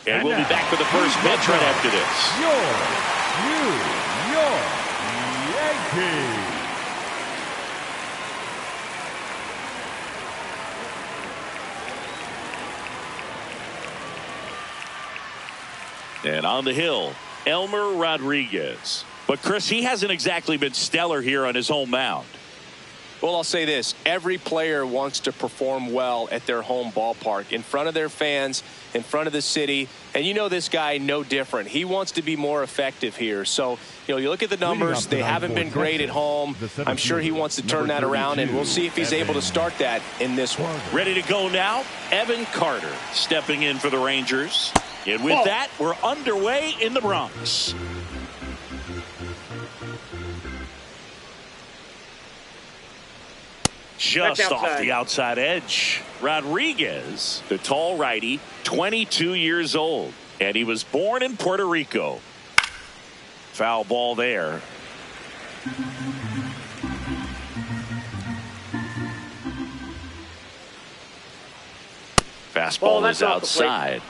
And we'll be back with the first pitch right after this. New York Yankees. And on the hill, Elmer Rodriguez. But, Chris, he hasn't exactly been stellar here on his home mound. Well, I'll say this. Every player wants to perform well at their home ballpark, in front of their fans, in front of the city. And you know this guy no different. He wants to be more effective here. So, you look at the numbers. They haven't been great at home. I'm sure he wants to turn that around, and we'll see if he's able to start that in this one. Ready to go now, Evan Carter stepping in for the Rangers. And with that, we're underway in the Bronx. Just off the outside edge. Rodriguez, the tall righty, 22 years old. And he was born in Puerto Rico. Foul ball there. Fastball is outside.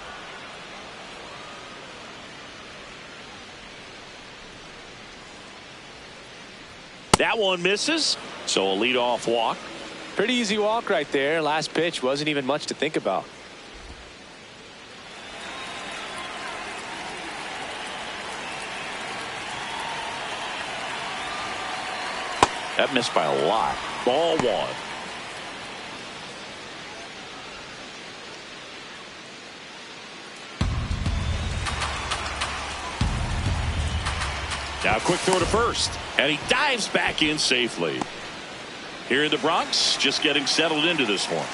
That one misses, so a leadoff walk. Pretty easy walk right there. Last pitch wasn't even much to think about. That missed by a lot. Ball one. Now quick throw to first, and he dives back in safely. Here in the Bronx, just getting settled into this one.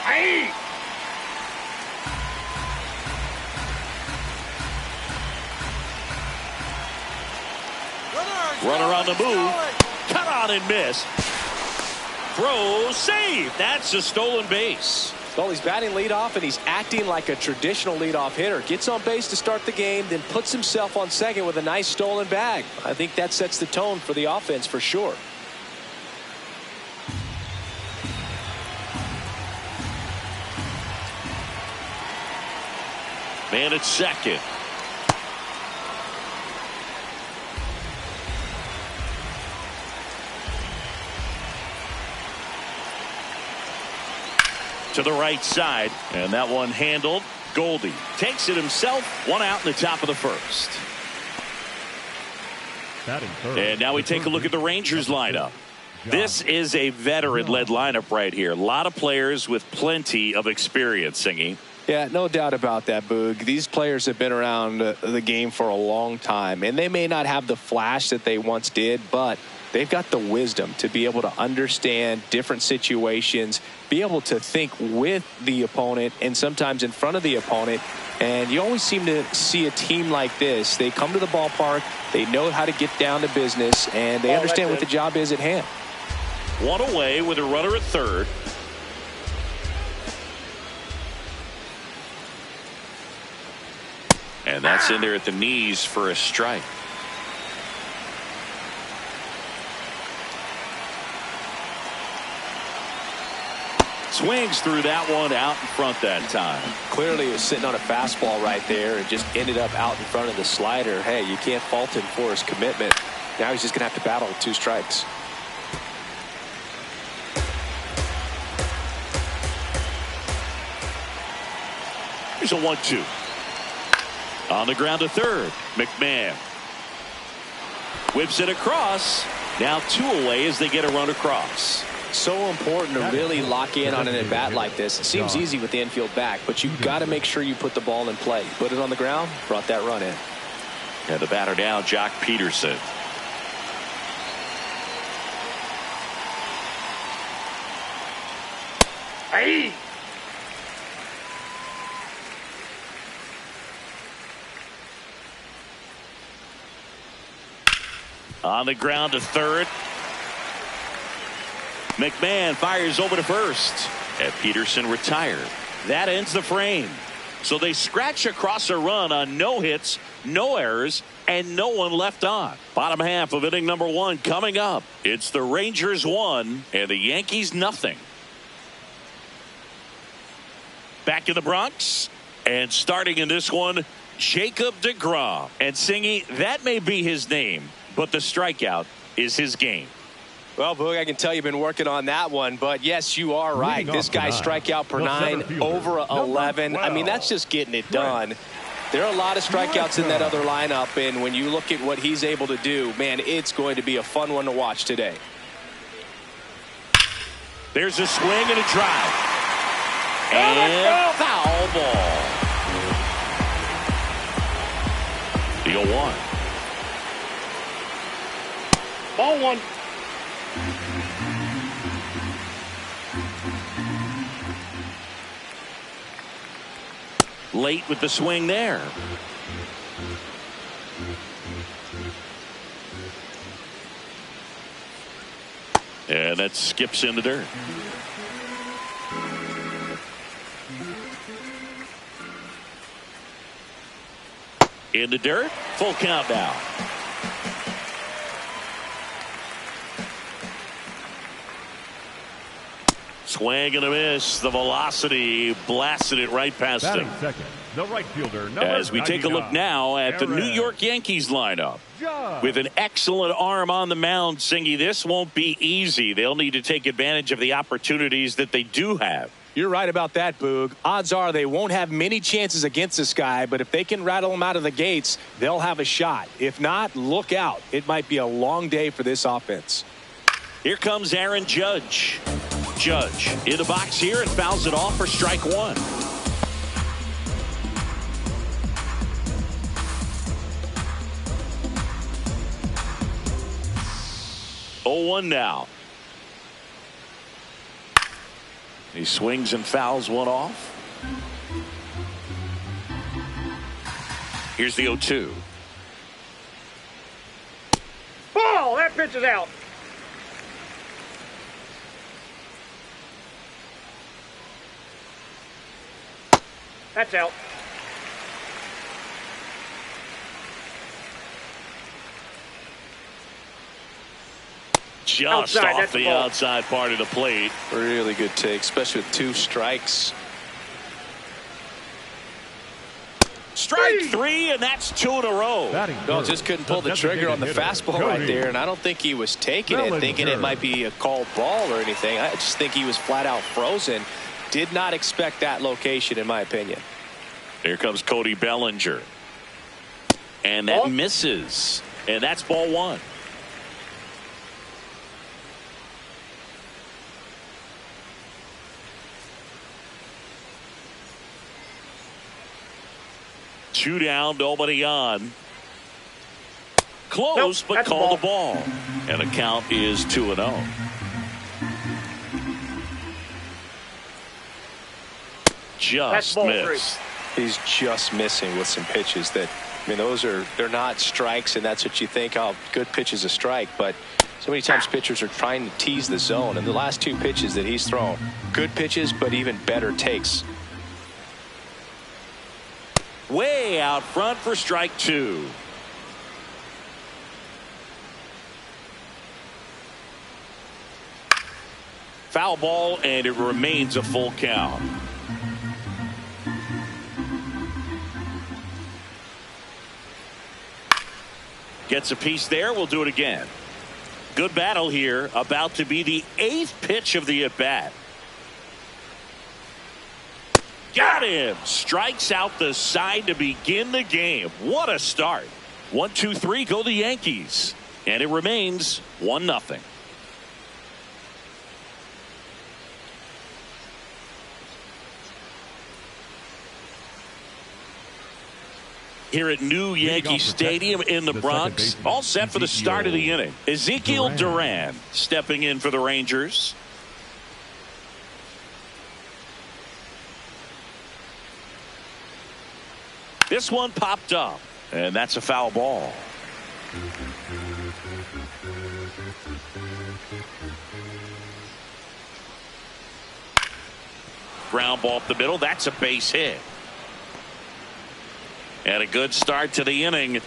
Hey! Runner on the move. Cut on and miss. Throw save. That's a stolen base. Well, he's batting leadoff, and he's acting like a traditional leadoff hitter. Gets on base to start the game, then puts himself on second with a nice stolen bag. I think that sets the tone for the offense for sure. Man at second. To the right side, and that one handled. Goldie takes it himself. One out in the top of the first. And now we take a look at the Rangers lineup. This is a veteran-led lineup right here. A lot of players with plenty of experience, Singy. Yeah, no doubt about that, Boog. These players have been around the game for a long time, and they may not have the flash that they once did, but they've got the wisdom to be able to understand different situations, be able to think with the opponent and sometimes in front of the opponent. And you always seem to see a team like this. They come to the ballpark, they know how to get down to business, and they understand what the job is at hand. One away with a runner at third. And that's in there at the knees for a strike. Swings through that one out in front that time. Clearly, he was sitting on a fastball right there and just ended up out in front of the slider. Hey, you can't fault him for his commitment. Now he's just going to have to battle with 2 strikes. Here's a 1-2. On the ground to third. McMahon whips it across. Now 2 away as they get a run across. So important to really lock in on an at-bat like this. It seems easy with the infield back, but you've got to make sure you put the ball in play. Put it on the ground, brought that run in. And the batter now, Jock Peterson. Hey! On the ground to third. McMahon fires over to first. And Peterson retired. That ends the frame. So they scratch across a run on no hits, no errors, and no one left on. Bottom half of inning number 1 coming up. It's the Rangers 1 and the Yankees nothing. Back in the Bronx, and starting in this one, Jacob deGrom. And Singy, that may be his name, but the strikeout is his game. Well, Boog, I can tell you've been working on that one, but yes, you are right. This guy's strikeout per 9 over 11. I mean, that's just getting it done. There are a lot of strikeouts in that other lineup, and when you look at what he's able to do, man, it's going to be a fun one to watch today. There's a swing and a drive. And foul ball. The 0-1. Ball one. Late with the swing there. And that skips in the dirt. In the dirt, full count now. Swing and a miss. The velocity blasted it right past him. Second, the right fielder, as we take a look now at the New York Yankees lineup. With an excellent arm on the mound, Singy, this won't be easy. They'll need to take advantage of the opportunities that they do have. You're right about that, Boog. Odds are they won't have many chances against this guy, but if they can rattle him out of the gates, they'll have a shot. If not, look out. It might be a long day for this offense. Here comes Aaron Judge. Judge in the box here and fouls it off for strike one. Oh, 1 now. He swings and fouls one off. Here's the 0-2. Ball! That pitch is out. That's out. Just off the outside part of the plate. Really good take, especially with 2 strikes. Strike 3, and that's 2 in a row. No, just couldn't pull the trigger on the fastball right there, and I don't think he was taking it, thinking it might be a called ball or anything. I just think he was flat out frozen. Did not expect that location, in my opinion. Here comes Cody Bellinger. And that misses. And that's ball 1. Two down, nobody on. Close, but call the ball. And the count is 2-0. Just missed. He's just missing with some pitches that, I mean, they're not strikes, and that's what you think, oh, good pitch is a strike, but so many times pitchers are trying to tease the zone, and the last 2 pitches that he's thrown, good pitches, but even better takes. Way out front for strike 2. Foul ball, and it remains a full count. Gets a piece there. We'll do it again. Good battle here. About to be the 8th pitch of the at-bat. Got him. Strikes out the side to begin the game. What a start. 1-2-3 go the Yankees. And it remains 1-0. Here at New Yankee Stadium in the Bronx, all set for the start of the inning. Ezekiel Duran stepping in for the Rangers. This one popped up, and that's a foul ball. Ground ball up the middle. That's a base hit. And a good start to the inning.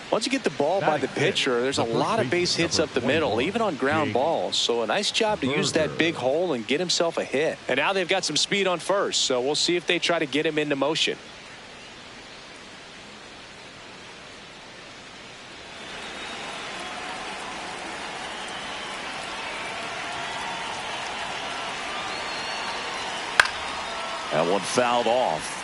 Once you get the ball by the pitcher, there's a lot of base hits up the middle, even on ground balls. So a nice job to use that big hole and get himself a hit. And now they've got some speed on first, so we'll see if they try to get him into motion. That one fouled off.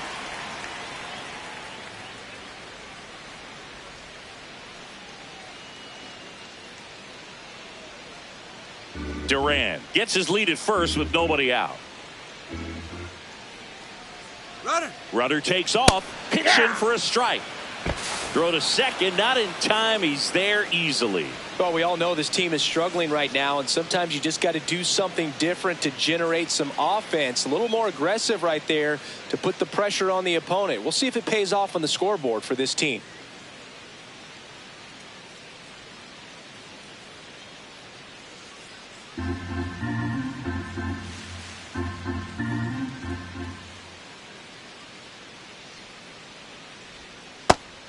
Duran gets his lead at first with nobody out. Runner takes off, pitching for a strike. Throw to second, not in time. He's there easily. Well, we all know this team is struggling right now, and sometimes you just got to do something different to generate some offense. A little more aggressive right there to put the pressure on the opponent. We'll see if it pays off on the scoreboard for this team.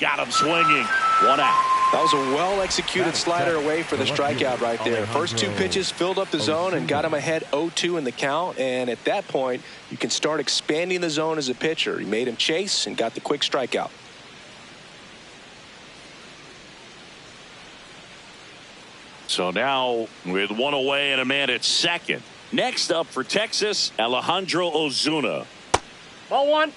Got him swinging. One out. That was a well-executed slider away for the strikeout right there. First two pitches filled up the zone and got him ahead 0-2 in the count. And at that point, you can start expanding the zone as a pitcher. He made him chase and got the quick strikeout. So now with one away and a man at second. Next up for Texas, Alejandro Ozuna. Ball one.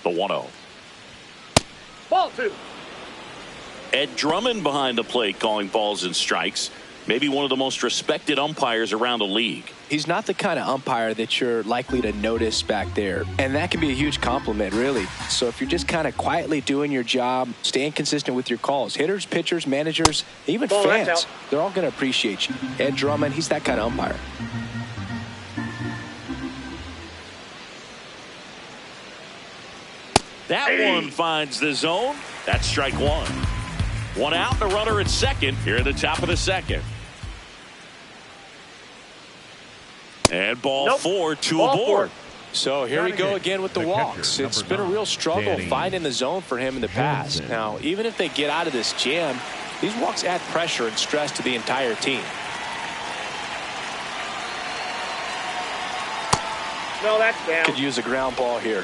The 1-0. Ball two. Ed Drummond behind the plate calling balls and strikes. Maybe one of the most respected umpires around the league. He's not the kind of umpire that you're likely to notice back there. And that can be a huge compliment, really. So if you're just kind of quietly doing your job, staying consistent with your calls, hitters, pitchers, managers, even fans, they're all going to appreciate you. Ed Drummond, he's that kind of umpire. That one finds the zone. That's strike one. One out, the runner at second here at the top of the second. And ball four, two aboard. So here we go again with the walks. It's been a real struggle finding the zone for him in the past. Now, even if they get out of this jam, these walks add pressure and stress to the entire team. No, that's down. Could use a ground ball here.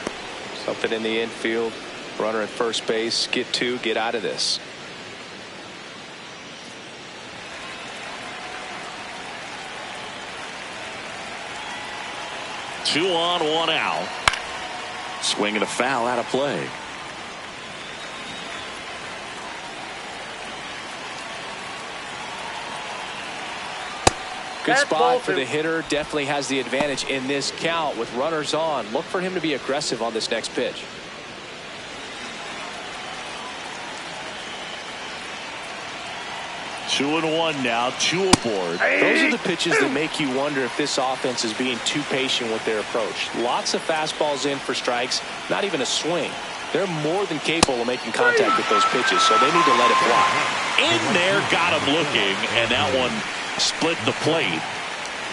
Something in the infield. Runner at first base. Get two. Get out of this. Two on, one out. Swing and a foul out of play. Good spot for the hitter. Definitely has the advantage in this count with runners on. Look for him to be aggressive on this next pitch. Two and one now, two aboard. Those are the pitches that make you wonder if this offense is being too patient with their approach. Lots of fastballs in for strikes, not even a swing. They're more than capable of making contact with those pitches, so they need to let it fly. In there, got him looking, and that one split the plate.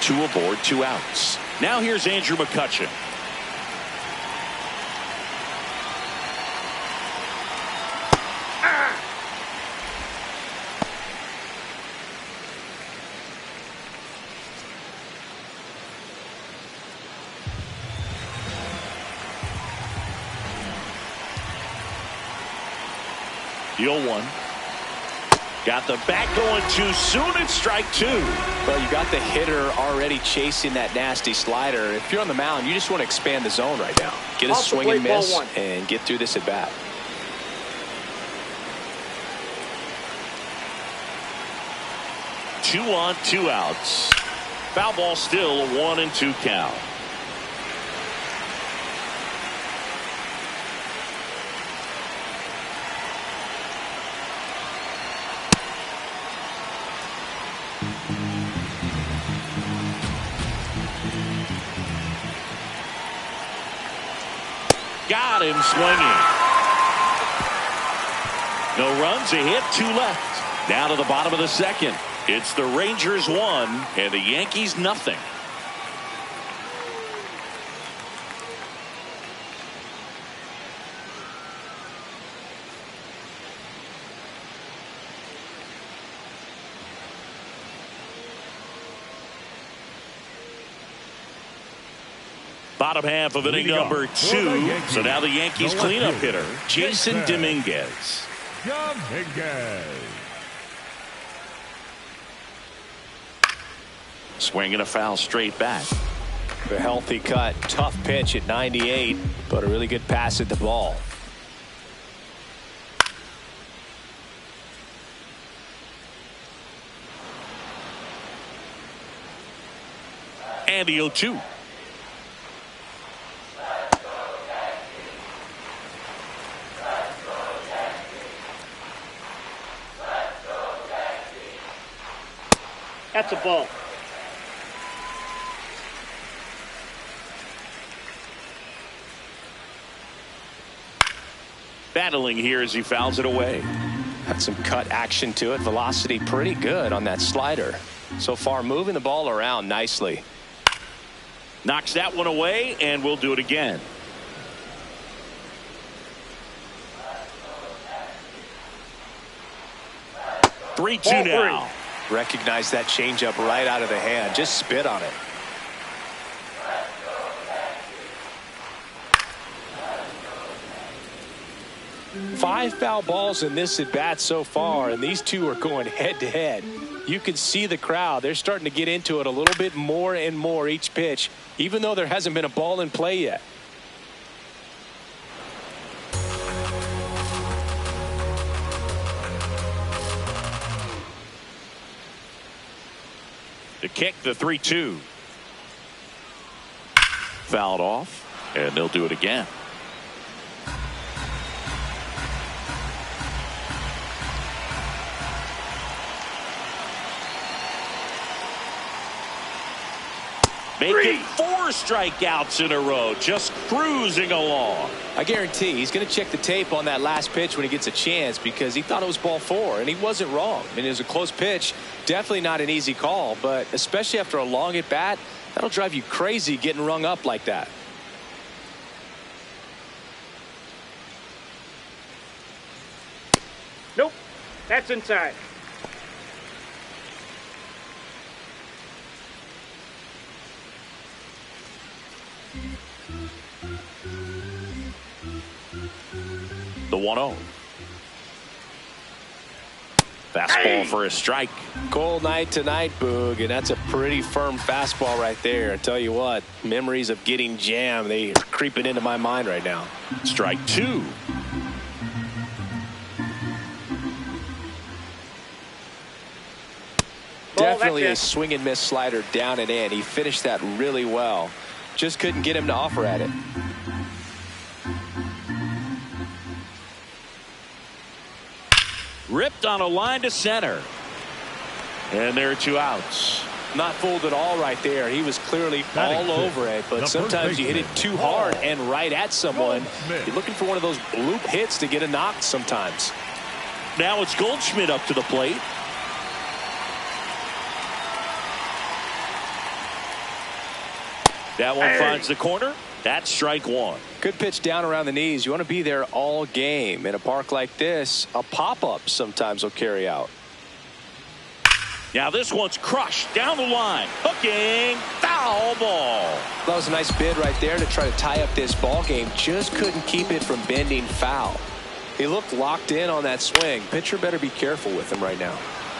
Two aboard, two outs. Now here's Andrew McCutchen. Deal one. Got the bat going too soon. It's strike two. Well, you got the hitter already chasing that nasty slider. If you're on the mound, you just want to expand the zone right now. Get a swing and miss and get through this at bat. Two on, two outs. Foul ball still, 1-2 count. Got him swinging. No runs, a hit, two left. Down to the bottom of the second. It's the Rangers 1 and the Yankees nothing. Bottom half of inning number 2. So now the Yankees cleanup hitter, Jason Dominguez. Swinging a foul straight back. A healthy cut, tough pitch at 98, but a really good pass at the ball. And the 0-2. That's a ball. Battling here as he fouls it away. Had some cut action to it. Velocity pretty good on that slider. So far moving the ball around nicely. Knocks that one away, and we'll do it again. Three, 2 now. Recognize that changeup right out of the hand. Just spit on it. Five foul balls in this at bat so far, and these two are going head to head. You can see the crowd. They're starting to get into it a little bit more and more each pitch, even though there hasn't been a ball in play yet. The kick, the 3-2. Fouled off, and they'll do it again. Making 4 strikeouts in a row, just cruising along. I guarantee he's going to check the tape on that last pitch when he gets a chance, because he thought it was ball 4, and he wasn't wrong. I mean, it was a close pitch. Definitely not an easy call, but especially after a long at bat, that'll drive you crazy getting rung up like that. Nope. That's inside. The 1-0. Fastball for a strike. Cold night tonight, Boog, and that's a pretty firm fastball right there. I tell you what, memories of getting jammed, they are creeping into my mind right now. Strike 2. Definitely a swing and miss slider down and in. He finished that really well. Just couldn't get him to offer at it. Ripped on a line to center. And there are 2 outs. Not fooled at all right there. He was clearly all over it, but sometimes you hit it too hard and right at someone. You're looking for one of those bloop hits to get a knock sometimes. Now it's Goldschmidt up to the plate. That one finds the corner. That's strike 1. Good pitch down around the knees. You want to be there all game. In a park like this, a pop-up sometimes will carry out. Now this one's crushed down the line. Hooking. Foul ball. That was a nice bid right there to try to tie up this ball game. Just couldn't keep it from bending foul. He looked locked in on that swing. Pitcher better be careful with him right now.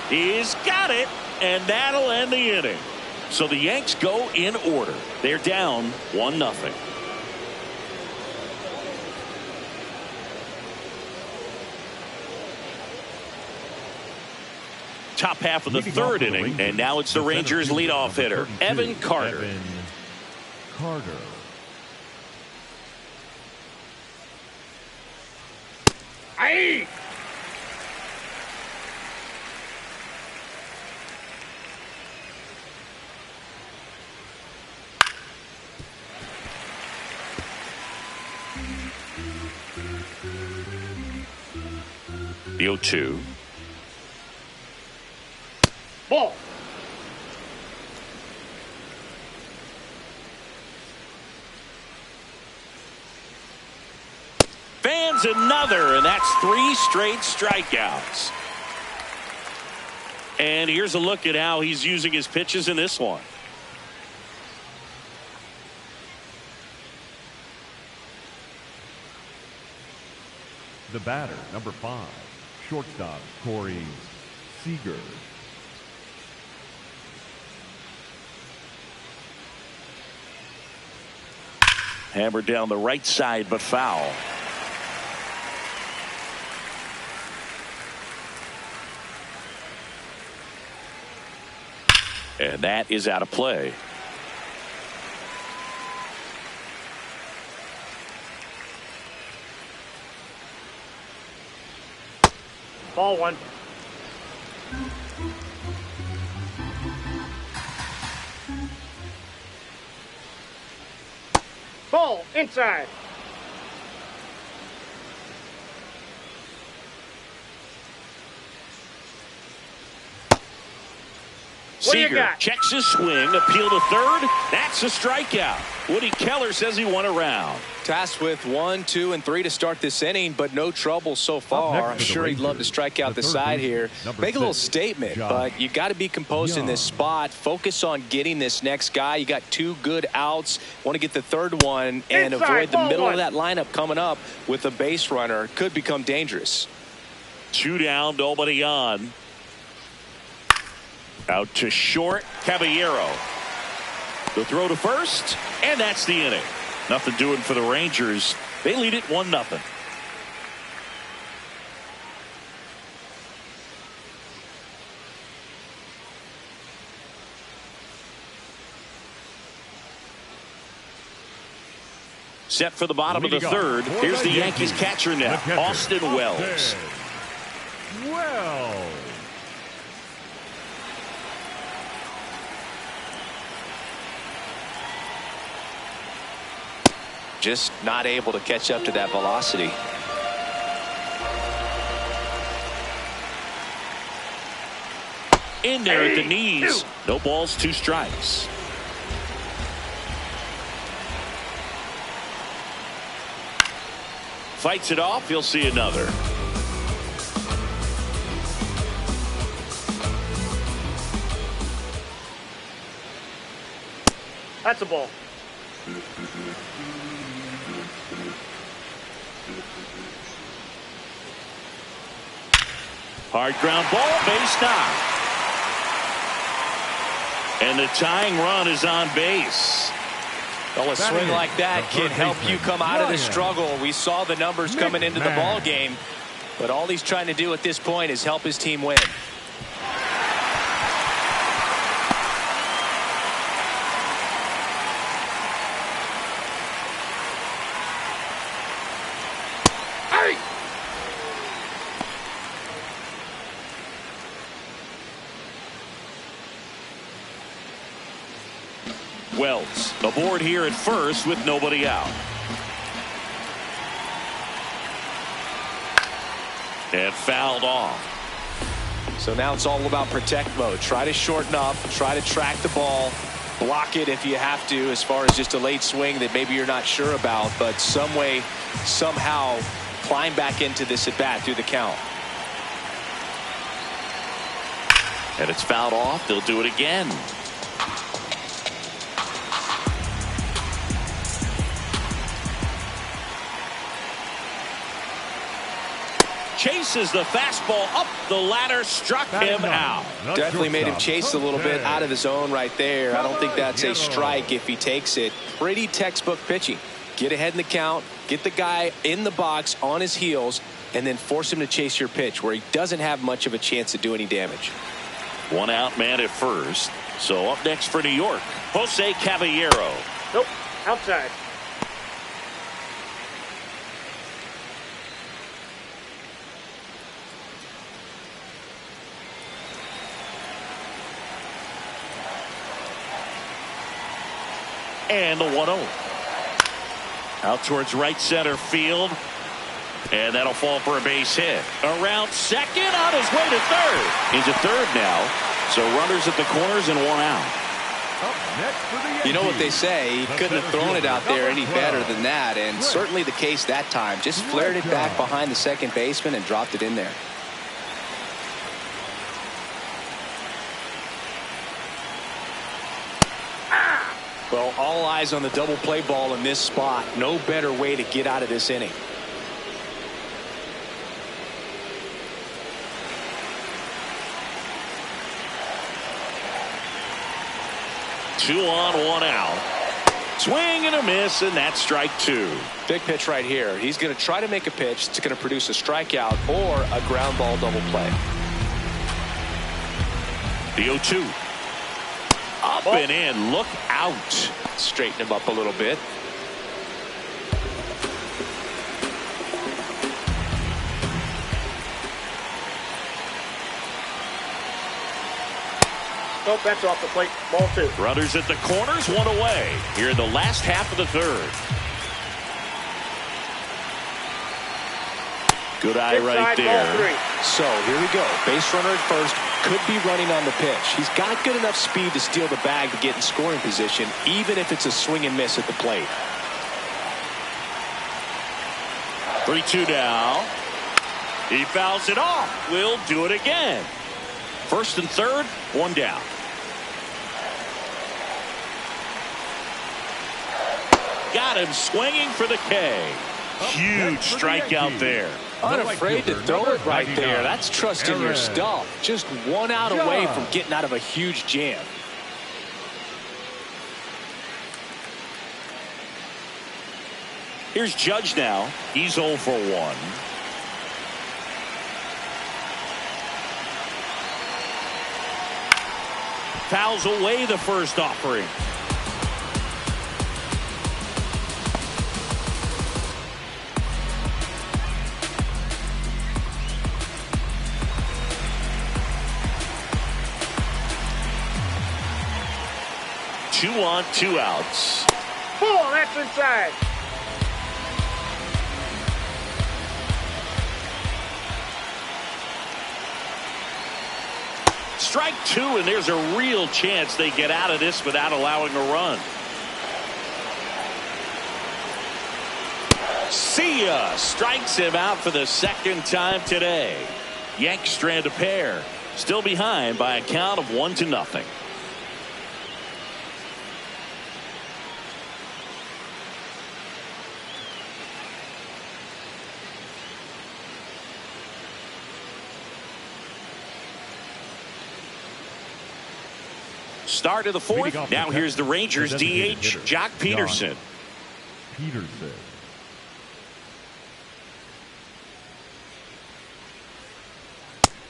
He's got it, and that'll end the inning. So the Yanks go in order. They're down 1-0. Top half of the third inning, and now it's the Rangers leadoff hitter, Evan Carter. Aye. The 0-2. Ball. Fans another, and that's 3 straight strikeouts. And here's a look at how he's using his pitches in this one. The batter, number 5, shortstop Corey Seager. Hammered down the right side, but foul. And that is out of play. Ball 1. Ball inside. What do you Seager got? checks his swing, appeal to third. That's a strikeout. Woody Keller says he won a round. Tasked with 1, 2, and 3 to start this inning, but no trouble so far. I'm sure he'd love to strike out the side here. Make a little statement, but you got to be composed in this spot. Focus on getting this next guy. You got 2 good outs. Want to get the third one and avoid the middle of that lineup coming up with a base runner. Could become dangerous. 2 down, nobody on. Out to short, Caballero. The throw to first, and that's the inning. Nothing doing for the Rangers. They lead it 1-0. Set for the bottom of the third. Here's the Yankees catcher now, Austin Wells. Wells. Just not able to catch up to that velocity. In there at the knees. No balls, 2 strikes. Fights it off. He'll see another. That's a ball. Hard ground ball, base knock. And the tying run is on base. Well, a swing like that can help you come out of the struggle. We saw the numbers coming into the ball game, but all he's trying to do at this point is help his team win. Wells aboard here at first with nobody out. And fouled off. So now it's all about protect mode. Try to shorten up, try to track the ball, block it if you have to, as far as just a late swing that maybe you're not sure about, but some way, somehow climb back into this at bat through the count. And it's fouled off. They'll do it again. Chases the fastball up the ladder, struck him out. Definitely made him chase a little bit out of his zone right there. I don't think that's a strike if he takes it. Pretty textbook pitching. Get ahead in the count, get the guy in the box on his heels, and then force him to chase your pitch where he doesn't have much of a chance to do any damage. 1 out man at first. So up next for New York, Jose Caballero. Nope, outside. And the 1-0. Out towards right center field. And that'll fall for a base hit. Around second, on his way to third. He's at third now. So runners at the corners and one out. Up next for the Yankees. You know what they say, he couldn't have thrown it out there any better than that, and certainly the case that time. Just flared it back behind the second baseman and dropped it in there. Well, all eyes on the double play ball in this spot. No better way to get out of this inning. Two on, one out. Swing and a miss, and that's strike two. Big pitch right here. He's going to try to make a pitch that's going to produce a strikeout or a ground ball double play. The 0-2. Up and in. Look out. Straighten him up a little bit. Nope, that's off the plate. Ball two. Runners at the corners, one away. Here in the last half of the third. Good eye right there. Ball three. So here we go. Base runner at first. Could be running on the pitch. He's got good enough speed to steal the bag to get in scoring position, even if it's a swing and miss at the plate. 3-2 now. He fouls it off. We'll do it again. First and third, one down. Got him swinging for the K. Huge strikeout there. Unafraid to throw it right there. That's trusting your stuff. Just one out away from getting out of a huge jam. Here's Judge now. He's 0 for 1. Fouls away the first offering. Two on, two outs. Ball, that's inside. Strike two, and there's a real chance they get out of this without allowing a run. See ya. Strikes him out for the second time today. Yanks strand a pair. Still behind by a count of 1-0. Start of the fourth. Now here's the Rangers DH, Jock Peterson.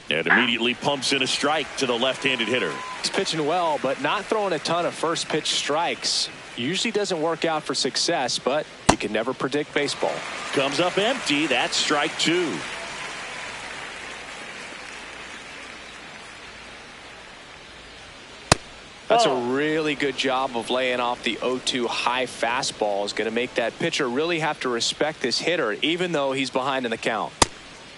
And immediately pumps in a strike to the left-handed hitter. He's pitching well, but not throwing a ton of first pitch strikes. Usually doesn't work out for success, but you can never predict baseball. Comes up empty. That's strike two. That's a really good job of laying off the 0-2 high fastball. Is going to make that pitcher really have to respect this hitter, even though he's behind in the count.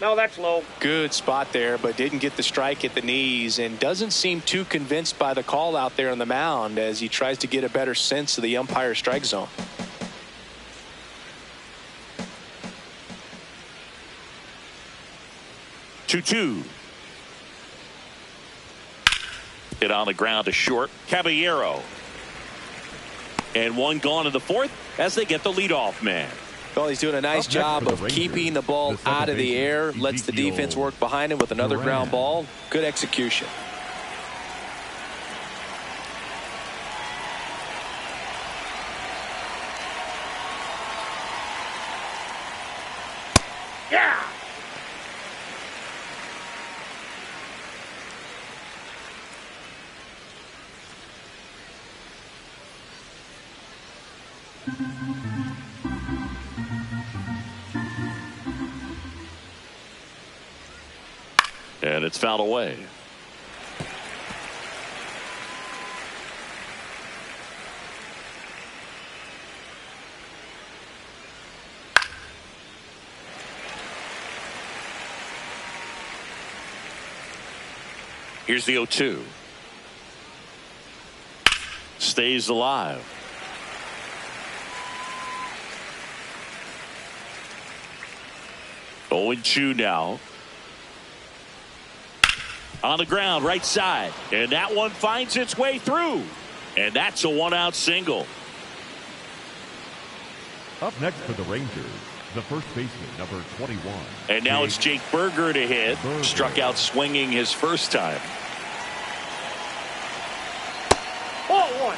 No, that's low. Good spot there, but didn't get the strike at the knees and doesn't seem too convinced by the call out there on the mound as he tries to get a better sense of the umpire's strike zone. Two. Hit on the ground to short. Caballero. And one gone in the fourth as they get the leadoff man. Well, he's doing a nice job of keeping the ball out of the air. Lets the defense work behind him with another ground ball. Good execution. Yeah. And it's fouled away. Here's the 0-2. stays alive. Oh, 0-2 now. On the ground, right side. And that one finds its way through. And that's a one-out single. Up next for the Rangers, the first baseman, number 21. And now it's Jake Burger to hit. Struck out swinging his first time. Ball one.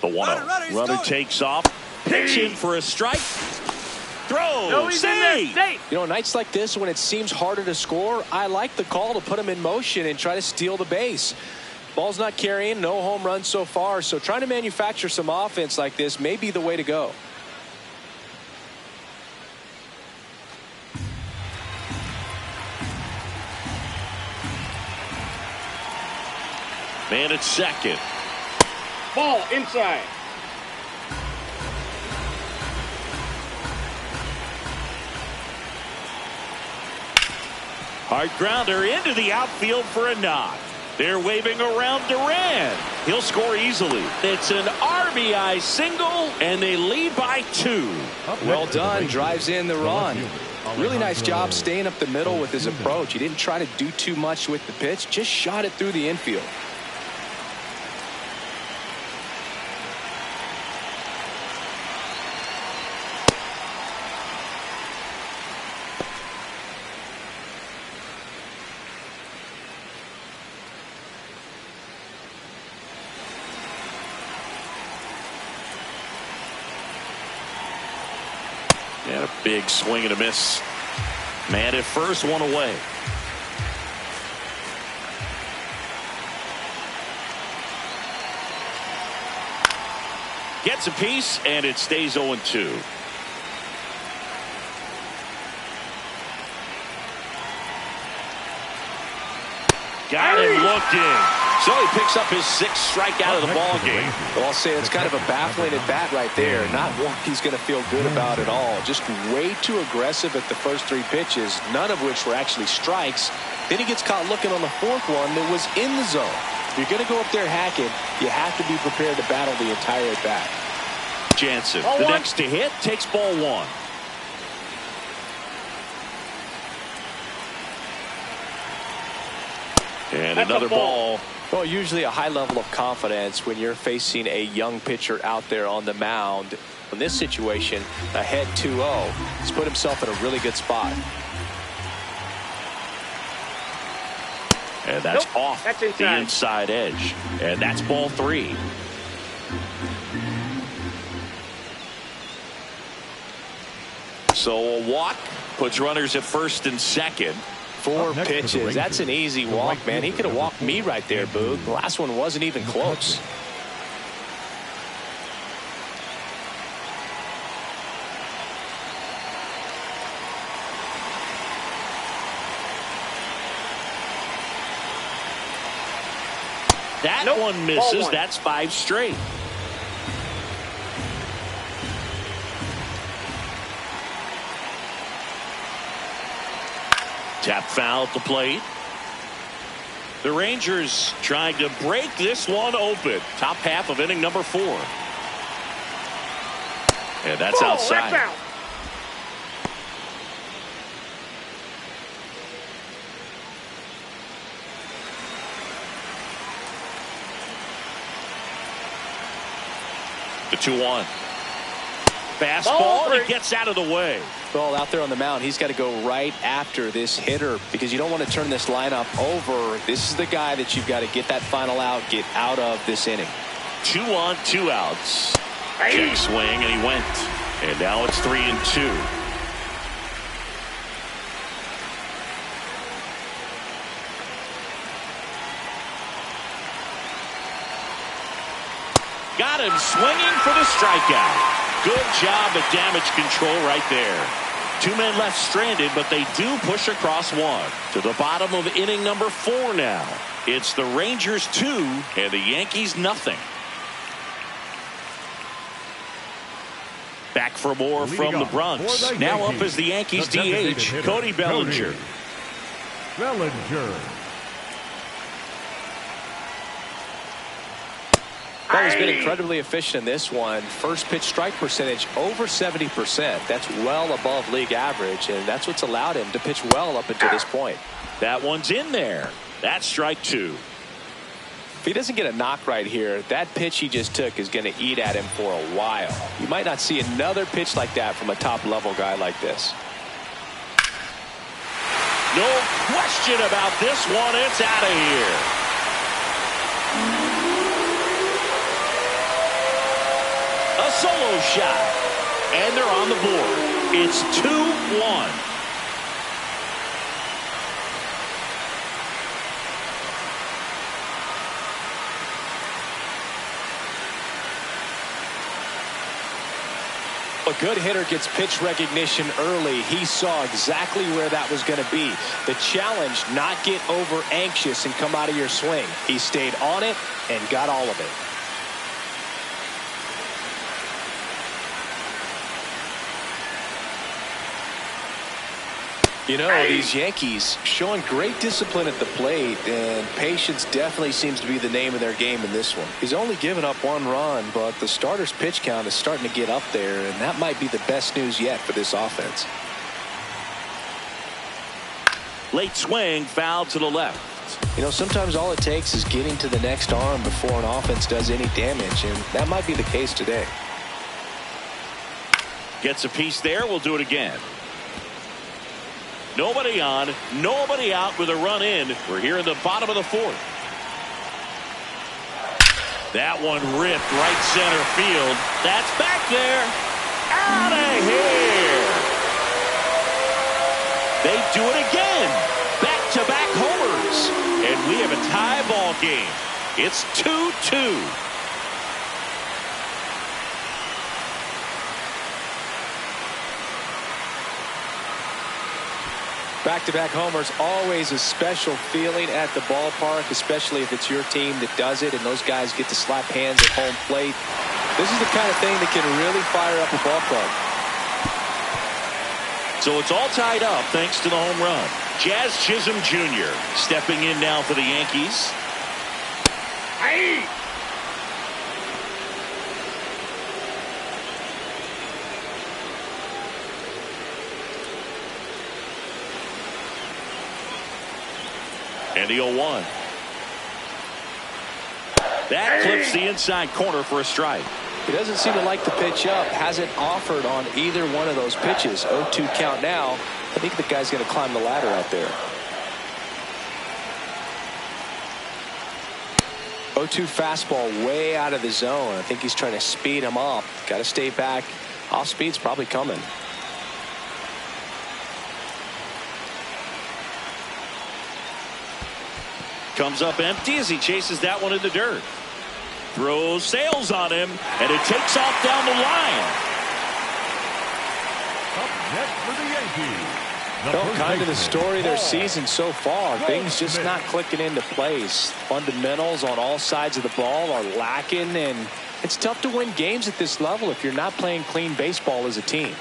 The 1-0. Runner takes off. Pitch in for a strike. Throw. No, he's in there. Safe. You know, nights like this when it seems harder to score, I like the call to put him in motion and try to steal the base. Ball's not carrying, no home runs so far, so trying to manufacture some offense like this may be the way to go. Man at second. Ball inside. Hard grounder into the outfield for a knock. They're waving around Duran. He'll score easily. It's an RBI single, and they lead by 2. Well done. Drives in the run. Really nice job staying up the middle with his approach. He didn't try to do too much with the pitch, just shot it through the infield. And a big swing and a miss. Man at first, one away. Gets a piece, and it stays 0-2. Got him looking. So he picks up his 6th strikeout of the ball game. Well, I'll say it's kind of a baffling at bat right there. Not one he's going to feel good about at all. Just way too aggressive at the first 3 pitches, none of which were actually strikes. Then he gets caught looking on the 4th one that was in the zone. If you're going to go up there hacking, you have to be prepared to battle the entire at bat. Jansen, the next to hit, takes ball 1. And another ball. Well, usually a high level of confidence when you're facing a young pitcher out there on the mound. In this situation, ahead 2-0, he's put himself in a really good spot. And that's off the inside edge. And that's ball 3. So a walk puts runners at first and second. 4 pitches. That's an easy walk, man. He could have walked me right there, Boog. The last one wasn't even close. That one misses. That's 5 straight. Tap foul at the plate. The Rangers trying to break this one open. Top half of inning number 4. And that's outside. That's out. The 2-1. Fastball, and it gets out of the way. Well, out there on the mound, he's got to go right after this hitter because you don't want to turn this lineup over. This is the guy that you've got to get that final out, get out of this inning. 2 on, 2 outs. Check swing, and he went. And now it's 3-2. Got him swinging for the strikeout. Good job at damage control right there. 2 men left stranded, but they do push across 1. To the bottom of inning number 4 now. It's the Rangers 2 and the Yankees nothing. Back for more from the Bronx. Now up as the Yankees DH, Cody Bellinger. Bellinger. Well, he's been incredibly efficient in this one. First pitch strike percentage over 70%. That's well above league average, and that's what's allowed him to pitch well up until this point. That one's in there. That's strike 2. If he doesn't get a knock right here, that pitch he just took is going to eat at him for a while. You might not see another pitch like that from a top-level guy like this. No question about this one. It's out of here. A solo shot. And they're on the board. It's 2-1. A good hitter gets pitch recognition early. He saw exactly where that was going to be. The challenge, not get over anxious and come out of your swing. He stayed on it and got all of it. You know, these Yankees showing great discipline at the plate, and patience definitely seems to be the name of their game in this one. He's only given up 1 run, but the starter's pitch count is starting to get up there, and that might be the best news yet for this offense. Late swing, foul to the left. You know, sometimes all it takes is getting to the next arm before an offense does any damage, and that might be the case today. Gets a piece there. We'll do it again. Nobody on, nobody out with a run in. We're here in the bottom of the 4th. That one ripped right center field. That's back there. Out of here. They do it again. Back-to-back homers. And we have a tie ball game. It's 2-2. Back-to-back homers, always a special feeling at the ballpark, especially if it's your team that does it and those guys get to slap hands at home plate. This is the kind of thing that can really fire up a ball club. So it's all tied up thanks to the home run. Jazz Chisholm Jr. stepping in now for the Yankees. Hey! And the 0-1. That clips the inside corner for a strike. He doesn't seem to like the pitch up. Hasn't offered on either one of those pitches. 0-2 count now. I think the guy's going to climb the ladder out there. 0-2 fastball way out of the zone. I think he's trying to speed him up. Got to stay back. Off speed's probably coming. Comes up empty as he chases that one in the dirt. Throws, sails on him, and it takes off down the line. Up next for the Yankees. Well, kind of the story of their season so far. Things just not clicking into place. Fundamentals on all sides of the ball are lacking, and it's tough to win games at this level if you're not playing clean baseball as a team.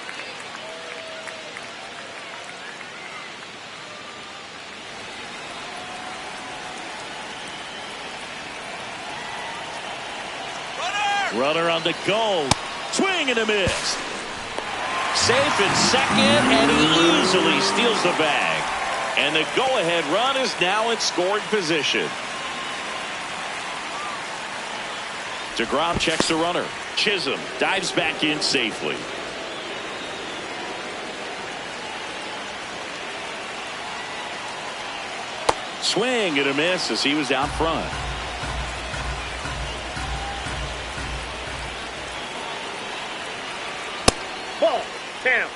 Runner on the go. Swing and a miss. Safe in second, and he easily steals the bag. And the go-ahead run is now in scoring position. DeGrom checks the runner. Chisholm dives back in safely. Swing and a miss as he was out front. Ball. Down.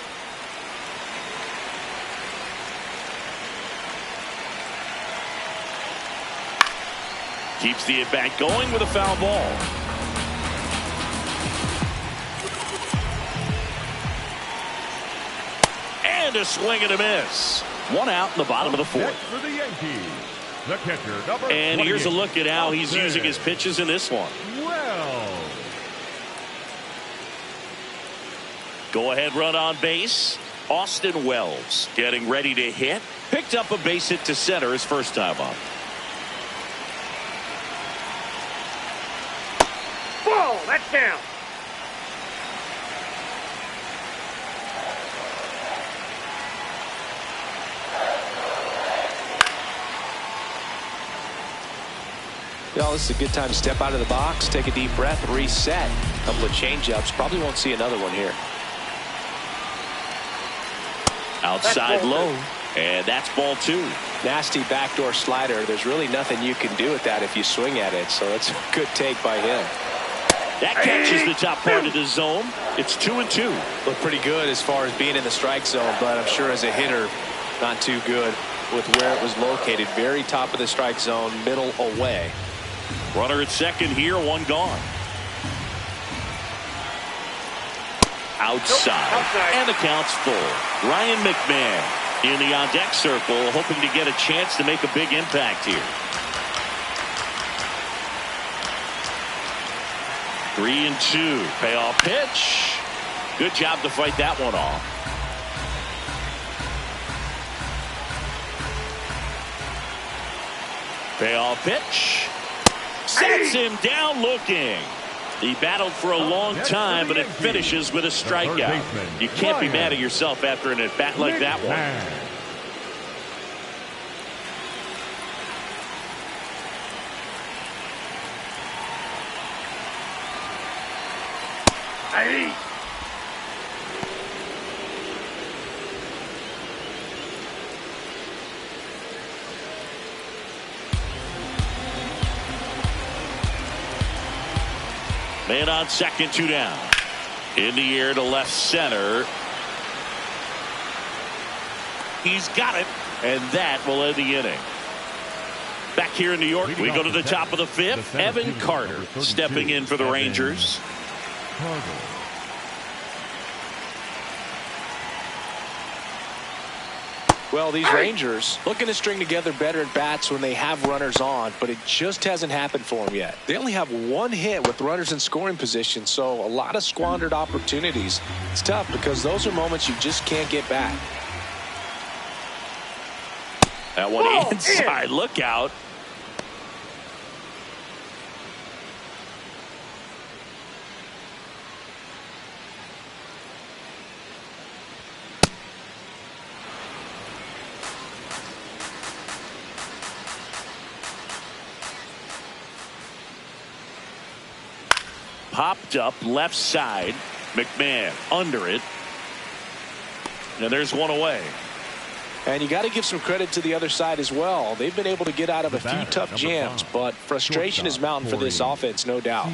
Keeps the at-bat going with a foul ball. And a swing and a miss. One out in the bottom of the 4th. Next for the Yankees, the catcher, number And here's a look at how he's there. using his pitches in this one. Well. Go ahead run on base. Austin Wells getting ready to hit. Picked up a base hit to center his first time up. Ball, that's down. Well, this is a good time to step out of the box, take a deep breath, reset. A couple of change-ups. Probably won't see another one here. Outside low. And that's ball 2. Nasty backdoor slider. There's really nothing you can do with that if you swing at it. So that's a good take by him. That catches the top part of the zone. It's 2-2. Looked pretty good as far as being in the strike zone, but I'm sure as a hitter, not too good with where it was located. Very top of the strike zone, middle away. Runner at second here, one gone. Outside. And the count's full. Ryan McMahon in the on-deck circle, hoping to get a chance to make a big impact here. 3-2. Payoff pitch. Good job to fight that one off. Payoff pitch. Sets him down looking. He battled for a long time, but it finishes with a strikeout. You can't be mad at yourself after an at-bat like that one. Man on second, 2 down. In the air to left center. He's got it, and that will end the inning. Back here in New York, we go to the top of the 5th. Evan Carter stepping in for the Rangers. Well, these Rangers looking to string together better at bats when they have runners on, but it just hasn't happened for them yet. They only have 1 hit with runners in scoring position, so a lot of squandered opportunities. It's tough because those are moments you just can't get back. That one inside. Look out. Popped up left side. McMahon under it. And there's one away. And you got to give some credit to the other side as well. They've been able to get out of a few tough jams, but frustration is mounting for this offense, no doubt.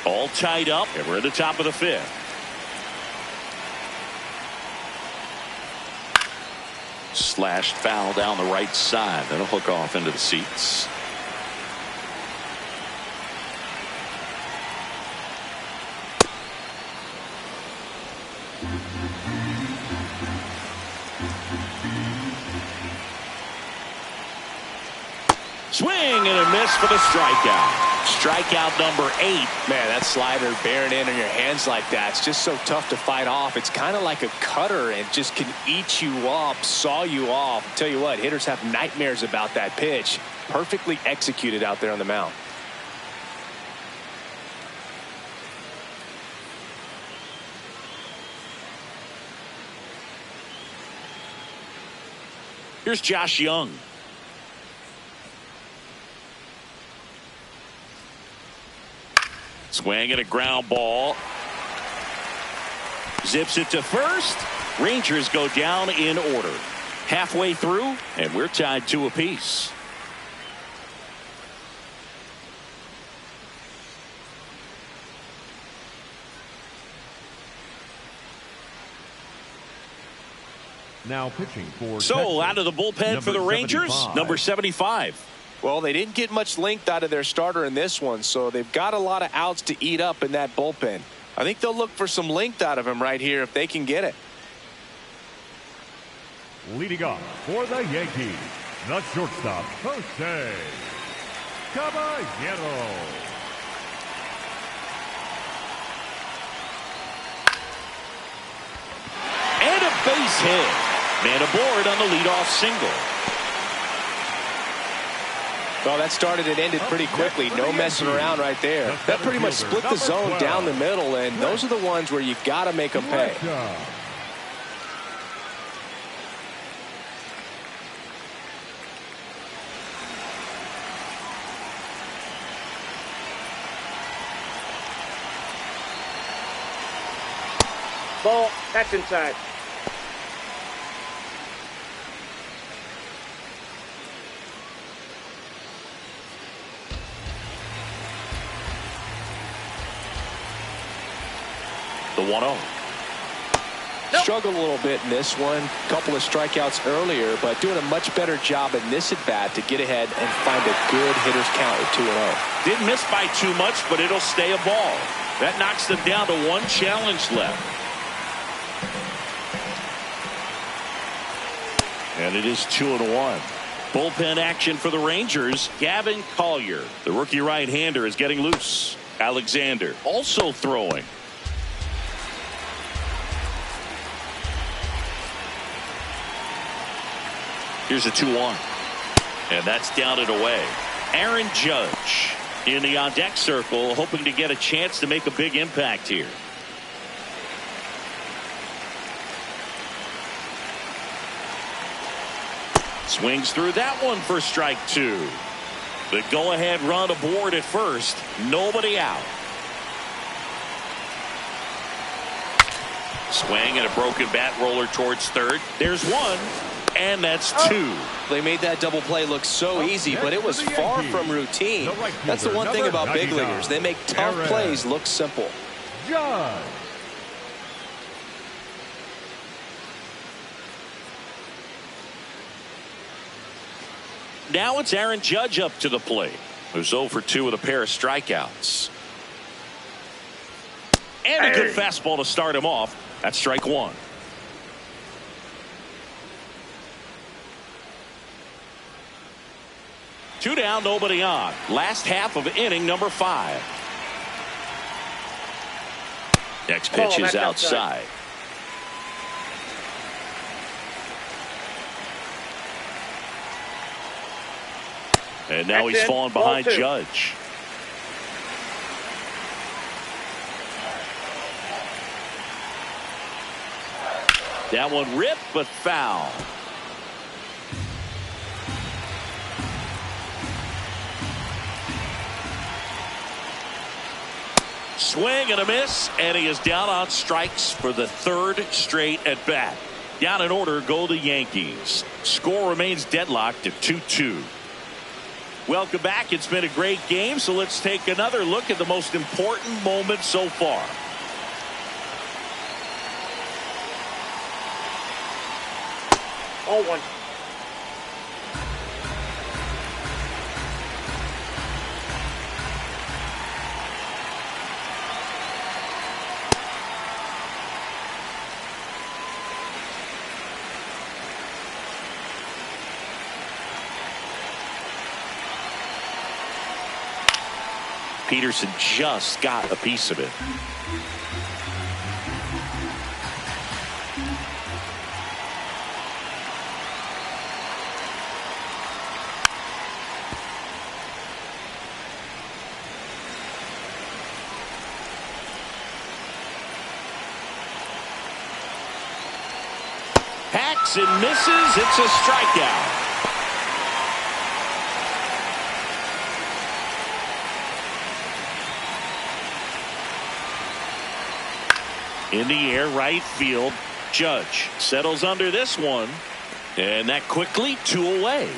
All tied up, and we're at the top of the 5th. Slashed foul down the right side. That'll hook off into the seats. Swing and a miss for the strikeout. Strikeout number 8. Man, that slider bearing in on your hands like that, it's just so tough to fight off. It's kind of like a cutter and just can eat you up, saw you off. I'll tell you what, hitters have nightmares about that pitch. Perfectly executed out there on the mound. Here's Josh Young. Swing and a ground ball. Zips it to first. Rangers go down in order. Halfway through, and we're tied 2 apiece. Now pitching for So Texas, out of the bullpen for the Rangers, 75. number 75. Well, they didn't get much length out of their starter in this one, so they've got a lot of outs to eat up in that bullpen. I think they'll look for some length out of him right here if they can get it. Leading off for the Yankees, the shortstop, Jose Caballero. And a base hit. Man aboard on the leadoff single. Well, that started and ended pretty quickly. No messing around right there. That pretty much split the zone down the middle, and those are the ones where you got to make them pay. Ball. That's inside. The 1-0. Nope. Struggled a little bit in this one. Couple of strikeouts earlier, but doing a much better job in this at bat to get ahead and find a good hitter's count with 2-0. Didn't miss by too much, but it'll stay a ball. That knocks them down to one challenge left. And it is 2-1. Bullpen action for the Rangers. Gavin Collier, the rookie right-hander, is getting loose. Alexander also throwing. Here's a 2-1. And that's down and away. Aaron Judge in the on-deck circle, hoping to get a chance to make a big impact here. Swings through that one for strike two. The go-ahead run aboard at first. Nobody out. Swing and a broken bat roller towards third. There's one. And that's two. They made that double play look so easy, but it was far from routine. That's the one thing about big leaguers. They make tough plays look simple. Judge. Now it's Aaron Judge up to the plate, who's 0 for 2 with a pair of strikeouts. And a good fastball to start him off. That's strike one. Two down, nobody on. Last half of inning number 5. Next pitch is outside. And now he's fallen behind Judge. That one ripped but foul. Swing and a miss, and he is down on strikes for the third straight at bat. Down in order go the Yankees. Score remains deadlocked at 2-2. Welcome back. It's been a great game, so let's take another look at the most important moment so far. Oh, one. Peterson just got a piece of it. Hacks and misses. It's a strikeout. In the air, right field. Judge settles under this one. And that quickly 2 away.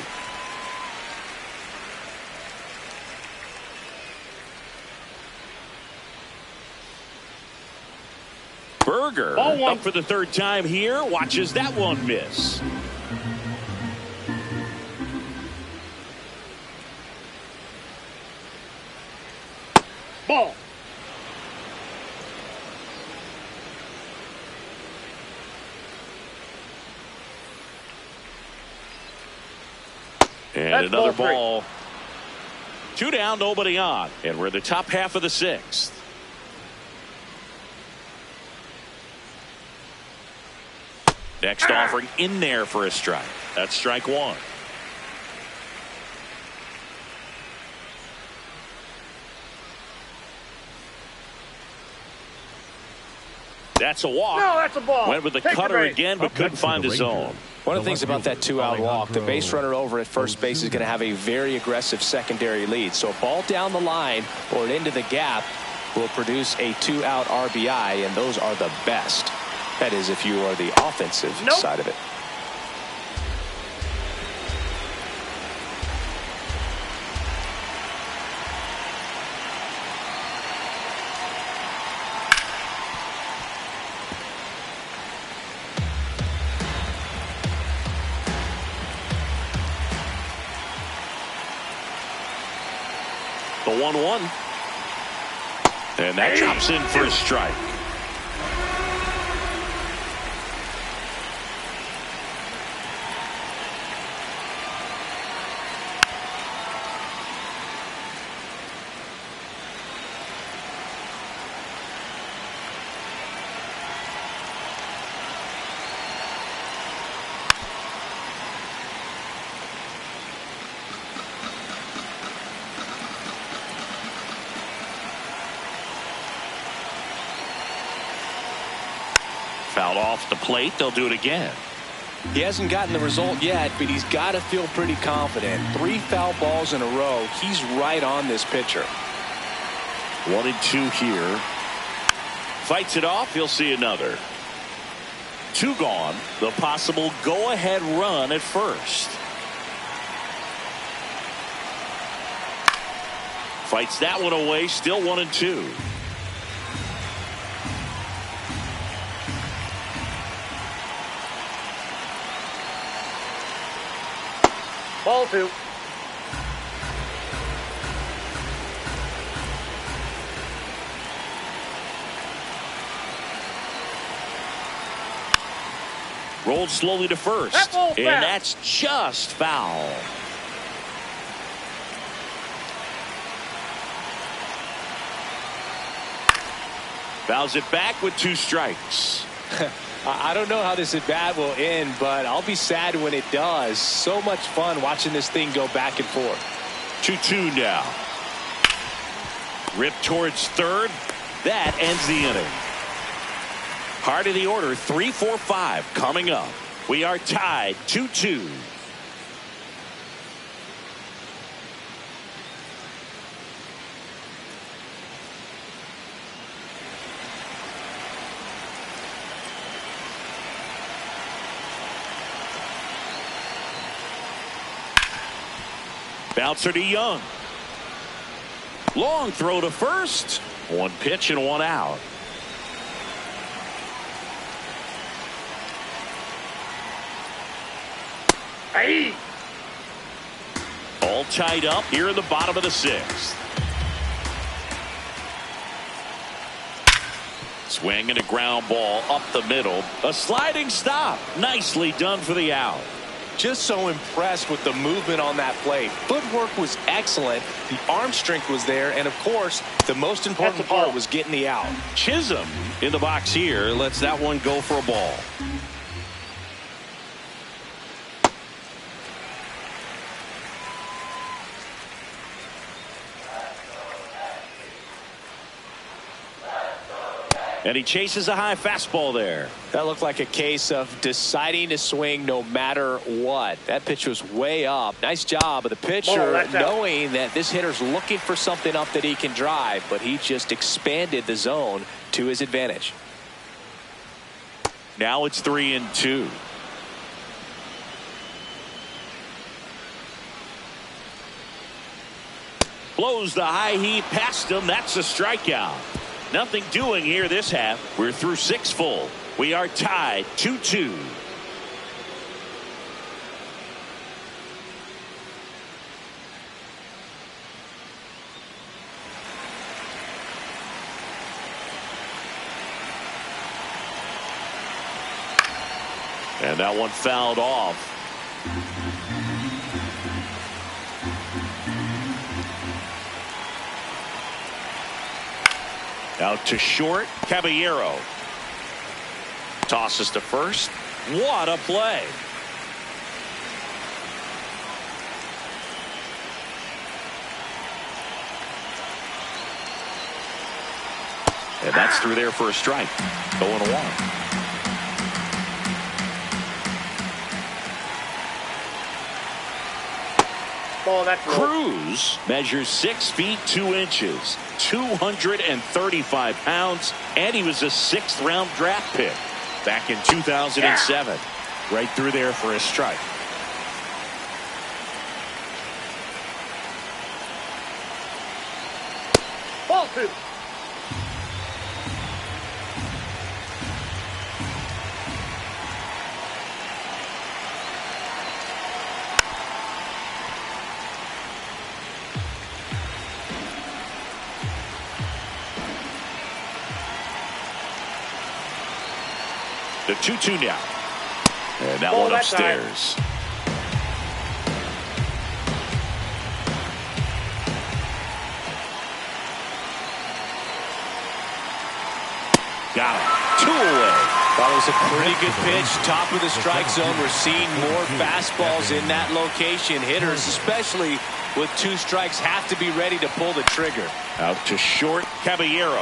Berger up for the third time here. Watches that one miss. Ball. And That's another ball three. ball. 2 down, nobody on. And we're in the top half of the 6th. Next offering in there for a strike. That's strike 1. That's a walk. No, that's a ball. Went with the Take your cutter base. again, but Up couldn't next for find the the zone. Rangers, One of the things about that 2-out walk, the base runner over at first base is going to have a very aggressive secondary lead. So a ball down the line or into the gap will produce a 2-out RBI, and those are the best. That is, if you are the offensive side of it. The 1-1. And that drops in for a strike. Fouled off the plate. They'll do it again. He hasn't gotten the result yet, but he's got to feel pretty confident. 3 foul balls in a row. He's right on this pitcher. 1-2 here. Fights it off. He'll see another. 2 gone. The possible go-ahead run at first. Fights that one away. Still 1-2. Ball 2. Rolled slowly to first. That's all foul. And that's just foul. Fouls it back with 2 strikes. I don't know how this at bat will end, but I'll be sad when it does. So much fun watching this thing go back and forth. 2-2 now. Ripped towards third. That ends the inning. Heart of the order, 3, 4, 5 coming up. We are tied 2-2. Bouncer to Young. Long throw to first. 1 pitch and 1 out. Hey. All tied up here in the bottom of the 6th. Swing and a ground ball up the middle. A sliding stop. Nicely done for the out. Just so impressed with the movement on that play. Footwork was excellent. The arm strength was there. And, of course, the most important part was getting the out. Chisholm in the box here lets that one go for a ball. And he chases a high fastball there. That looked like a case of deciding to swing no matter what. That pitch was way up. Nice job of the pitcher knowing that this hitter's looking for something up that he can drive, but he just expanded the zone to his advantage. Now it's 3-2. Blows the high heat past him. That's a strikeout. Nothing doing here this half. We're through 6 full. We are tied 2-2. And that one fouled off. Out to short, Caballero. Tosses to first. What a play. And that's through there for a strike. 0-1. Oh, that's Cruz measures 6 feet 2 inches, 235 pounds, and he was a 6th round draft pick back in 2007. Right through there for a strike. Ball 2. The 2-2 now. And that one upstairs. Got it. 2 away. That was a pretty good pitch. Top of the strike zone. We're seeing more fastballs in that location. Hitters, especially with 2 strikes, have to be ready to pull the trigger. Out to short, Caballero.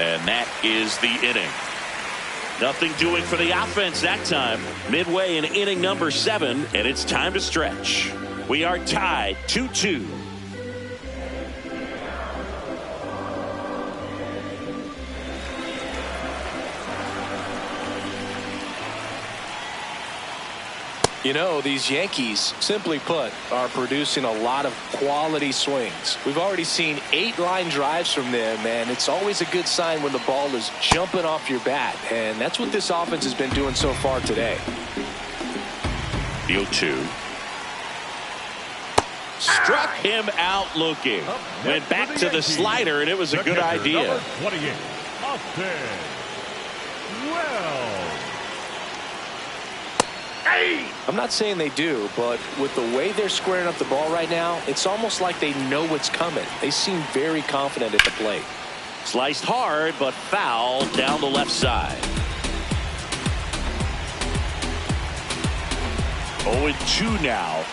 And that is the inning. Nothing doing for the offense that time. Midway in inning number 7, and it's time to stretch. We are tied 2-2. You know, these Yankees, simply put, are producing a lot of quality swings. We've already seen 8 line drives from them, and it's always a good sign when the ball is jumping off your bat. And that's what this offense has been doing so far today. The 0-2. Struck him out looking. Went back to the slider, and it was a good idea. 28, Austin Wells. I'm not saying they do, but with the way they're squaring up the ball right now, it's almost like they know what's coming. They seem very confident at the plate. Sliced hard, but foul down the left side. 0-2 now.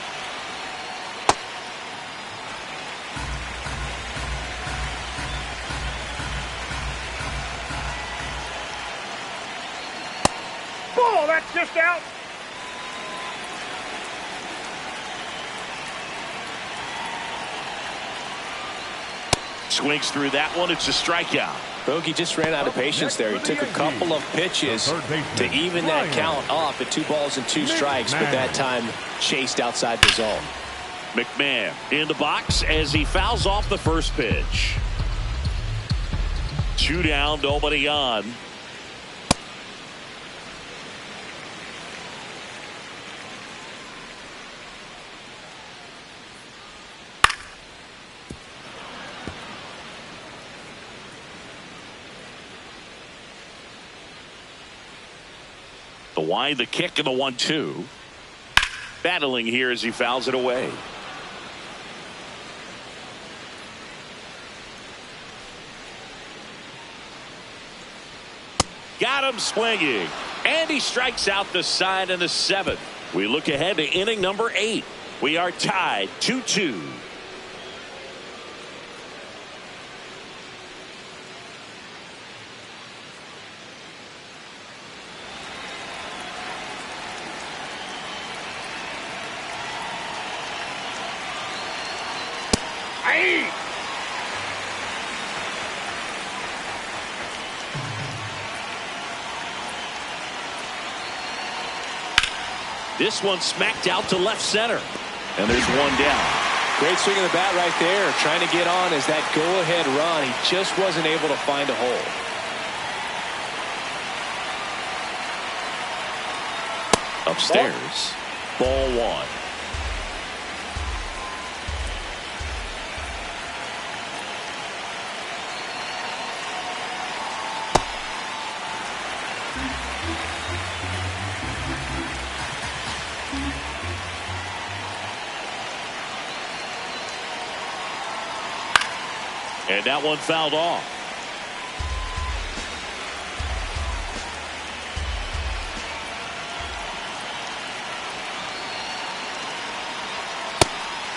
Ball, that's just out. Swings through that one. It's a strikeout. Bogey just ran out of patience there. He took a couple of pitches to even that count off at 2 balls and 2 strikes, but that time chased outside the zone. McMahon in the box as he fouls off the first pitch. 2 down, nobody on. The wide, the kick, and the 1-2. Battling here as he fouls it away. Got him swinging. And he strikes out the side in the 7th. We look ahead to inning number 8. We are tied 2-2. This one smacked out to left center. And there's 1 down. Great swing of the bat right there. Trying to get on as that go-ahead run. He just wasn't able to find a hole. Upstairs. Ball 1. And that one fouled off.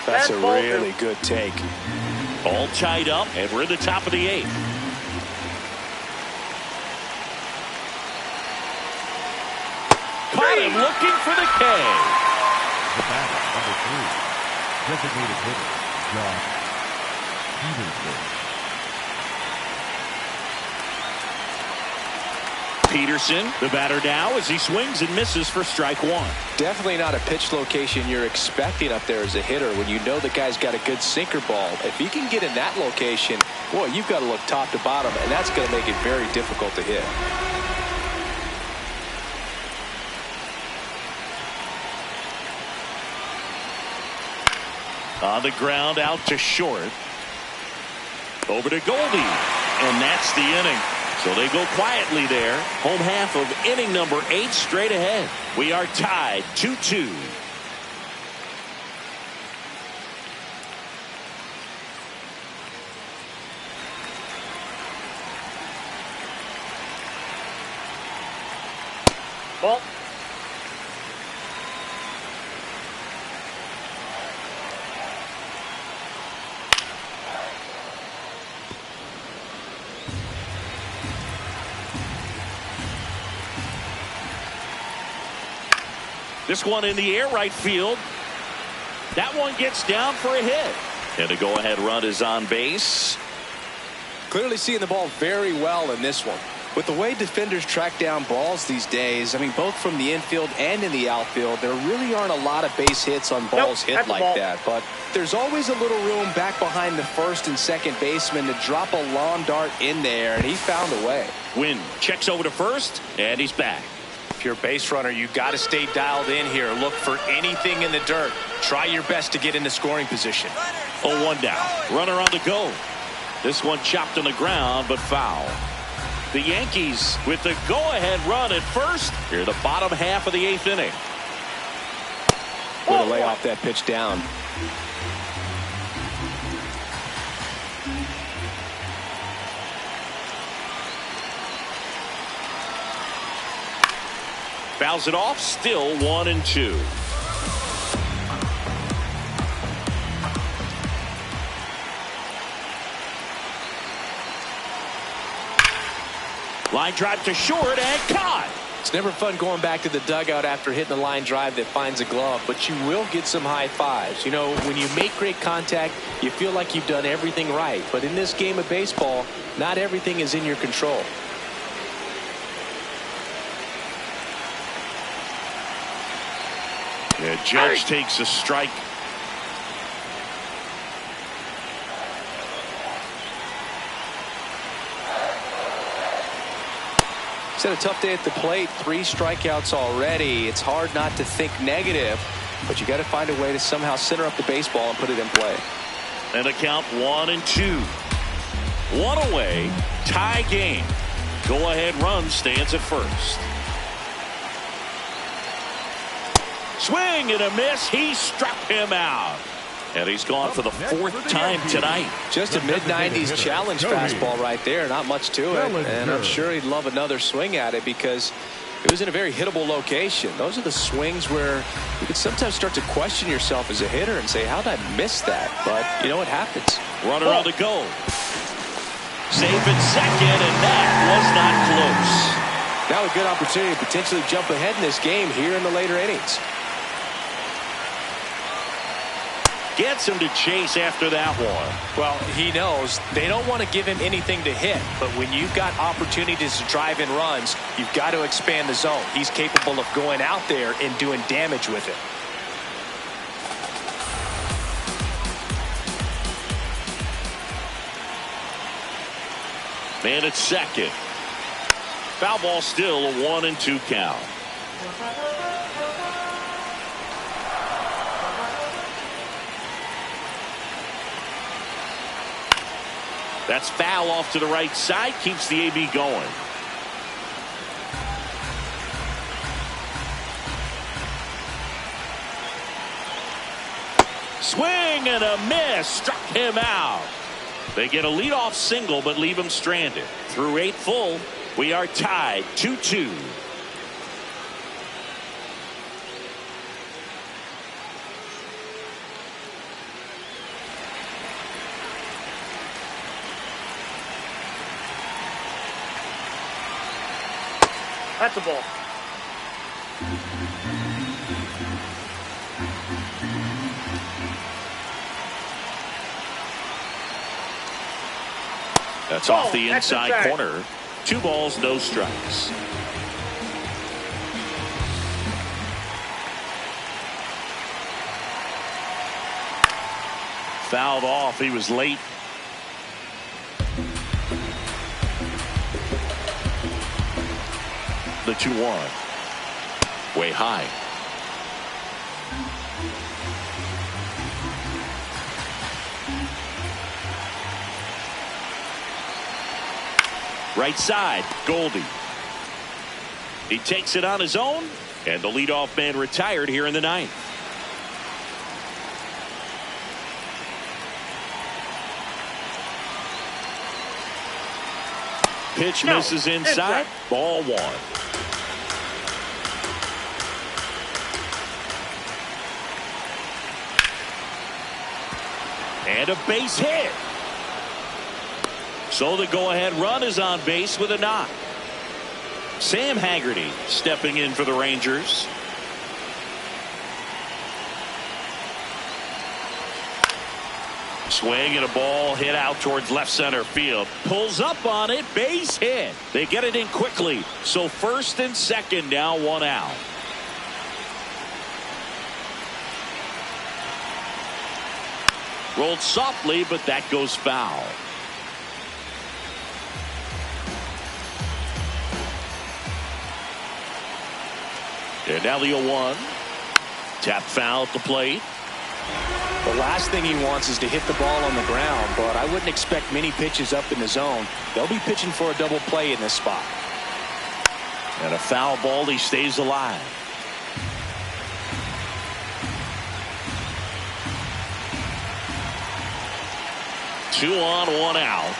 That's a really good take. All tied up, and we're in the top of the 8th. Caught him looking for the K. The batter, number 3, designated hitter, Josh Peterson, the batter now, as he swings and misses for strike 1. Definitely not a pitch location you're expecting up there as a hitter when you know the guy's got a good sinker ball. If he can get in that location, boy, you've got to look top to bottom, and that's going to make it very difficult to hit. On the ground, out to short. Over to Goldie, and that's the inning. So they go quietly there. Home half of inning number 8 straight ahead. We are tied 2-2. Ball. This one in the air, right field. That one gets down for a hit. And the go-ahead run is on base. Clearly seeing the ball very well in this one. With the way defenders track down balls these days, I mean, both from the infield and in the outfield, there really aren't a lot of base hits on balls hit like that. But there's always a little room back behind the first and second baseman to drop a lawn dart in there, and he found a way. Wynn checks over to first, and he's back. If you're a base runner, you got to stay dialed in here. Look for anything in the dirt. Try your best to get into scoring position. 0-1 down. Runner on the go. This one chopped on the ground, but foul. The Yankees with the go-ahead run at first. Here, the bottom half of the 8th inning. Way to lay off that pitch down. Fouls it off, still 1-2. Line drive to short and caught. It's never fun going back to the dugout after hitting a line drive that finds a glove, but you will get some high fives. You know, when you make great contact, you feel like you've done everything right. But in this game of baseball, not everything is in your control. Yeah, Judge takes a strike. He's had a tough day at the plate. 3 strikeouts already. It's hard not to think negative, but you got to find a way to somehow center up the baseball and put it in play. And the count 1-2. 1 away. Tie game. Go ahead run stands at first. Swing and a miss. He struck him out. And he's gone for the 4th time tonight. Just a mid-90s challenge fastball right there. Not much to it. And I'm sure he'd love another swing at it because it was in a very hittable location. Those are the swings where you can sometimes start to question yourself as a hitter and say, how did I miss that? But, you know, it happens. Runner on the go. Safe at second, and that was not close. Now a good opportunity to potentially jump ahead in this game here in the later innings. Gets him to chase after that one. Well, he knows they don't want to give him anything to hit, but when you've got opportunities to drive in runs, you've got to expand the zone. He's capable of going out there and doing damage with it. Man at second. Foul ball, still a 1-2 count. That's foul off to the right side. Keeps the AB going. Swing and a miss. Struck him out. They get a leadoff single but leave him stranded. Through 8 full, we are tied 2-2. That's a ball. That's off the inside corner. 2 balls, no strikes. Fouled off. He was late. The 2-1. Way high. Right side, Goldie. He takes it on his own, and the leadoff man retired here in the 9th. Pitch misses inside. Ball 1. And a base hit. So the go-ahead run is on base with a knock. Sam Haggerty stepping in for the Rangers. Swing and a ball hit out towards left center field. Pulls up on it. Base hit. They get it in quickly. So first and second now, 1 out. Rolled softly, but that goes foul. And now the 0-1. Tap foul at the plate. The last thing he wants is to hit the ball on the ground, but I wouldn't expect many pitches up in the zone. They'll be pitching for a double play in this spot. And a foul ball. He stays alive. Two on, 1 out.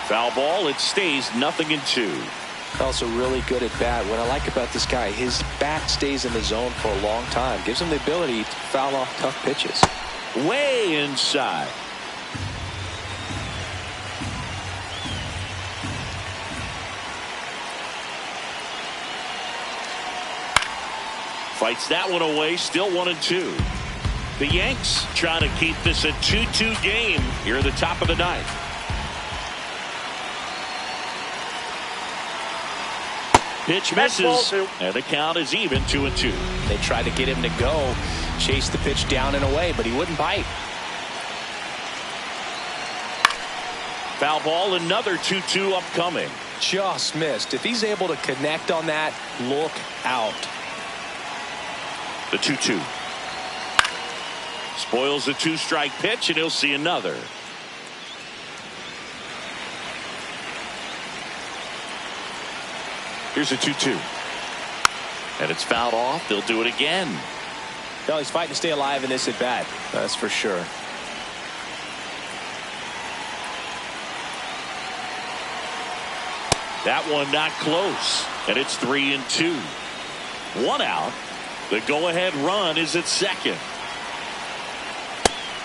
Foul ball. It stays 0-2. Also really good at bat. What I like about this guy, his bat stays in the zone for a long time. Gives him the ability to foul off tough pitches. Way inside. Fights that one away. Still 1-2. The Yanks trying to keep this a 2-2 game here at the top of the 9th. Pitch misses, and the count is even 2-2. They tried to get him to go, chase the pitch down and away, but he wouldn't bite. Foul ball, another 2-2 upcoming. Just missed. If he's able to connect on that, look out. The 2-2. Spoils the 2-strike pitch, and he'll see another. Here's a 2-2. And it's fouled off. They'll do it again. No, he's fighting to stay alive in this at bat. That's for sure. That one not close. And it's 3-2. 1 out. The go-ahead run is at second.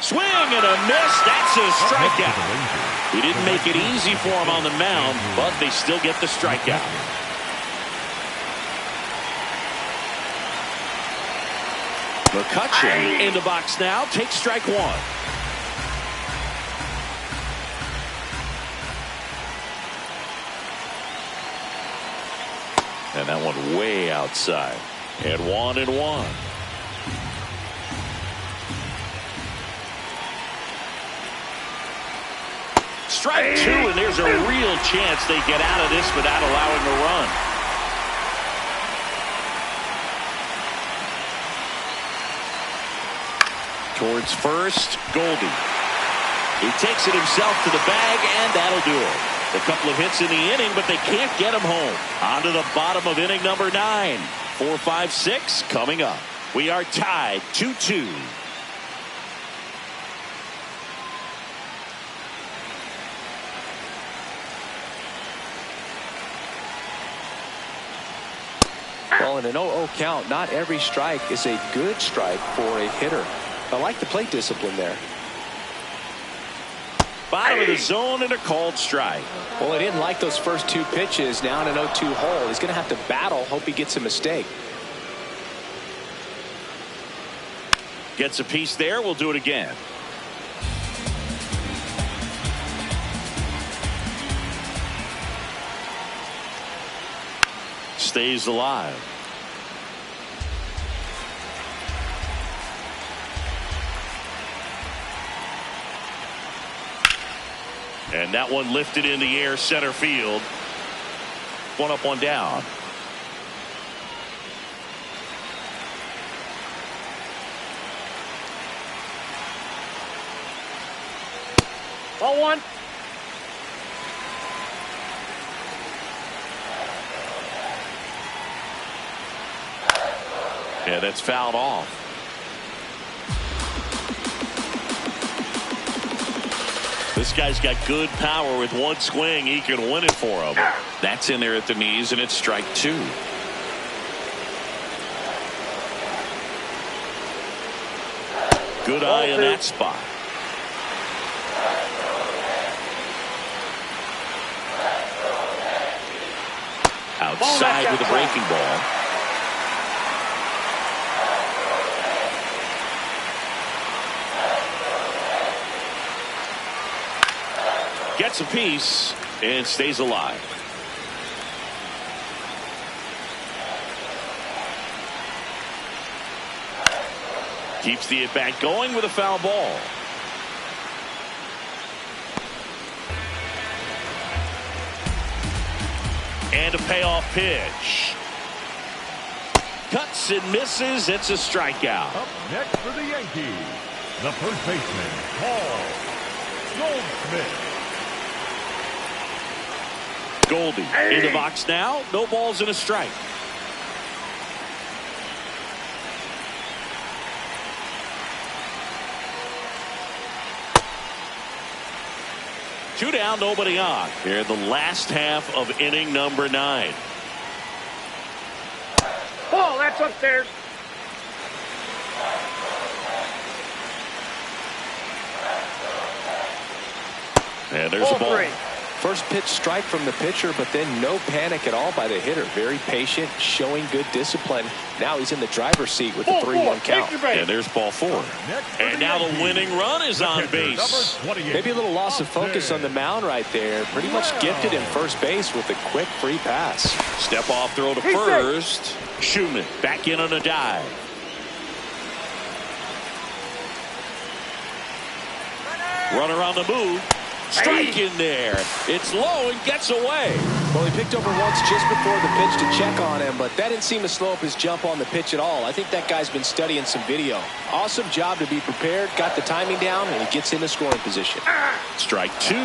Swing and a miss. That's a strikeout. He didn't make it easy for him on the mound, but they still get the strikeout. McCutchen in the box now. Takes strike 1. And that one way outside. And 1-1. Strike 2, and there's a real chance they get out of this without allowing a run. Towards first, Goldie. He takes it himself to the bag, and that'll do it. A couple of hits in the inning, but they can't get him home. On to the bottom of inning number 9. 4, 5, 6 coming up. We are tied 2-2. Well, in an 0-0 count, not every strike is a good strike for a hitter. I like the plate discipline there. Bottom of the zone and a called strike. Well, he didn't like those first two pitches. Now in an 0-2 hole, he's going to have to battle. Hope he gets a mistake. Gets a piece there. We'll do it again. Stays alive. And that one lifted in the air, center field. One up, one down. Ball one. Yeah, that's fouled off. This guy's got good power. With one swing, he can win it for him. That's in there at the knees, and it's strike two. Good eye in that spot. Outside with a breaking ball. Gets a piece and stays alive. Keeps the at bat going with a foul ball. And a payoff pitch. Cuts and misses. It's a strikeout. Up next for the Yankees, the first baseman, Paul Goldschmidt. Goldie in the box now. No balls and a strike. Two down, nobody on. Here in the last half of inning number 9. Ball, that's upstairs. And there's a ball. First pitch strike from the pitcher, but then no panic at all by the hitter. Very patient, showing good discipline. Now he's in the driver's seat with the 3-1 count. And there's ball 4. And now the winning run is on base. Maybe a little loss of focus on the mound right there. Pretty much gifted in first base with a quick free pass. Step off throw to first. Schumann back in on a dive. Run around the move. Strike in there. It's low and gets away. Well, he picked over once just before the pitch to check on him, but that didn't seem to slow up his jump on the pitch at all. I think that guy's been studying some video. Awesome job to be prepared, got the timing down, and he gets in the scoring position. Strike 2.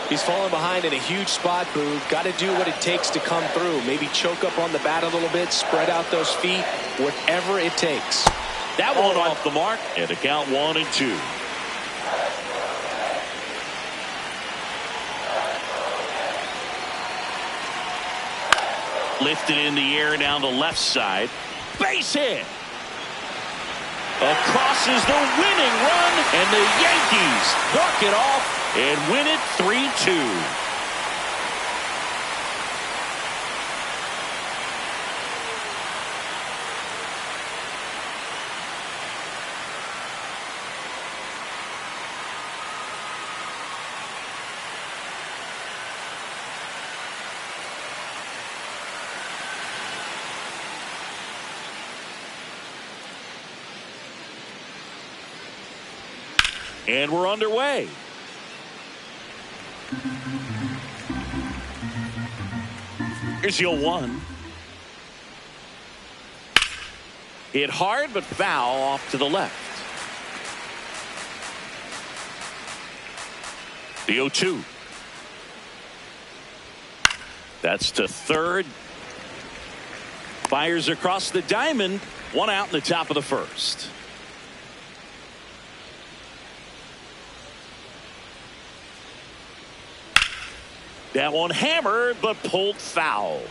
He's falling behind in a huge spot, Boog. Got to do what it takes to come through. Maybe choke up on the bat a little bit, spread out those feet, whatever it takes. That one off the mark, and a count 1-2. Lifted in the air down the left side. Base hit. Across is the winning run, and the Yankees walk it off and win it 3-2. And we're underway. Here's the 0-1. Hit hard but foul off to the left. The 0-2. That's to third. Fires across the diamond. One out in the top of the first. That one hammered but pulled foul.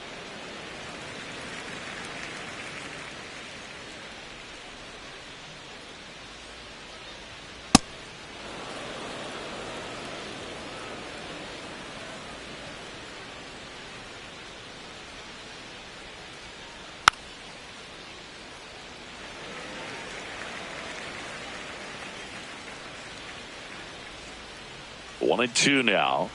1-2 now.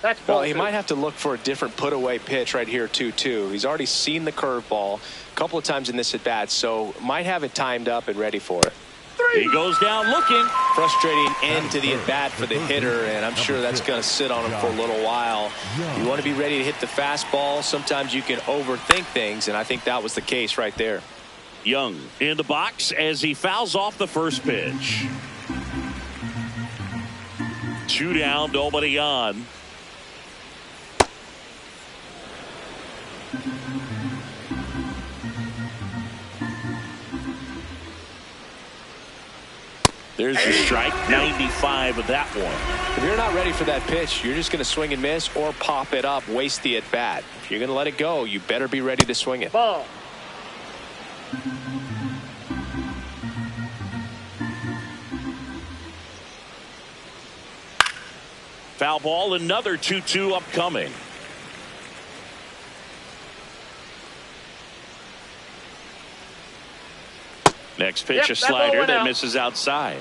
That's ball Well, he two. might have to look for a different put-away pitch right here, 2-2. He's already seen the curveball a couple of times in this at-bat, so might have it timed up and ready for it. He goes down looking. Frustrating end to the at-bat for the hitter, and I'm sure that's going to sit on him for a little while. You want to be ready to hit the fastball. Sometimes you can overthink things, and I think that was the case right there. Young in the box as he fouls off the first pitch. 2 down, nobody on. There's your strike. 95 of that one. If you're not ready for that pitch, you're just going to swing and miss or pop it up, waste the at-bat. If you're going to let it go, you better be ready to swing it. Ball. Foul ball, another 2-2 upcoming. Next pitch, a Yep, that ball slider went that out. misses outside.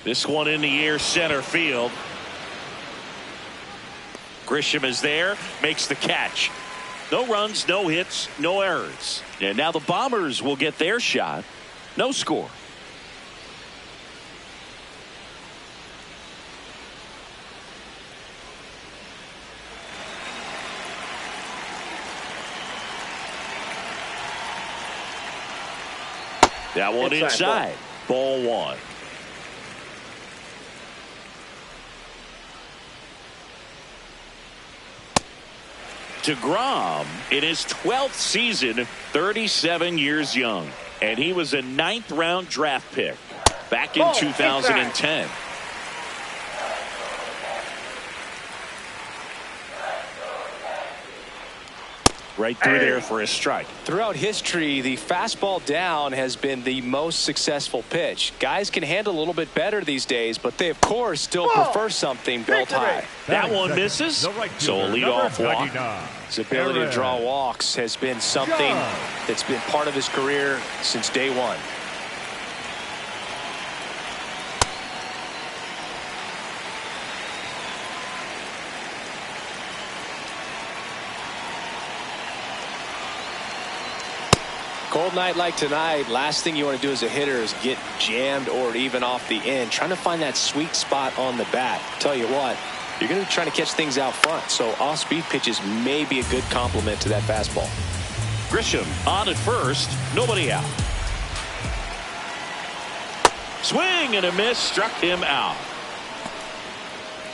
This one in the air, center field. Grisham is there, makes the catch. No runs, no hits, no errors. And now the Bombers will get their shot. No score. That one inside. Ball one. DeGrom in his 12th season, 37 years young, and he was a 9th round draft pick back in 2010. Right through there for a strike. Throughout history, the fastball down has been the most successful pitch. Guys can handle a little bit better these days, but they, of course, still prefer something built high. That one misses, so a leadoff walk. His ability to draw walks has been something that's been part of his career since day one. Cold night like tonight, last thing you want to do as a hitter is get jammed or even off the end. Trying to find that sweet spot on the bat. Tell you what, you're going to be trying to catch things out front, so off-speed pitches may be a good complement to that fastball. Grisham on at first, nobody out. Swing and a miss, struck him out.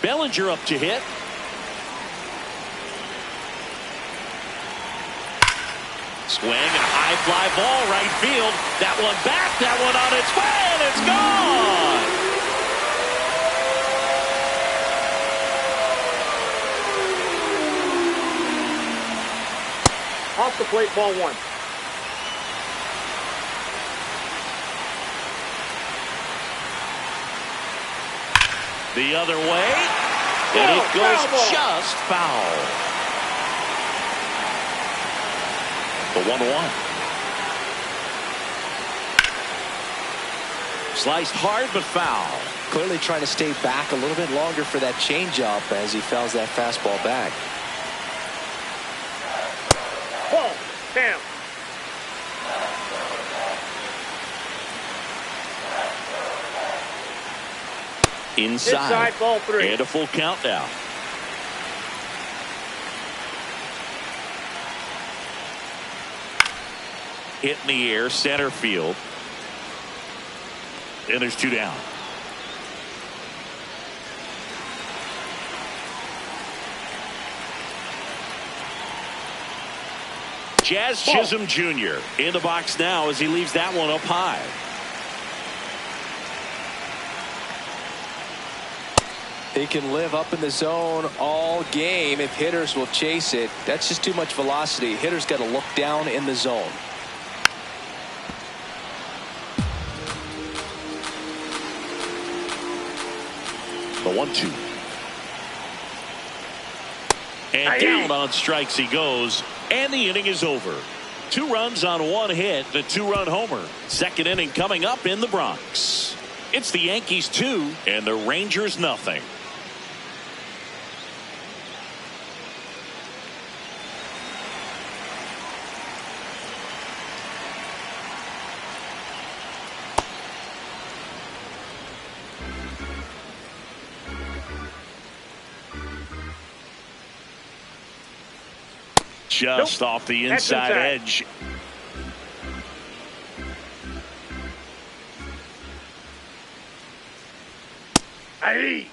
Bellinger up to hit. Swing and a high fly ball right field. That one back, that one on its way, and it's gone. Off the plate, ball one. The other way, and it goes just foul. The 1-1. Sliced hard but foul. Clearly trying to stay back a little bit longer for that changeup as he fouls that fastball back. Ball. Down. Inside. Ball three. And a full count now. Hit in the air, center field. And there's 2 down. Jazz Chisholm Jr. in the box now as he leaves that one up high. He can live up in the zone all game if hitters will chase it. That's just too much velocity. Hitters got to look down in the zone. The 1-2. And down on strikes he goes, and the inning is over. 2 runs on 1 hit, the 2-run homer. Second inning coming up in the Bronx. It's the Yankees 2 and the Rangers nothing. Just off the inside edge. Hey.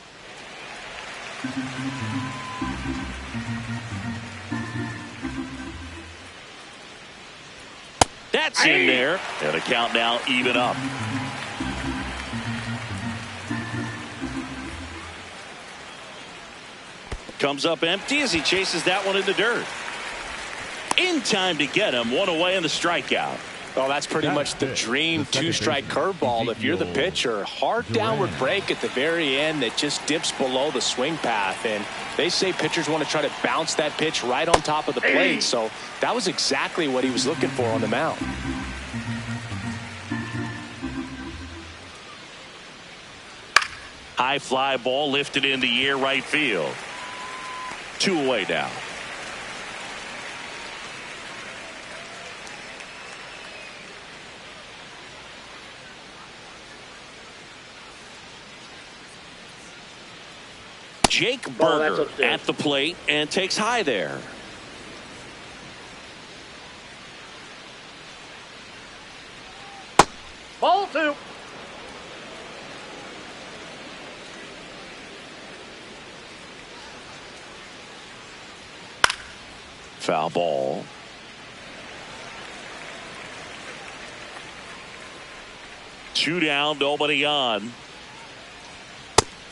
That's in there. And the count now even up. Comes up empty as he chases that one in the dirt. In time to get him. 1 away in the strikeout. Well, that's pretty much the dream 2-strike curveball. If you're the pitcher, hard downward break at the very end that just dips below the swing path. And they say pitchers want to try to bounce that pitch right on top of the plate. So that was exactly what he was looking for on the mound. High fly ball lifted in the air right field. 2 away now. Jake Berger at the plate and takes high there. Ball 2. Foul ball. Two down, nobody on.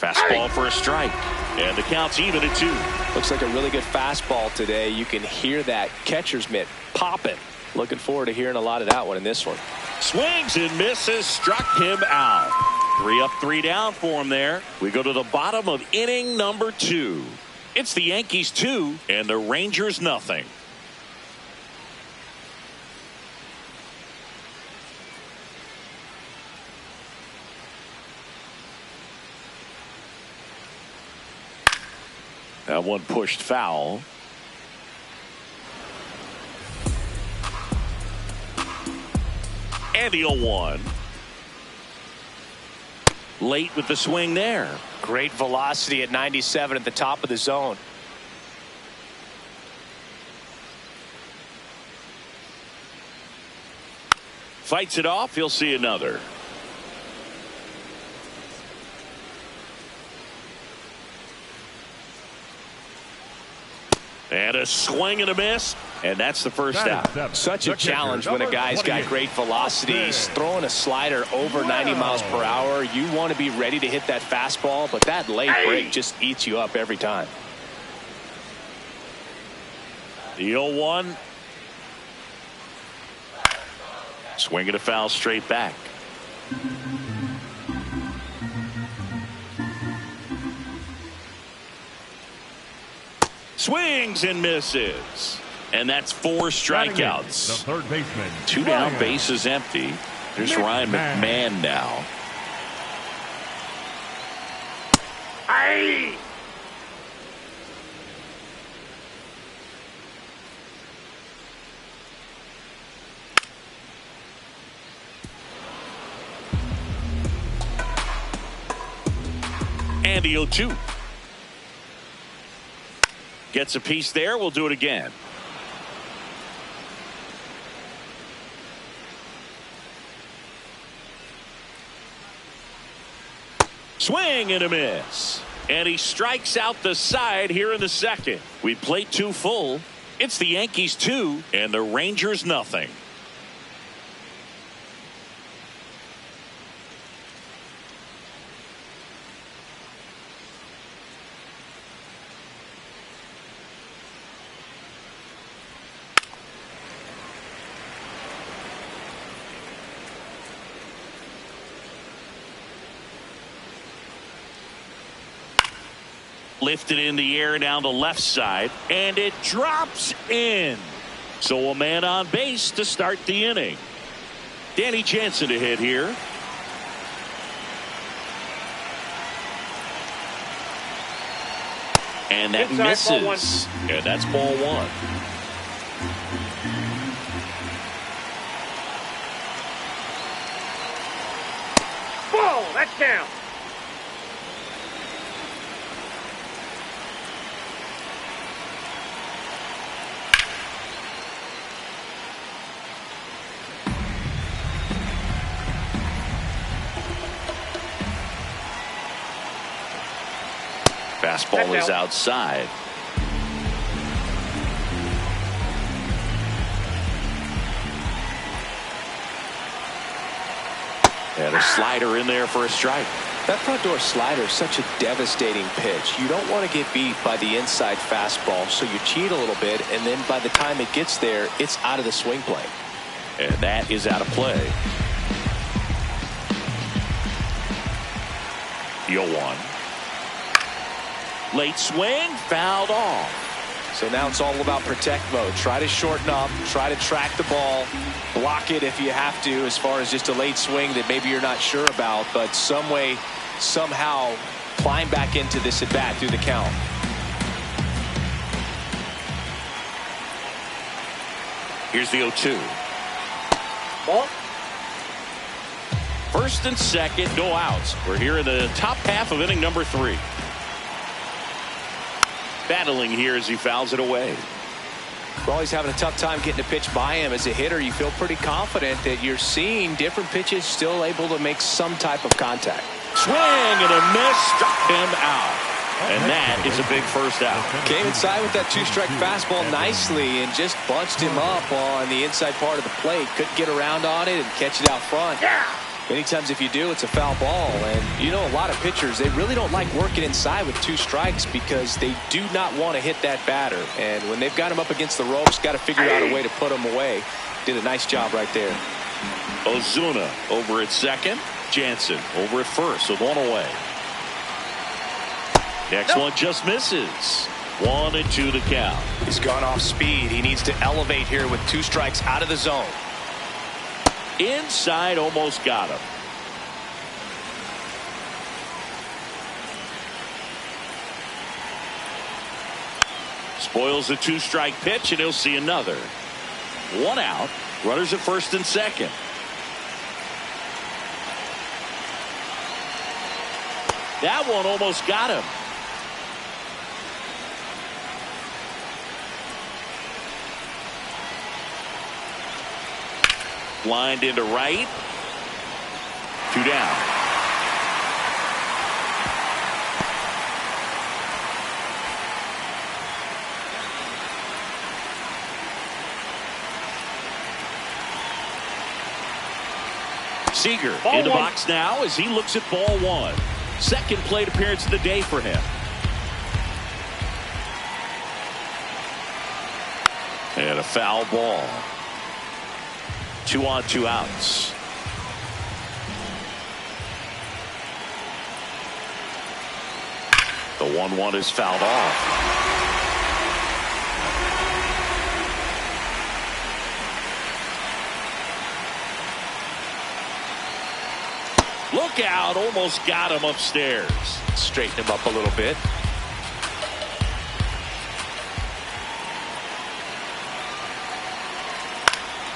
Fastball for a strike. And the count's even at 2. Looks like a really good fastball today. You can hear that catcher's mitt popping. Looking forward to hearing a lot of that one in this one. Swings and misses, struck him out. 3 up, 3 down for him there. We go to the bottom of inning number 2. It's the Yankees 2 and the Rangers nothing. That one pushed foul. And the 0-1. Late with the swing there. Great velocity at 97 at the top of the zone. Fights it off. He'll see another. And a swing and a miss. And that's the first out. Such a challenge when a guy's got great velocity. He's throwing a slider over 90 miles per hour. You want to be ready to hit that fastball, but that late break just eats you up every time. The 0-1. Swinging a foul straight back. Swings and misses. And that's 4 strikeouts. The third baseman. 2 down, bases empty. Here's Ryan McMahon now. Aye. And the 0-2. Gets a piece there. We'll do it again. Swing and a miss. And he strikes out the side here in the second. We play 2 full. It's the Yankees 2 and the Rangers nothing. Lifted in the air down the left side, and it drops in. So a man on base to start the inning. Danny Jansen to hit here. And that misses. And that's ball one. Ball, that's down. Fastball is outside. And a slider in there for a strike. That front door slider is such a devastating pitch. You don't want to get beat by the inside fastball, so you cheat a little bit, and then by the time it gets there, it's out of the swing plane. And that is out of play. 0-1. Late swing, fouled off. So now it's all about protect mode. Try to shorten up, try to track the ball, block it if you have to, as far as just a late swing that maybe you're not sure about, but some way, somehow climb back into this at bat through the count. Here's the 0-2. Ball. First and second, no outs. We're here in the top half of inning number 3. Battling here as he fouls it away. Well, he's having a tough time getting a pitch by him. As a hitter, you feel pretty confident that you're seeing different pitches still able to make some type of contact. Swing and a miss, struck him out. And that is a big first out. Came inside with that 2-strike fastball nicely and just bunched him up on the inside part of the plate. Couldn't get around on it and catch it out front. Yeah. Many times if you do, it's a foul ball. And you know, a lot of pitchers, they really don't like working inside with 2 strikes because they do not want to hit that batter. And when they've got him up against the ropes, got to figure out a way to put him away. Did a nice job right there. Ozuna over at second. Jansen over at first with 1 away. Next one just misses. 1-2 the count. He's gone off speed. He needs to elevate here with 2 strikes out of the zone. Inside, almost got him. Spoils the 2-strike pitch, and he'll see another. 1 out. Runners at first and second. That one almost got him. Lined into right. 2 down. Seager in the box now as he looks at ball 1. Second plate appearance of the day for him. And a foul ball. 2 on, 2 outs. The 1-1 is fouled off. Look out, almost got him upstairs. Straighten him up a little bit.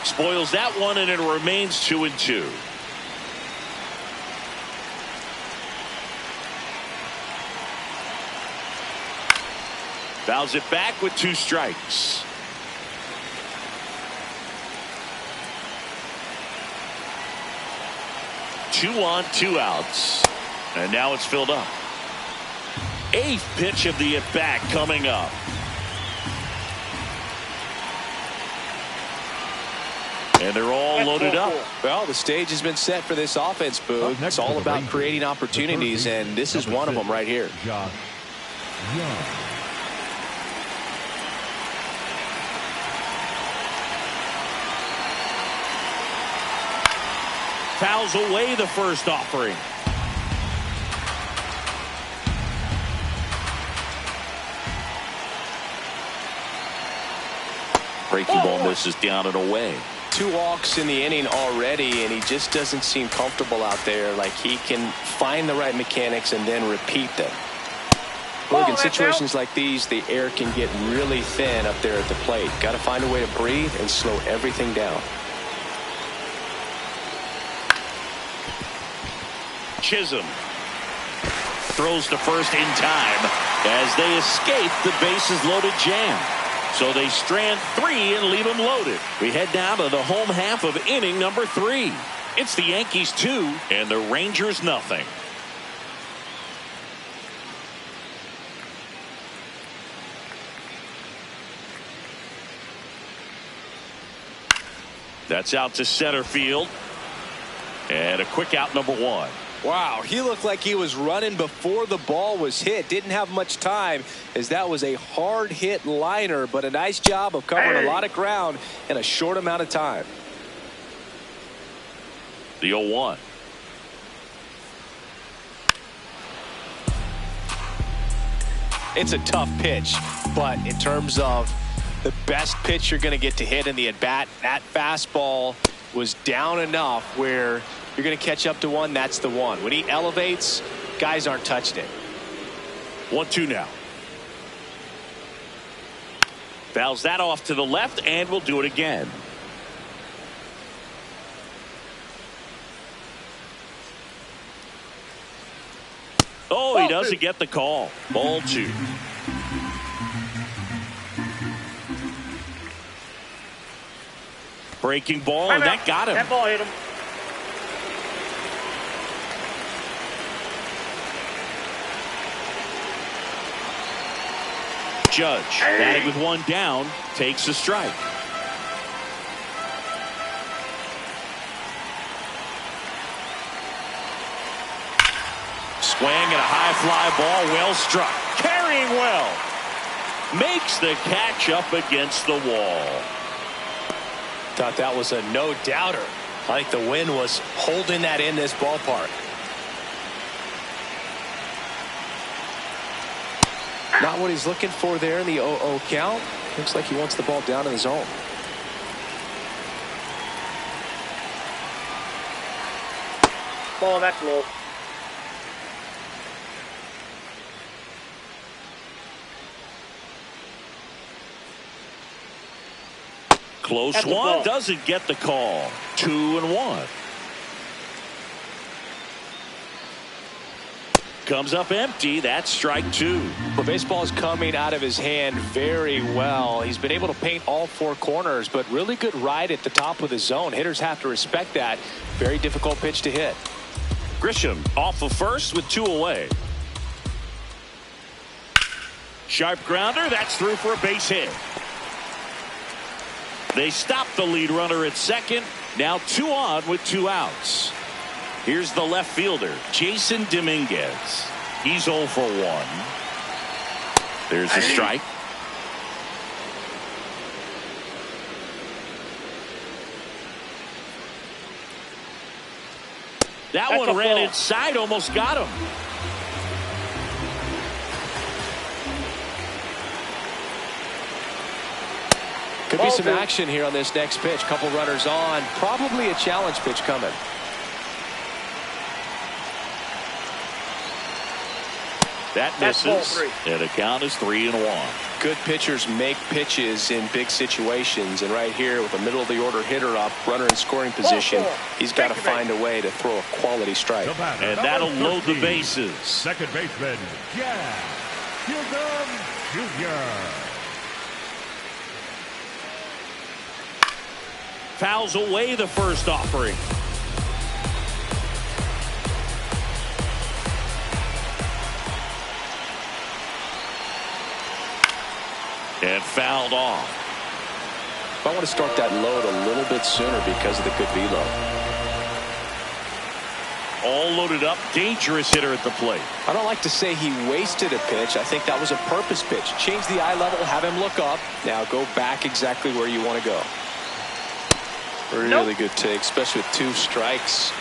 Spoils that one, and it remains 2-2. Fouls it back with 2 strikes. Two on, 2 outs. And now it's filled up. 8th pitch of the at-bat coming up. And they're all loaded up. Well, the stage has been set for this offense, Boog. It's all about creating opportunities, and this is one of them right here. Fouls away the first offering. Breaking ball misses down and away. 2 walks in the inning already, and he just doesn't seem comfortable out there. Like he can find the right mechanics and then repeat them. Look, in situations like these, the air can get really thin up there at the plate. Got to find a way to breathe and slow everything down. Chisholm throws to first in time as they escape the bases loaded jam. So they strand 3 and leave them loaded. We head down to the home half of inning number 3. It's the Yankees 2 and the Rangers nothing. That's out to center field. And a quick out, number 1. Wow, he looked like he was running before the ball was hit. Didn't have much time, as that was a hard hit liner, but a nice job of covering a lot of ground in a short amount of time. The 0-1. It's a tough pitch, but in terms of the best pitch you're going to get to hit in the at-bat, that fastball was down enough where you're going to catch up to one. That's the one. When he elevates, guys aren't touching it. 1-2 now. Fouls that off to the left, and we'll do it again. Oh, he doesn't get the call. Ball 2. Breaking ball, and that got him. That ball hit him. Judge, batting with 1 down, takes a strike. Swing and a high fly ball, well struck. Carrying well. Makes the catch up against the wall. Thought that was a no-doubter. I think the wind was holding that in this ballpark. Not what he's looking for there in the 0-0 count. Looks like he wants the ball down in the zone. Ball, that's low. Close one, doesn't get the call. 2-1. Comes up empty. That's strike 2. The baseball is coming out of his hand very well. He's been able to paint all 4 corners, but really good ride at the top of the zone. Hitters have to respect that. Very difficult pitch to hit. Grisham off of first with 2 away. Sharp grounder. That's through for a base hit. They stop the lead runner at second. Now 2 on with 2 outs. Here's the left fielder, Jason Dominguez. He's 0 for 1. There's a strike. That one ran inside, almost got him. Could be some action here on this next pitch. Couple runners on. Probably a challenge pitch coming. That misses. And the count is 3-1. Good pitchers make pitches in big situations, and right here with a middle of the order hitter up, runner in scoring position, he's got to find a way to throw a quality strike. And that'll load the bases. Second baseman, Jack Jr. Fouls away the first offering. And fouled off. I want to start that load a little bit sooner because of the good velo. All loaded up, dangerous hitter at the plate. I don't like to say he wasted a pitch. I think that was a purpose pitch. Change the eye level, have him look up. Now go back exactly where you want to go. Really good take, especially with 2 strikes.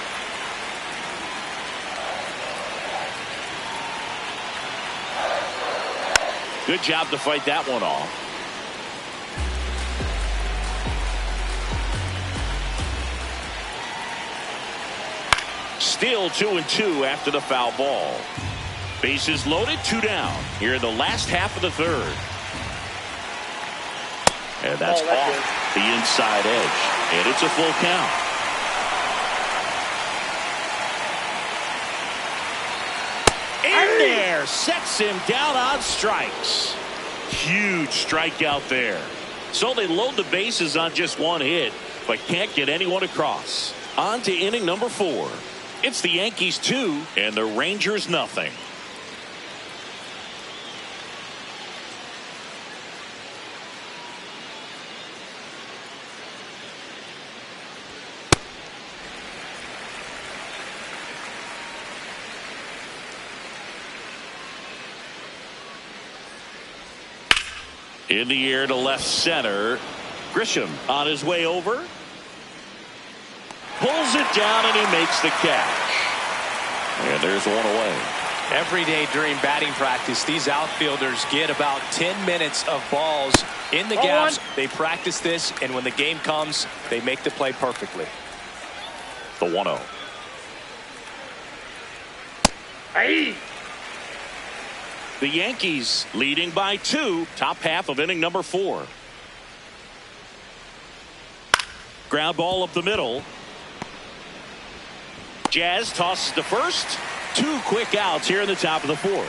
Good job to fight that one off. Still 2-2 after the foul ball. Bases loaded, 2 down here in the last half of the third. And that's off the inside edge. And it's a full count. In there, sets him down on strikes. Huge strikeout there. So they load the bases on just one hit, but can't get anyone across. On to inning number 4. It's the Yankees 2 and the Rangers nothing. In the air to left center. Grisham on his way over. Pulls it down and he makes the catch. And there's one away. Every day during batting practice, these outfielders get about 10 minutes of balls in the gaps. They practice this, and when the game comes, they make the play perfectly. The 1-0. Hey! The Yankees leading by 2, top half of inning number 4. Ground ball up the middle. Jazz tosses to first. 2 quick outs here in the top of the 4th.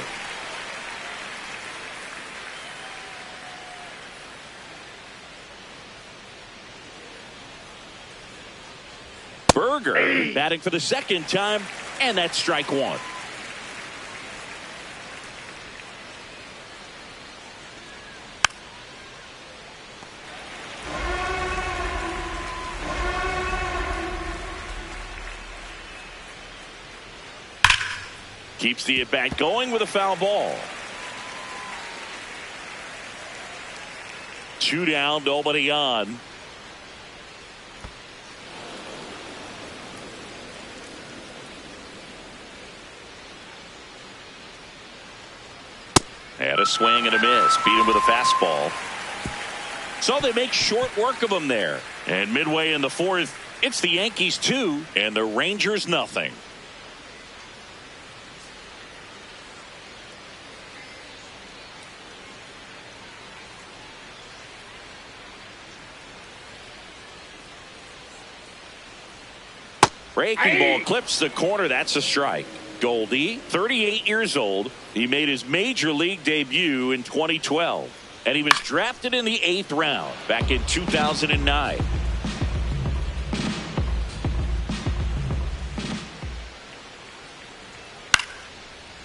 Berger batting for the second time, and that's strike 1. Keeps the at-bat going with a foul ball. 2 down, nobody on. And a swing and a miss. Beat him with a fastball. So they make short work of him there. And midway in the 4th, it's the Yankees 2 and the Rangers nothing. Breaking ball clips the corner. That's a strike. Goldie, 38 years old. He made his major league debut in 2012. And he was drafted in the 8th round back in 2009.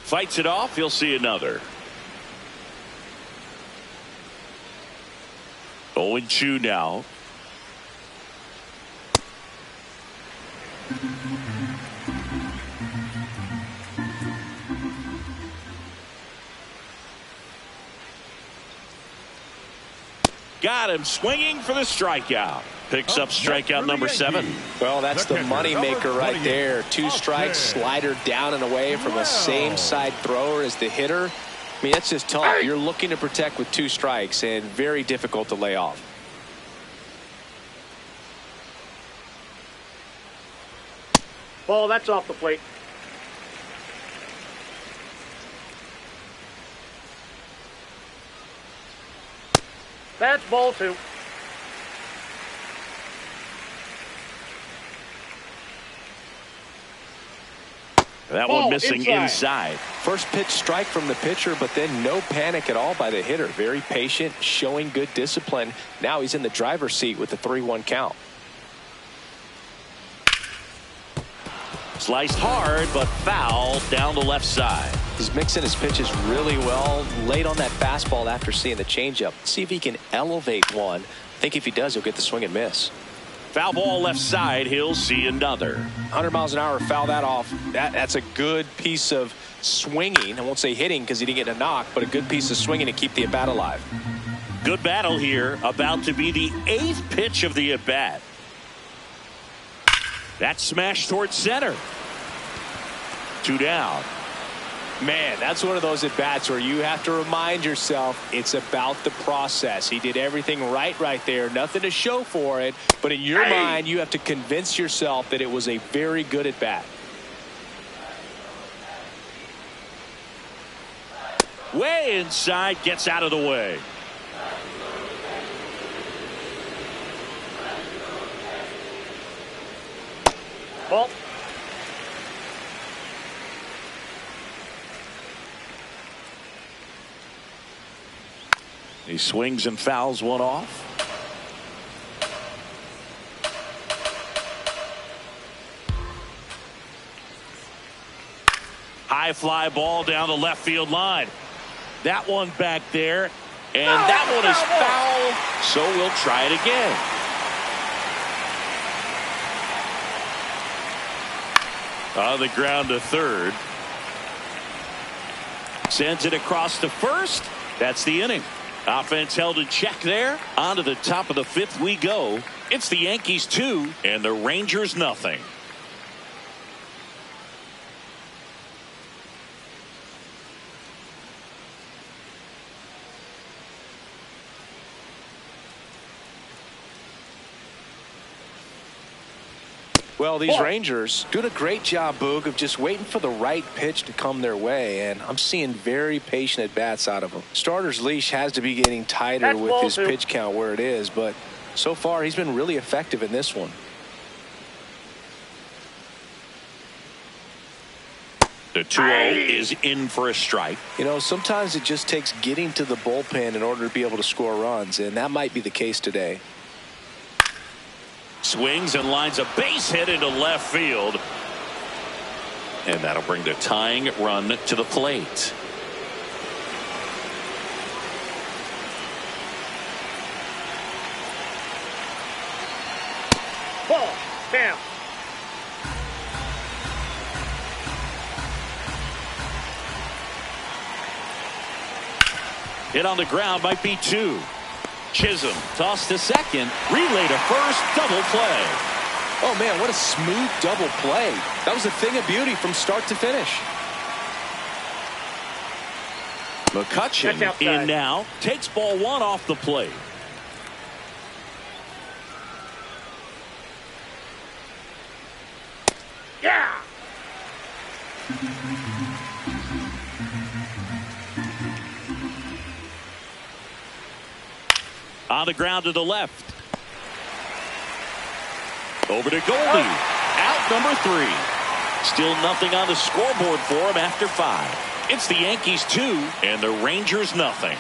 Fights it off. He'll see another. 0-2 now. Got him swinging for the strikeout. Picks up strikeout number 7. Well, that's the money maker right there. 2 strikes, slider down and away from the same side thrower as the hitter. I mean, that's just tough. You're looking to protect with 2 strikes and very difficult to lay off. Ball, that's off the plate. That's ball 2. That one missing inside. First pitch strike from the pitcher, but then no panic at all by the hitter. Very patient, showing good discipline. Now he's in the driver's seat with the 3-1 count. Sliced hard, but foul down the left side. He's mixing his pitches really well. Late on that fastball after seeing the changeup. See if he can elevate one. I think if he does, he'll get the swing and miss. Foul ball left side. He'll see another. 100 miles an hour. Foul that off. That's a good piece of swinging. I won't say hitting because he didn't get a knock, but a good piece of swinging to keep the at-bat alive. Good battle here. About to be the 8th pitch of the at-bat. That smash towards center. 2 down. Man, that's one of those at-bats where you have to remind yourself it's about the process. He did everything right there. Nothing to show for it. But in your mind, you have to convince yourself that it was a very good at-bat. Way inside, gets out of the way. Ball. He swings and fouls one off. High fly ball down the left field line. That one back there, and that one is foul, so we'll try it again. On the ground to third. Sends it across to first. That's the inning. Offense held in check there. On to the top of the fifth we go. It's the Yankees 2 and the Rangers nothing. Well, these Rangers doing a great job, Boog, of just waiting for the right pitch to come their way, and I'm seeing very patient at-bats out of them. Starter's leash has to be getting tighter with his pitch count where it is, but so far he's been really effective in this one. The 2-0 is in for a strike. You know, sometimes it just takes getting to the bullpen in order to be able to score runs, and that might be the case today. Swings and lines a base hit into left field. And that'll bring the tying run to the plate. Ball. Bam. Hit on the ground, might be two. Chisholm tossed to second, relay to first, double play. Oh man, what a smooth double play. That was a thing of beauty from start to finish. McCutchen in now, takes ball one off the plate. Yeah. On the ground to the left. Over to Goldie. Out number 3. Still nothing on the scoreboard for him after 5. It's the Yankees 2 and the Rangers nothing.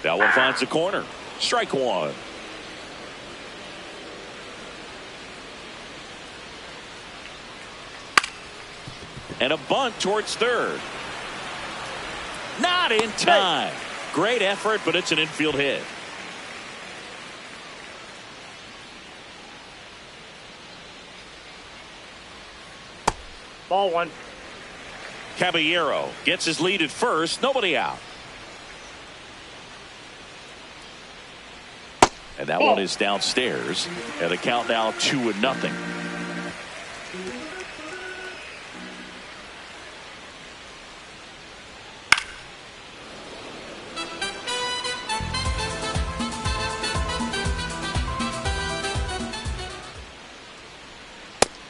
That one finds the corner. Strike one. And a bunt towards third. Not in time. Great effort, but it's an infield hit. Ball one. Caballero gets his lead at first. Nobody out. And that one is downstairs. And the count now 2-0.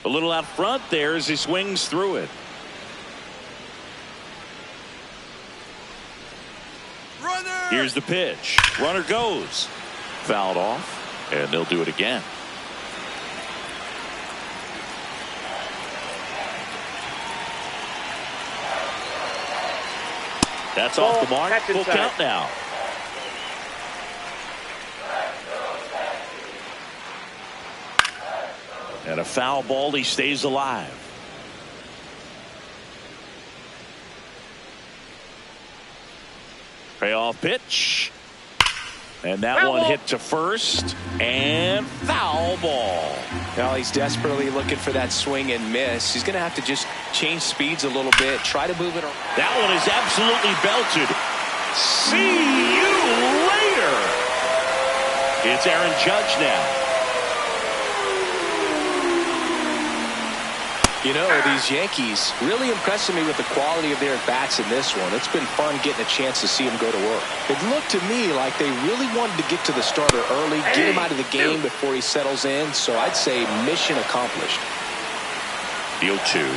A little out front there as he swings through it. Runner! Here's the pitch. Runner goes. Fouled off, and they'll do it again. That's off the mark. Full count now. And a foul ball. He stays alive. Payoff pitch. And that one hit to first. And foul ball. Now he's desperately looking for that swing and miss. He's going to have to just change speeds a little bit. Try to move it around. That one is absolutely belted. See you later. It's Aaron Judge now. You know, these Yankees really impressing me with the quality of their bats in this one. It's been fun getting a chance to see them go to work. It looked to me like they really wanted to get to the starter early, get him out of the game before he settles in. So I'd say mission accomplished. The 0-2.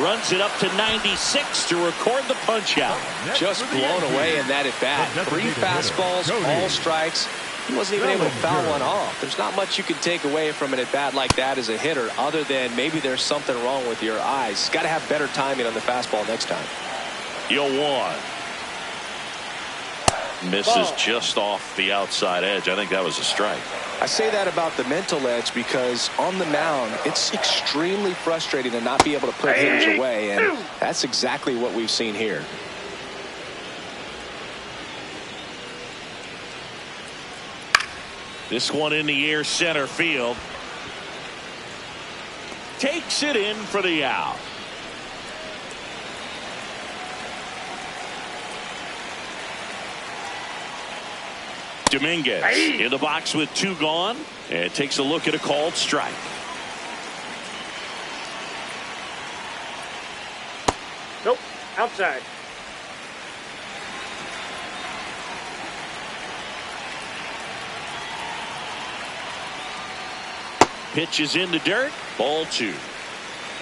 Runs it up to 96 to record the punch out. Just blown away in that at bat. 3 fastballs, all strikes. He wasn't even able to foul one off. There's not much you can take away from an at bat like that as a hitter, other than maybe there's something wrong with your eyes. Got to have better timing on the fastball next time. The 0-1. Misses just off the outside edge. I think that was a strike. I say that about the mental edge because on the mound, it's extremely frustrating to not be able to put hitters away, and that's exactly what we've seen here. This one in the air, center field. Takes it in for the out. Dominguez in the box with 2 gone, and takes a look at a called strike. Nope, outside. Pitch is in the dirt. Ball 2.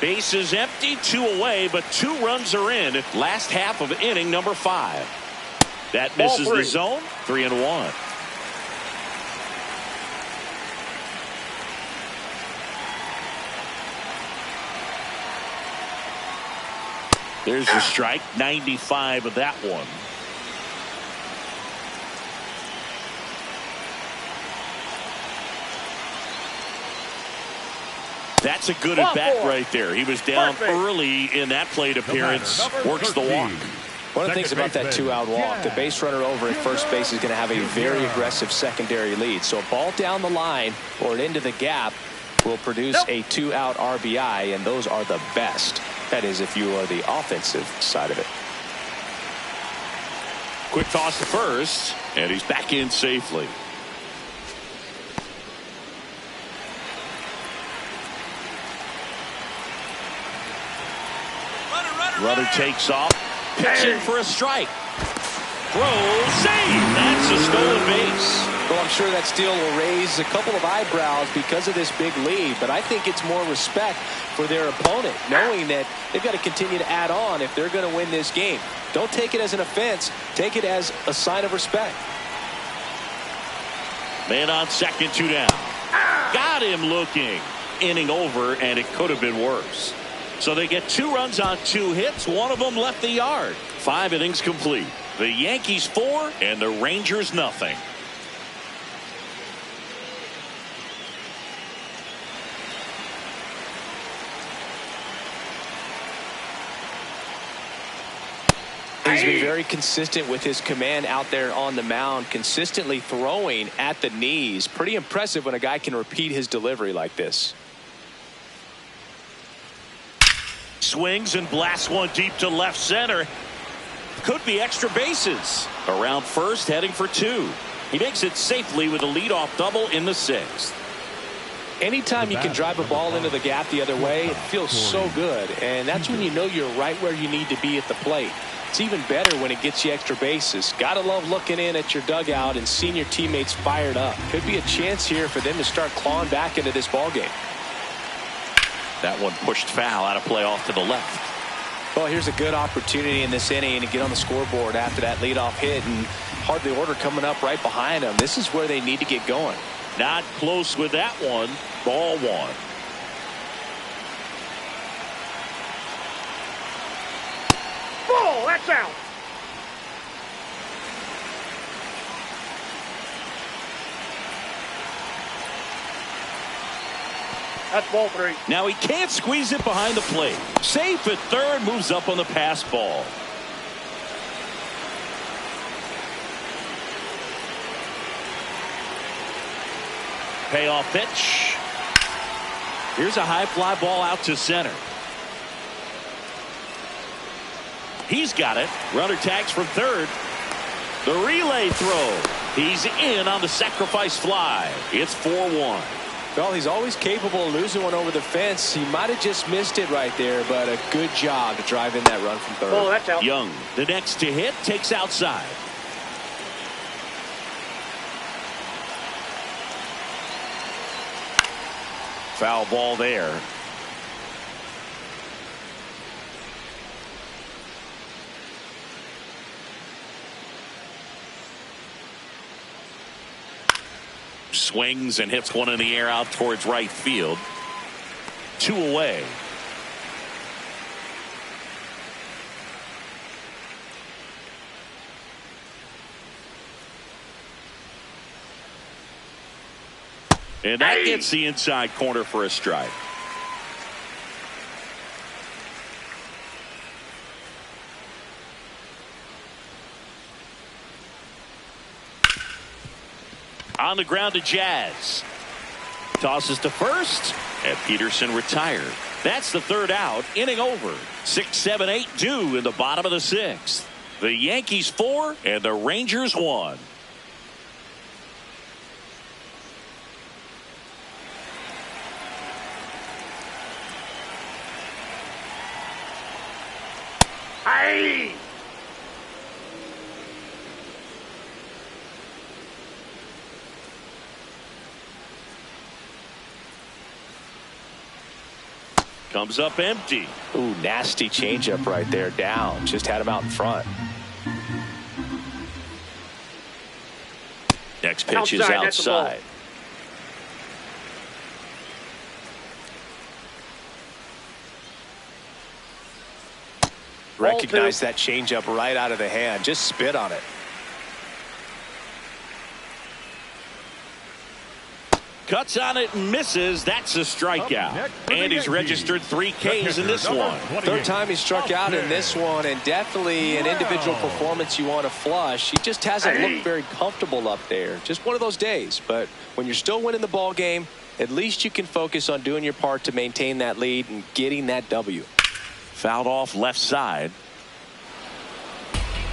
Bases empty, 2 away, but 2 runs are in. Last half of inning number 5. That misses the zone. 3-1. There's the strike. 95 of that one. That's a good at bat right there. He was down early in that plate appearance. Works the walk. One of the things about that 2-out walk, the base runner over at first base is going to have a very aggressive secondary lead. So a ball down the line or into the gap will produce a 2-out RBI, and those are the best. That is, if you are the offensive side of it. Quick toss to first, and he's back in safely. Runner takes off, pitching for a strike. Throw, save. That's a stolen base. Well, I'm sure that steal will raise a couple of eyebrows because of this big lead, but I think it's more respect for their opponent, knowing that they've got to continue to add on if they're going to win this game. Don't take it as an offense. Take it as a sign of respect. Man on second, 2 down. Got him looking. Inning over, and it could have been worse. So they get 2 runs on 2 hits. One of them left the yard. 5 innings complete. The Yankees 4 and the Rangers nothing. He's been very consistent with his command out there on the mound, consistently throwing at the knees. Pretty impressive when a guy can repeat his delivery like this. Swings and blasts one deep to left center. Could be extra bases. Around first, heading for 2. He makes it safely with a leadoff double in the 6th. Anytime you can drive a ball into the gap the other way, it feels so good. And that's when you know you're right where you need to be at the plate. It's even better when it gets you extra bases. Gotta love looking in at your dugout and seeing your teammates fired up. Could be a chance here for them to start clawing back into this ball game. That one pushed foul out of play off to the left. Well, here's a good opportunity in this inning to get on the scoreboard after that leadoff hit, and hardly order coming up right behind them. This is where they need to get going. Not close with that one. Ball 1. Ball, that's out. That's ball 3. Now he can't squeeze it behind the plate. Safe at third, moves up on the pass ball. Payoff pitch. Here's a high fly ball out to center. He's got it. Runner tags from third. The relay throw. He's in on the sacrifice fly. It's 4-1. Well, he's always capable of losing one over the fence. He might have just missed it right there, but a good job to drive in that run from third. Oh, that's out. Young, the next to hit, takes outside. Foul ball there. Swings and hits one in the air out towards right field. 2 away. And that gets the inside corner for a strike. On the ground to Jazz. Tosses to first, and Peterson retired. That's the third out. Inning over. 6, 7, 8 due in the bottom of the 6th. The Yankees 4 and the Rangers 1. Hey! Comes up empty. Ooh, nasty changeup right there. Down. Just had him out in front. Next pitch is outside. Recognize that changeup right out of the hand. Just spit on it. Cuts on it and misses. That's a strikeout. And he's registered 3 Ks in this one. Third time he struck out in this one, and definitely an individual performance you want to flush. He just hasn't looked very comfortable up there. Just one of those days. But when you're still winning the ball game, at least you can focus on doing your part to maintain that lead and getting that W. Fouled off left side.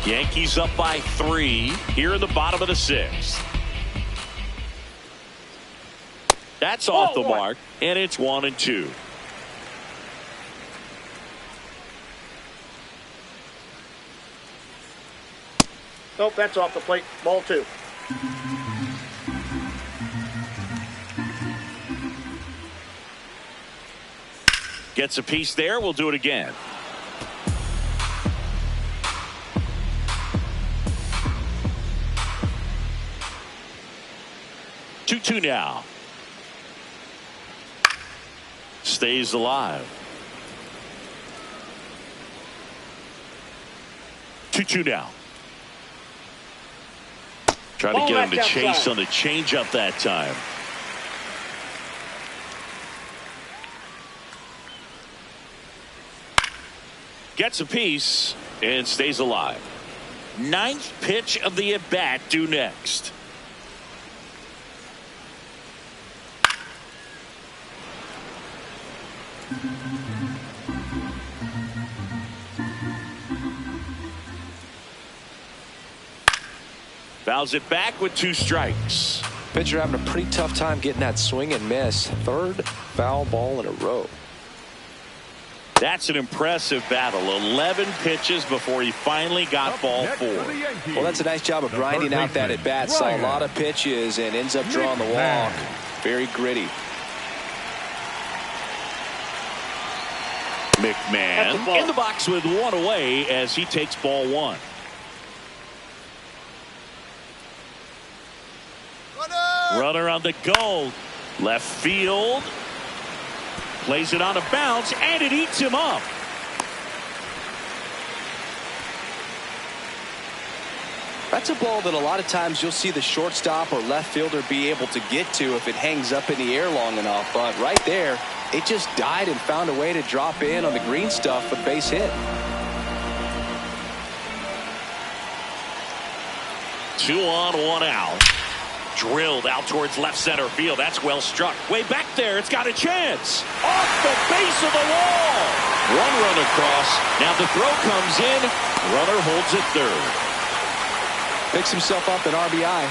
Yankees up by 3 here in the bottom of the 6th. That's off the mark, and it's 1-2. Nope, that's off the plate. Ball 2. Gets a piece there. We'll do it again. Two now. Stays alive. 2-2 now. Trying to get him to chase on the changeup that time. Gets a piece and stays alive. 9th pitch of the at-bat due next. Fouls it back with 2 strikes. Pitcher having a pretty tough time getting that swing and miss. 3rd foul ball in a row. That's an impressive battle. 11 pitches before he finally got ball 4. Well, that's a nice job of grinding out that at bat. Saw a lot of pitches and ends up drawing the walk. Very gritty. McMahon in the box with 1 away as he takes ball 1. Runner on the go. Left field. Plays it on a bounce, and it eats him up. That's a ball that a lot of times you'll see the shortstop or left fielder be able to get to if it hangs up in the air long enough. But right there, it just died and found a way to drop in on the green stuff for the base hit. 2 on, 1 out. Drilled out towards left center field. That's well struck. Way back there. It's got a chance. Off the base of the wall. 1 run across. Now the throw comes in. Runner holds it 3rd. Picks himself up an RBI.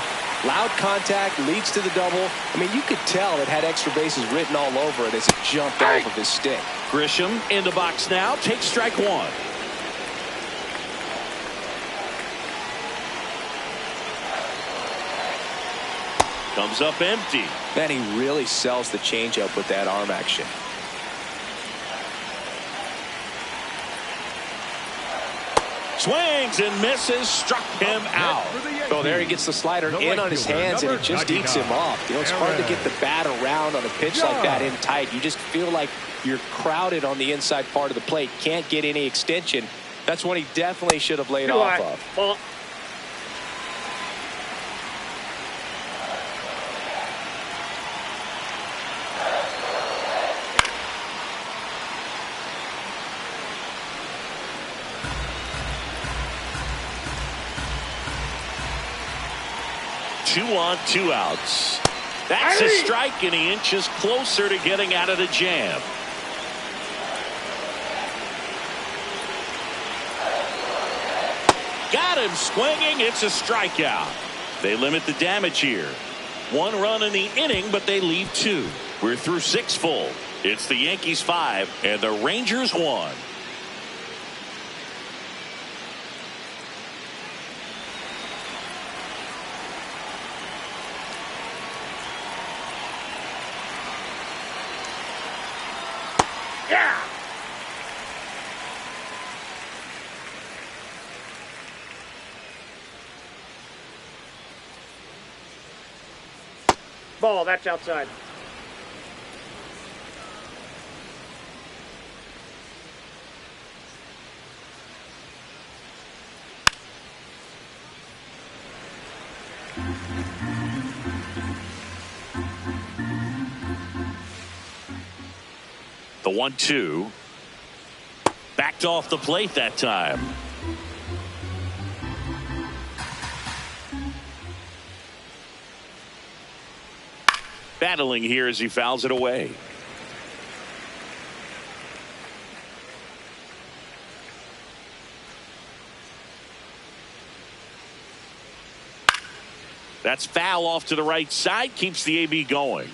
Loud contact leads to the double. I mean, you could tell it had extra bases written all over it as it jumped off of his stick. Grisham in the box now. Takes strike one. Comes up empty. Man, he really sells the changeup with that arm action. Swings and misses. Struck him out. So there he gets the slider in on his hands, and it just eats him off. You know, it's hard to get the bat around on a pitch like that in tight. You just feel like you're crowded on the inside part of the plate. Can't get any extension. That's when he definitely should have laid off of. Two on, two outs. That's a strike, and he inches closer to getting out of the jam. Got him swinging. It's a strikeout. They limit the damage here. One run in the inning, but they leave two. We're through six full. It's the Yankees 5 and the Rangers 1. Ball, that's outside. The 1-2. Backed off the plate that time. Battling here as he fouls it away. That's foul off to the right side. Keeps the AB going.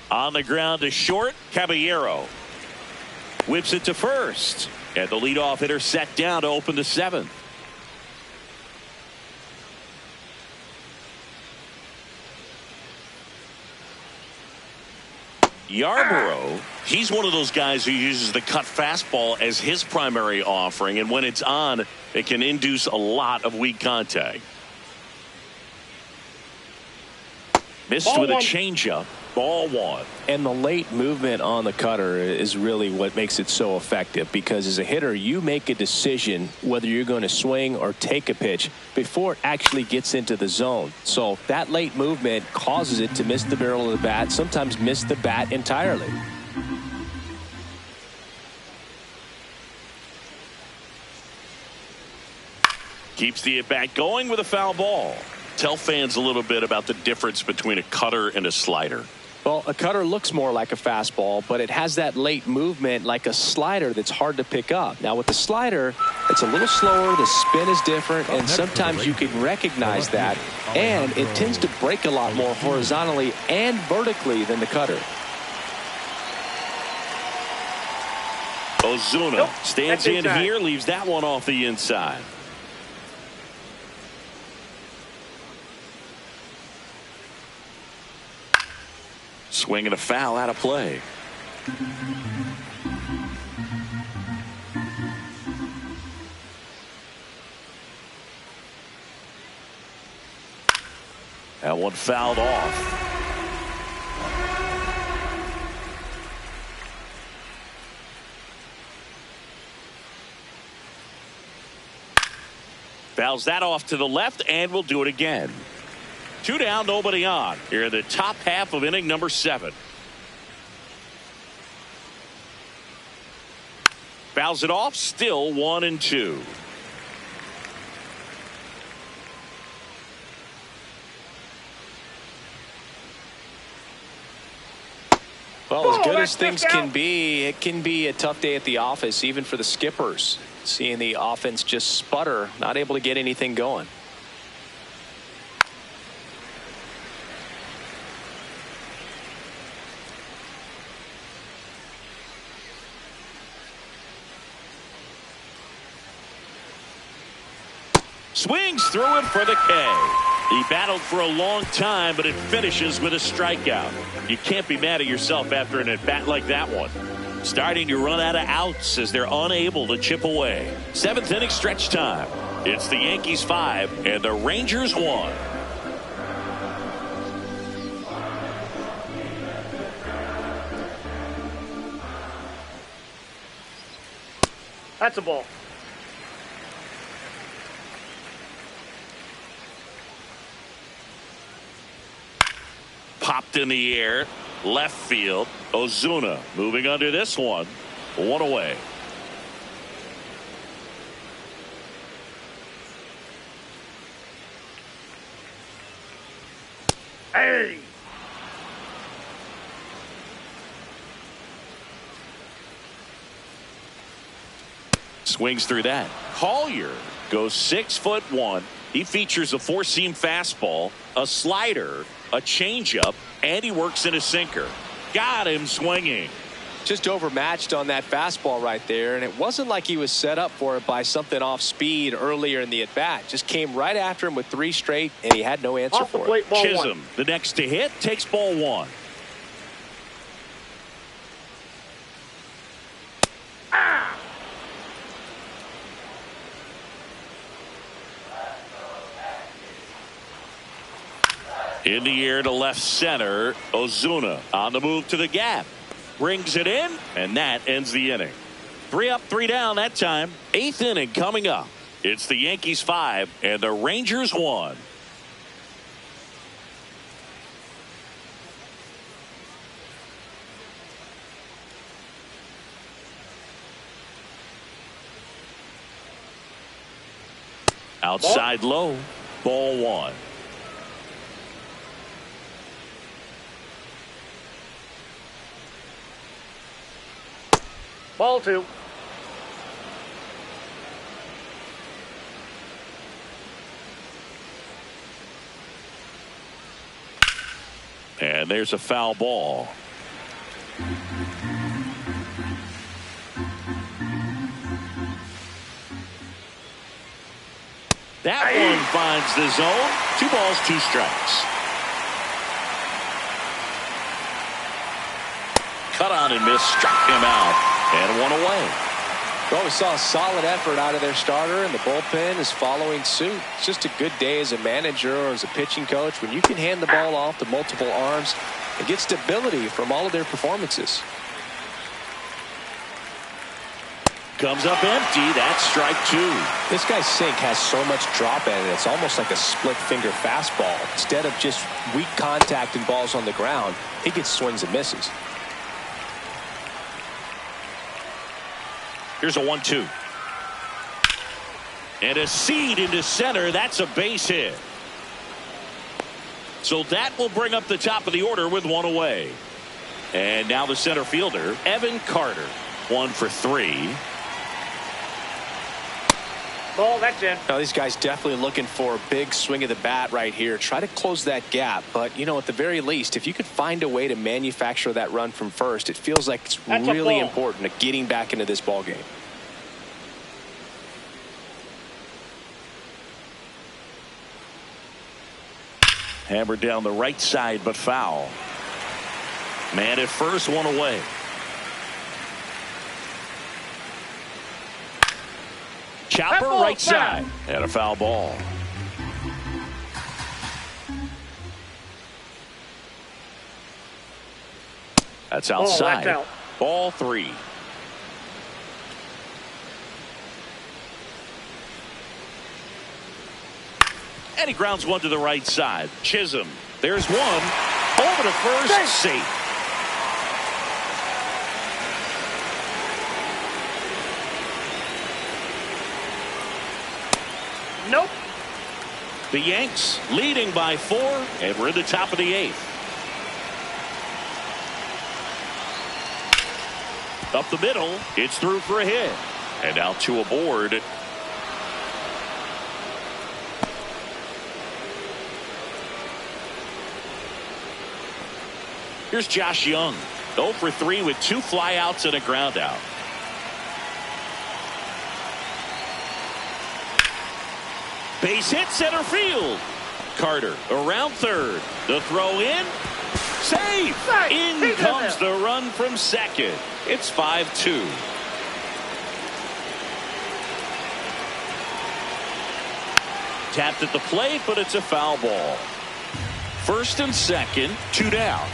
On the ground to short. Caballero whips it to first. And the leadoff hitter set down to open the seventh. Yarborough, he's one of those guys who uses the cut fastball as his primary offering, and when it's on, it can induce a lot of weak contact. Missed with a changeup. Ball one. And the late movement on the cutter is really what makes it so effective, because as a hitter, you make a decision whether you're going to swing or take a pitch before it actually gets into the zone. So that late movement causes it to miss the barrel of the bat, sometimes miss the bat entirely. Keeps the at-bat going with a foul ball. Tell fans a little bit about the difference between a cutter and a slider. Well, a cutter looks more like a fastball, but it has that late movement like a slider that's hard to pick up. Now with the slider, it's a little slower, the spin is different, and sometimes you can recognize that, and it tends to break a lot more horizontally and vertically than the cutter. Ozuna stands in here, leaves that one off the inside. Swing and a foul out of play. That one fouled off. Fouls that off to the left, and we'll do it again. 2 down, nobody on. Here in the top half of inning number 7. Fouls it off, still 1-2. Well, as good as things can be, it can be a tough day at the office, even for the skippers. Seeing the offense just sputter, not able to get anything going. Swings through it for the K. He battled for a long time, but it finishes with a strikeout. You can't be mad at yourself after an at-bat like that one. Starting to run out of outs as they're unable to chip away. 7th inning stretch time. It's the Yankees 5 and the Rangers 1. That's a ball. Popped in the air, left field. Ozuna moving under this one. 1 away. Hey! Swings through that. Collier goes 6'1". He features a 4-seam fastball, a slider, a changeup, and he works in a sinker. Got him swinging. Just overmatched on that fastball right there, and it wasn't like he was set up for it by something off speed earlier in the at-bat. Just came right after him with 3 straight, and he had no answer Off the for plate, it. ball Chisholm, 1. the next to hit, takes ball 1. In the air to left center. Ozuna on the move to the gap. Brings it in, and that ends the inning. 3 up, 3 down that time. 8th inning coming up. It's the Yankees 5 and the Rangers 1. Outside low. Ball 1. Ball 2. And there's a foul ball. That one finds the zone. 2 balls, 2 strikes. Cut on and miss, struck him out. And 1 away. Well, we saw a solid effort out of their starter, and the bullpen is following suit. It's just a good day as a manager or as a pitching coach when you can hand the ball off to multiple arms and get stability from all of their performances. Comes up empty. That's strike 2. This guy's sink has so much drop in it. It's almost like a split finger fastball. Instead of just weak contact and balls on the ground, he gets swings and misses. Here's a 1-2. And a seed into center. That's a base hit. So that will bring up the top of the order with 1 away. And now the center fielder, Evan Carter. 1 for 3. Ball, that's in. Now, these guys definitely looking for a big swing of the bat right here. Try to close that gap. But, you know, at the very least, if you could find a way to manufacture that run from first, it feels like it's really important to getting back into this ball game. Hammered down the right side, but foul. Man at first, 1 away. Chopper right side. And a foul ball. That's outside. That's out. Ball 3. And he grounds 1 to the right side. Chisholm. There's 1. Over to first. Safe. Nope. The Yanks leading by 4, and we're in the top of the 8th. Up the middle. It's through for a hit. And now 2 aboard. Here's Josh Young. 0 for 3 with 2 flyouts and a ground out. Base hit center field. Carter around third. The throw in. Safe. In comes the run from second. It's 5-2. Tapped at the plate, but it's a foul ball. First and second, 2 down.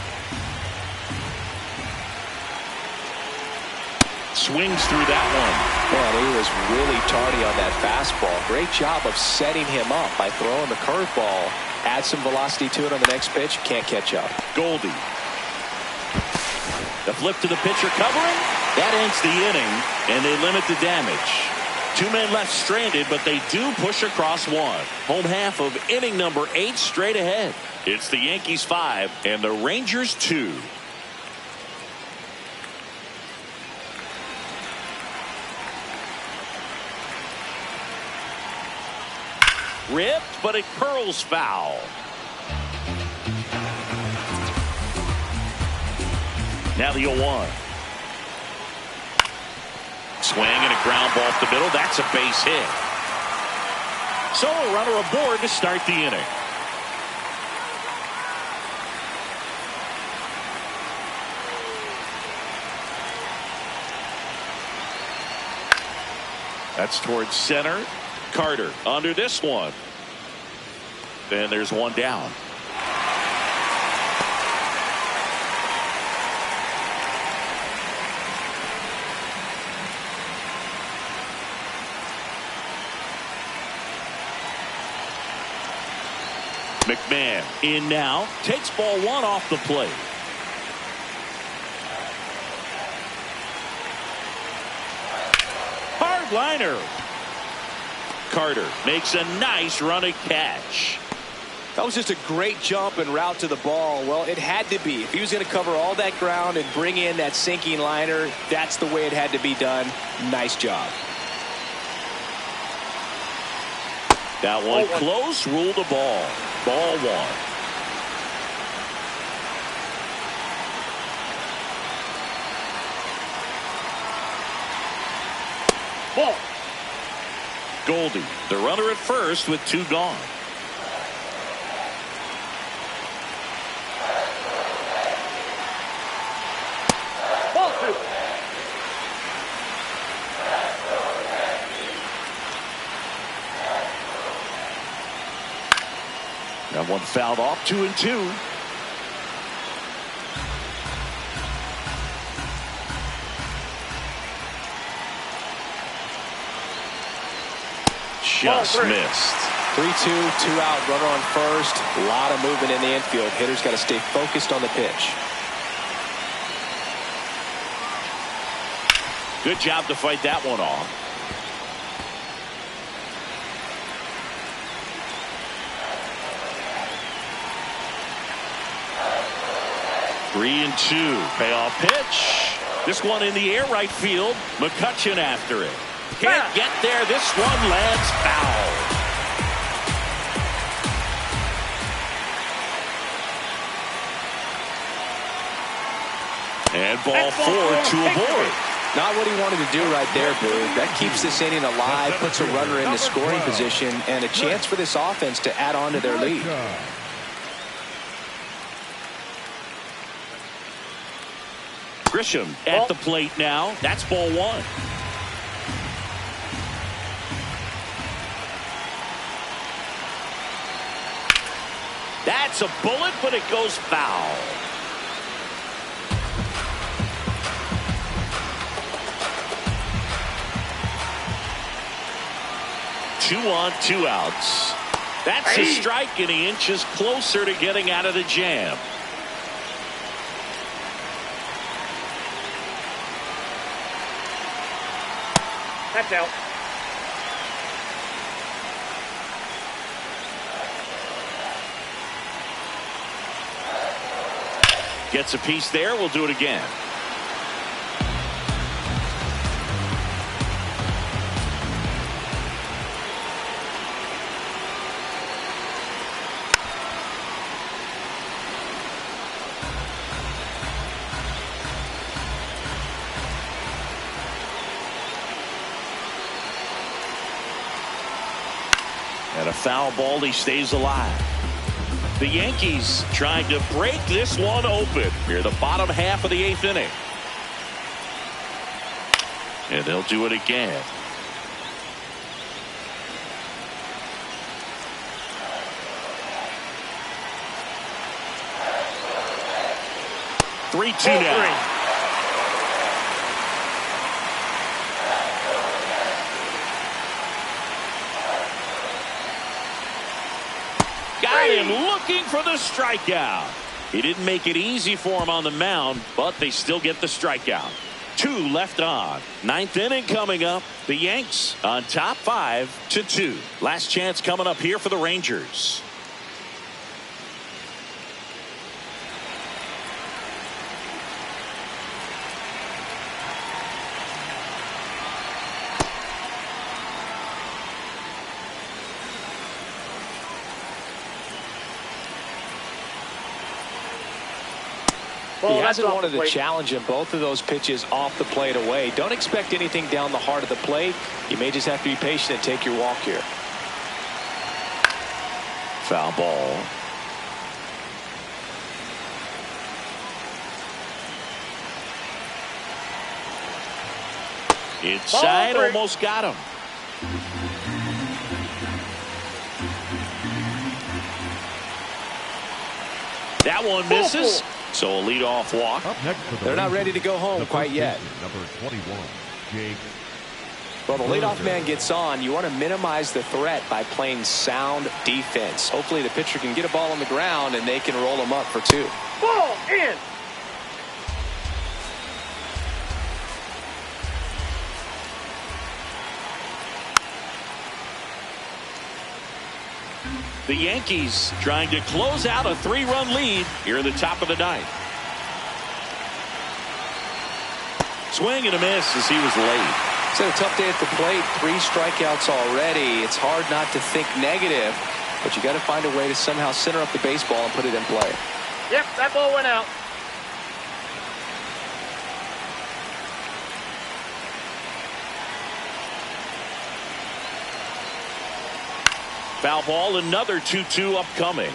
Swings through that one. Man, he was really tardy on that fastball. Great job of setting him up by throwing the curveball. Add some velocity to it on the next pitch. Can't catch up. Goldie. The flip to the pitcher covering. That ends the inning, and they limit the damage. 2 men left stranded, but they do push across 1. Home half of inning number 8 straight ahead. It's the Yankees 5 and the Rangers 2. Ripped, but it curls foul. Now the 0-1. Swing and a ground ball up the middle. That's a base hit. So a runner aboard to start the inning. That's towards center. Carter under this one. Then there's 1 down. McMahon in now. Takes ball 1 off the plate. Hard liner. Carter makes a nice running catch. That was just a great jump and route to the ball. Well, it had to be. If he was going to cover all that ground and bring in that sinking liner, that's the way it had to be done. Nice job. That one close. Ruled the ball. Ball 1. Ball. Goldie, the runner at first with 2 gone. Ball 2. That one fouled off. 2-2. Just missed. 3-2, 2 out, runner on first. A lot of movement in the infield. Hitter's got to stay focused on the pitch. Good job to fight that one off. Three and 2. Payoff pitch. This one in the air right field. McCutchen after it. Can't get there. This one lands foul. And ball 4, 2 aboard. Not what he wanted to do right there, Boog. That keeps this inning alive, puts a runner into scoring position, and a chance for this offense to add on to their lead. Grisham at the plate now. That's ball 1. That's a bullet, but it goes foul. Two on, 2 outs. That's a strike, and he inches closer to getting out of the jam. That's out. Gets a piece there. We'll do it again. And a foul ball. He stays alive. The Yankees trying to break this one open near the bottom half of the 8th inning. And they'll do it again. Three, two now. Got him looking for the strikeout. He didn't make it easy for him on the mound, but they still get the strikeout. 2 left on. 9th inning coming up. The Yanks on top 5-2. Last chance coming up here for the Rangers. He hasn't wanted to challenge him. Both of those pitches off the plate away. Don't expect anything down the heart of the plate. You may just have to be patient and take your walk here. Foul ball. Inside, almost got him. That one misses. So a leadoff walk. Up next for They're not ready to go home quite yet. Number 21, Jake. Well, the leadoff man gets on. You want to minimize the threat by playing sound defense. Hopefully the pitcher can get a ball on the ground and they can roll him up for 2. Ball in. The Yankees trying to close out a 3-run lead here in the top of the 9th. Swing and a miss as he was late. It's a tough day at the plate. 3 strikeouts already. It's hard not to think negative, but you got to find a way to somehow center up the baseball and put it in play. Yep, that ball went out. Foul ball, another 2-2 upcoming.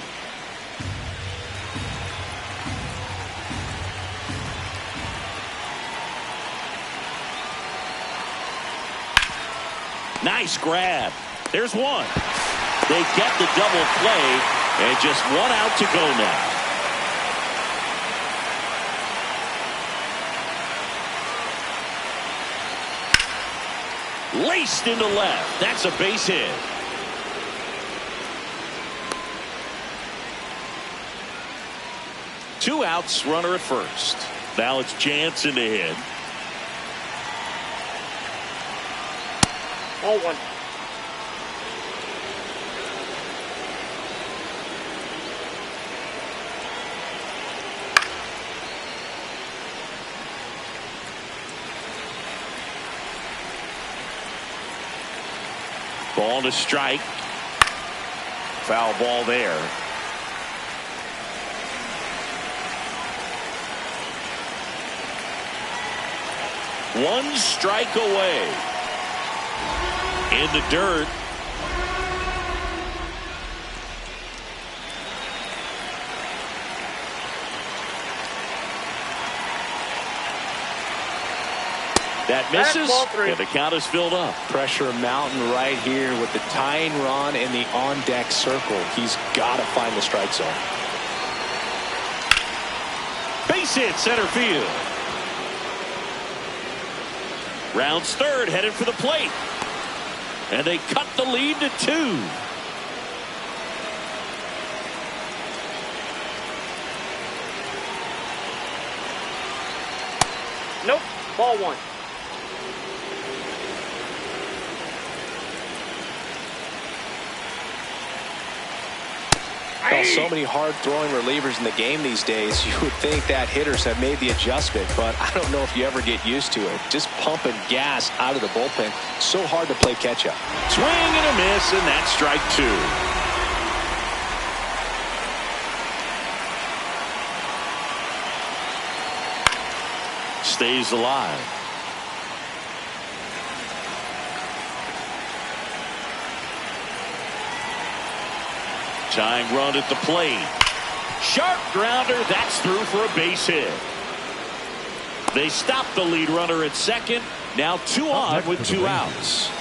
Nice grab. There's one. They get the double play, and just 1 out to go now. Laced into left. That's a base hit. Two outs, runner at first. Now it's Jansen to hit. Ball 1. Ball to strike. Foul ball there. One strike away. In the dirt. That misses, and the count is filled up. Pressure mountain right here with the tying run in the on-deck circle. He's got to find the strike zone. Base hit, center field. Rounds third, headed for the plate. And they cut the lead to 2. Nope. Ball 1. Well, so many hard-throwing relievers in the game these days. You would think that hitters have made the adjustment, but I don't know if you ever get used to it. Just pumping gas out of the bullpen. So hard to play catch-up. Swing and a miss, and that's strike 2. Stays alive. Tying run at the plate. Sharp grounder. That's through for a base hit. They stop the lead runner at second. Now 2 on with 2 outs.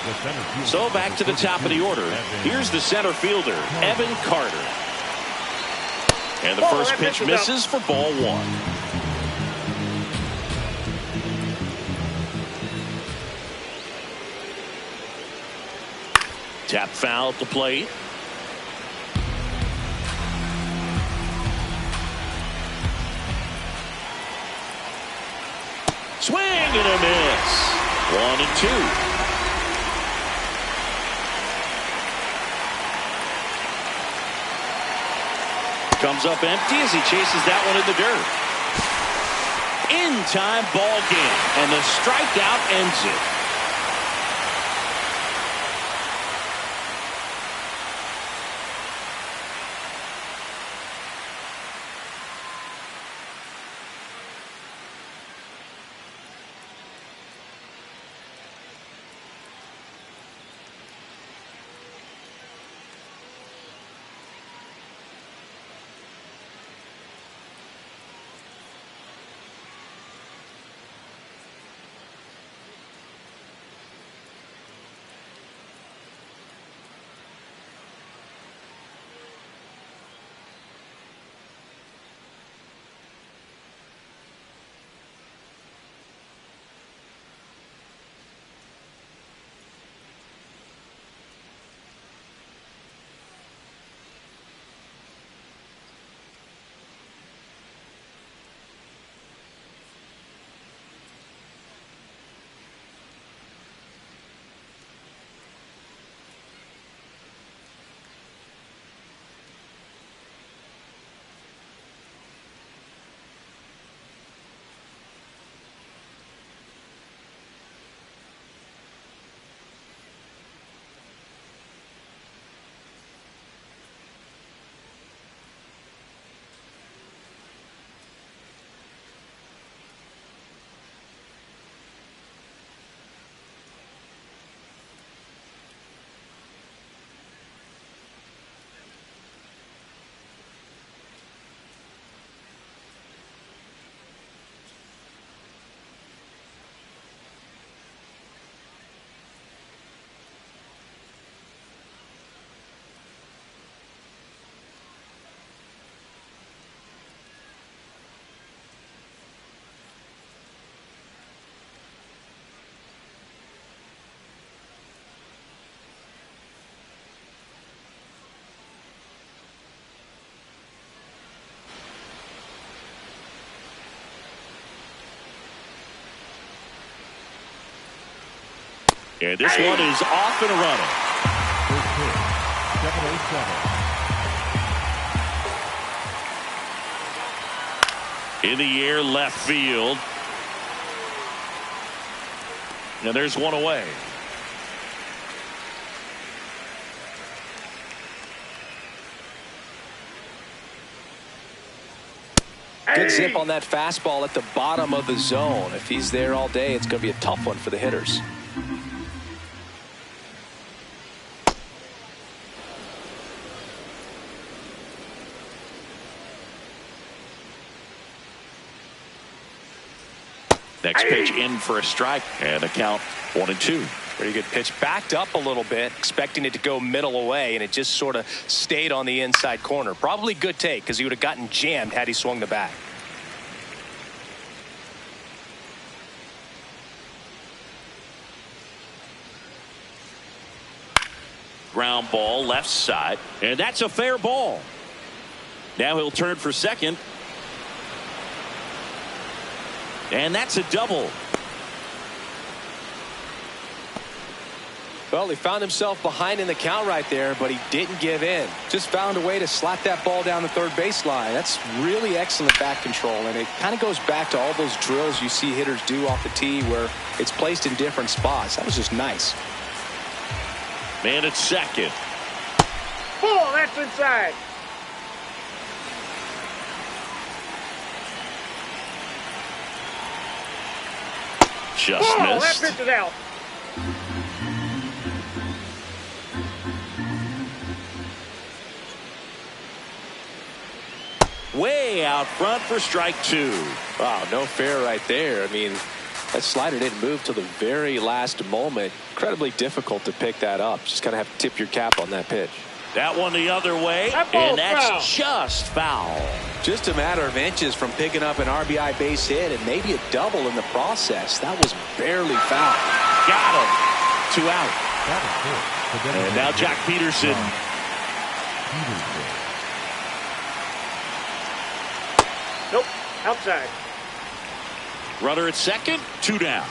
So back to the top of the order. Here's the center fielder, Evan Carter. And the first pitch misses for ball 1. Tap foul at the plate. Swing and a miss. 1-2. Comes up empty as he chases that one in the dirt. In time ball game, and the strikeout ends it. And this one is off and running. First pitch, 7-0-7. In the air, left field. And there's one away. Good zip on that fastball at the bottom of the zone. If he's there all day, it's going to be a tough one for the hitters. Next pitch in for a strike, and the count 1-2. Pretty good pitch. Backed up a little bit, expecting it to go middle away, and it just sort of stayed on the inside corner. Probably good take, because he would have gotten jammed had he swung the bat. Ground ball left side, and that's a fair ball. Now he'll turn for second. And that's a double. Well, he found himself behind in the count right there, but he didn't give in. Just found a way to slap that ball down the third baseline. That's really excellent bat control, and it kind of goes back to all those drills you see hitters do off the tee where it's placed in different spots. That was just nice. Man at second. Oh, that's inside. Just that missed. pitch is out. way out front for strike two. Wow, no fair right there. I mean, that slider didn't move till the very last moment. Incredibly difficult to pick that up. Just kind of have to tip your cap on that pitch. That one the other way, and that's just foul. Just a matter of inches from picking up an RBI base hit and maybe a double in the process. That was barely foul. Got him. 2 out. And now Jack Peterson. Nope, outside. Runner at second, 2 down.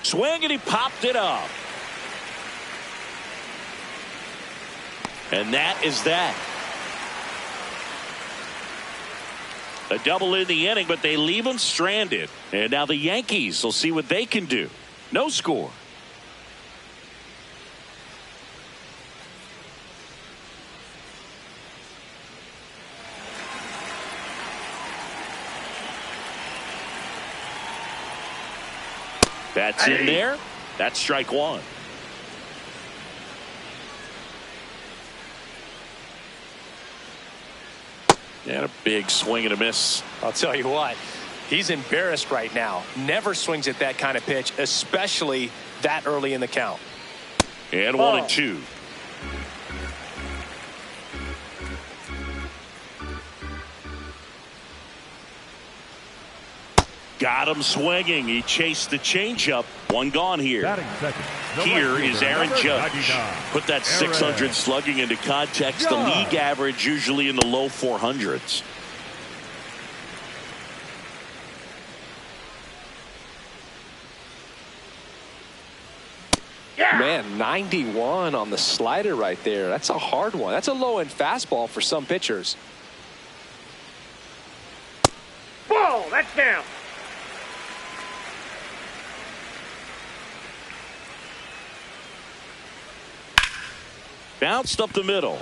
Swing, and he popped it up. And that is that. A double in the inning, but they leave him stranded. And now the Yankees will see what they can do. No score. That's in there. That's strike one. And a big swing and a miss. I'll tell you what, he's embarrassed right now. Never swings at that kind of pitch, especially that early in the count. And 1-2. Got him swinging. He chased the changeup. One gone here. Here is Aaron Judge. Put that 600 slugging into context. The league average usually in the low 400s. Man, 91 on the slider right there. That's a hard one. That's a low-end fastball for some pitchers. Ball, that's down. Bounced up the middle.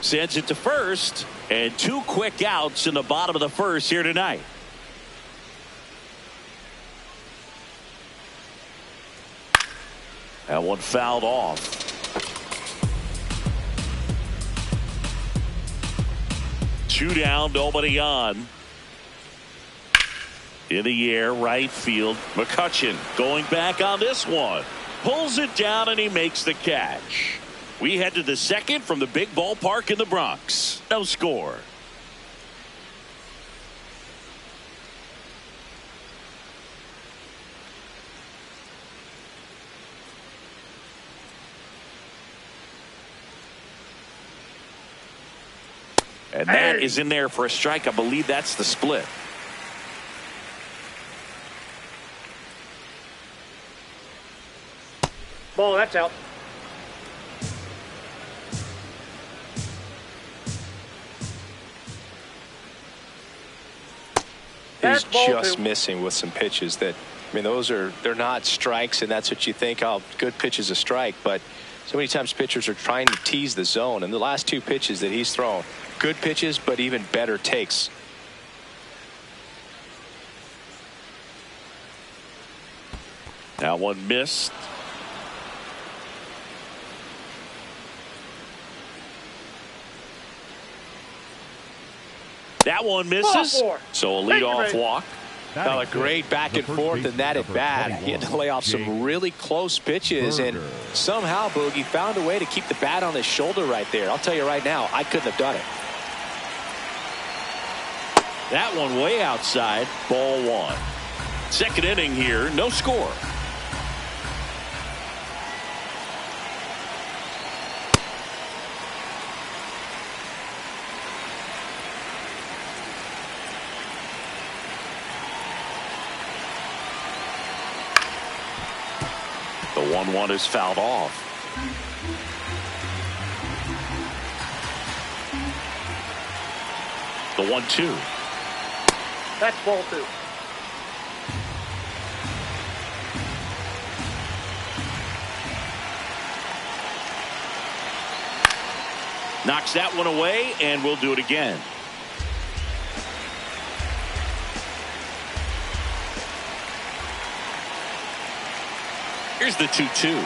Sends it to first. And 2 quick outs in the bottom of the first here tonight. That one fouled off. Two down, nobody on. In the air, right field. McCutchen going back on this one. Pulls it down and he makes the catch. We head to the second from the big ballpark in the Bronx. No score. And that is in there for a strike. I believe that's the split. Ball, that's out. He's just missing with some pitches that, I mean, they're not strikes, and that's what you think, oh, good pitch is a strike, but so many times pitchers are trying to tease the zone, and the last 2 pitches that he's thrown, good pitches, but even better takes. Now one missed. That one misses. So a leadoff walk. Now a great back and forth in that at bat. He had to lay off some really close pitches, and somehow Boogie found a way to keep the bat on his shoulder right there. I'll tell you right now, I couldn't have done it. That one way outside. Ball 1. Second inning here. No score. The 1-1 is fouled off. The 1-2. That's ball 2. Knocks that one away, and we'll do it again. Here's the 2-2.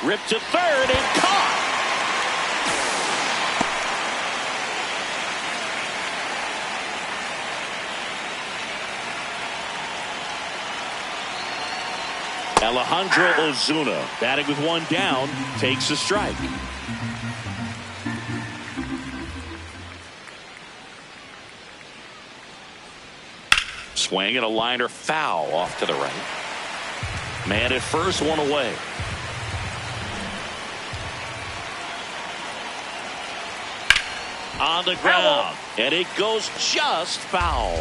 Ripped to third and caught. Alejandro Ozuna, batting with one down, takes a strike. Swing and a liner foul off to the right. Man at first, one away. On the ground, and it goes just foul.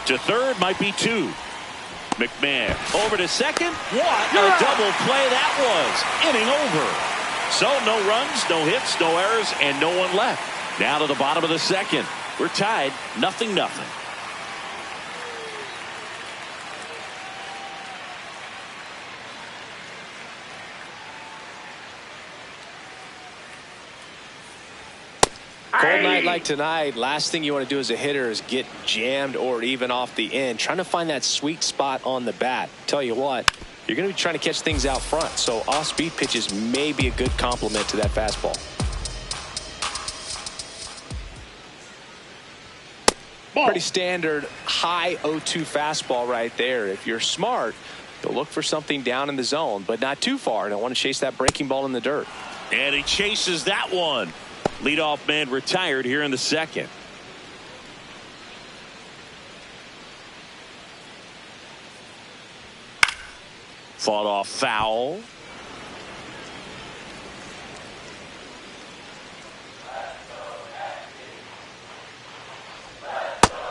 To third might be two. McMahon over to second. What a double play that was. Inning over. So no runs, no hits, no errors, and no one left. Down to the bottom of the second. We're tied 0-0. Cold night like tonight, last thing you want to do as a hitter is get jammed or even off the end. Trying to find that sweet spot on the bat. Tell you what, you're going to be trying to catch things out front, so off-speed pitches may be a good complement to that fastball. Ball. Pretty standard high 0-2 fastball right there. If you're smart, you'll look for something down in the zone, but not too far. Don't want to chase that breaking ball in the dirt. And he chases that one. Leadoff man retired here in the second. Fought off foul.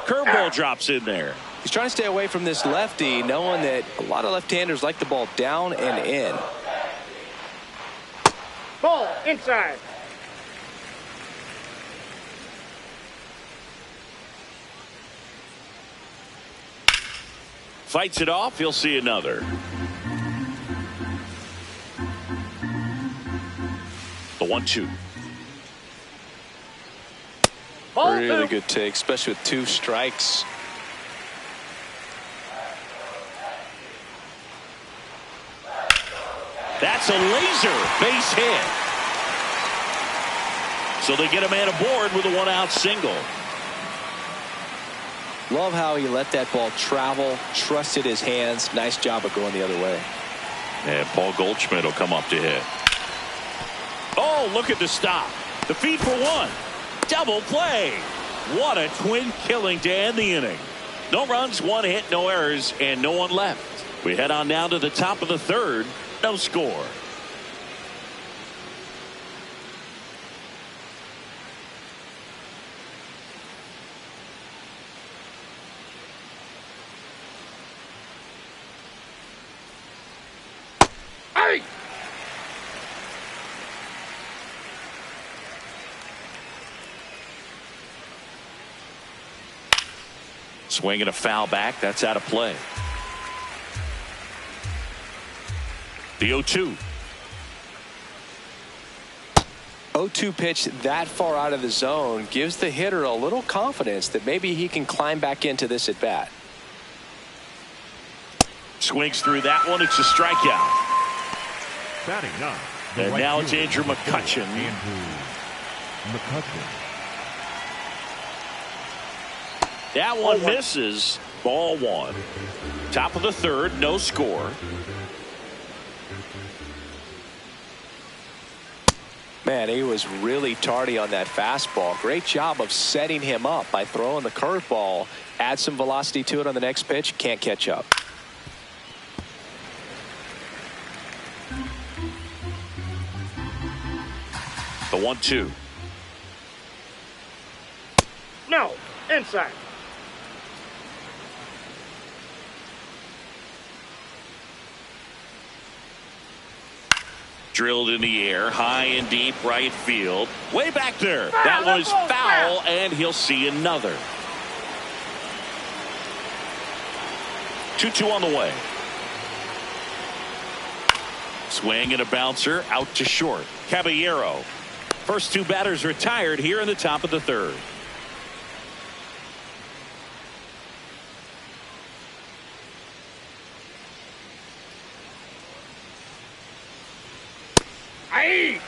Curveball drops in there. He's trying to stay away from this lefty, knowing that a lot of left-handers like the ball down and in. Ball inside. Fights it off. He'll see another. The 1-2. Ball Really two. good take, especially with 2 strikes. That's a laser base hit. So they get a man aboard with a 1-out single. Love how he let that ball travel, trusted his hands. Nice job of going the other way. And Paul Goldschmidt will come up to hit. Oh, look at the stop. The feed for one. Double play. What a twin killing to end the inning. No runs, 1 hit, no errors, and no one left. We head on down to the top of the third. No score. Hey! Swinging a foul back. That's out of play. The 0-2. 0-2 pitch that far out of the zone gives the hitter a little confidence that maybe he can climb back into this at bat. Swings through that one. It's a strikeout. Batting up. And now it's Andrew McCutchen. That one misses. Ball 1. Top of the third. No score. Man, he was really tardy on that fastball. Great job of setting him up by throwing the curveball. Add some velocity to it on the next pitch. Can't catch up. The 1-2. No. Inside. Drilled in the air, high and deep right field. Way back there. That one is foul, and he'll see another. 2-2 on the way. Swing and a bouncer out to short. Caballero. First 2 batters retired here in the top of the third. Hey!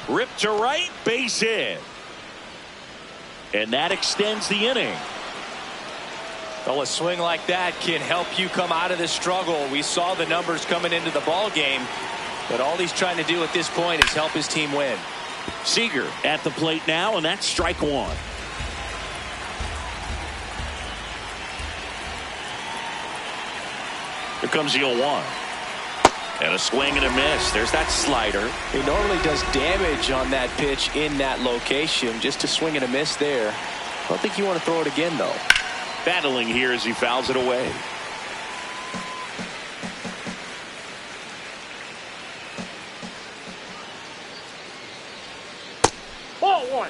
Ripped to right, base hit. And that extends the inning. Well, a swing like that can help you come out of this struggle. We saw the numbers coming into the ball game, but all he's trying to do at this point is help his team win. Seager at the plate now, and that's strike one. Here comes the 0-1. And a swing and a miss. There's that slider. He normally does damage on that pitch in that location. Just a swing and a miss there. I don't think you want to throw it again, though. Battling here as he fouls it away. Ball one.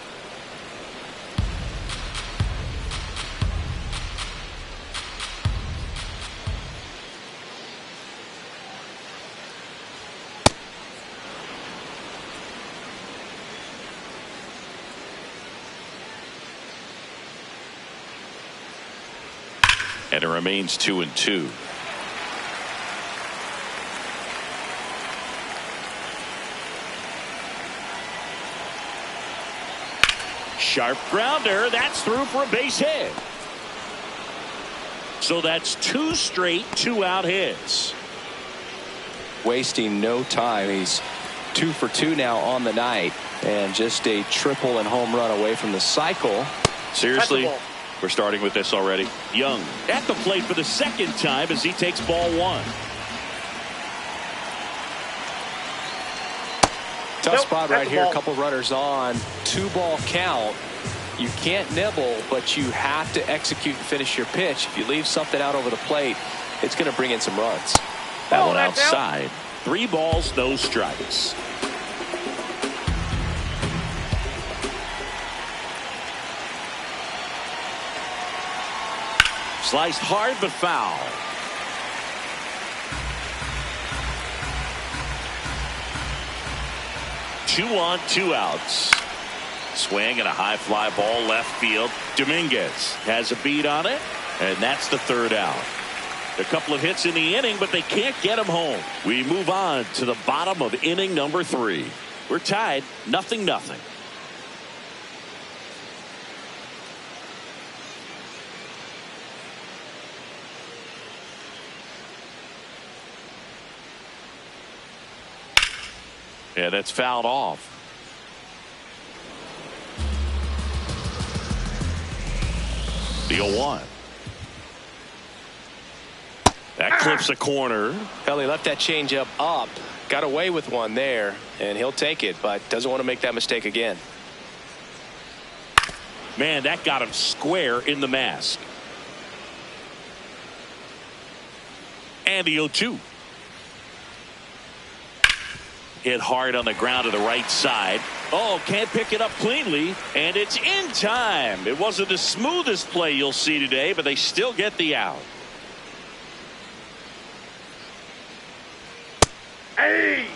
And it remains 2-2. Sharp grounder. That's through for a base hit. So that's two straight two-out hits. Wasting no time. He's 2 for 2 now on the night, and just a triple and home run away from the cycle. Seriously, we're starting with this already. Young at the plate for the second time as he takes ball one. Tough spot right here. A couple runners on. 2-ball count. You can't nibble, but you have to execute and finish your pitch. If you leave something out over the plate, it's going to bring in some runs. That one outside. 3 balls, no strikes. Sliced hard but foul. Two on, 2 outs. Swing and a high fly ball left field. Dominguez has a beat on it, and that's the 3rd out. A couple of hits in the inning, but they can't get him home. We move on to the bottom of inning number 3. We're tied 0-0. Yeah, that's fouled off. The 0-1. That clips a corner. Well, he left that changeup up. Got away with one there, and he'll take it, but doesn't want to make that mistake again. Man, that got him square in the mask. And the 0-2. Hit hard on the ground to the right side. Oh, can't pick it up cleanly, and it's in time. It wasn't the smoothest play you'll see today, but they still get the out. Hey!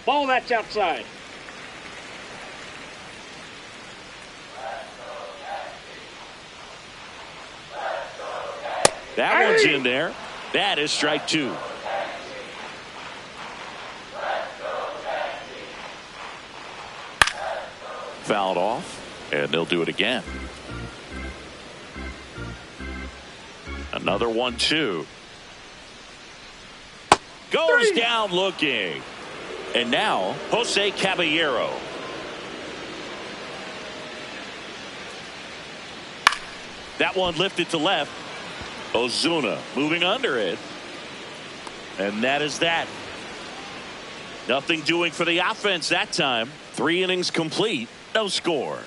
Ball that's outside. That one's in there. That is strike 2. Fouled off, and they'll do it again. Another 1-2. Goes down looking. And now Jose Caballero. That one lifted to left. Ozuna moving under it. And that is that. Nothing doing for the offense that time. 3 innings complete. No score.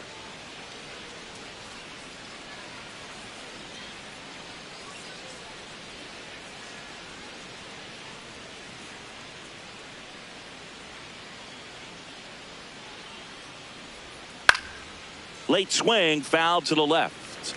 Late swing, foul to the left.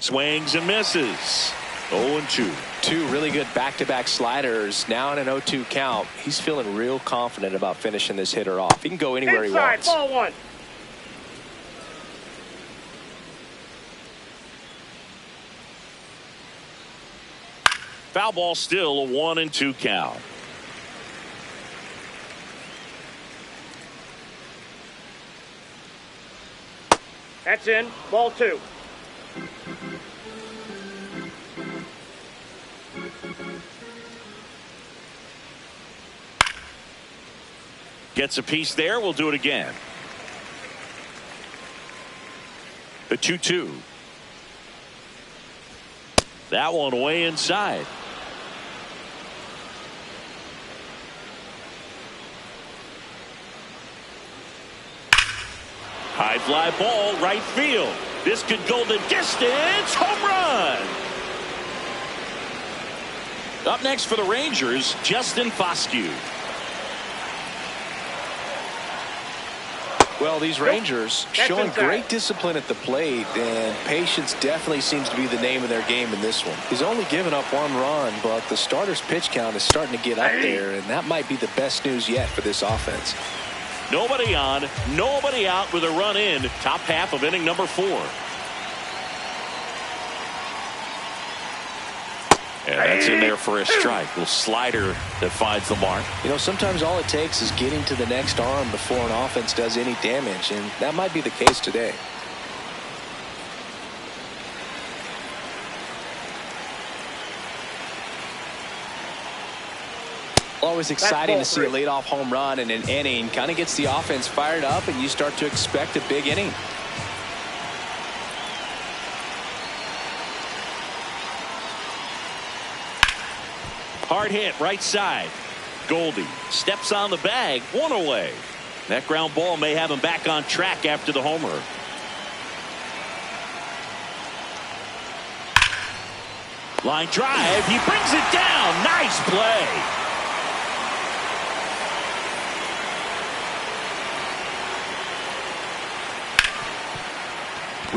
Swings and misses. 0-2. Two really good back-to-back sliders. Now in an 0-2 count. He's feeling real confident about finishing this hitter off. He can go anywhere he wants. Ball one. Foul ball, still a 1-2 count. That's in. Ball two. Gets a piece there. We'll do it again. The 2-2. That one way inside. High fly ball, right field. This could go the distance. Home run. Up next for the Rangers, Justin Foscue. Well, these Rangers showing great discipline at the plate, and patience definitely seems to be the name of their game in this one. He's only given up 1 run, but the starter's pitch count is starting to get up there, and that might be the best news yet for this offense. Nobody on, nobody out with a run in. Top half of inning number 4. And that's in there for a strike. Little slider that finds the mark. You know, sometimes all it takes is getting to the next arm before an offense does any damage, and that might be the case today. Always exciting to see a leadoff home run in an inning. Kind of gets the offense fired up, and you start to expect a big inning. Hard hit right side. Goldie steps on the bag. 1 away. That ground ball may have him back on track after the homer. Line drive. He brings it down. Nice play.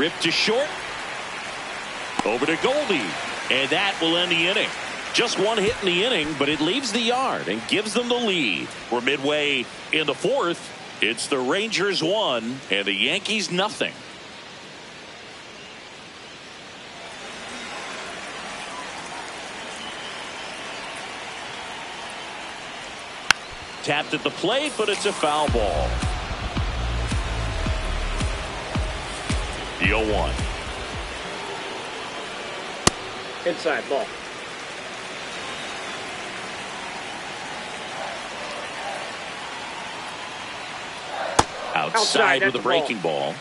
Ripped to short. Over to Goldie. And that will end the inning. Just 1 hit in the inning, but it leaves the yard and gives them the lead. We're midway in the 4th. It's the Rangers 1 and the Yankees nothing. Tapped at the plate, but it's a foul ball. The 0-1. Inside ball. Outside with a breaking ball.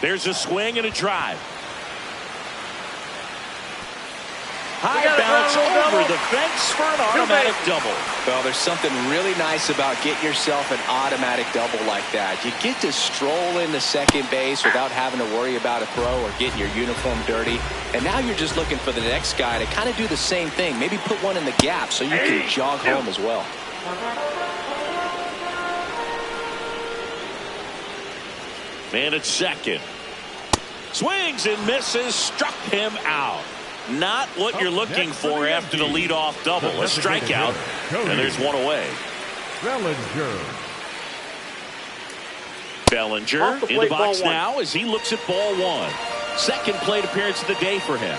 There's a swing and a drive. High bounce over the fence for an automatic double. Well, there's something really nice about getting yourself an automatic double like that. You get to stroll into second base without having to worry about a throw or getting your uniform dirty. And now you're just looking for the next guy to kind of do the same thing. Maybe put one in the gap so you can jog home as well. Man at second. Swings and misses. Struck him out. Not what you're looking for after the leadoff double. A strikeout, and there's 1 away. Bellinger in the box now as he looks at ball 1. Second plate appearance of the day for him.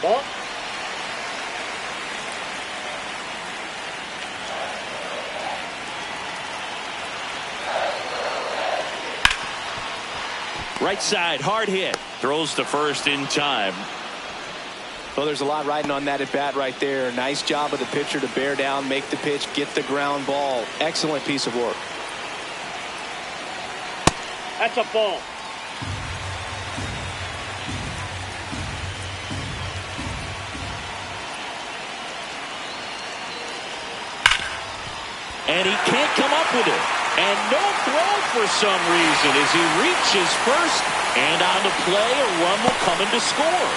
Ball. Right side, hard hit. Throws to first in time. Well, there's a lot riding on that at bat right there. Nice job of the pitcher to bear down, make the pitch, get the ground ball. Excellent piece of work. That's a ball. And he can't come up with it. And no throw for some reason as he reaches first. And on the play, a run will come in to score.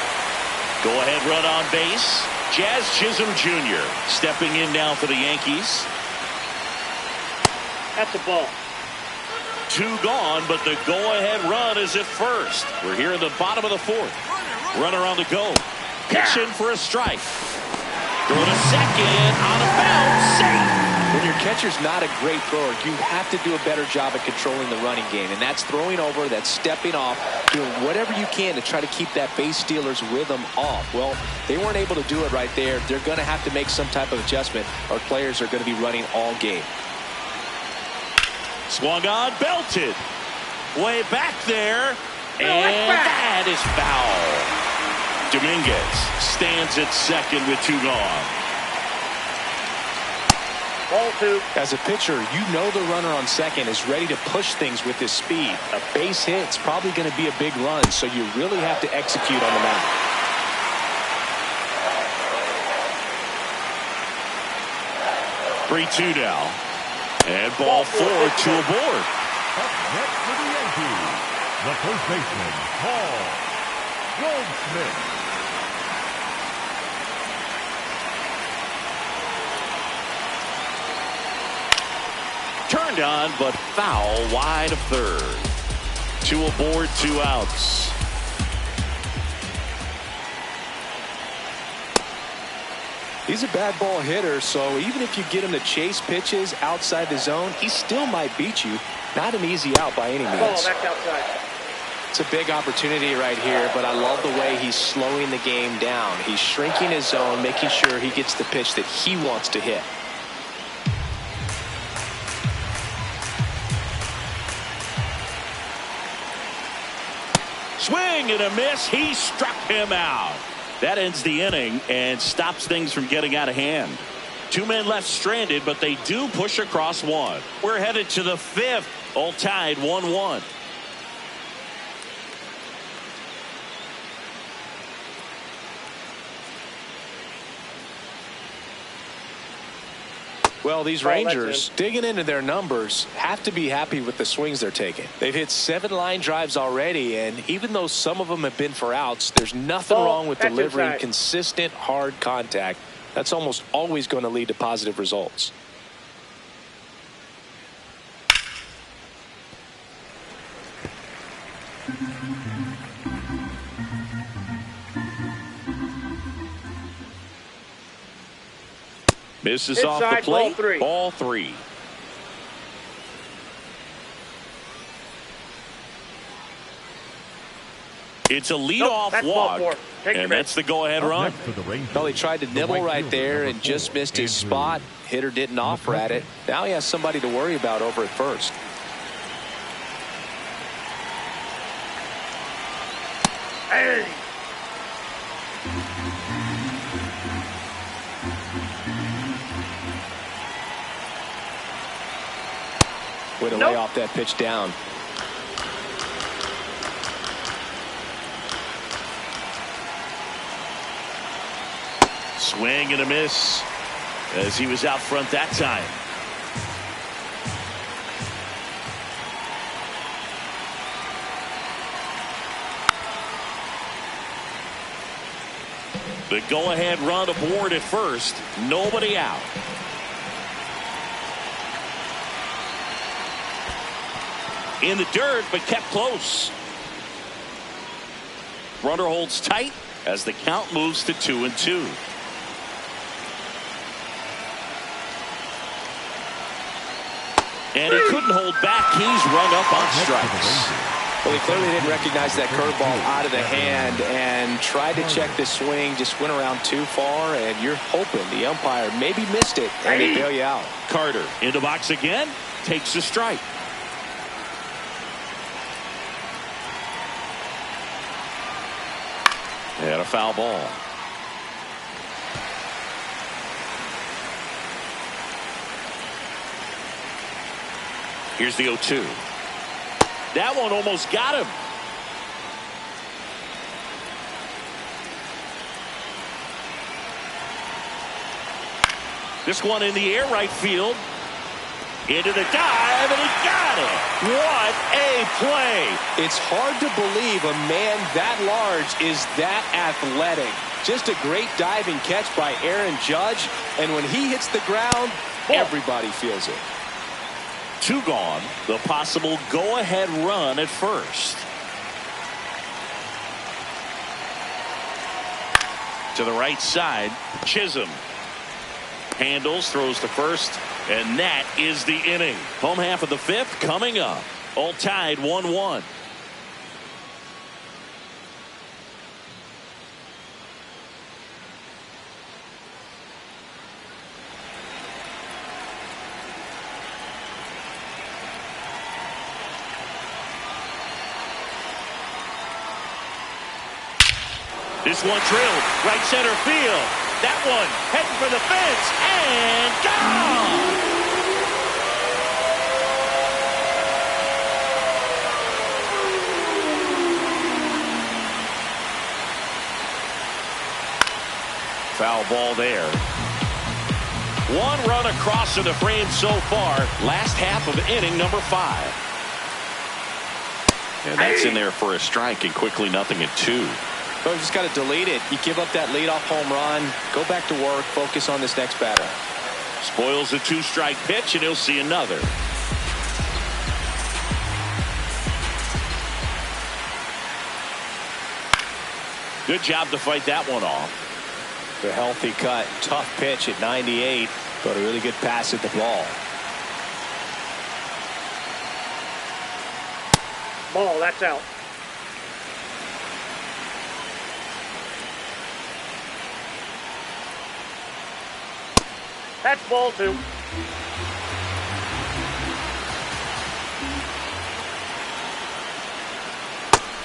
Go-ahead run on base. Jazz Chisholm Jr. stepping in now for the Yankees. That's a ball. 2 gone, but the go-ahead run is at first. We're here in the bottom of the 4th. Runner on the go. Pitch in for a strike. Throw to second. On a bounce. Safe. When your catcher's not a great thrower, you have to do a better job at controlling the running game. And that's throwing over, that's stepping off, doing whatever you can to try to keep that base stealer's rhythm off. Well, they weren't able to do it right there. They're going to have to make some type of adjustment, or players are going to be running all game. Swung on, belted. Way back there. And that is foul. Dominguez stands at second with 2 gone. Ball 2. As a pitcher, you know the runner on second is ready to push things with his speed. A base hit's probably going to be a big run, so you really have to execute on the mound. 3-2 now. And ball 4 to a board. Up next for the Yankees, the first baseman, Paul Goldschmidt. Turned on, but foul wide of third. 2 aboard, 2 outs. He's a bad ball hitter, so even if you get him to chase pitches outside the zone, he still might beat you. Not an easy out by any means. Ball, that's outside. It's a big opportunity right here, but I love the way he's slowing the game down. He's shrinking his zone, making sure he gets the pitch that he wants to hit. Swing and a miss. He struck him out. That ends the inning and stops things from getting out of hand. 2 men left stranded, but they do push across 1. We're headed to the 5th. All tied 1-1. Well, these Rangers, digging into their numbers, have to be happy with the swings they're taking. They've hit 7 line drives already, and even though some of them have been for outs, there's nothing wrong with delivering consistent, hard contact. That's almost always going to lead to positive results. Misses off the plate. Ball 3. It's a leadoff walk. And that's the go-ahead run. Well, he tried to nibble right there and just missed his spot. Hitter didn't offer at it. Now he has somebody to worry about over at first. Hey. Way to lay off that pitch down. Swing and a miss as he was out front that time. The go-ahead run aboard at first. Nobody out. In the dirt, but kept close. Runner holds tight as the count moves to 2-2. And he couldn't hold back. He's rung up on strikes. Well, he clearly didn't recognize that curveball out of the hand and tried to check the swing, just went around too far, and you're hoping the umpire maybe missed it and they bail you out. Carter in the box again, takes a strike. And a foul ball. Here's the 0-2. That one almost got him. This one in the air, right field. Into the dive, and he got it. What a play. It's hard to believe a man that large is that athletic. Just a great diving catch by Aaron Judge, and when he hits the ground, everybody feels it. 2 gone. The possible go-ahead run at first. To the right side, Chisholm handles, throws to first, and that is the inning. Home half of the 5th coming up. All tied 1-1. This one drilled right center field. That one heading for the fence and gone. Foul ball there. 1 run across to the frame so far. Last half of inning number 5. And that's in there for a strike, and quickly 0-2. So you just got to delete it. You give up that leadoff home run, go back to work, focus on this next batter. Spoils the 2-strike pitch, and he'll see another. Good job to fight that one off. The healthy cut, tough pitch at 98, but a really good pass at the ball. Ball, that's out. That's ball 2.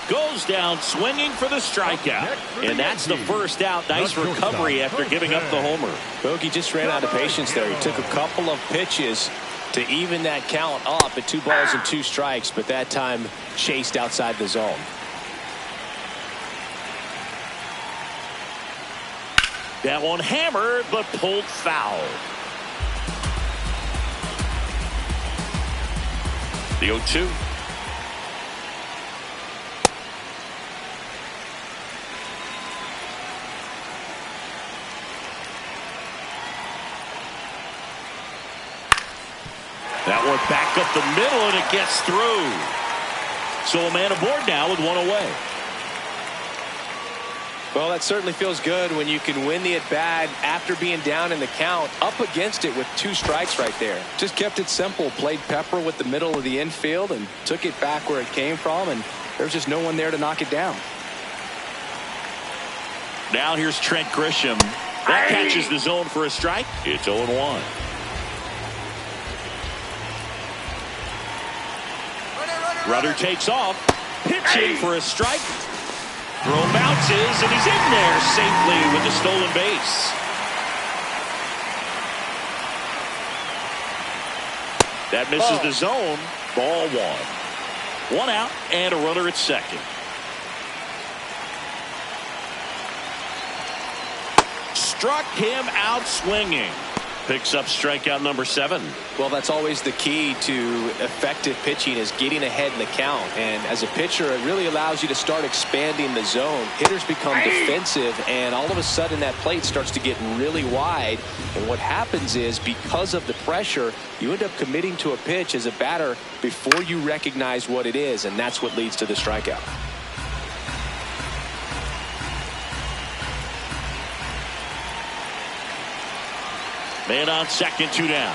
Goes down swinging for the strikeout. And that's the first out. Nice recovery after giving up the homer. Bogey just ran out of patience there. He took a couple of pitches to even that count up at 2 balls and 2 strikes, but that time chased outside the zone. That one hammered, but pulled foul. The 0-2. That one back up the middle, and it gets through. So a man aboard now with 1 away. Well, that certainly feels good when you can win the at-bat after being down in the count, up against it with 2 strikes right there. Just kept it simple, played pepper with the middle of the infield and took it back where it came from, and there's just no one there to knock it down. Now here's Trent Grisham. That catches the zone for a strike. It's 0-1. Rudder takes off, pitching for a strike. Throw bounces, and he's in there safely with the stolen base. That misses the zone. Ball 1. 1 out and a runner at second. Struck him out swinging. Picks up strikeout number 7. Well, that's always the key to effective pitching, is getting ahead in the count. And as a pitcher, it really allows you to start expanding the zone. Hitters become defensive, and all of a sudden that plate starts to get really wide. And what happens is, because of the pressure, you end up committing to a pitch as a batter before you recognize what it is, and that's what leads to the strikeout. Man on second, 2 down.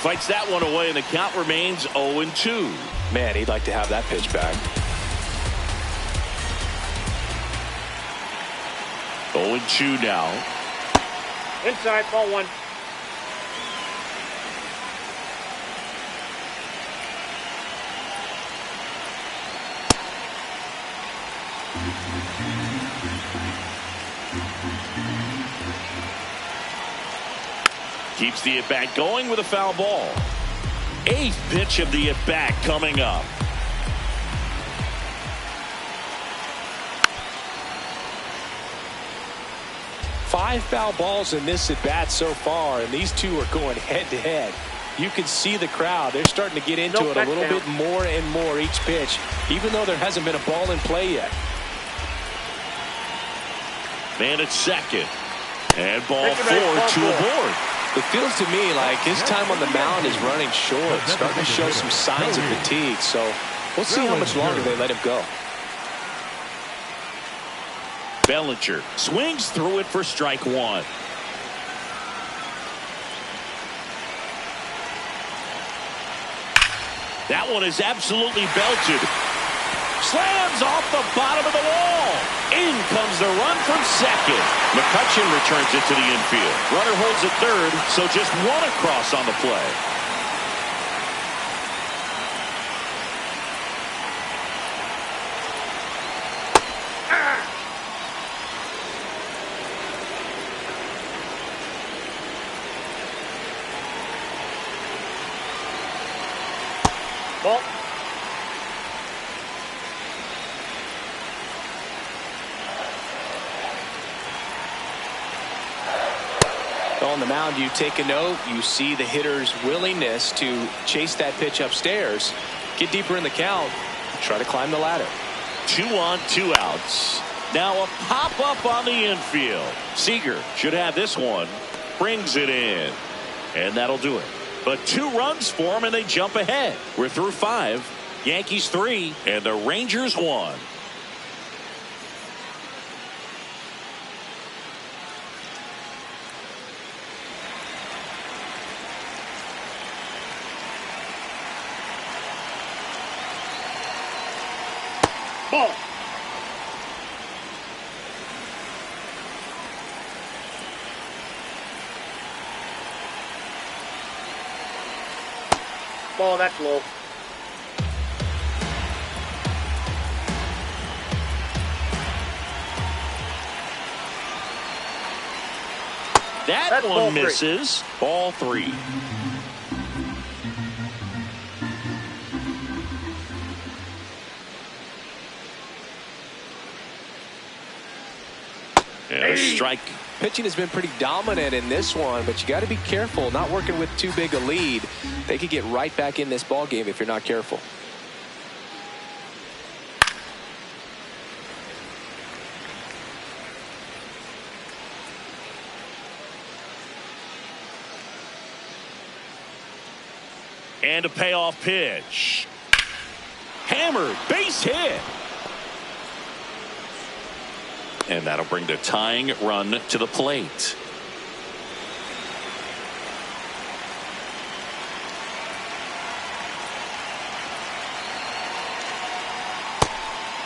Fights that one away, and the count remains 0-2. Man, he'd like to have that pitch back. 0-2 now. Inside, ball 1. Keeps the at-bat going with a foul ball. 8th pitch of the at-bat coming up. 5 foul balls in this at bat so far, and these two are going head to head. You can see the crowd. They're starting to get into it a little bit more and more each pitch, even though there hasn't been a ball in play yet. Man at second. And ball 4 to aboard. It feels to me like his time on the mound is running short, starting to show some signs of fatigue. So we'll see how much longer they let him go. Bellinger swings through it for strike 1. That one is absolutely belted. Slams off the bottom of the wall. In comes the run from second. McCutchen returns it to the infield. Runner holds at third, so just one across on the play. Ball. On the mound, you take a note. You see the hitter's willingness to chase that pitch upstairs, get deeper in the count, try to climb the ladder. 2 on, 2 outs. Now a pop-up on the infield. Seager should have this one. Brings it in. And that'll do it. But 2 runs for him, and they jump ahead. We're through 5. Yankees 3, and the Rangers 1. Ball. Ball, that's low. That one misses. Ball 3. And a strike. Pitching has been pretty dominant in this one, but you got to be careful not working with too big a lead. They could get right back in this ball game if you're not careful. And a payoff pitch. Hammered, base hit. And that'll bring the tying run to the plate.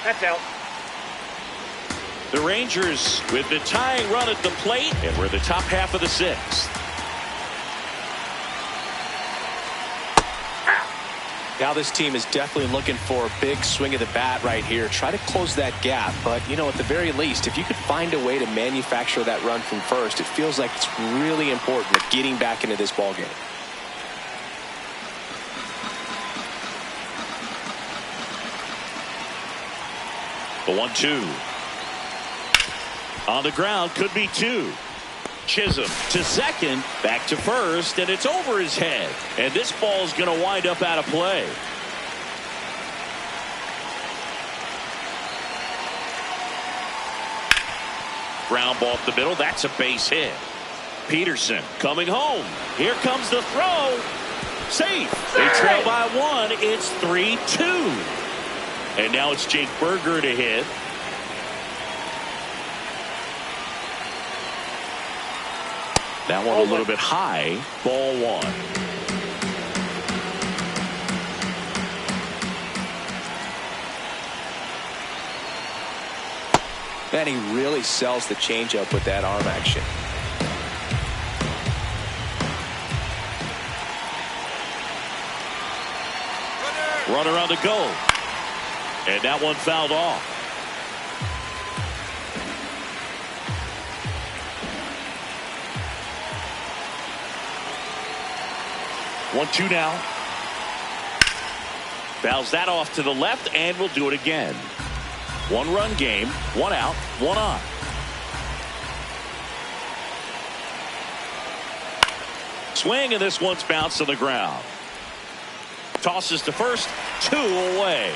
That's out. The Rangers with the tying run at the plate, and we're the top half of the 6th. Now this team is definitely looking for a big swing of the bat right here. Try to close that gap. But, you know, at the very least, if you could find a way to manufacture that run from first, it feels like it's really important at getting back into this ball game. The 1-2. On the ground, could be 2. Chisholm to second, back to first, and it's over his head. And this ball's going to wind up out of play. Ground ball up the middle. That's a base hit. Peterson coming home. Here comes the throw. Safe. They trail by 1. It's 3-2. And now it's Jake Berger to hit. That one a little bit high. Ball 1. Man, he really sells the changeup with that arm action. Runner on the go. And that one fouled off. One, 2 now. Fouls that off to the left, and we'll do it again. 1-run game, 1 out, 1 on. swing, and this one's bounced to the ground. Tosses to first, 2 away.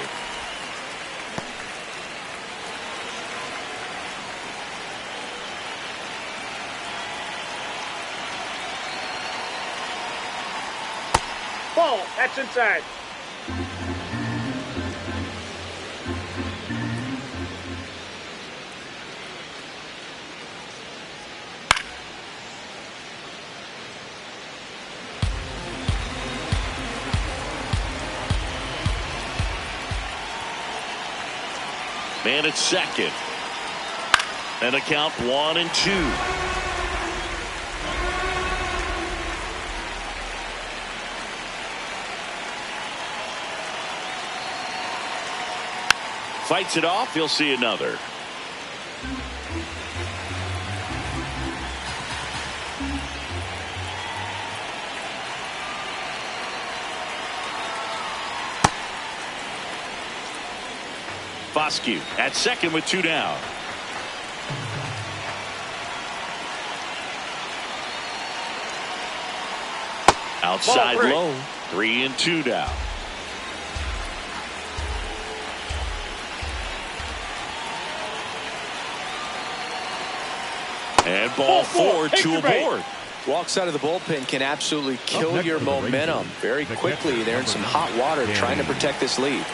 Ball. That's inside. Man at second. And a count 1-2. Fights it off. He'll see another. Foscue at second with 2 down. Outside low. 3-2 down. And ball 4, 2 aboard. Walks out of the bullpen can absolutely kill your momentum very quickly. They're in some hot water trying to protect this lead.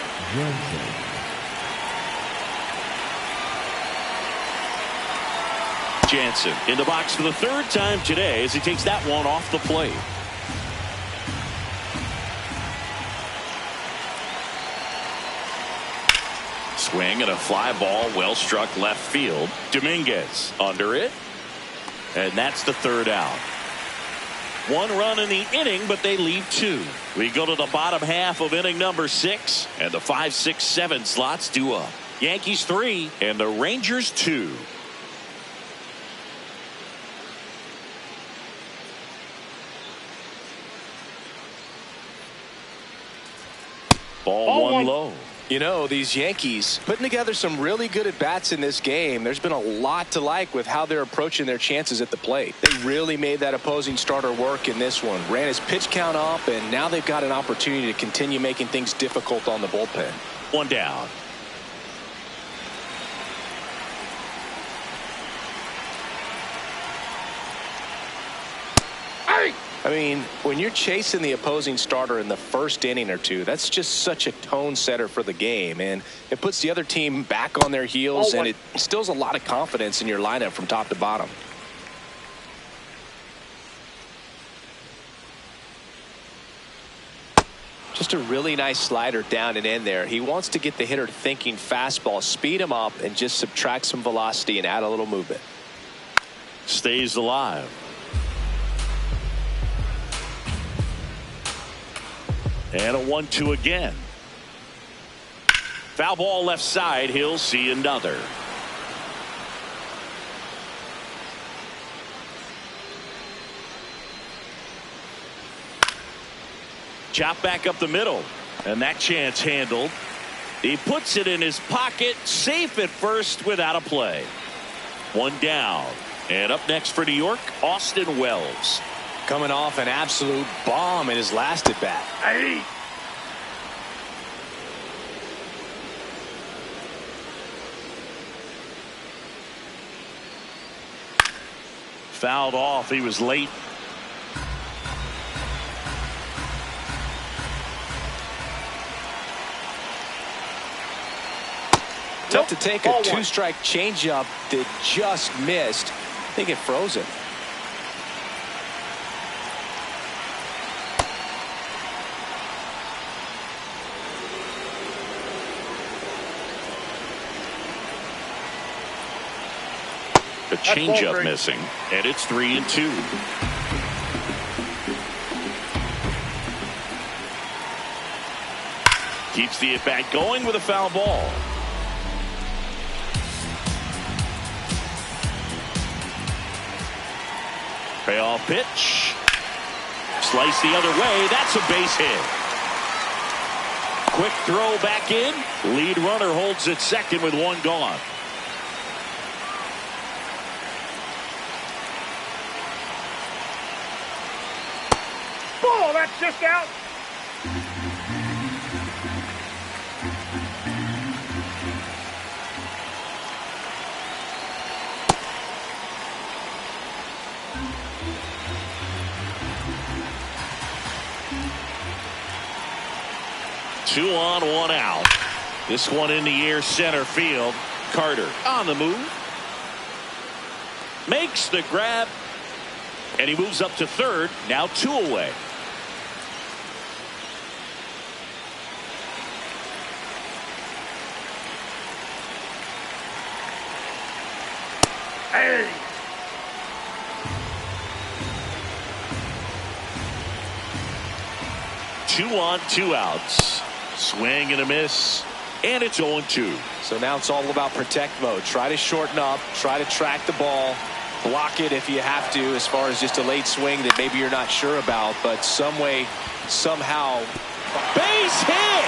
Jansen in the box for the 3rd time today as he takes that one off the plate. Swing and a fly ball well struck left field. Dominguez under it. And that's the 3rd out. 1 run in the inning, but they leave 2. We go to the bottom half of inning number 6, and the 5, 6, 7 slots due up. Yankees 3 and the Rangers 2. Ball 1 low. You know, these Yankees putting together some really good at-bats in this game. There's been a lot to like with how they're approaching their chances at the plate. They really made that opposing starter work in this one. Ran his pitch count up, and now they've got an opportunity to continue making things difficult on the bullpen. 1 down. I mean, when you're chasing the opposing starter in the first inning or two, that's just such a tone setter for the game, and it puts the other team back on their heels, and it instills a lot of confidence in your lineup from top to bottom. Just a really nice slider down and in there. He wants to get the hitter thinking fastball, speed him up, and just subtract some velocity and add a little movement. Stays alive. And a 1-2 again. Foul ball left side. He'll see another. Chop back up the middle. And that chance handled. He puts it in his pocket. Safe at first without a play. 1 down. And up next for New York, Austin Wells. Coming off an absolute bomb in his last at bat. Hey. Fouled off. He was late. Tough to take a 2-strike changeup that just missed. I think it froze him. The changeup missing, and it's 3-2. Keeps the at-bat going with a foul ball. Payoff pitch. Slice the other way. That's a base hit. Quick throw back in. Lead runner holds at second with 1 gone. Just out. Two on, one out. This one in the air, center field. Carter on the move. Makes the grab. And he moves up to third. Now 2 away. Hey. Two on, 2 outs. Swing and a miss. And it's 0-2. So now it's all about protect mode. Try to shorten up. Try to track the ball. Block it if you have to, as far as just a late swing that maybe you're not sure about. But some way, somehow. Base hit!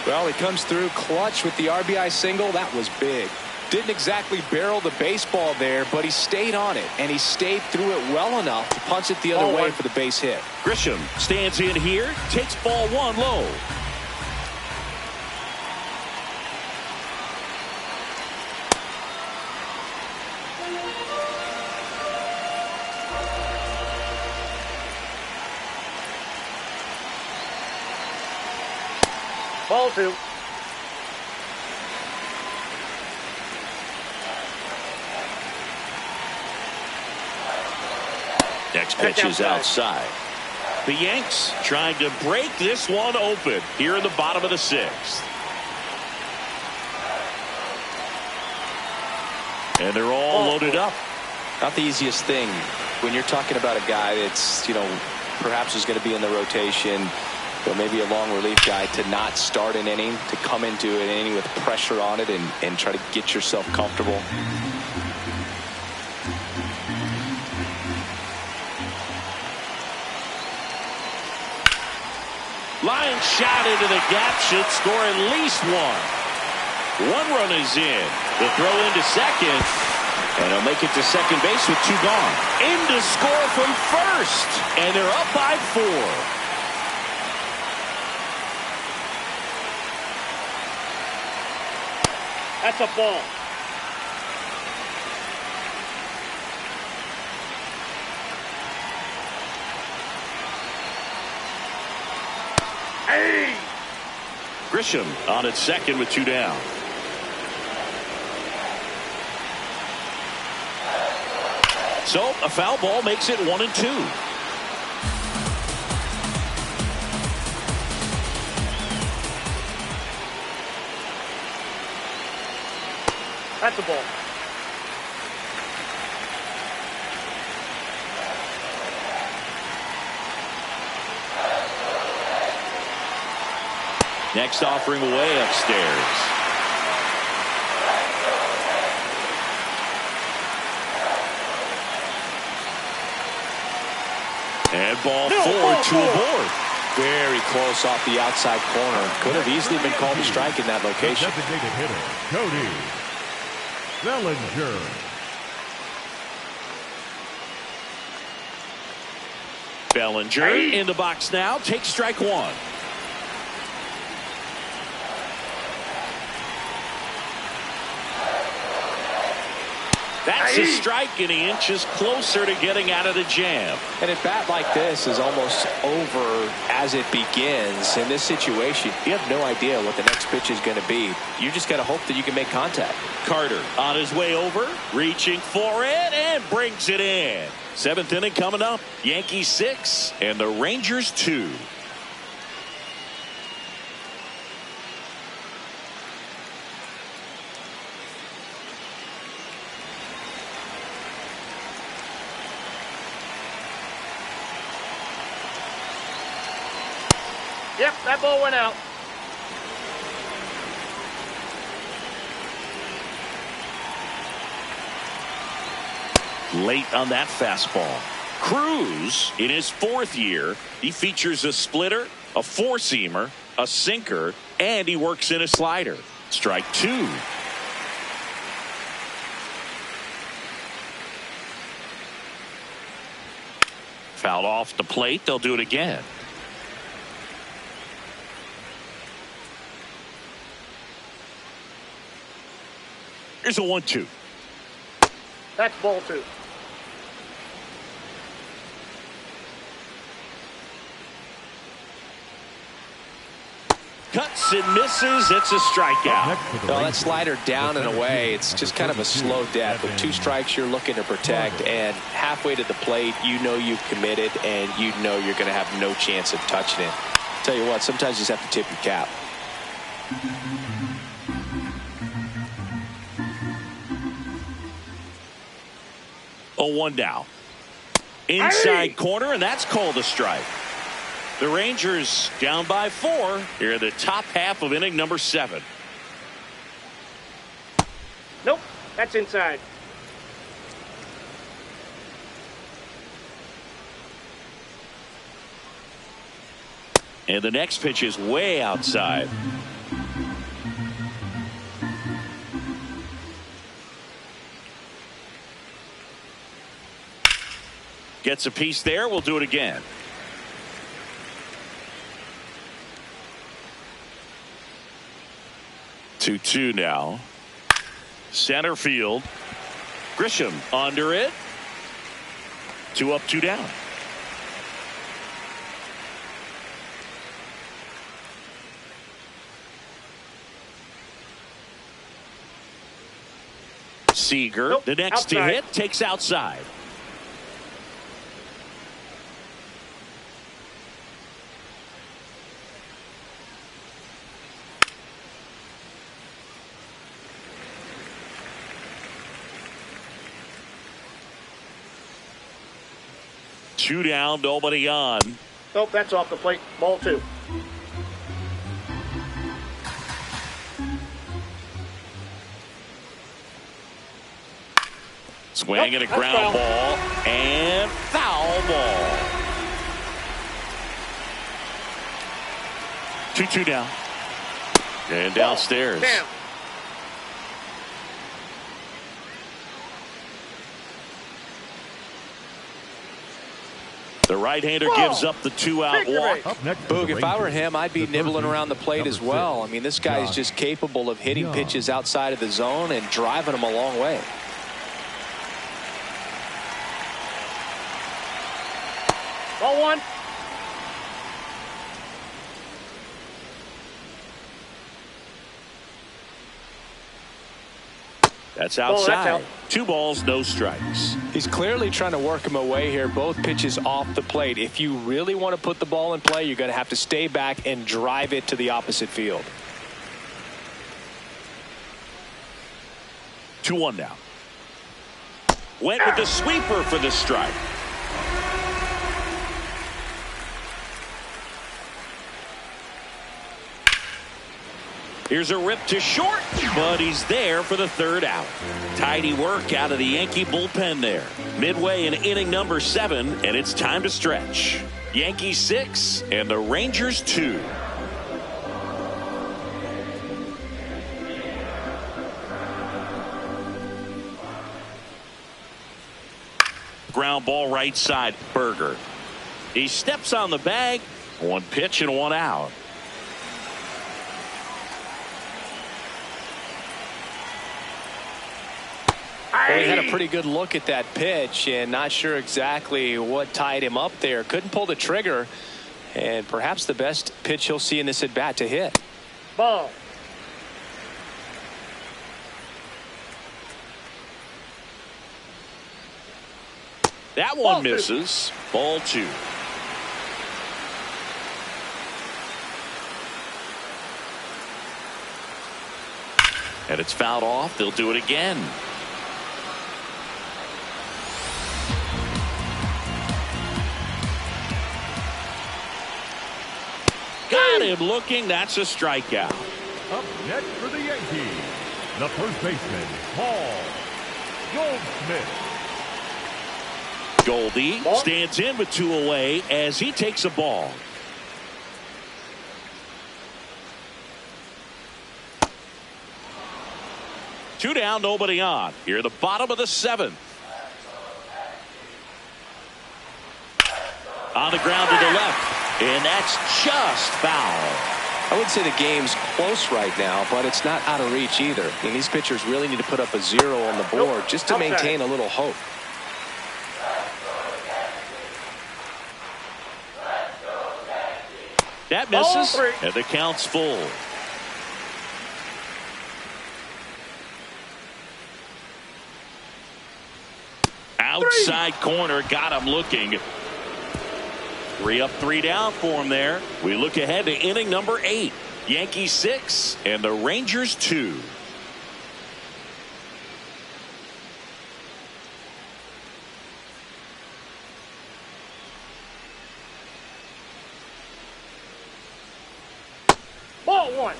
Well, he comes through clutch with the RBI single. That was big. Didn't exactly barrel the baseball there, but he stayed on it, and he stayed through it well enough to punch it the other way for the base hit. Grisham stands in here, takes ball 1 low. Ball 2. Next pitch is outside. The Yanks trying to break this one open here in the bottom of the 6th. And they're all loaded up. Not the easiest thing when you're talking about a guy that's, perhaps is going to be in the rotation, or maybe a long relief guy, to not start an inning, to come into an inning with pressure on it and try to get yourself comfortable. Line shot into the gap, should score at least 1. 1 run is in. The throw into second, and he'll make it to second base with 2 gone. In to score from first, and they're up by 4. That's a ball. Hey! Grisham on at second with 2 down. So a foul ball makes it 1-2. That's a ball. Next offering way upstairs. And ball 4 to a board. Very close off the outside corner. Could have easily been called a strike in that location. Designated hitter, Cody Bellinger. Bellinger in the box now. Takes strike 1. That's a strike, and he inches closer to getting out of the jam. And a bat like this is almost over as it begins. In this situation, you have no idea what the next pitch is going to be. You just got to hope that you can make contact. Carter on his way over, reaching for it, and brings it in. 7th inning coming up. Yankees 6 and the Rangers 2. Yep, that ball went out. Late on that fastball. Cruz, in his 4th year, he features a splitter, a 4-seamer, a sinker, and he works in a slider. Strike 2. Fouled off the plate. They'll do it again. Here's a 1-2. That's ball 2. Cuts and misses. It's a strikeout. Well, that slider down and away. It's just kind of a slow death. With 2 strikes, you're looking to protect, and halfway to the plate, you know you've committed, and you know you're going to have no chance of touching it. Tell you what, sometimes you just have to tip your cap. Oh, 1 down. Inside corner, and that's called a strike. The Rangers down by 4 here in the top half of inning number 7. Nope, that's inside. And the next pitch is way outside. Gets a piece there. We'll do it again. 2-2 now. Center field. Grisham under it. 2 up, 2 down. Seager, nope, the next outside. to hit, takes outside. Two down, nobody on. Nope, that's off the plate. Ball 2. Swing and a ground ball and foul ball. 2-2 down. And downstairs. Down. The right-hander gives up the 2-out walk. Boog, if I were him, I'd be nibbling around the plate as well. I mean, this guy is just capable of hitting pitches outside of the zone and driving them a long way. Ball 1. That's outside. That's out. 2 balls, no strikes. He's clearly trying to work him away here. Both pitches off the plate. If you really want to put the ball in play, you're going to have to stay back and drive it to the opposite field. 2-1 now. Went with the sweeper for the strike. Here's a rip to short, but he's there for the 3rd out. Tidy work out of the Yankee bullpen there. Midway in inning number 7, and it's time to stretch. Yankees 6 and the Rangers 2. Ground ball right side, Berger. He steps on the bag. 1 pitch and 1 out. Well, he had a pretty good look at that pitch and not sure exactly what tied him up there. Couldn't pull the trigger, and perhaps the best pitch he'll see in this at bat to hit. Ball. That one misses. Ball 2. And it's fouled off. They'll do it again. Got him looking. That's a strikeout. Up next for the Yankees, the first baseman, Paul Goldschmidt. Goldie stands in with 2 away as he takes a ball. Two down, nobody on. Here at the bottom of the 7th. On the ground to the left. And that's just foul. I would say the game's close right now, but it's not out of reach either. And these pitchers really need to put up a 0 on the board just to maintain a little hope. That misses, and the count's full. Outside corner, got him looking. 3 up, 3 down for him there. We look ahead to inning number 8. Yankees 6 and the Rangers 2. Ball 1.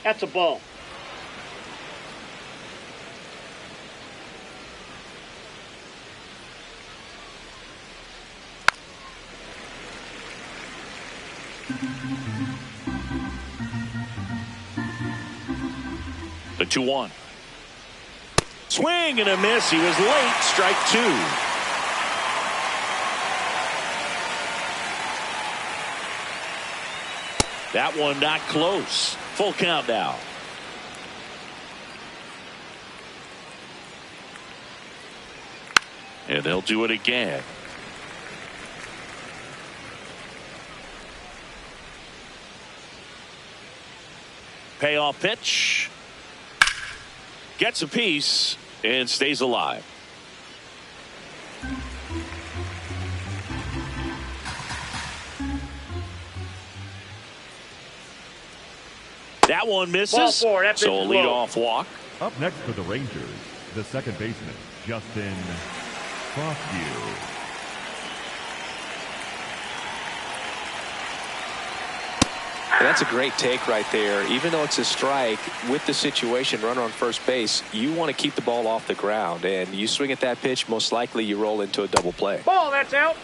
That's a ball. The 2-1. Swing and a miss. He was late. Strike 2. That one not close. Full count now. And they'll do it again. Payoff pitch. Gets a piece and stays alive. That one misses. Ball 4. That So a leadoff walk. Up next for the Rangers, the second baseman, Justin Foscue. That's a great take right there. Even though it's a strike, with the situation, runner on first base, you want to keep the ball off the ground. And you swing at that pitch, most likely you roll into a double play. Ball, that's out.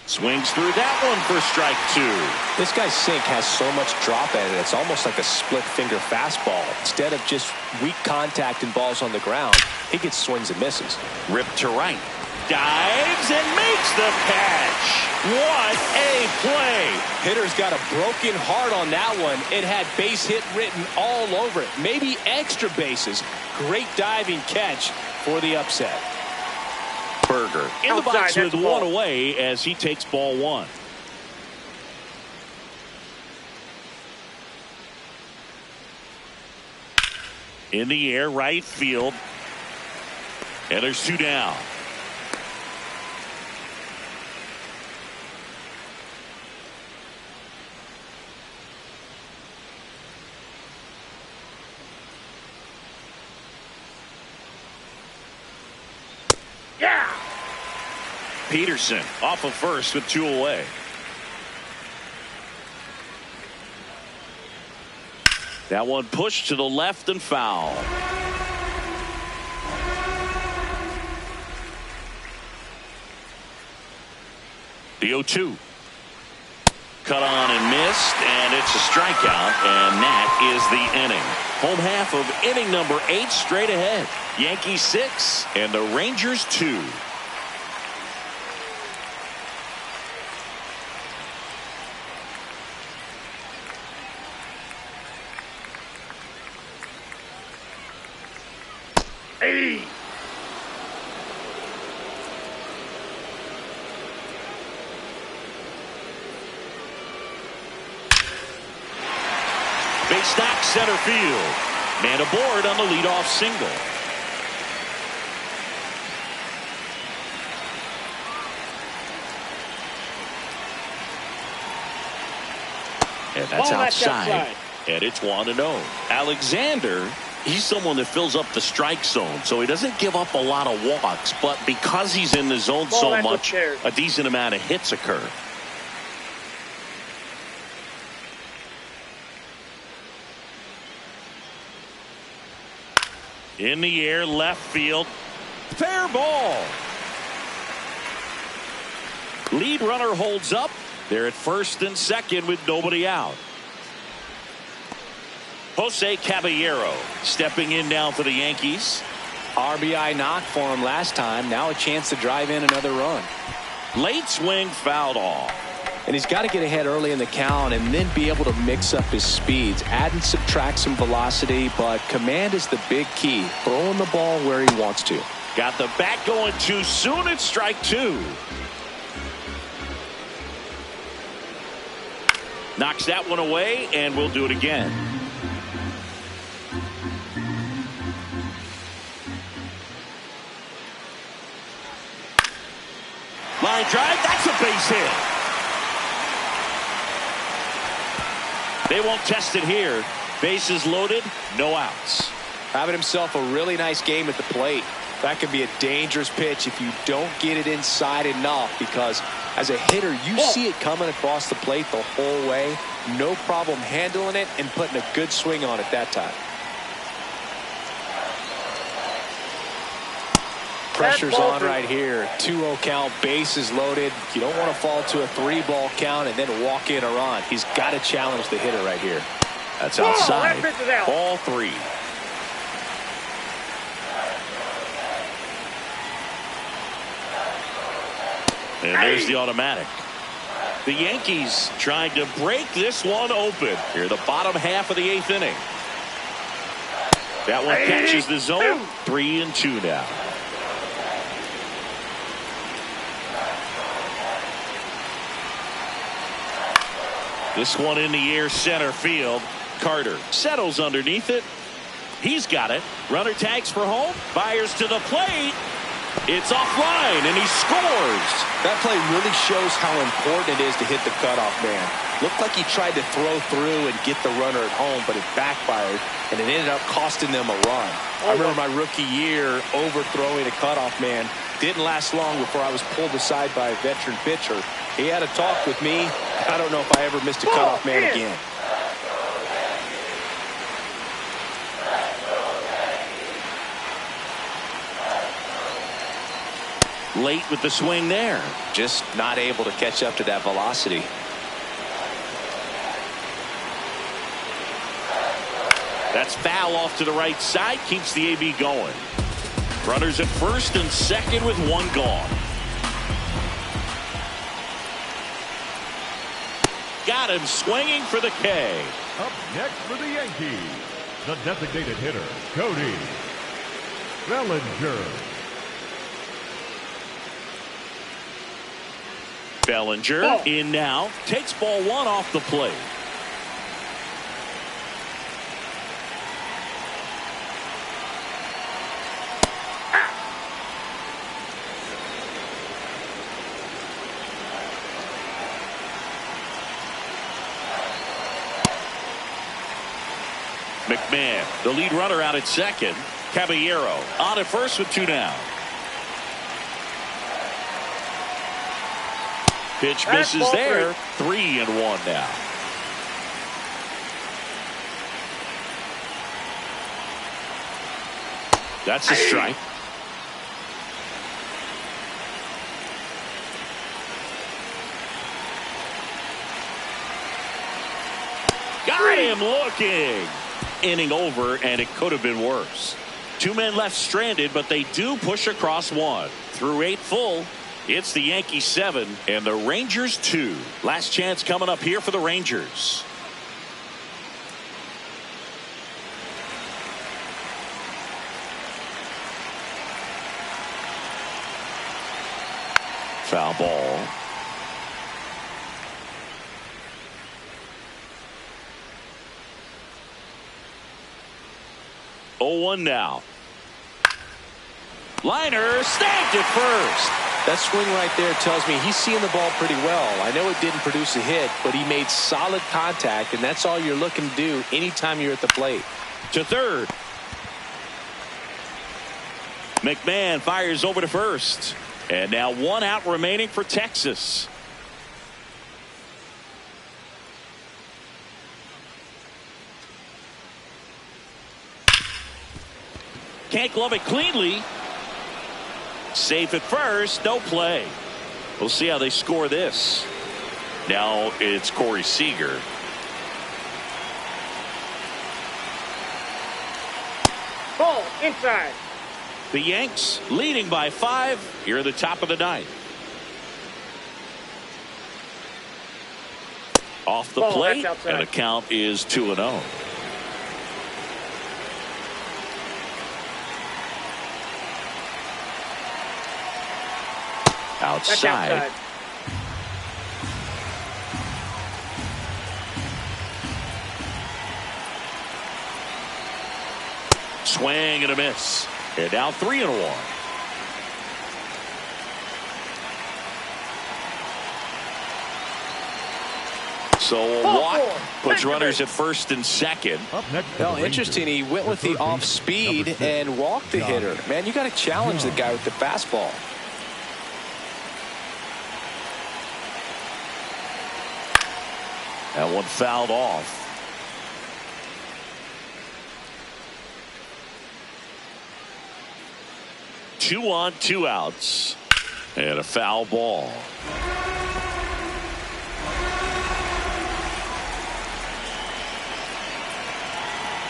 Swings through that one for strike 2. This guy's sink has so much drop at it. It's almost like a split finger fastball. Instead of just weak contact and balls on the ground, he gets swings and misses. Ripped to right. Dives and makes the catch. What a play. Hitter's got a broken heart on that one. It had base hit written all over it. Maybe extra bases. Great diving catch for the upset. Berger in the box with one away as he takes ball 1. In the air, right field. And there's 2 down. Yeah. Peterson off of first with 2 away. That one pushed to the left and foul. The 0-2. Cut on and missed, and it's a strikeout, and that is the inning. Home half of inning number 8 straight ahead. Yankees 6 and the Rangers 2. Hey. Base knock center field. Man aboard on the leadoff single. And that's outside. And it's 1-0. Alexander, he's someone that fills up the strike zone, so he doesn't give up a lot of walks, but because he's in the zone so much, a decent amount of hits occur. In the air, left field. Fair ball. Lead runner holds up, They're at first and second with nobody out. Jose Caballero stepping in now for the Yankees. RBI knock for him last time. Now a chance to drive in another run. Late swing fouled off. And he's got to get ahead early in the count and then be able to mix up his speeds. Add and subtract some velocity, but command is the big key. Throwing the ball where he wants to. Got the bat going too soon. It's strike two. Knocks that one away, and we'll do it again. Line drive. That's a base hit. They won't test it here. Bases loaded, no outs. Having himself a really nice game at the plate. That could be a dangerous pitch if you don't get it inside enough, because as a hitter, you see it coming across the plate the whole way. No problem handling it and putting a good swing on it that time. Pressure's on right here. 2-0 count, bases loaded. You don't want to fall to a 3-ball count and then walk in a run. He's got to challenge the hitter right here. That's outside. That pitch is out. Ball 3. And there's the automatic. The Yankees trying to break this one open here, the bottom half of the 8th inning. That one catches the zone. 3-2 now. This one in the air, center field. Carter settles underneath it. He's got it. Runner tags for home. Fires to the plate. It's offline, and he scores. That play really shows how important it is to hit the cutoff man. Looked like he tried to throw through and get the runner at home, but it backfired, and it ended up costing them a run. I remember my rookie year overthrowing a cutoff man. Didn't last long before I was pulled aside by a veteran pitcher. He had a talk with me. I don't know if I ever missed a cutoff man again. Late with the swing there. Just not able to catch up to that velocity. That's foul off to the right side. Keeps the AB going. Runners at first and second with one gone. Got him swinging for the K. Up next for the Yankees, the designated hitter, Cody Bellinger. Bellinger in now. Takes ball 1 off the plate. McMahon, the lead runner, out at second. Caballero on at first with 2 down. Pitch misses there. 3-1 now. That's a strike. Got him looking. Inning over, and it could have been worse. 2 men left stranded, but they do push across 1. Through 8 full, it's the Yankees 7 and the Rangers 2. Last chance coming up here for the Rangers. Foul ball. Oh, 1 now. Liner snagged at first. That swing right there tells me he's seeing the ball pretty well. I know it didn't produce a hit, but he made solid contact, and that's all you're looking to do anytime you're at the plate. To third. McMahon fires over to first. And now 1 out remaining for Texas. Can't glove it cleanly. Safe at first. No play. We'll see how they score this. Now it's Corey Seager. Ball inside. The Yanks leading by 5 here at the top of the ninth. Off the Ball, plate, that's outside. and the count is 2-0. That's Outside. Swing and a miss. And now 3-1. So a walk puts runners at first and second. Up next. Well, interesting. He went with the off speed and walked the hitter. Man, you got to challenge the guy with the fastball. That one fouled off. Two on, 2 outs. And a foul ball.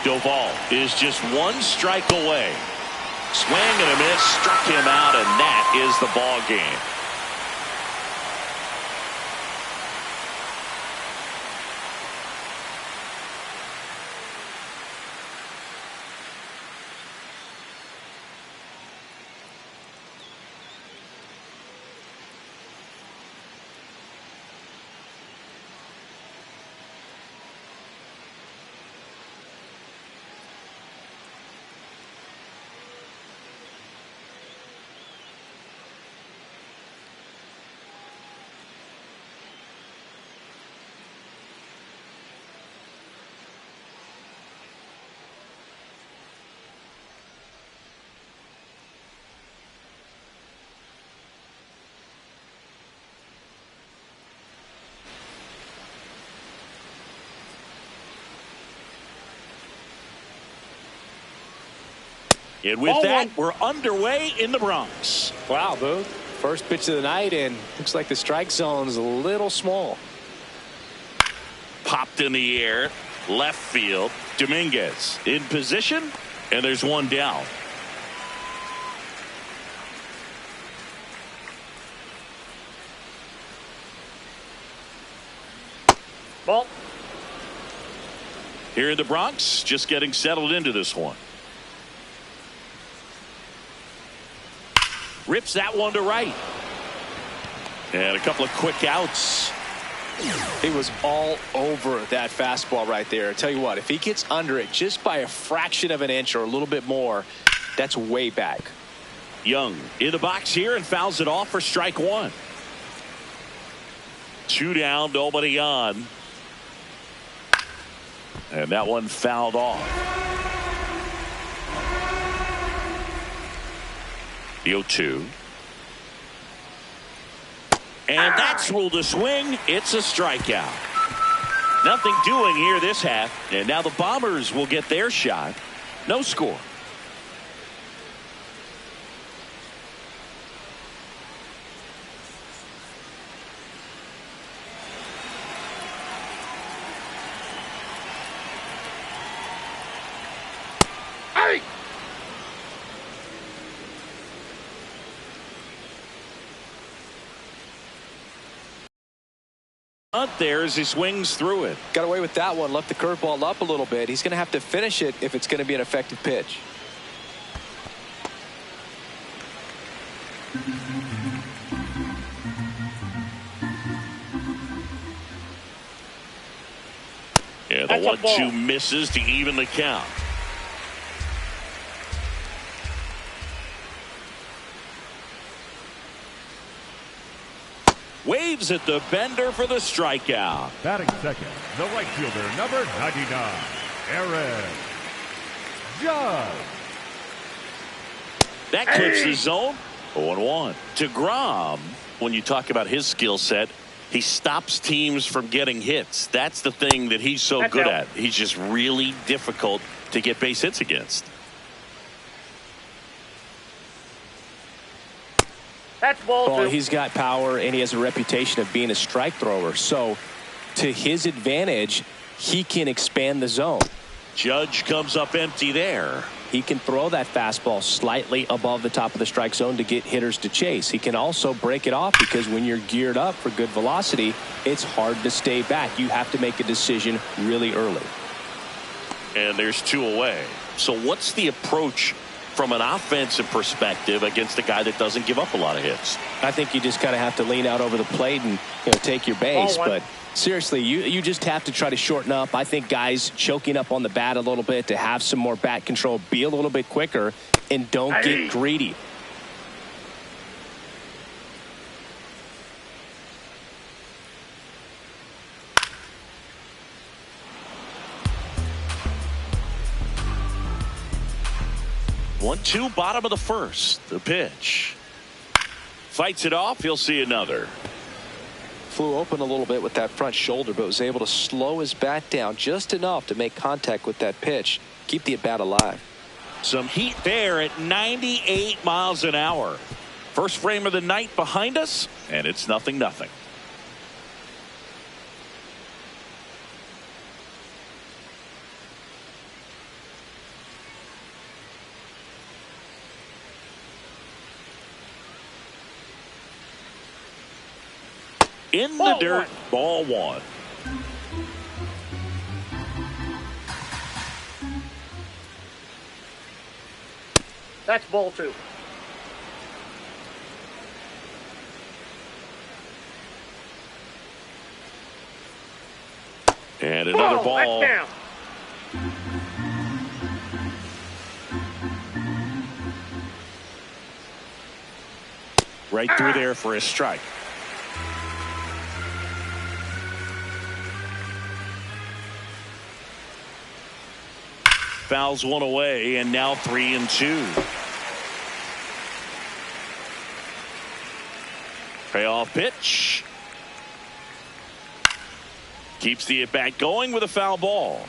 Doval is just 1 strike away. Swing and a miss, struck him out, and that is the ball game. And with that, we're underway in the Bronx. Wow, Booth. First pitch of the night, and looks like the strike zone's a little small. Popped in the air, left field. Dominguez in position, and there's one down. Ball. Here in the Bronx, just getting settled into this one. Rips that one to right. And a couple of quick outs. He was all over that fastball right there. I tell you what, if he gets under it just by a fraction of an inch or a little bit more, that's way back. Young in the box here and fouls it off for strike 1. 2 down, nobody on. And that one fouled off. The 0-2. And that's ruled a swing. It's a strikeout. Nothing doing here this half. And now the Bombers will get their shot. No score. There as he swings through it. Got away with that one. Left the curveball up a little bit. He's going to have to finish it if it's going to be an effective pitch. Yeah, the 1-2 misses to even the count. Waves at the bender for the strikeout. Batting second, the right fielder, number 99, Aaron Judge. That clips the zone. 0-1. DeGrom, when you talk about his skill set, he stops teams from getting hits. That's the thing that he's so good at. He's just really difficult to get base hits against. That's ball Well, two. he's got power, and he has a reputation of being a strike thrower. So, to his advantage, he can expand the zone. Judge comes up empty there. He can throw that fastball slightly above the top of the strike zone to get hitters to chase. He can also break it off because when you're geared up for good velocity, it's hard to stay back. You have to make a decision really early. And there's 2 away. So what's the approach from an offensive perspective against a guy that doesn't give up a lot of hits? I think you just kind of have to lean out over the plate and take your base. Ball one. But seriously, you just have to try to shorten up. I think guys choking up on the bat a little bit to have some more bat control, be a little bit quicker, and don't get greedy. One, two, bottom of the first. The pitch. Fights it off. He'll see another. Flew open a little bit with that front shoulder, but was able to slow his bat down just enough to make contact with that pitch. Keep the at-bat alive. Some heat there at 98 miles an hour. First frame of the night behind us, and it's 0-0. In the dirt, ball one. That's ball two. And another ball. That's down. Right through there for a strike. Fouls one away, and now 3-2. Payoff pitch. Keeps the at-bat going with a foul ball.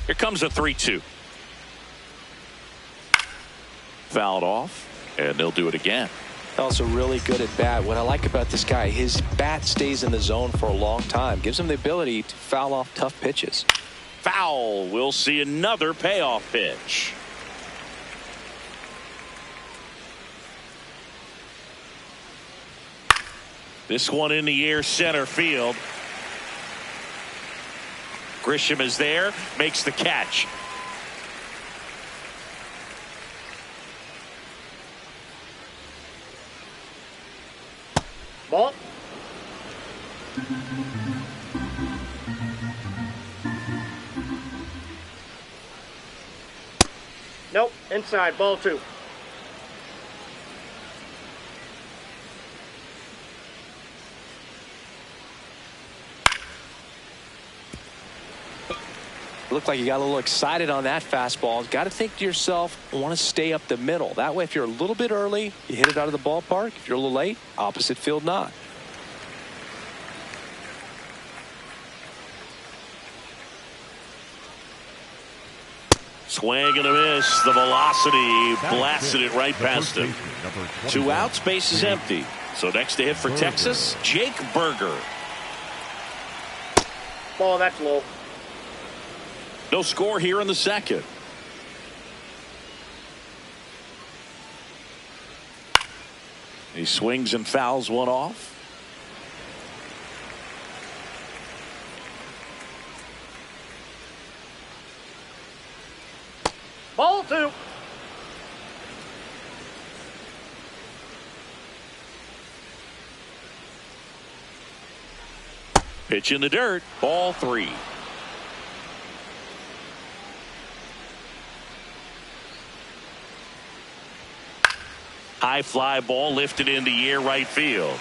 Here comes a 3-2. Fouled off, and they'll do it again. Also really good at bat. What I like about this guy, his bat stays in the zone for a long time. Gives him the ability to foul off tough pitches. Foul. We'll see another payoff pitch. This one in the air, center field. Grisham is there, makes the catch. Ball. Nope. Inside. Ball two. Looked like you got a little excited on that fastball. Got to think to yourself, I want to stay up the middle. That way, if you're a little bit early, you hit it out of the ballpark. If you're a little late, opposite field not. Swing and a miss. The velocity blasted it right past him. 2 outs, base is empty. So next to hit for Texas, Jake Berger. Ball. That's low. No score here in the second. He swings and fouls one off. Ball two. Pitch in the dirt. Ball 3. High fly ball lifted in the air right field.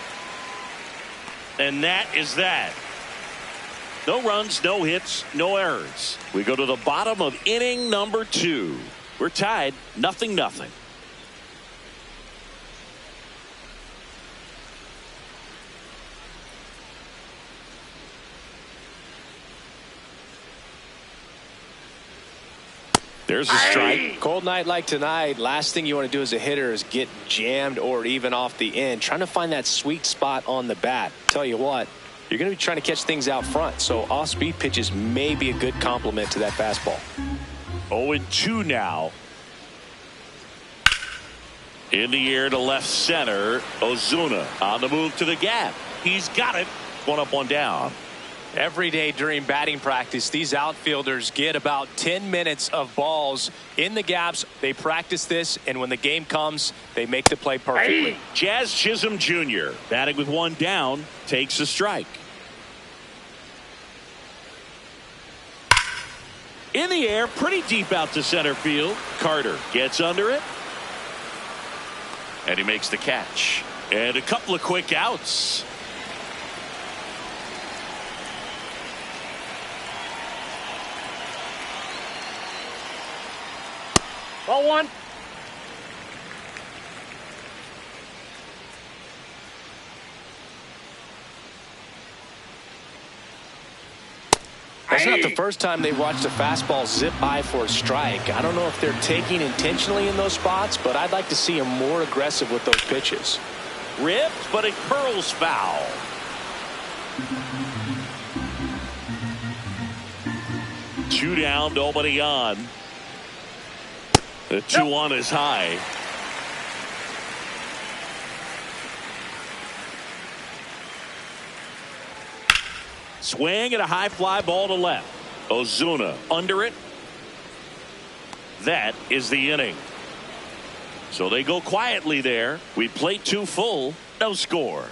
And that is that. No runs, no hits, no errors. We go to the bottom of inning number 2. We're tied 0-0. There's a strike. Cold night like tonight, last thing you want to do as a hitter is get jammed or even off the end. Trying to find that sweet spot on the bat. Tell you what, you're going to be trying to catch things out front, so off-speed pitches may be a good complement to that fastball. 0-2 now. In the air to left center. Ozuna on the move to the gap. He's got it. One up, one down. Every day during batting practice, these outfielders get about 10 minutes of balls in the gaps. They practice this, and when the game comes, they make the play perfectly. Jazz Chisholm Jr. batting with one down, takes a strike. In the air, pretty deep out to center field. Carter gets under it, and he makes the catch. And a couple of quick outs. Ball one. That's not the first time they've watched a fastball zip by for a strike. I don't know if they're taking intentionally in those spots, but I'd like to see them more aggressive with those pitches. Ripped, but it curls foul. Two down, nobody on. The 2-1 is high. Swing and a high fly ball to left. Ozuna under it. That is the inning. So they go quietly there. We play 2 full. No score.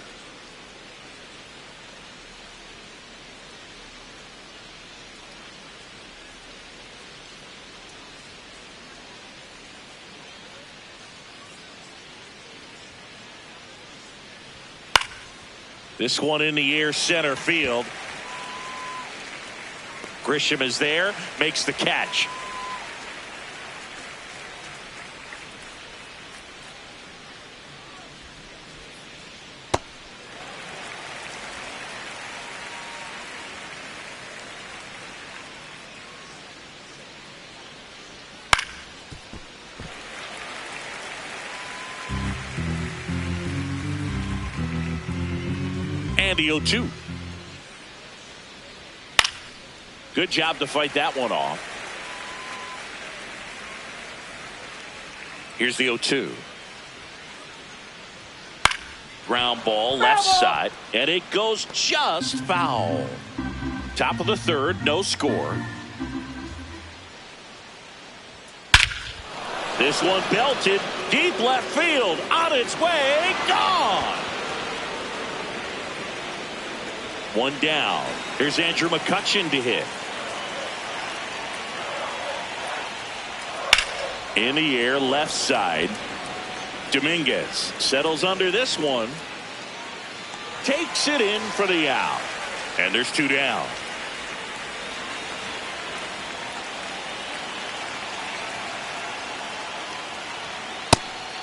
This one in the air center field. Grisham is there, makes the catch. And the 0-2. Good job to fight that one off. Here's the 0-2. Ground ball left side, and it goes just foul. Top of the third, no score. This one belted deep left field, on its way, gone. One down. Here's Andrew McCutchen to hit. In the air, left side. Dominguez settles under this one. Takes it in for the out. And there's 2 down.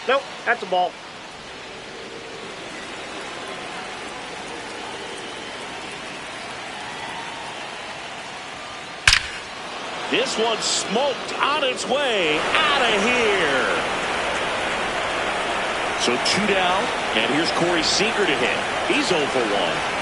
Nope, that's a ball. This one smoked on its way out of here. So 2 down, and here's Corey Seager to hit. He's 0 for 1.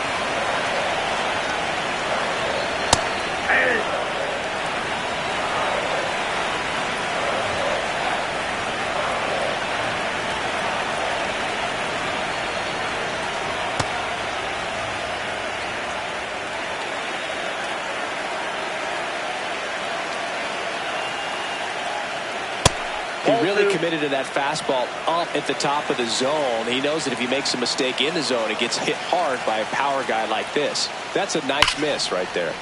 He really committed to that fastball up at the top of the zone. He knows that if he makes a mistake in the zone, it gets hit hard by a power guy like this. That's a nice miss right there.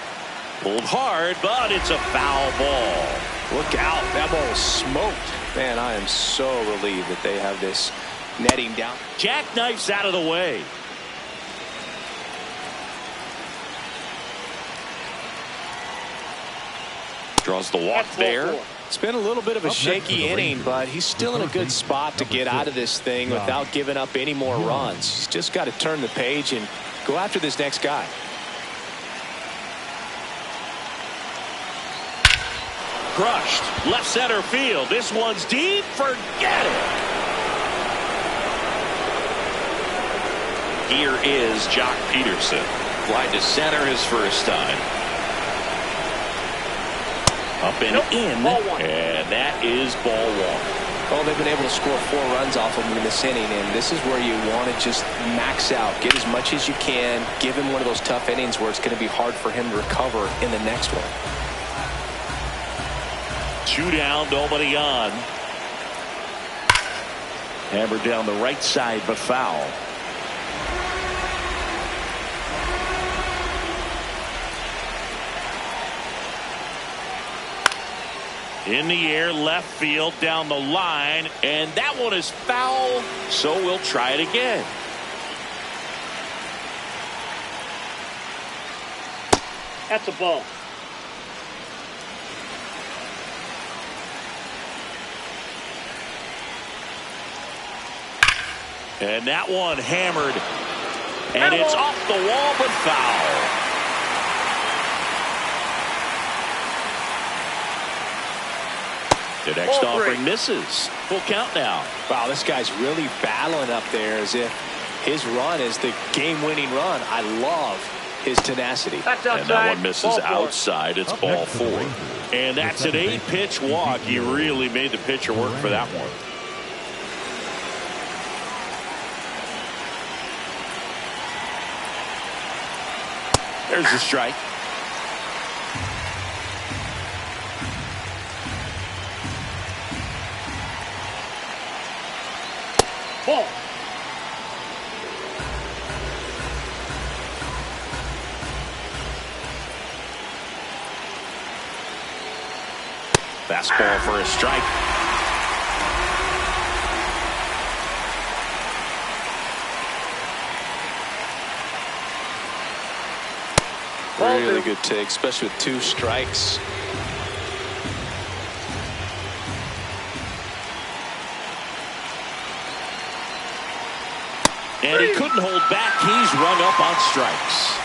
Pulled hard, but it's a foul ball. Look out. That ball was smoked. Man, I am so relieved that they have this netting down. Jackknife's out of the way. Draws the walk there. It's been a little bit of a shaky inning, but he's still in a good spot to get out of this thing without giving up any more runs. He's just got to turn the page and go after this next guy. Crushed. Left center field. This one's deep. Forget it. Here is Jock Peterson. Fly to center his first time. Up and in. And that is ball one. Well, they've been able to score 4 runs off of him in this inning, and this is where you want to just max out. Get as much as you can. Give him one of those tough innings where it's going to be hard for him to recover in the next one. 2 down, nobody on. Hammered down the right side, but foul. In the air, left field, down the line, and that one is foul, so we'll try it again. That's a ball. And that one hammered, and it's off the wall, but foul. The next offering misses. Full count now. Wow, this guy's really battling up there as if his run is the game-winning run. I love his tenacity. That's outside. And that one misses outside. It's ball 4. And that's an 8-pitch walk. He really made the pitcher work for that one. There's the strike. Ball. Fastball for a strike. Really good take, especially with 2 strikes. And he couldn't hold back. He's rung up on strikes.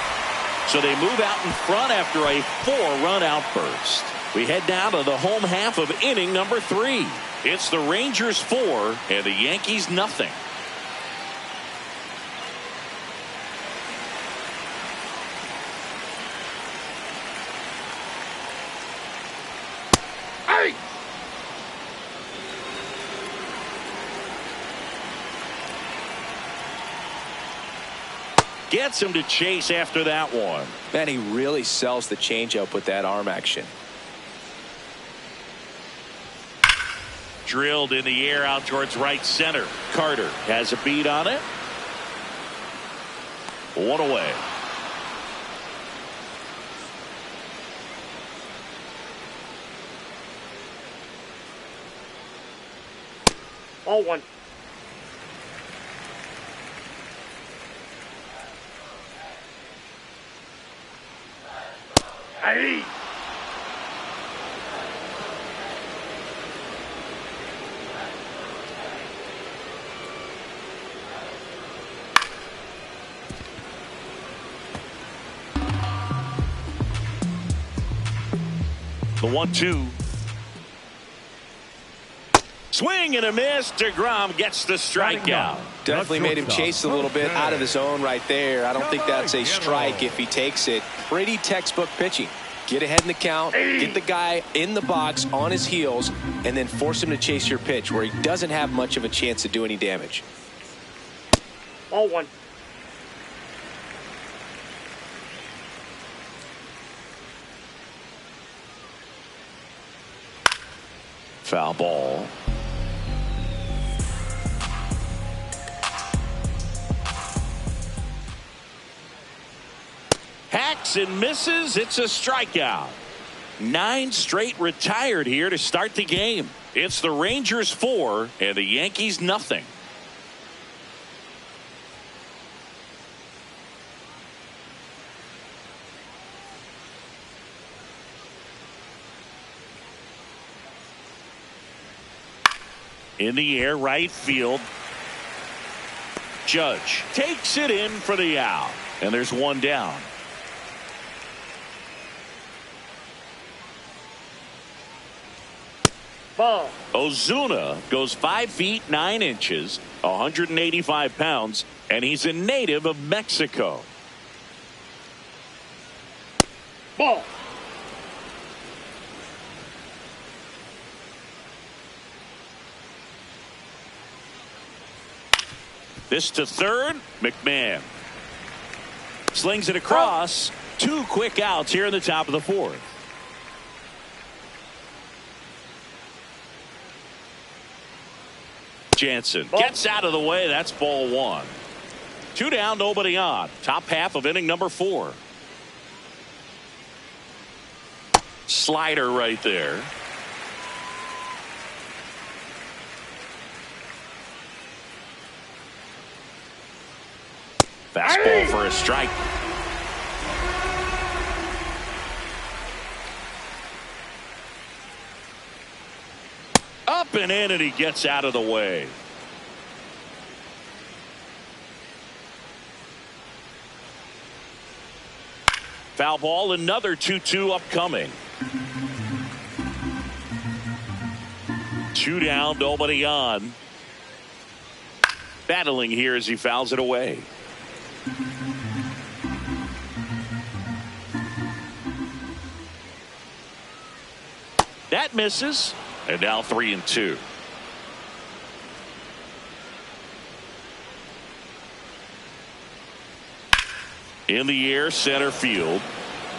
So they move out in front after a 4-run outburst. We head down to the home half of inning number 3. It's the Rangers 4 and the Yankees nothing. Gets him to chase after that one. Man, he really sells the changeup with that arm action. Drilled in the air out towards right center. Carter has a beat on it. 1 away. Ball 1. Hey. The 1-2. Swing and a miss. DeGrom gets the strikeout. Definitely made him chase a little bit out of the zone right there. I don't think that's a strike if he takes it. Pretty textbook pitching. Get ahead in the count, get the guy in the box on his heels, and then force him to chase your pitch where he doesn't have much of a chance to do any damage. Ball 1. Foul ball. Hacks and misses. It's a strikeout. 9 straight retired here to start the game. It's the Rangers 4 and the Yankees nothing. In the air, right field. Judge takes it in for the out. And there's 1 down. Ball. Ozuna goes 5 feet 9 inches, 185 pounds, and he's a native of Mexico. Ball. This to third, McMahon. Slings it across. 2 quick outs here in the top of the 4th. Jansen gets out of the way. That's ball 1. 2 down, nobody on. Top half of inning number 4. Slider right there. Fastball for a strike. Up and in, and he gets out of the way. Foul ball, another 2-2 upcoming. 2 down, nobody on. Battling here as he fouls it away. That misses, and now 3-2. In the air, center field.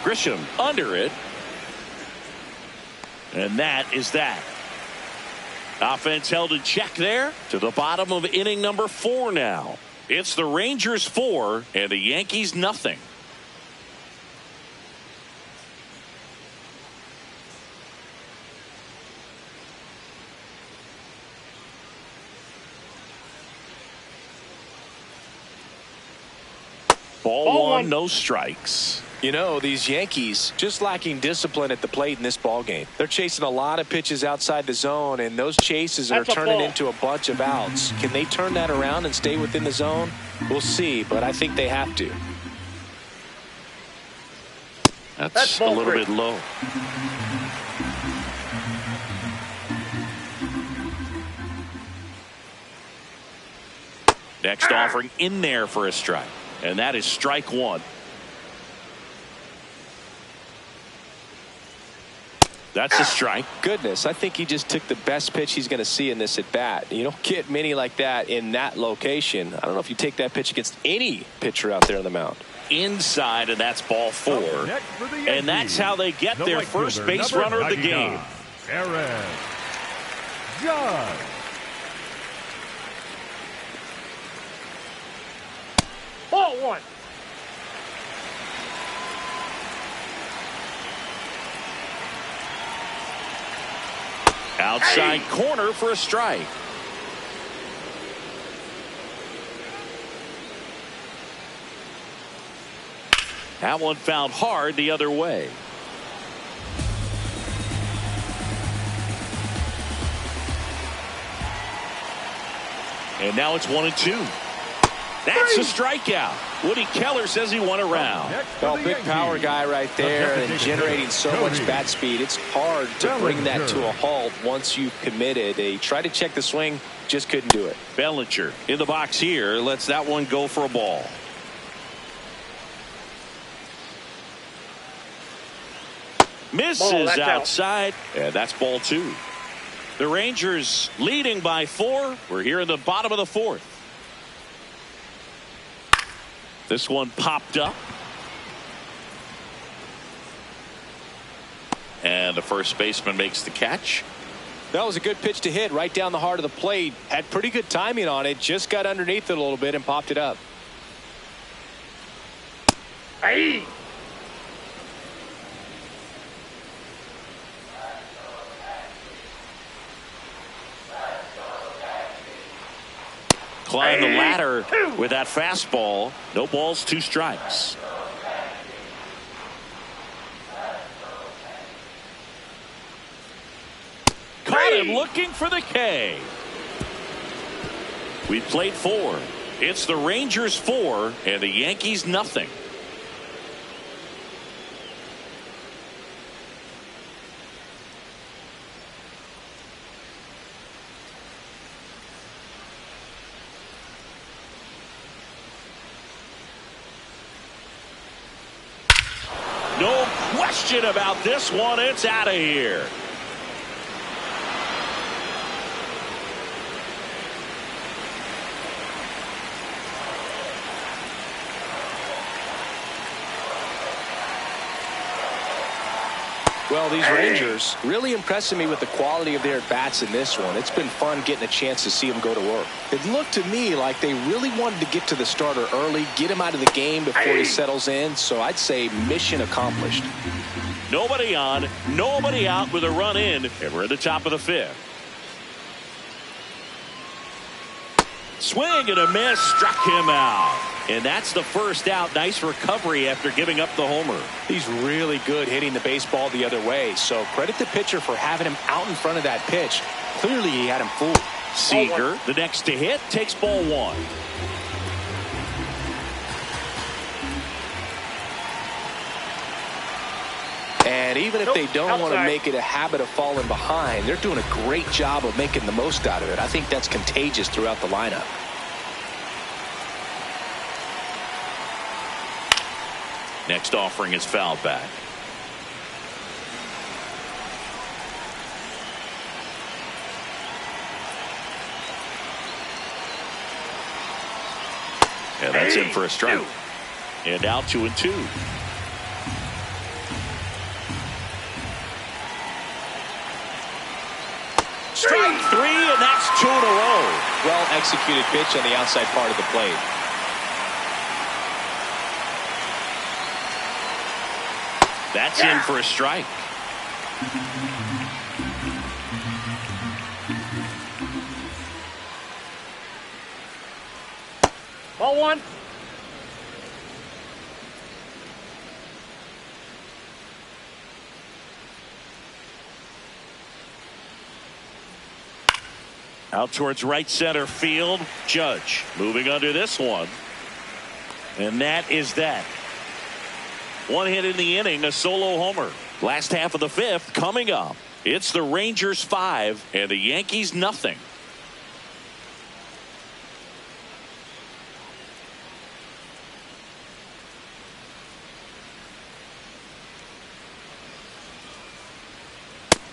Grisham under it. And that is that. Offense held in check there to the bottom of inning number 4 now. It's the Rangers 4 and the Yankees nothing. Ball 1, no strikes. You know, these Yankees just lacking discipline at the plate in this ball game. They're chasing a lot of pitches outside the zone, and those chases are turning into a bunch of outs. Can they turn that around and stay within the zone? We'll see, but I think they have to. That's a little bit low. Next offering in there for a strike. And that is strike 1. That's a strike. Goodness, I think he just took the best pitch he's going to see in this at bat. You don't get many like that in that location. I don't know if you take that pitch against any pitcher out there on the mound. Inside, and that's ball 4. And that's how they get their first base runner of the game. Aaron Judge. Ball 1. Outside corner for a strike. That one fouled hard the other way. And now it's 1-2. That's a strikeout. Woody Keller says he won a round. Well, big power guy right there and generating so much bat speed. It's hard to bring that to a halt once you've committed. They tried to check the swing, just couldn't do it. Bellinger in the box here lets that one go for a ball. Misses outside, and that's ball 2. The Rangers leading by 4. We're here in the bottom of the 4th. This one popped up. And the first baseman makes the catch. That was a good pitch to hit right down the heart of the plate. Had pretty good timing on it. Just got underneath it a little bit and popped it up. Hey. Climb the ladder with that fastball. No balls, 2 strikes. Caught him looking for the K. We played 4. It's the Rangers 4 and the Yankees nothing. question about this one. It's out of here. Well, these Rangers really impressing me with the quality of their at-bats in this one. It's been fun getting a chance to see them go to work. It looked to me like they really wanted to get to the starter early, get him out of the game before he settles in. So I'd say mission accomplished. Nobody on, nobody out with a run in, and we're at the top of the fifth. Swing and a miss, struck him out. And that's the first out. Nice recovery after giving up the homer. He's really good hitting the baseball the other way. So credit the pitcher for having him out in front of that pitch. Clearly he had him fooled. Seager, the next to hit, takes ball one. And even if they don't want to make it a habit of falling behind, they're doing a great job of making the most out of it. I think that's contagious throughout the lineup. Next offering is fouled back. And that's in for a strike. And now 2-2. Strike three, and that's 2 in a row. Well executed pitch on the outside part of the plate. That's in for a strike. Ball one. Out towards right center field. Judge moving under this one. And that is that. One hit in the inning, a solo homer. Last half of the fifth coming up. It's the Rangers 5 and the Yankees nothing.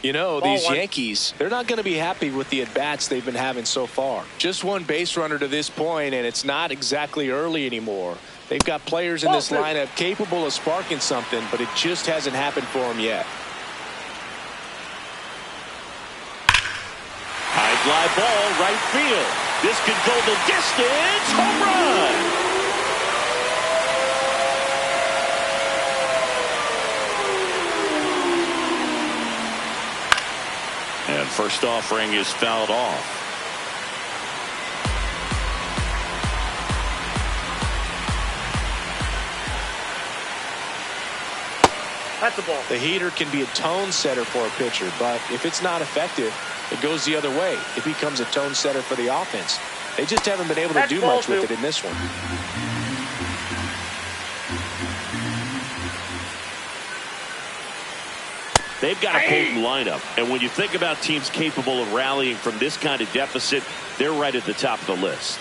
You know, these Yankees, they're not going to be happy with the at-bats they've been having so far. Just one base runner to this point, and it's not exactly early anymore. They've got players in this lineup capable of sparking something, but it just hasn't happened for them yet. High fly ball, right field. This could go the distance. Home run. And first offering is fouled off. That's the ball. The heater can be a tone setter for a pitcher, but if it's not effective, it goes the other way. It becomes a tone setter for the offense. They just haven't been able to do much with it in this one. They've got a potent lineup, and when you think about teams capable of rallying from this kind of deficit, they're right at the top of the list.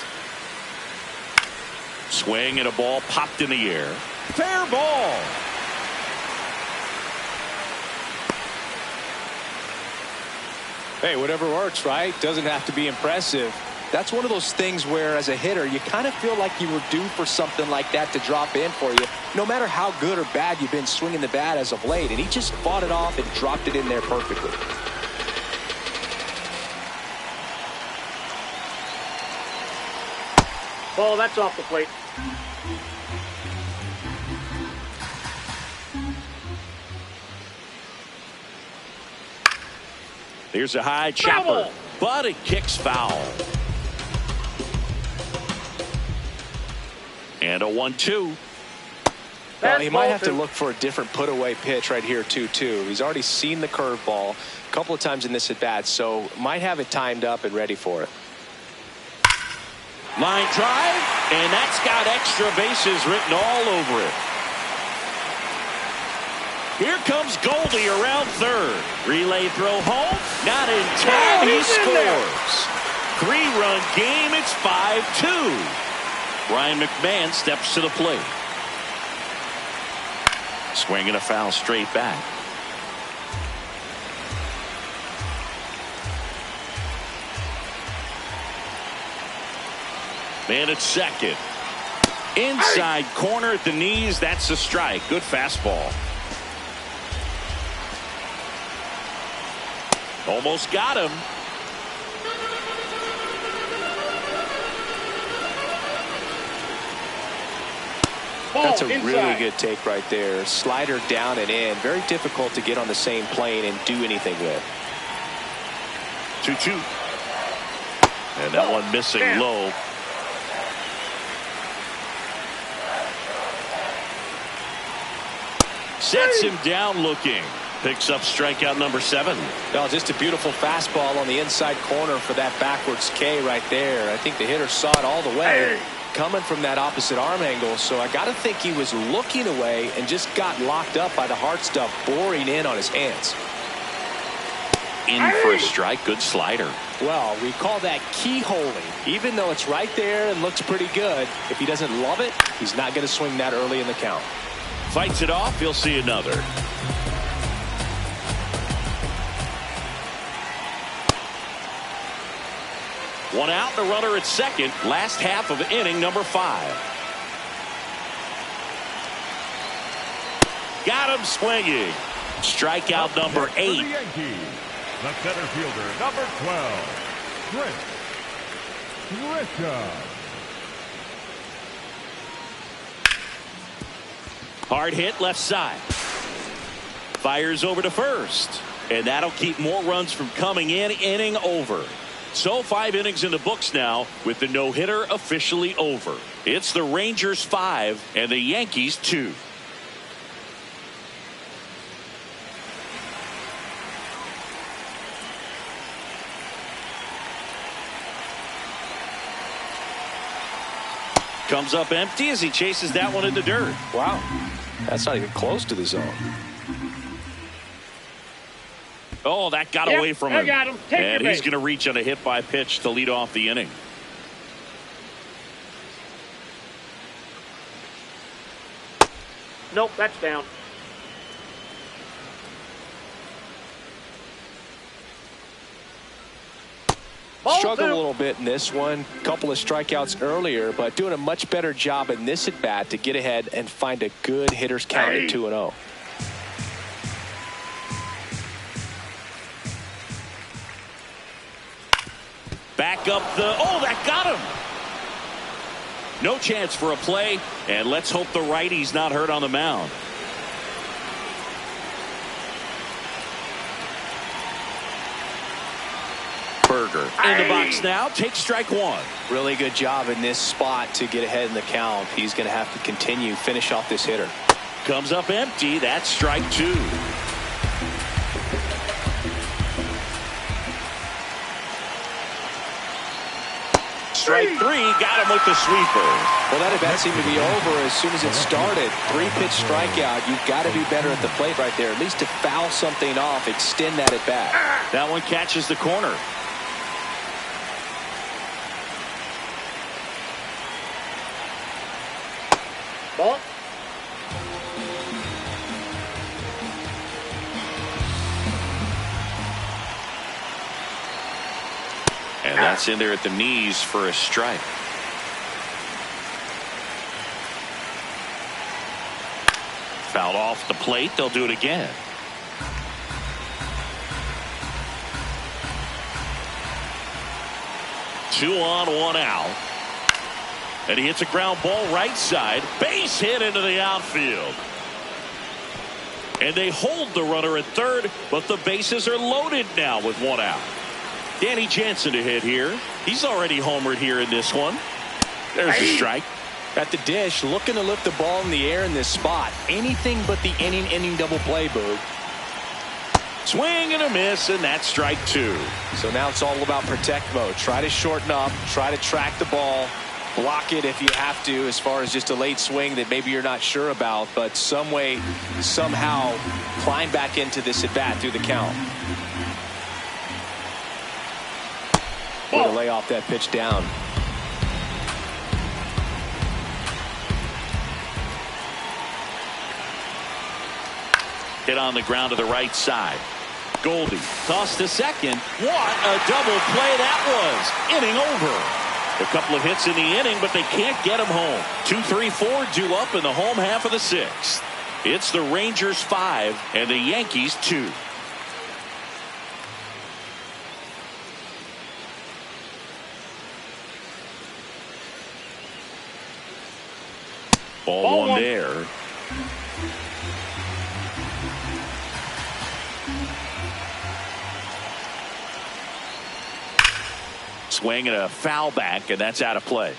Swing and a ball popped in the air. Fair ball. Hey, whatever works, right? Doesn't have to be impressive. That's one of those things where, as a hitter, you kind of feel like you were due for something like that to drop in for you, no matter how good or bad you've been swinging the bat as of late. And he just fought it off and dropped it in there perfectly. Ball, that's off the plate. Here's a high chopper, but it kicks foul. And a 1-2. Well, he might have to look for a different put-away pitch right here, 2-2. He's already seen the curveball a couple of times in this at-bat, so might have it timed up and ready for it. Line drive, and that's got extra bases written all over it. Here comes Goldie around third. Relay throw home. Not in time. He scores. 3-run game. It's 5-2. Ryan McMahon steps to the plate. Swing and a foul straight back. Man at second. Inside corner at the knees. That's a strike. Good fastball. Almost got him. That's a really good take right there. Slider down and in. Very difficult to get on the same plane and do anything with. 2-2. And that one missing low. Sets him down looking. Picks up strikeout number 7. Well, just a beautiful fastball on the inside corner for that backwards K right there. I think the hitter saw it all the way coming from that opposite arm angle. So I got to think he was looking away and just got locked up by the hard stuff boring in on his hands. In for a strike. Good slider. Well, we call that keyholing. Even though it's right there and looks pretty good, if he doesn't love it, he's not going to swing that early in the count. Fights it off. He'll see another. One out, the runner at second. Last half of inning number 5. Got him swinging. Strikeout number 8. For the Yankees, the center fielder, number 12, Chris Richard. Hard hit left side. Fires over to first. And that'll keep more runs from coming in. Inning over. So 5 innings in the books now with the no-hitter officially over. It's the Rangers 5 and the Yankees 2. Comes up empty as he chases that one in the dirt. Wow. That's not even close to the zone. Oh, that got away from him. I got him. Take And your he's base. going to reach on a hit by pitch to lead off the inning. Nope, that's down. Ball Struggled 2. a little bit in this one. Couple of strikeouts earlier, but doing a much better job in this at bat to get ahead and find a good hitter's count at 2-0. Back up the. Oh, that got him. No chance for a play, and let's hope the righty's not hurt on the mound. Berger in the box now. Takes strike 1. Really good job in this spot to get ahead in the count. He's going to have to finish off this hitter. Comes up empty. That's strike 2. Strike 3, got him with the sweeper. Well, that at bat seemed to be over as soon as it started. 3-pitch strikeout. You've got to be better at the plate right there. At least to foul something off, extend that at bat. That one catches the corner. Ball. And that's in there at the knees for a strike. Fouled off the plate. They'll do it again. Two on, 1 out. And he hits a ground ball right side. Base hit into the outfield. And they hold the runner at third, but the bases are loaded now with 1 out. Danny Jansen to hit here. He's already homered here in this one. There's a strike. At the dish, looking to lift the ball in the air in this spot. Anything but the inning double play, Boog. Swing and a miss, and that's strike 2. So now it's all about protect mode. Try to shorten up, try to track the ball, block it if you have to, as far as just a late swing that maybe you're not sure about, but some way, somehow climb back into this at bat through the count. Way to lay off that pitch down. Hit on the ground to the right side. Goldie tossed to second. What a double play that was. Inning over. A couple of hits in the inning, but they can't get him home. 2, 3, 4 due up in the home half of the 6th. It's the Rangers 5 and the Yankees 2. Ball one there. Swing and a foul back, and that's out of play.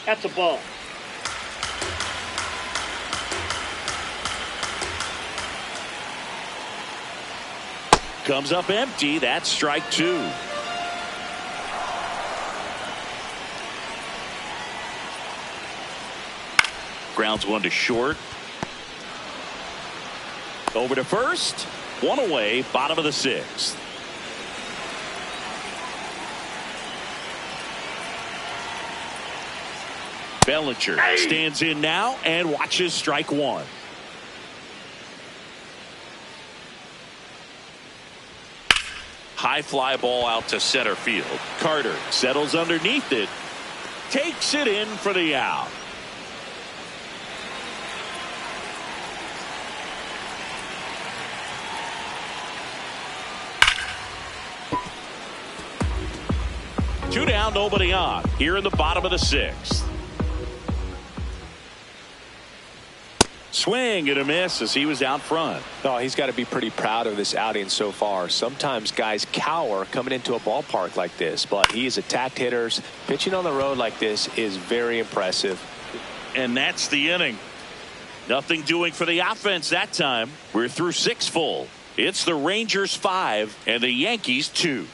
That's a ball. Comes up empty. That's strike 2. Grounds one to short. Over to first. One away. Bottom of the 6th. Bellinger stands in now and watches strike 1. High fly ball out to center field. Carter settles underneath it. Takes it in for the out. Two down, nobody on. Here in the bottom of the 6th. Swing and a miss as he was out front. Oh, he's got to be pretty proud of this outing so far. Sometimes guys cower coming into a ballpark like this, but he's attacked hitters. Pitching on the road like this is very impressive. And that's the inning. Nothing doing for the offense that time. We're through 6 full. It's the Rangers 5 and the Yankees 2.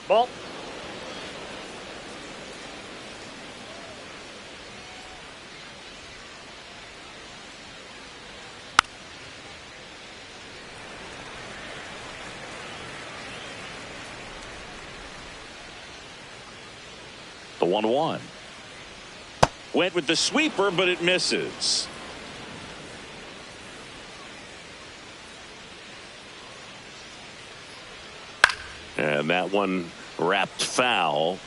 Ball. The 1-1. Went with the sweeper, but it misses. And that one wrapped foul.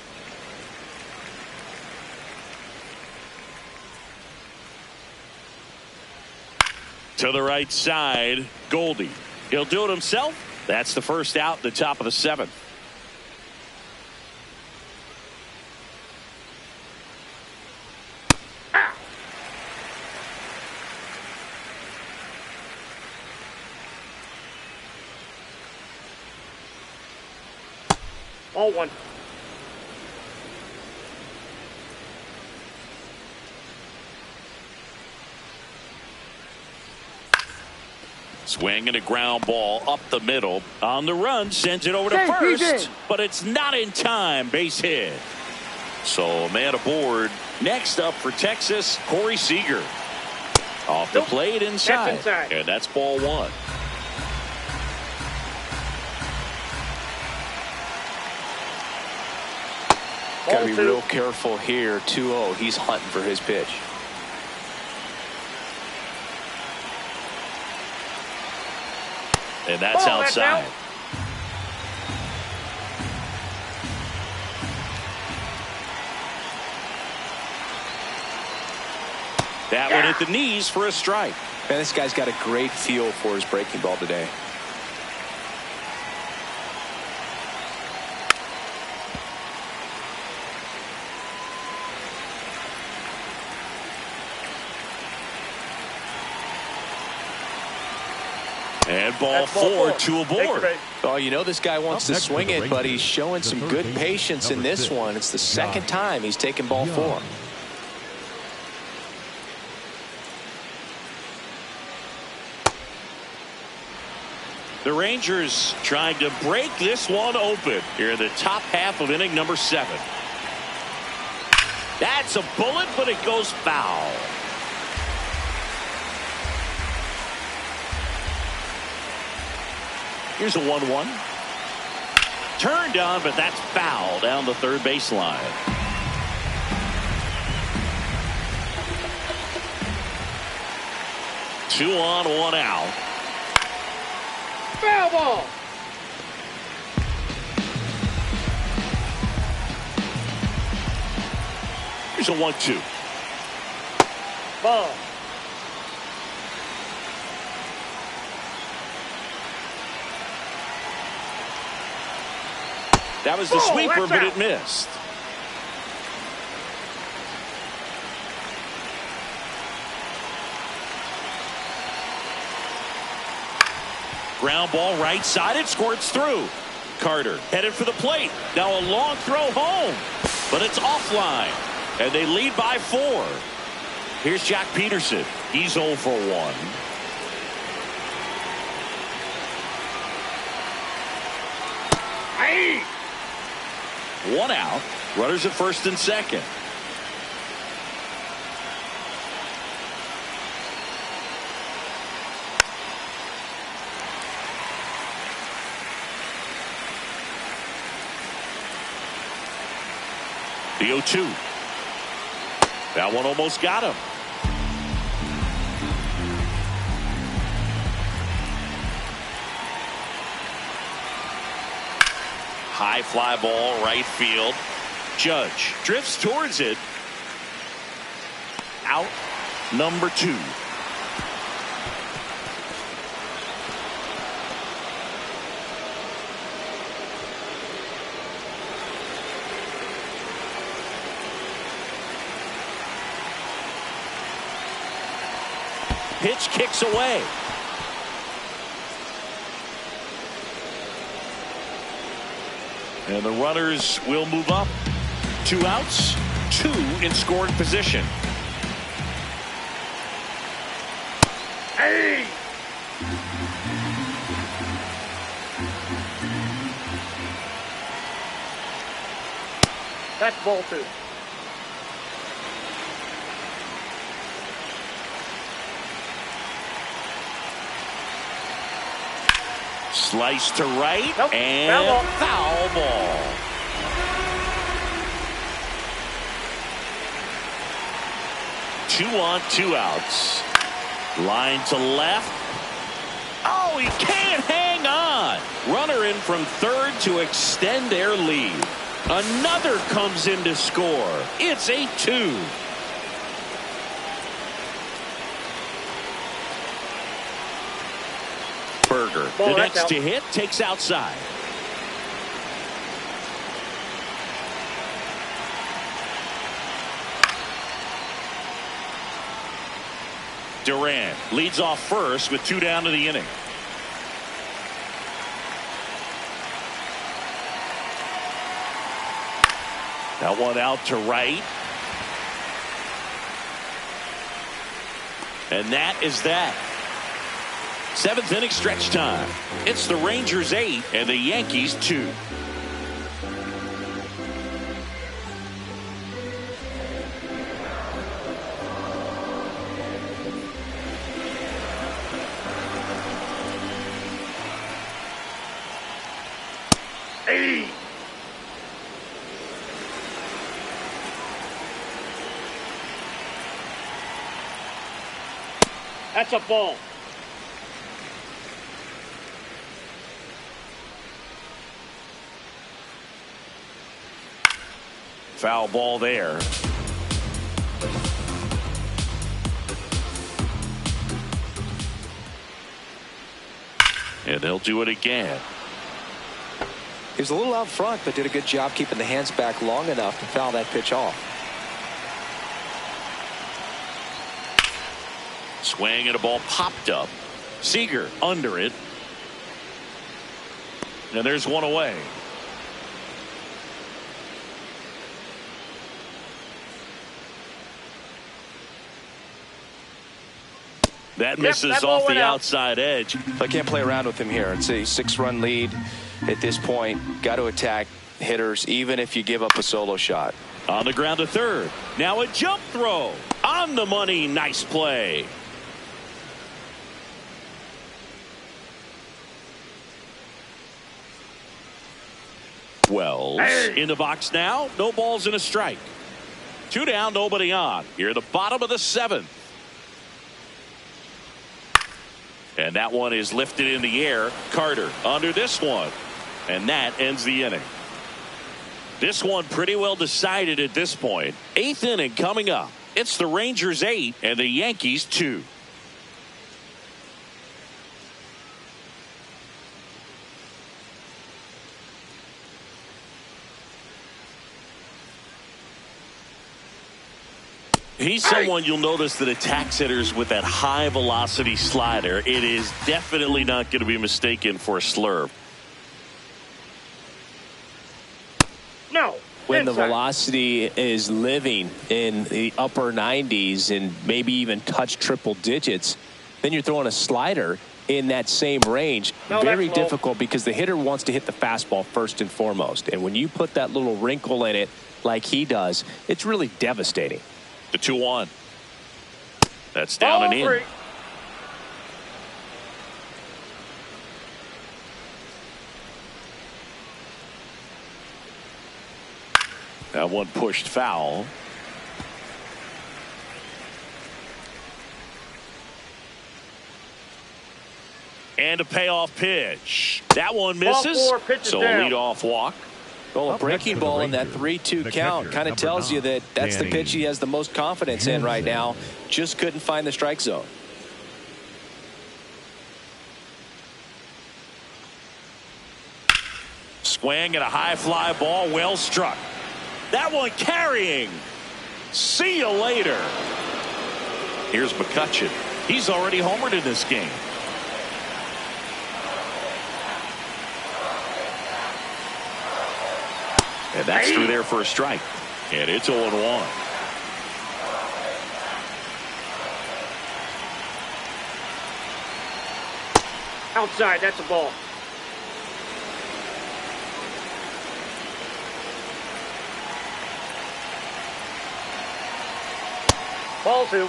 To the right side, Goldie. He'll do it himself. That's the first out, the top of the 7th. Ball 1. Swing and a ground ball up the middle. On the run, sends it over to first. But it's not in time. Base hit. So man aboard. Next up for Texas, Corey Seager. Off the plate inside. That's inside. And that's ball 1. Got to be real careful here. 2-0. He's hunting for his pitch. And that's outside. That one hit the knees for a strike. Man, this guy's got a great feel for his breaking ball today. And ball 4, 2 aboard. Oh, you know this guy wants to swing it, but he's showing some good patience in this one. It's the second time he's taken ball 4. The Rangers trying to break this one open here in the top half of inning number 7. That's a bullet, but it goes foul. Here's a 1-1. Turned on, but that's foul down the third baseline. Two on, one out. Foul ball. Here's a 1-2. Ball. That was the sweeper, but it missed. Ground ball right side. It squirts through. Carter headed for the plate. Now a long throw home, but it's offline, and they lead by 4. Here's Jack Peterson. He's 0 for 1. Hey! 1 out. Runners at first and second. The 0-2. That one almost got him. High fly ball, right field. Judge drifts towards it. Out number 2. Pitch kicks away. And the runners will move up. 2 outs, 2 in scoring position. Hey! That's ball 2. Slice to right, nope. And foul ball. Two on, 2 outs. Line to left. Oh, he can't hang on. Runner in from third to extend their lead. Another comes in to score. It's 8-2. Berger, the next to hit, takes outside. Duran leads off first with 2 down to the inning. That one out to right. And that is that. 7th inning stretch time. It's the Rangers 8 and the Yankees 2. Hey! That's a ball. Foul ball there. And they'll do it again. He was a little out front, but did a good job keeping the hands back long enough to foul that pitch off. Swing and a ball popped up. Seager under it. And there's one away. That misses that off the out. outside edge. I can't play around with him here. It's a 6-run lead at this point. Got to attack hitters, even if you give up a solo shot. On the ground to third. Now a jump throw. On the money. Nice play. Wells in the box now. No balls and a strike. 2 down, nobody on. Here at the bottom of the 7th. And that one is lifted in the air. Carter under this one. And that ends the inning. This one pretty well decided at this point. 8th inning coming up. It's the Rangers 8 and the Yankees 2. He's someone you'll notice that attacks hitters with that high velocity slider. It is definitely not going to be mistaken for a slurve. No. When the velocity is living in the upper 90s and maybe even touch triple digits, then you're throwing a slider in that same range. No, very difficult because the hitter wants to hit the fastball first and foremost. And when you put that little wrinkle in it like he does, it's really devastating. The 2-1. That's down and in. That one pushed foul. And a payoff pitch. That one misses. So a leadoff walk. Well, a breaking ball in that 3-2 count kind of tells you that that's the pitch he has the most confidence in right now. Just couldn't find the strike zone. Swing and a high fly ball, well struck. That one carrying. See you later. Here's McCutchen. He's already homered in this game. And that's through there for a strike. And it's 0-1. Outside, that's a ball. Ball 2.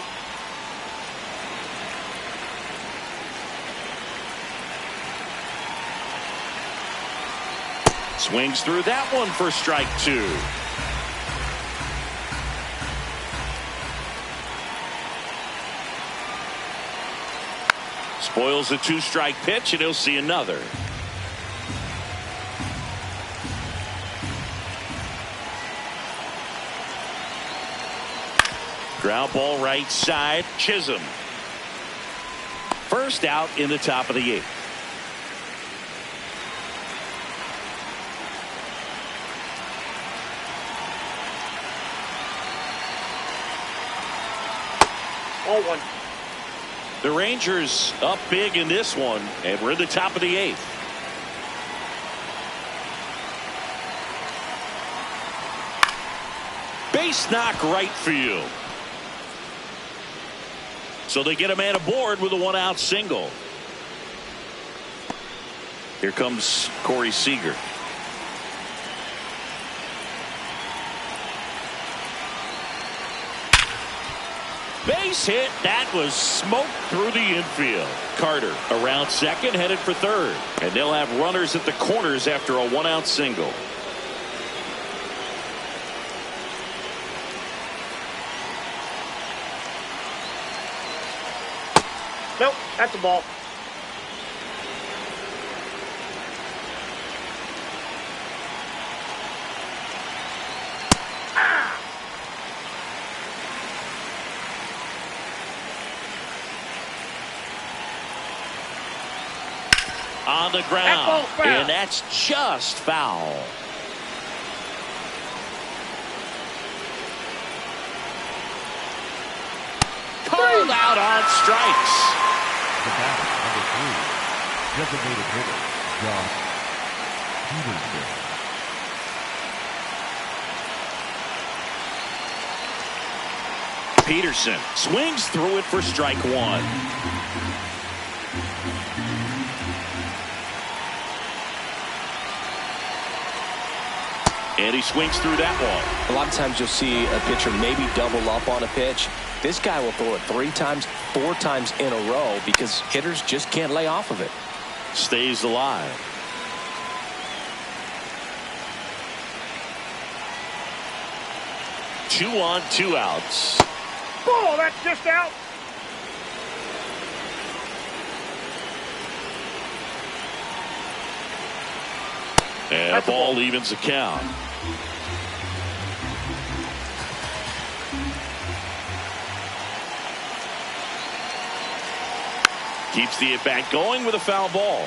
Swings through that one for strike 2. Spoils the 2-strike pitch, and he'll see another. Ground ball right side. Chisholm. First out in the top of the 8th. All 1. The Rangers up big in this one, and we're in the top of the 8th. Base knock right field. So they get a man aboard with a 1-out single. Here comes Corey Seager. Base hit. That was smoked through the infield. Carter around second, headed for third. And they'll have runners at the corners after a 1-out single. Nope, that's a ball. On the ground, and that's just foul. Called out on strikes. The batter, number 3, designated hitter, Josh Peterson. Peterson swings through it for strike 1. And he swings through that one. A lot of times you'll see a pitcher maybe double up on a pitch. This guy will throw it 3 times, 4 times in a row because hitters just can't lay off of it. Stays alive. 2 on, 2 outs. Ball, that's just out. And That's a a ball ball. evens the count. Keeps the at-bat going with a foul ball.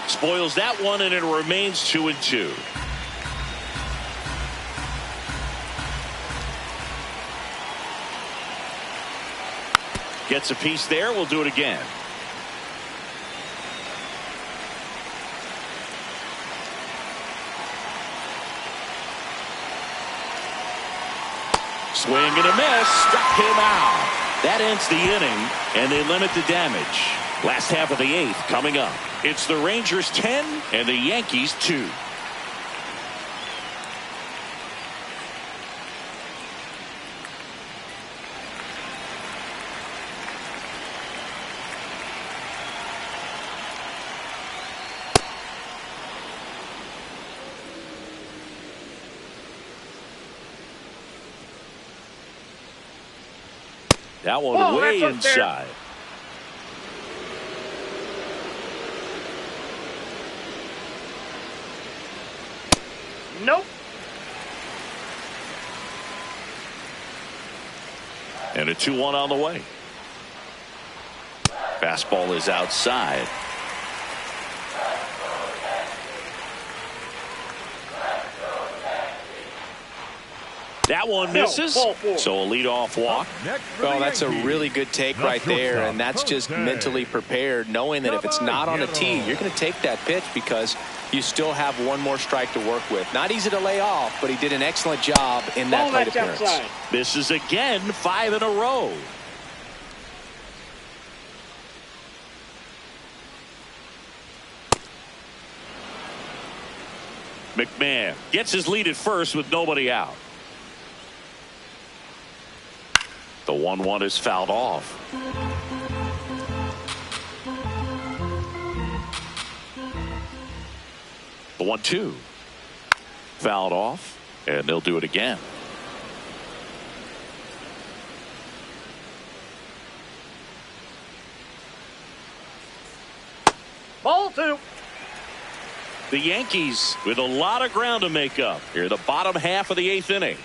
Spoils that one, and it remains 2-2. Gets a piece there. We'll do it again. Swing and a miss. Struck him out. That ends the inning, and they limit the damage. Last half of the 8th coming up. It's the Rangers 10 and the Yankees 2. That one Oh, way that's up there. inside. Nope. And a 2-1 on the way. Fastball is outside. That one misses. Ball 4. So a leadoff walk. Next for Well, the that's a Yankees, really good take the right there, shortstop, and that's just Jose. mentally prepared, knowing that if it's not on a tee, you're going to take that pitch because you still have one more strike to work with. Not easy to lay off, but he did an excellent job in that Ball, plate that's appearance. outside. This is again 5 in a row. McMahon gets his lead at first with nobody out. The 1-1 is fouled off. The 1-2 fouled off, and they'll do it again. Ball 2. The Yankees with a lot of ground to make up here, the bottom half of the 8th inning.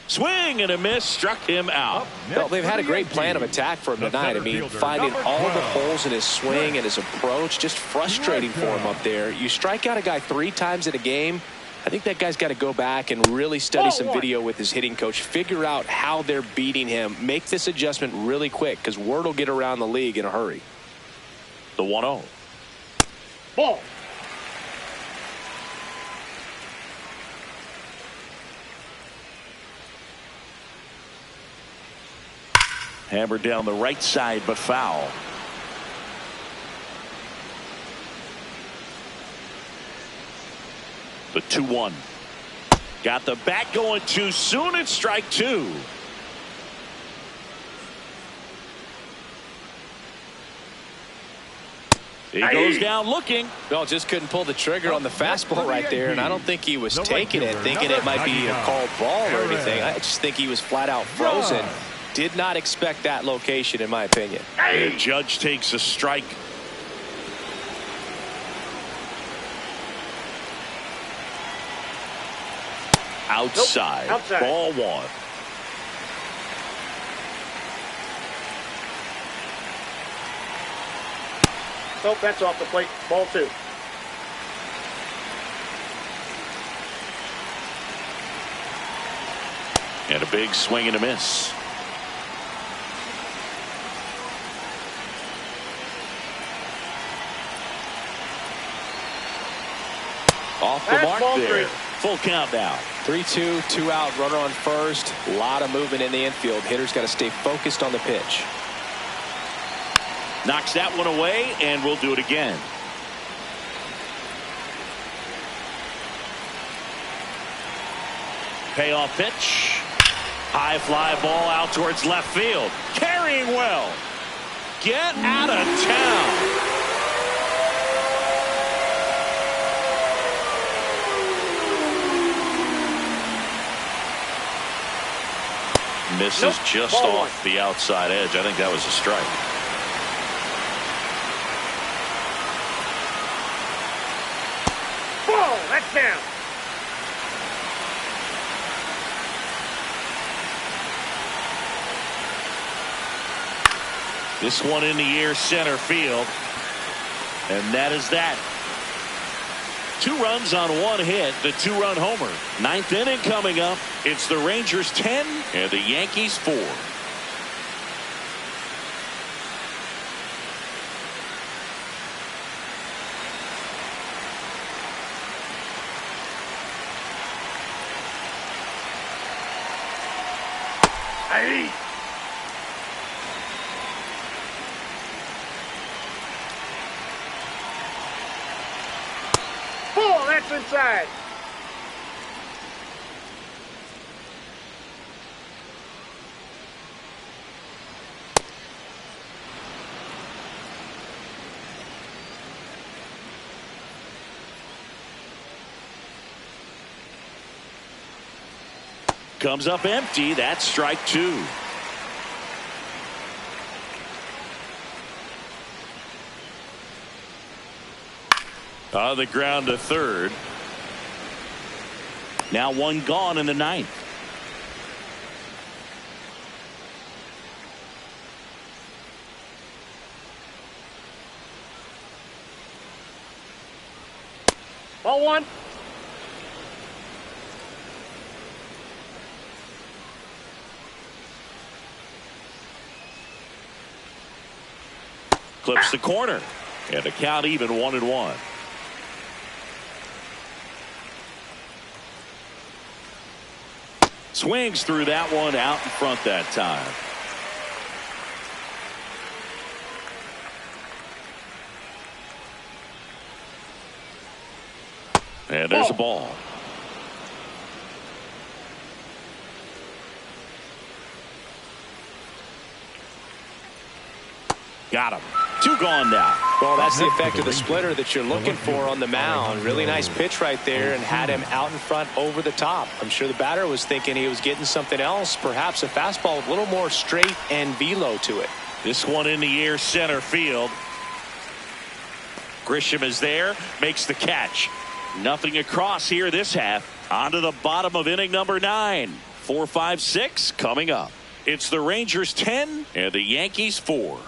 Swing and a miss, struck him out. Well, they've had a great plan of attack for him tonight. I mean, finding all the holes in his swing and his approach, just frustrating for him up there. You strike out a guy 3 times in a game, I think that guy's got to go back and really study some video with his hitting coach, figure out how they're beating him, make this adjustment really quick because word will get around the league in a hurry. The 1-0. Ball. Hammered down the right side, but foul. The 2-1. Got the bat going too soon. It's strike 2. He goes down looking. Well, just couldn't pull the trigger on the fastball right there, and I don't think he was taking it, thinking it might be a called ball or anything. I just think he was flat out frozen. Did not expect that location, in my opinion. The Judge takes a strike. Outside. Nope. Outside. Ball 1. Nope, that's off the plate. Ball 2. And a big swing and a miss. Off the That's mark ball there. 3. Full count now. 3-2, 2 out, runner on first. A lot of movement in the infield. Hitter's got to stay focused on the pitch. Knocks that one away, and we'll do it again. Payoff pitch. High fly ball out towards left field. Carrying well. Get out of town. Misses just off the outside edge. I think that was a strike. Ball, that's down. This one in the air, center field. And that is that. 2 runs on 1 hit, the 2-run homer. 9th inning coming up. It's the Rangers 10 and the Yankees 4. Hey. Ball, that's inside. Comes up empty. That's strike 2. On the ground to third. Now 1 gone in the 9th. Ball 1. Clips the corner. And the count even 1-1. Swings through that one out in front that time. And there's a ball. Got him. 2 gone now. Well, that's the effect of the splitter that you're looking for on the mound. Really nice pitch right there and had him out in front over the top. I'm sure the batter was thinking he was getting something else, perhaps a fastball with a little more straight and velo to it. This one in the air, center field. Grisham is there, makes the catch. Nothing across here this half. On to the bottom of inning number 9. 4, 5, 6 coming up. It's the Rangers 10 and the Yankees 4.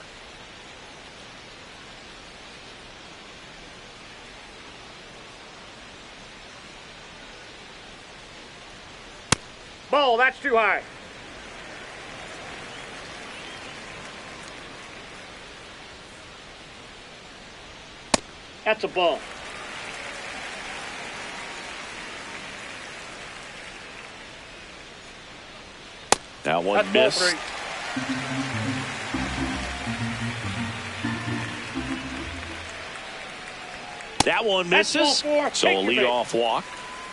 Ball, that's too high. That's a ball. That one That's missed. That one misses. Ball 4. So a leadoff walk.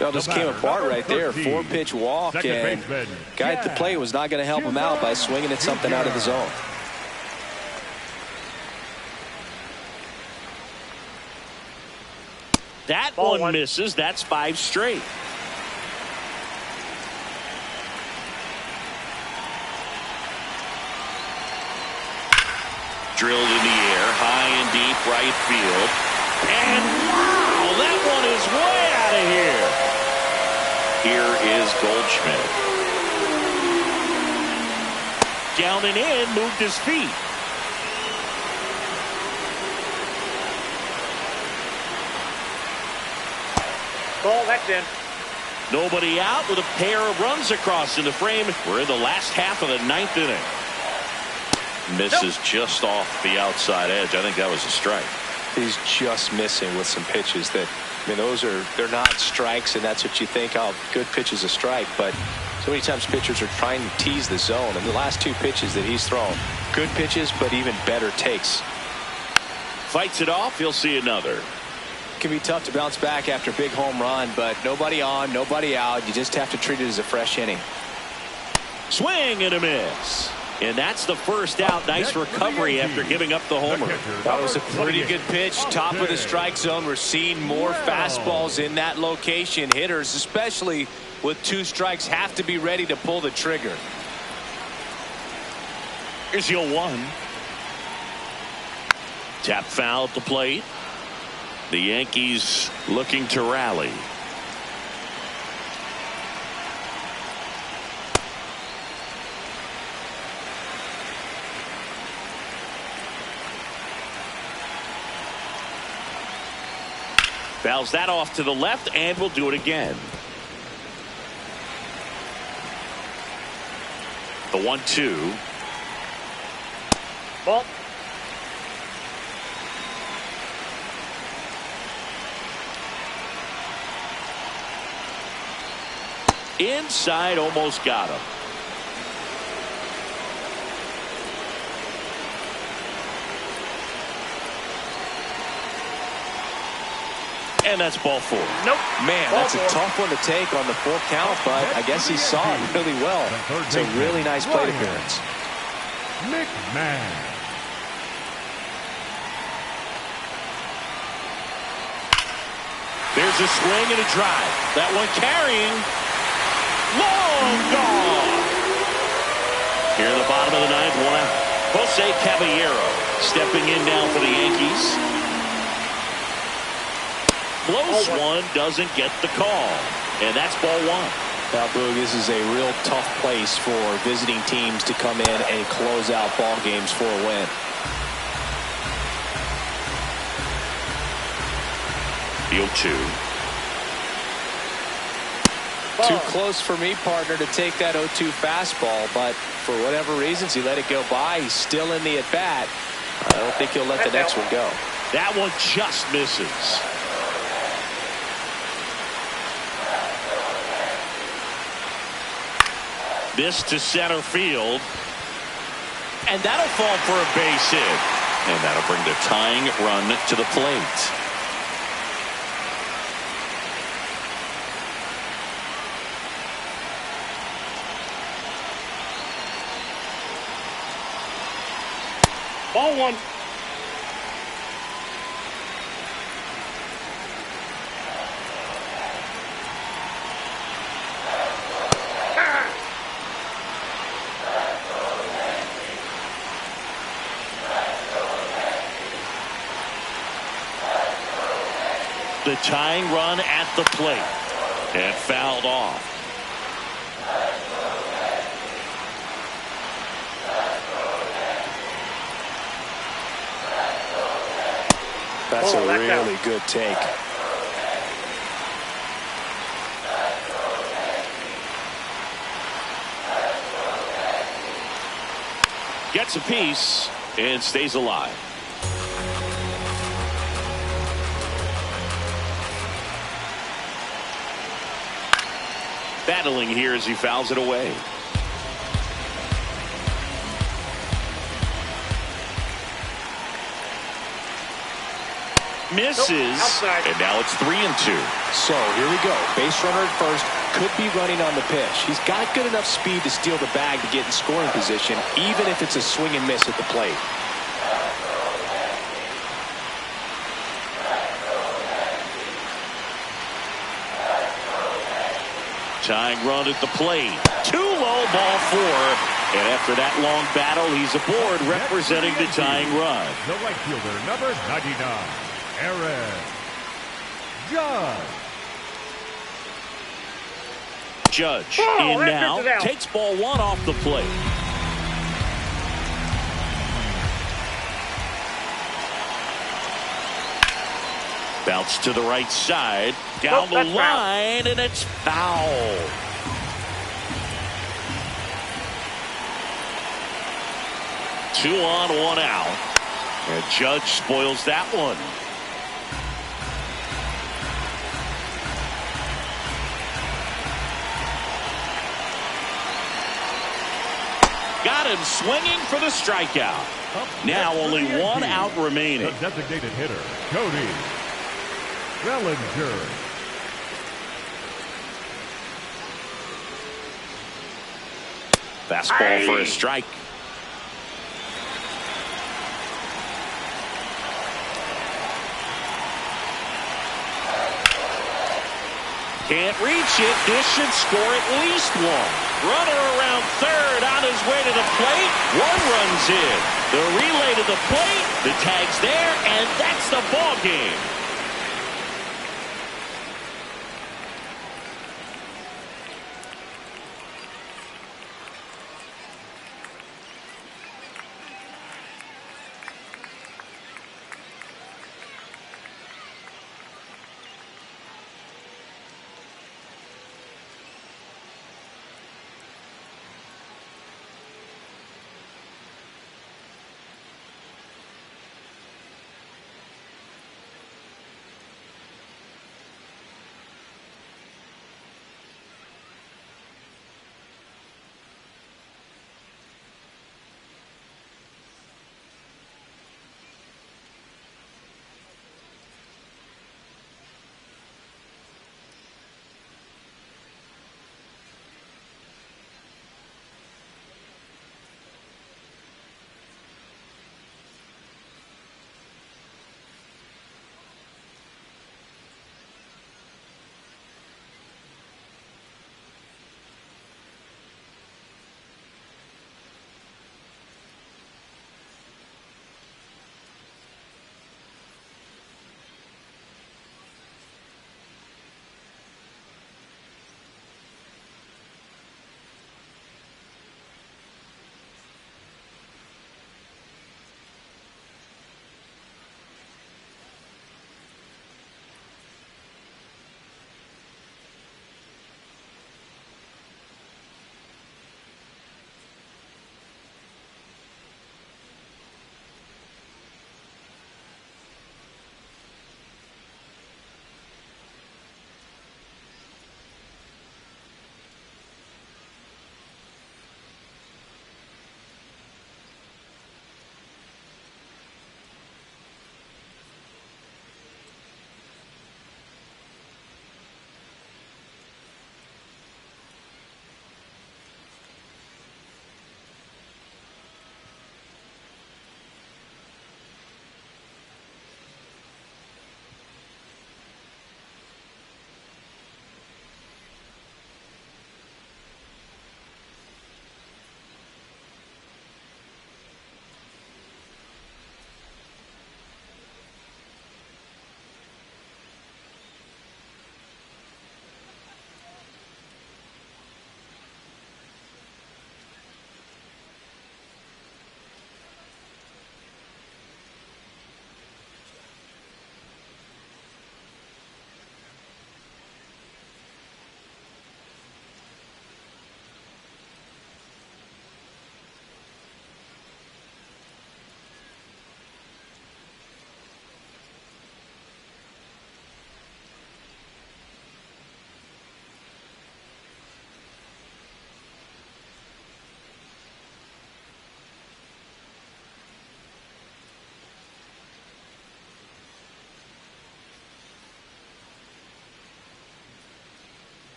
Well, just came apart right there. 4-pitch walk, and guy at the plate was not going to help him out by swinging at something out of the zone. That one misses. That's 5 straight. Drilled in the air, high and deep right field. And wow, that one is way out of here. Here is Goldschmidt. Down and in, moved his feet. Ball, that's in. Nobody out with a pair of runs across in the frame. We're in the last half of the 9th inning. Misses just off the outside edge. I think that was a strike. He's just missing with some pitches that, I mean, they're not strikes, and that's what you think, oh, good pitch is a strike. But so many times pitchers are trying to tease the zone, and the last 2 pitches that he's thrown, good pitches, but even better takes. Fights it off. You'll see another. It can be tough to bounce back after a big home run, but nobody on, nobody out. You just have to treat it as a fresh inning. Swing and a miss. And that's the first out. Nice recovery after giving up the homer. That was a pretty good pitch. Top of the strike zone. We're seeing more fastballs in that location. Hitters, especially with 2 strikes, have to be ready to pull the trigger. Here's 0-1. Tap foul at the plate. The Yankees looking to rally. Fouls that off to the left, and we'll do it again. The 1-2. Ball. Inside, almost got him. And that's ball 4. Nope. Man, that's a tough one to take on the 4 count, but I guess he saw it really well. It's a really nice plate appearance. McMahon. There's a swing and a drive. That one carrying. Long gone. Here in the bottom of the 9th, 1 out. Jose Caballero stepping in now for the Yankees. Close one, doesn't get the call. And that's ball 1. Now, Boog, this is a real tough place for visiting teams to come in and close out ball games for a win. The 0-2. Too close for me, partner, to take that 0-2 fastball, but for whatever reasons, he let it go by. He's still in the at-bat. I don't think he'll let the next one go. That one just misses. This to center field. And that'll fall for a base hit. And that'll bring the tying run to the plate. Ball 1. The tying run at the plate and fouled off. That's a really good take. Gets a piece and stays alive. Battling here as he fouls it away. Misses. Nope, and now it's 3-2. So here we go. Base runner at first. Could be running on the pitch. He's got good enough speed to steal the bag to get in scoring position, even if it's a swing and miss at the plate. Tying run at the plate. Too low, ball 4. And after that long battle, he's aboard representing the tying run. The right fielder, number 99, Aaron Judge. Judge Oh, in now. out. Takes ball 1 off the plate. Bounce to the right side. Down the line, and it's foul. Two on, 1 out. And Judge spoils that one. Got him swinging for the strikeout. Now only 1 out remaining. The designated hitter, Cody Bellinger. Fastball for a strike. Can't reach it. This should score at least one. Runner around third on his way to the plate. One runs in. The relay to the plate. The tag's there, and that's the ball game.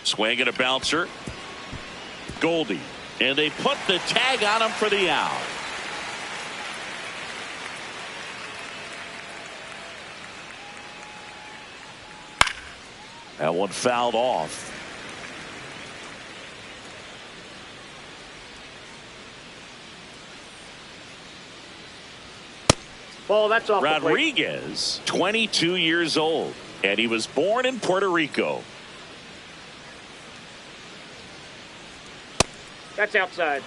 Swing and a bouncer. Goldie. And they put the tag on him for the out. That one fouled off. Ball, that's off the plate. Rodriguez, 22 years old, and he was born in Puerto Rico. That's outside.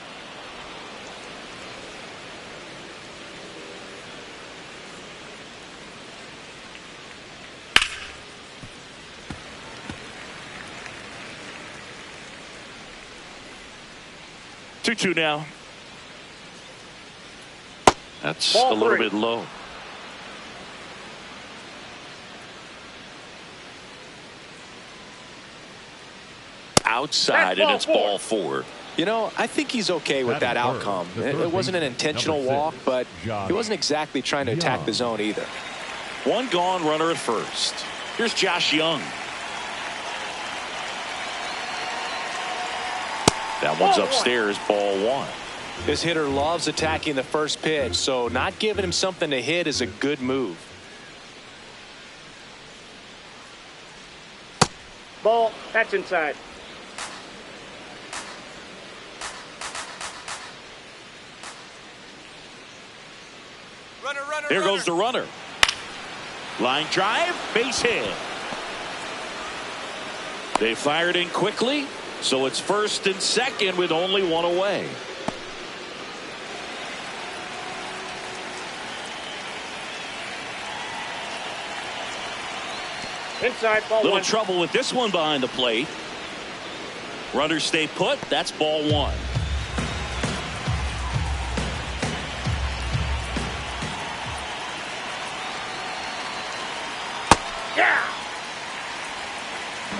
Two now. That's Ball a little three. bit low. Outside, and it's ball four. You know, I think he's okay with that outcome. It wasn't an intentional walk, but he wasn't exactly trying to attack the zone either. One gone, runner at first. Here's Josh Young. That one's upstairs, ball one. This hitter loves attacking the first pitch, so not giving him something to hit is a good move. Ball, that's inside. Here goes the runner. Line drive, base hit. They fired in quickly, so it's first and second with only one away. Inside, ball Little one. trouble with this one behind the plate. Runners stay put. That's ball one. Yeah.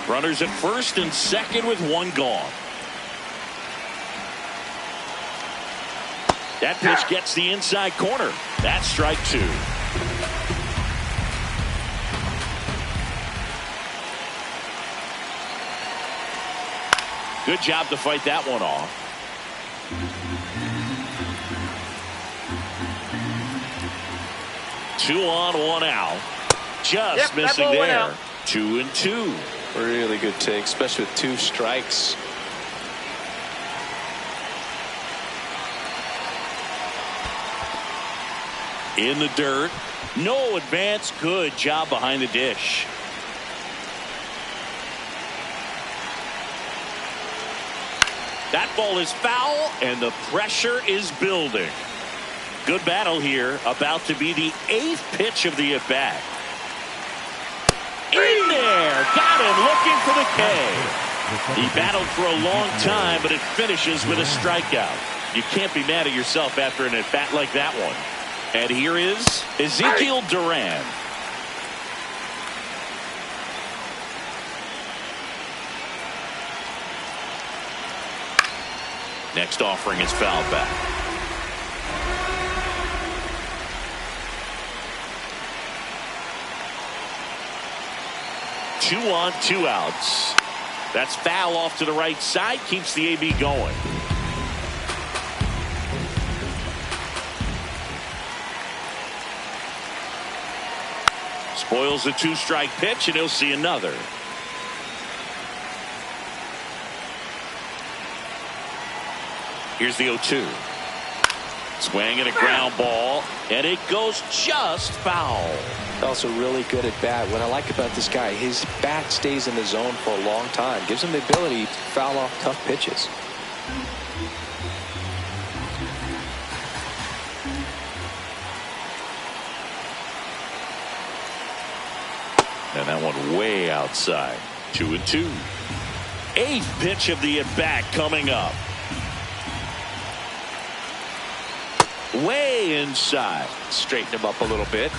Runners at first and second with one gone. That pitch gets the inside corner. That's strike two. Good job to fight that one off. Two on, one out. Just missing there. 2-2. Really good take, especially with two strikes. In the dirt. No advance. Good job behind the dish. That ball is foul, and the pressure is building. Good battle here. About to be the 8th pitch of the at-bat. In there. Got him looking for the K. He battled for a long time, but it finishes with a strikeout. You can't be mad at yourself after an at-bat like that one. And here is Ezekiel Duran. Next offering is fouled back. Two on, two outs. That's foul off to the right side. Keeps the AB going. Spoils the two-strike pitch, and he'll see another. Here's the 0-2. Swing and a ground ball, and it goes just foul. Also really good at bat. What I like about this guy, his bat stays in the zone for a long time. Gives him the ability to foul off tough pitches. And that one way outside. 2-2. 8th pitch of the at-bat coming up. Way inside. Straighten him up a little bit.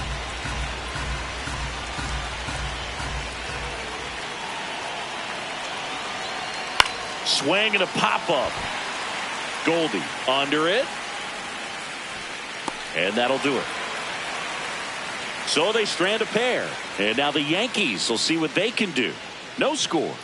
Swing and a pop-up. Goldie under it. And that'll do it. So they strand a pair. And now the Yankees will see what they can do. No score.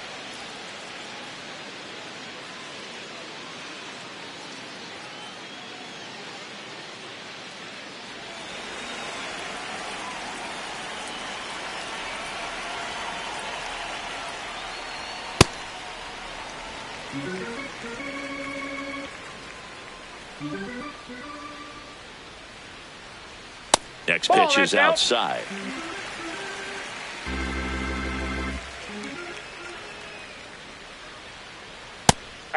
Next Ball, pitch is that's out. outside.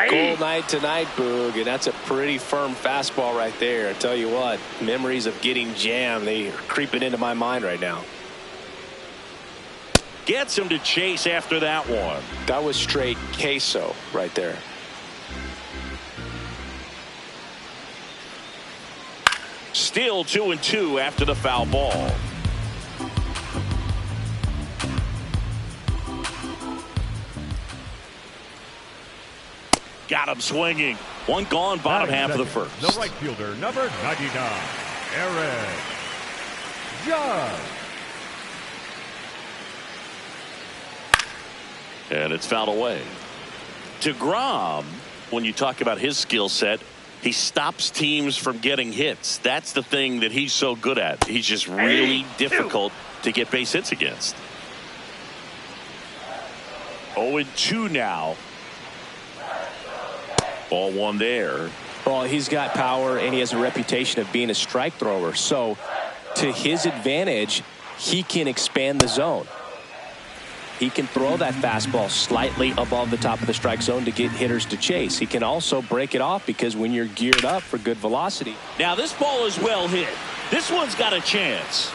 Cold night tonight, Boog, and that's a pretty firm fastball right there. I tell you what, memories of getting jammed, they are creeping into my mind right now. Gets him to chase after that one. That was straight queso right there. Still 2-2 after the foul ball. Got him swinging. One gone, bottom half of the first. The right fielder, number 99, Aaron Judge. And it's fouled away. DeGrom, when you talk about his skill set, he stops teams from getting hits. That's the thing that he's so good at. He's just really difficult to get base hits against. 0-2 now. Ball one there. Well, he's got power and he has a reputation of being a strike thrower. So to his advantage, he can expand the zone. He can throw that fastball slightly above the top of the strike zone to get hitters to chase. He can also break it off because when you're geared up for good velocity. Now this ball is well hit. This one's got a chance.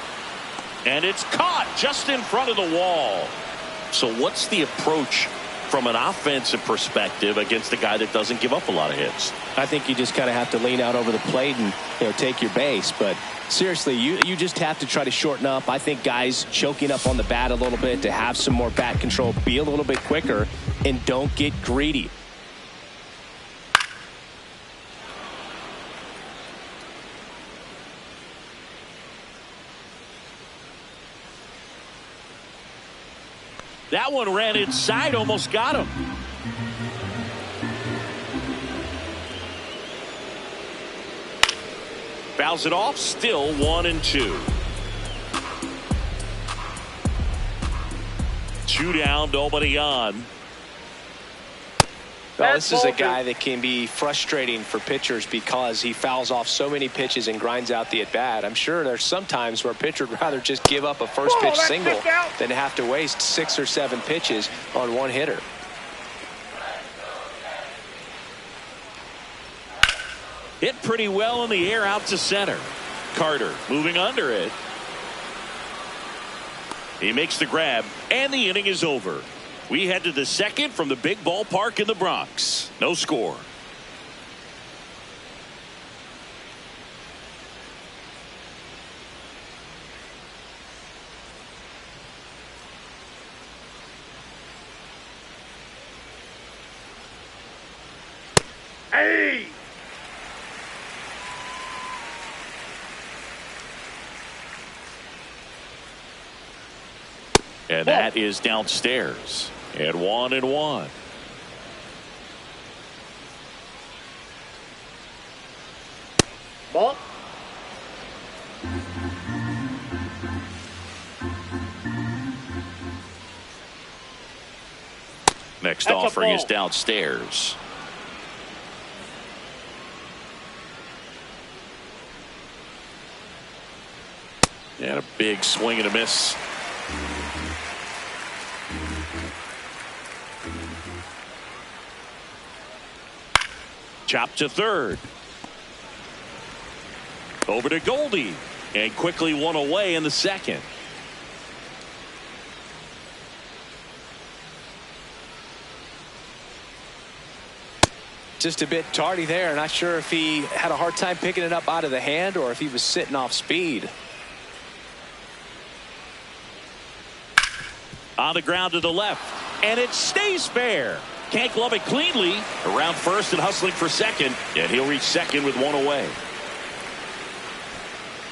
And it's caught just in front of the wall. So what's the approach from an offensive perspective against a guy that doesn't give up a lot of hits? I think you just kind of have to lean out over the plate and take your base. But seriously, you just have to try to shorten up. I think guys choking up on the bat a little bit to have some more bat control, be a little bit quicker, and don't get greedy. That one ran inside, almost got him. Fouls it off, still 1-2. 2 down, nobody on. Well, this is a guy that can be frustrating for pitchers because he fouls off so many pitches and grinds out the at-bat. I'm sure there's some times where a pitcher would rather just give up a first pitch single than have to waste 6 or 7 pitches on one hitter. Hit pretty well in the air out to center. Carter moving under it. He makes the grab, and the inning is over. We head to the second from the big ballpark in the Bronx. No score. Hey! And that is downstairs. And 1-1. Ball. Next That's offering a is ball. downstairs. And a big swing and a miss. Chop to third. Over to Goldie. And quickly one away in the second. Just a bit tardy there. Not sure if he had a hard time picking it up out of the hand or if he was sitting off speed. On the ground to the left. And it stays fair. Can't glove it cleanly. Around first and hustling for second. And he'll reach second with one away.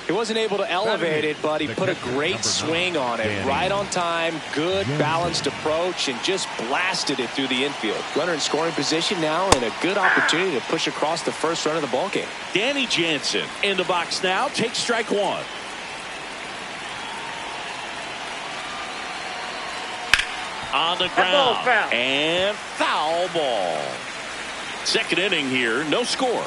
He wasn't able to elevate it, but he put a great swing on it. Right on time, good balanced approach, and just blasted it through the infield. Runner in scoring position now, and a good opportunity to push across the first run of the ballgame. Danny Jansen in the box now. Takes strike one. On the ground. Foul. And foul ball. Second inning here, no score.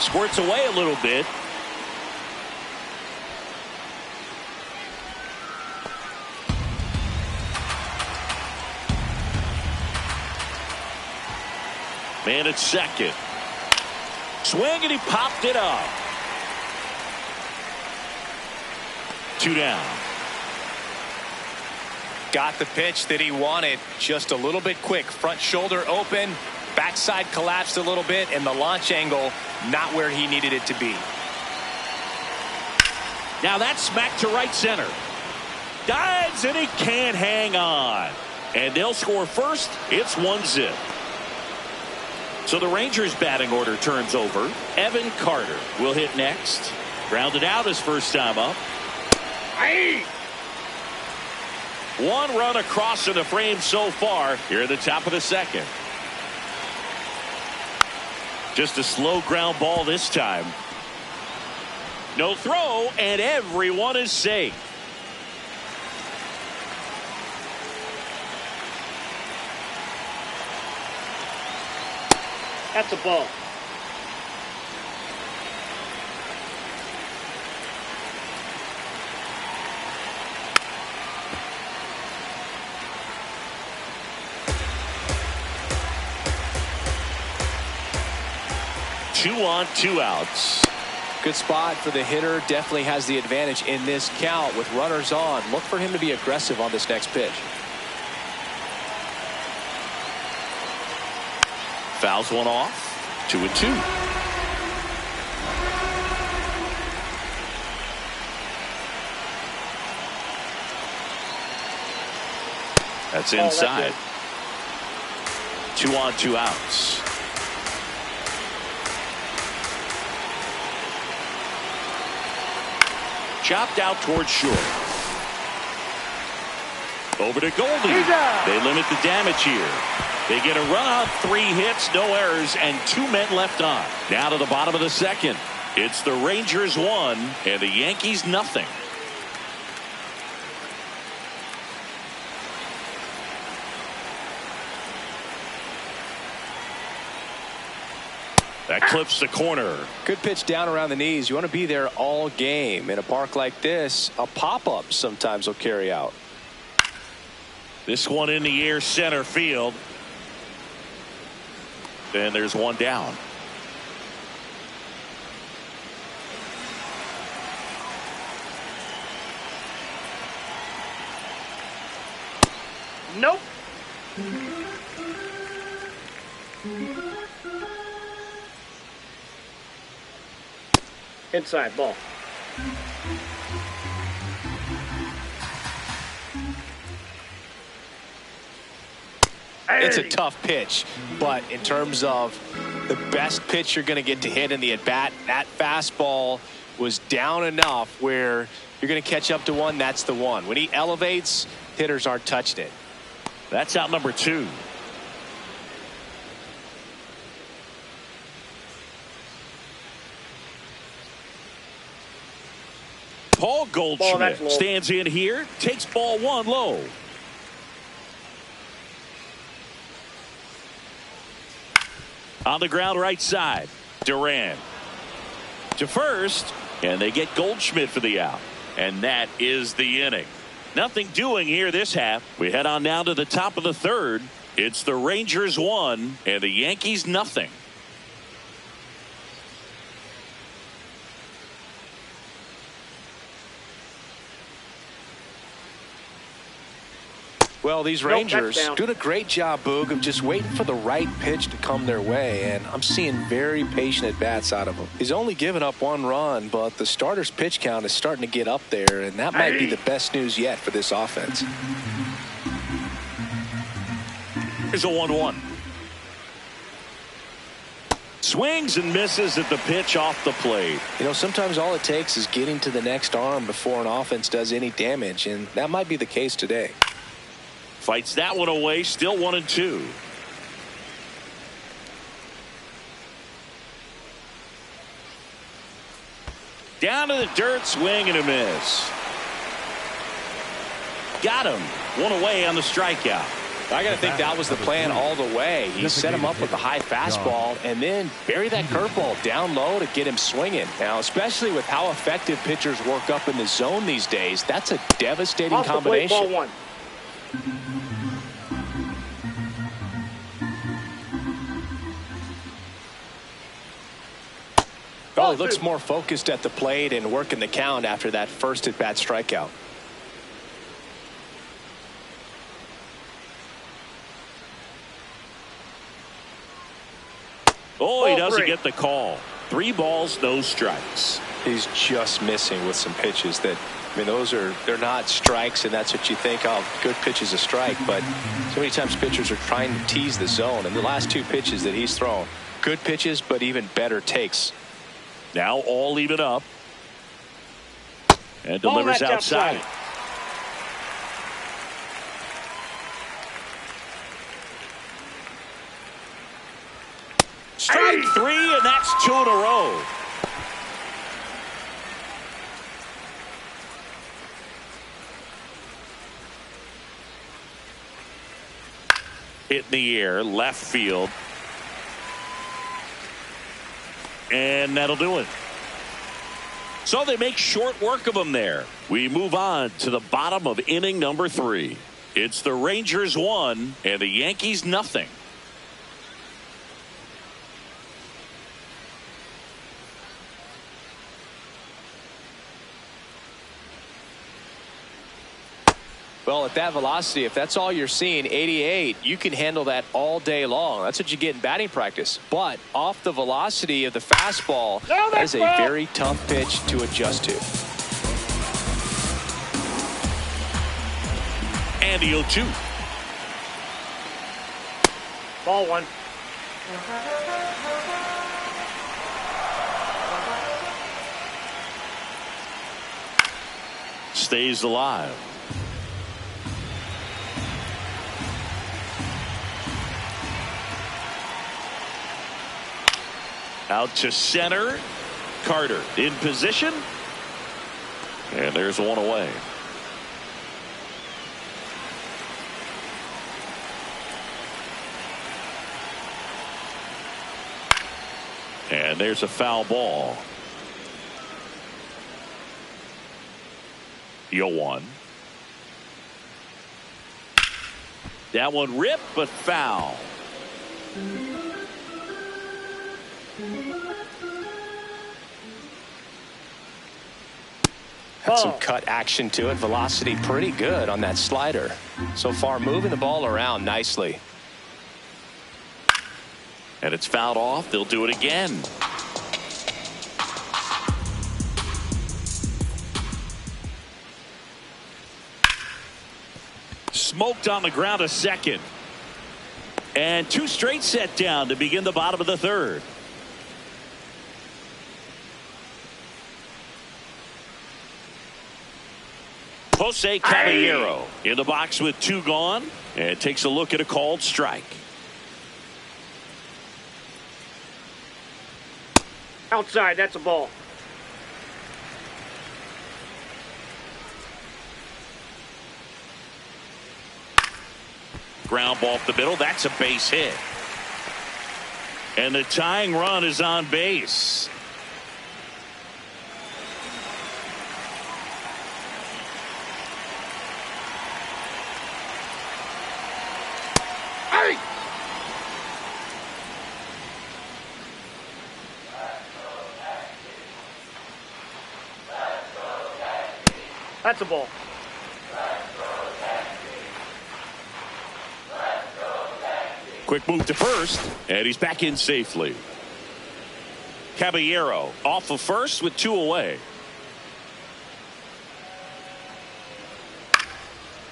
Squirts away a little bit. Man at second. Swing and he popped it up. 2 down. Got the pitch that he wanted, just a little bit quick. Front shoulder open, backside collapsed a little bit, and the launch angle not where he needed it to be. Now that's smacked to right center. Dives and he can't hang on. And they'll score first. It's 1-0. So the Rangers batting order turns over. Evan Carter will hit next. Grounded out his first time up. Aye. 1 run across in the frame so far here at the top of the second. Just a slow ground ball this time. No throw, and everyone is safe. That's a ball. Two on, 2 outs. Good spot for the hitter. Definitely has the advantage in this count with runners on. Look for him to be aggressive on this next pitch. Fouls one off. 2-2. That's inside. 2 on, 2 outs. Chopped out towards short. Over to Goldie. They limit the damage here. They get a run on 3 hits, no errors, and 2 men left on. Now to the bottom of the second. It's the Rangers 1 and the Yankees nothing. That clips the corner. Good pitch down around the knees. You want to be there all game. In a park like this, a pop-up sometimes will carry out. This one in the air center field. And there's 1 down. Nope. Inside ball. It's a tough pitch, but in terms of the best pitch you're going to get to hit in the at-bat, that fastball was down enough where you're going to catch up to one. That's the one. When he elevates, hitters aren't touching it. That's out number 2. Paul Goldschmidt stands in here, takes ball 1 low. On the ground right side, Duran to first, and they get Goldschmidt for the out. And that is the inning. Nothing doing here this half. We head on down to the top of the third. It's the Rangers 1 and the Yankees nothing. Well, these Rangers doing a great job, Boog, of just waiting for the right pitch to come their way, and I'm seeing very patient at-bats out of him. He's only given up 1 run, but the starter's pitch count is starting to get up there, and that might be the best news yet for this offense. Here's a 1-1. Swings and misses at the pitch off the plate. You know, sometimes all it takes is getting to the next arm before an offense does any damage, and that might be the case today. Fights that one away, still 1-2. Down to the dirt, swing and a miss. Got him. One away on the strikeout. I got to think that was the plan all the way. He set him up with a high fastball and then bury that curveball down low to get him swinging. Now, especially with how effective pitchers work up in the zone these days, that's a devastating combination. Ball one. Well, he looks more focused at the plate and working the count after that first at-bat strikeout. Oh, he doesn't get the call. 3 balls, no strikes. He's just missing with some pitches that, I mean, they're not strikes, and that's what you think, oh, good pitch is a strike. But so many times pitchers are trying to tease the zone, and the last 2 pitches that he's thrown, good pitches, but even better takes. Now all even up. And delivers outside. Strike 3, and that's 2 in a row. Hit in the air, left field. And that'll do it. So they make short work of him there. We move on to the bottom of inning number 3. It's the Rangers 1 and the Yankees nothing. Well, at that velocity, if that's all you're seeing, 88, you can handle that all day long. That's what you get in batting practice. But off the velocity of the fastball, that is a very tough pitch to adjust to. And the 0-2. Ball one. Stays alive. Out to center. Carter in position. And there's one away. And there's a foul ball. 0-1. That one ripped, but foul. Had some cut action to it. Velocity pretty good on that slider. So far, moving the ball around nicely. And it's fouled off. They'll do it again. Smoked on the ground a second. And 2 straight set down to begin the bottom of the 3rd. Jose Caballero in the box with 2 gone, and takes a look at a called strike. Outside, that's a ball. Ground ball up the middle. That's a base hit. And the tying run is on base. That's a ball. Quick move to first, and he's back in safely. Caballero off of first with 2 away.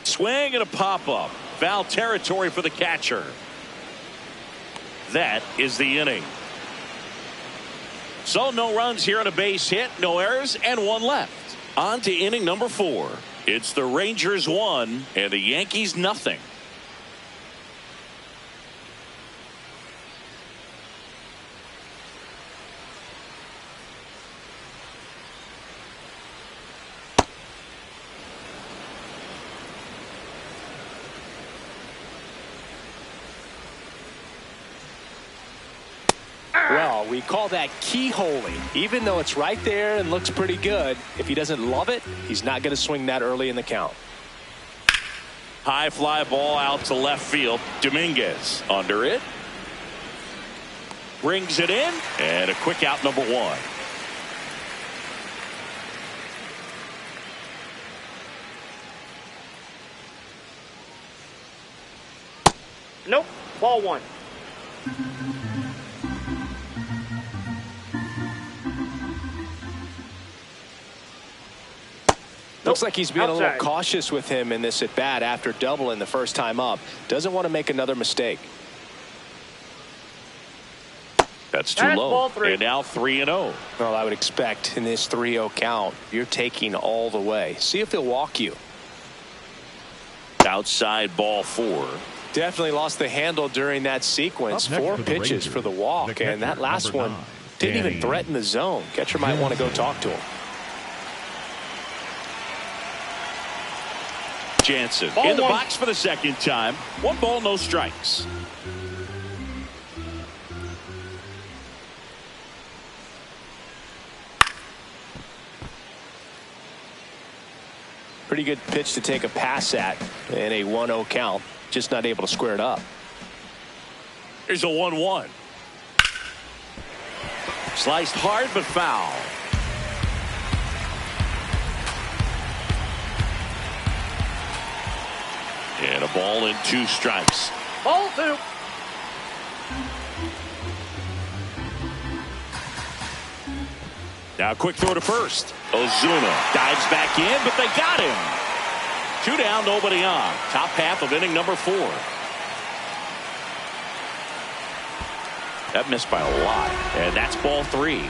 Swing and a pop-up. Foul territory for the catcher. That is the inning. So no runs here on a base hit, no errors, and 1 left. On to inning number 4. It's the Rangers 1 and the Yankees nothing. Oh, we call that keyholing. Even though it's right there and looks pretty good, if he doesn't love it, he's not going to swing that early in the count. High fly ball out to left field. Dominguez under it. Brings it in. And a quick out, number one. Nope. Ball one. Looks like he's being a little Outside. cautious with him in this at bat after doubling the first time up. Doesn't want to make another mistake. That's too low. Ball three. And now 3-0. Well, I would expect in this 3-0 count, you're taking all the way. See if he'll walk you. Outside ball four. Definitely lost the handle during that sequence. Up next 4 for the pitches Rangers, for the walk, the catcher, and that last number one 9, didn't even Danny threaten the zone. Catcher might want to go talk to him. Jansen Ball in the one. box for the second time. 1 ball, no strikes. Pretty good pitch to take a pass at in a 1-0 count. Just not able to square it up. Here's a 1-1. Sliced hard but foul. And a ball and 2 strikes. Ball two. Now a quick throw to first. Ozuna dives back in, but they got him. 2 down, nobody on. Top half of inning number 4. That missed by a lot. And that's ball 3.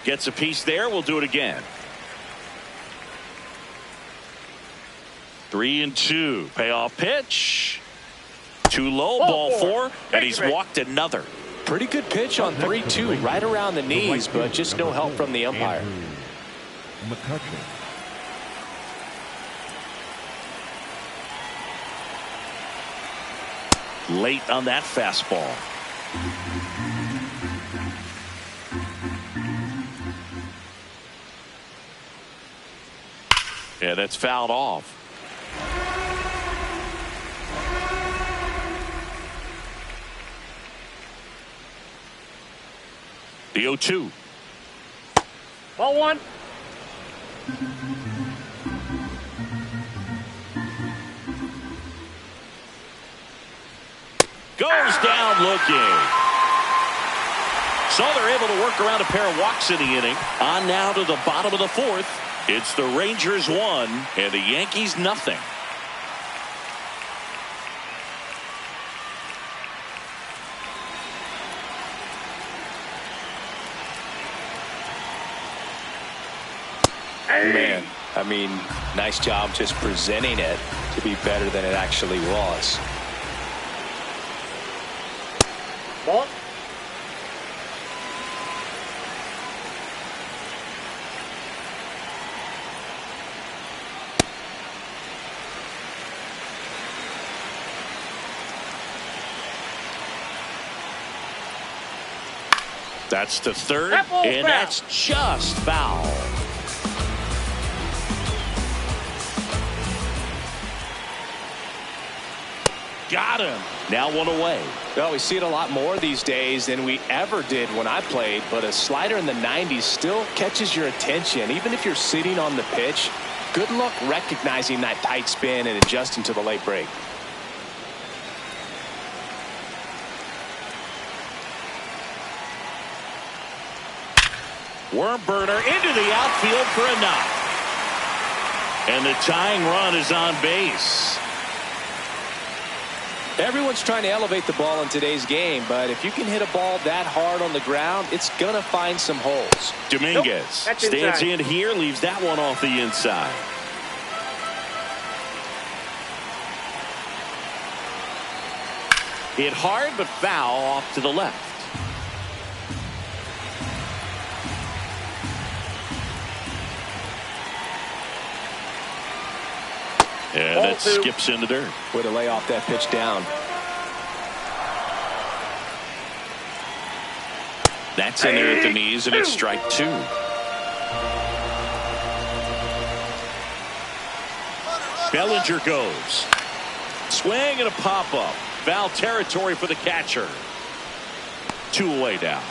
Gets a piece there. We'll do it again. 3-2. Payoff pitch. Too low. Ball 4. And he's walked another. Pretty good pitch on 3-2, right around the knees, but just no help from the umpire. McCutcheon. Late on that fastball. Yeah, that's fouled off. The 0-2. Ball one. Goes down looking. So they're able to work around a pair of walks in the inning. On now to the bottom of the 4th. It's the Rangers 1 and the Yankees nothing. Man, I mean, nice job just presenting it to be better than it actually was. Ball. That's the 3rd, That ball's and foul. that's just foul. Got him. Now 1 away. Well, we see it a lot more these days than we ever did when I played, but a slider in the 90s still catches your attention. Even if you're sitting on the pitch, good luck recognizing that tight spin and adjusting to the late break. Worm burner into the outfield for a knock. And the tying run is on base. Everyone's trying to elevate the ball in today's game, but if you can hit a ball that hard on the ground, it's going to find some holes. Dominguez Nope, that's stands inside. in here, leaves that one off the inside. Hit hard but foul off to the left. And Ball that two. skips in the dirt. Way to lay off that pitch down. That's in there at the knees, and it's strike two. Bellinger goes. Swing and a pop-up. Foul territory for the catcher. 2 away now.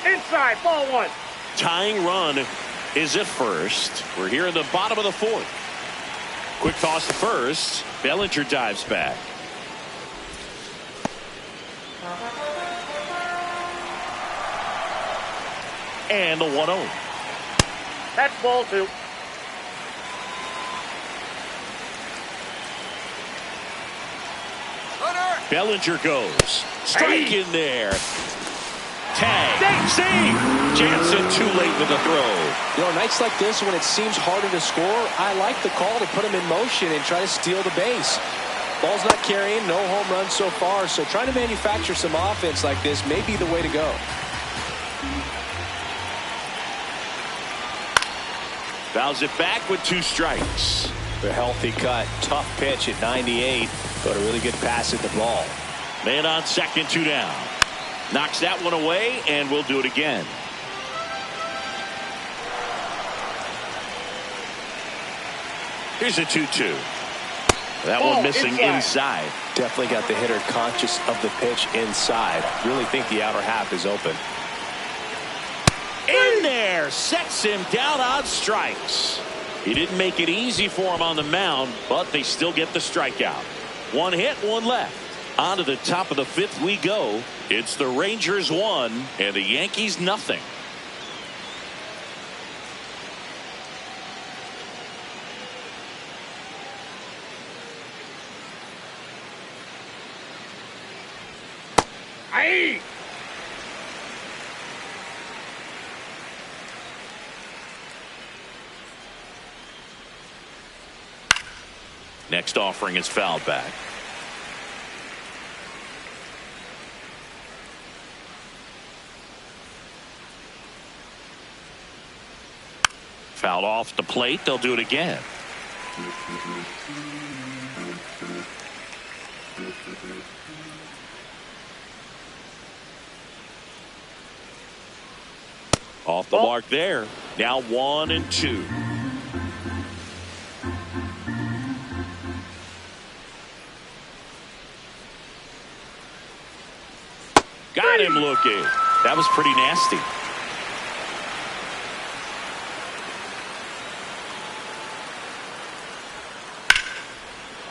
Inside, ball one. Tying run is at first. We're here in the bottom of the 4th. Quick toss to first. Bellinger dives back. And the 1-0. That's ball two. Bellinger goes. Strike in there. Tag. Save. Jansen too late with the throw. You know, nights like this when it seems harder to score, I like the call to put him in motion and try to steal the base. Ball's not carrying, no home runs so far, so trying to manufacture some offense like this may be the way to go. Fouls it back with 2 strikes. A healthy cut, tough pitch at 98, but a really good pass at the ball. Man on second, 2 down. Knocks that one away, and we'll do it again. Here's a 2-2. That one missing inside. Definitely got the hitter conscious of the pitch inside. Really think the outer half is open. In there, sets him down on strikes. He didn't make it easy for him on the mound, but they still get the strikeout. 1 hit, 1 left. On to the top of the 5th we go. It's the Rangers 1 and the Yankees nothing. Aye. Next offering is fouled back. Fouled off the plate. They'll do it again. Off the mark there. Now 1-2. Got him looking. That was pretty nasty.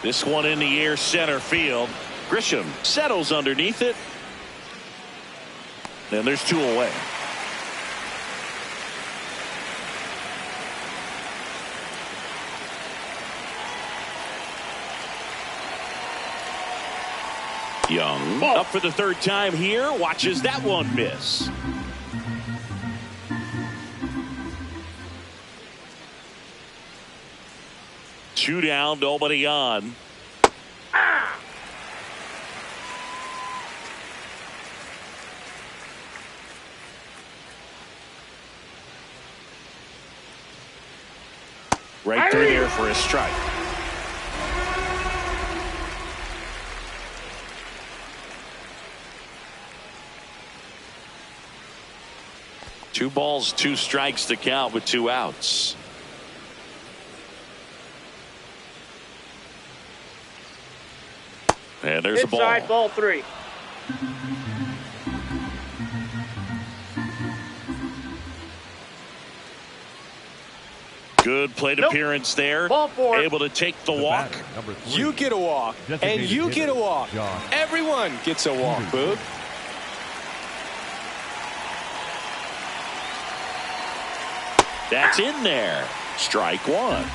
This one in the air, center field. Grisham settles underneath it. And there's 2 away. Young up for the 3rd time here. Watches that one miss. Two down, nobody on. Right through there for a strike. Two balls, 2 strikes to count with 2 outs. And there's a ball. Inside, ball 3. Good plate appearance there. Ball 4. Able to take the walk. You get a walk, and you get a walk. Everyone gets a walk, Boog. That's in there. Strike 1.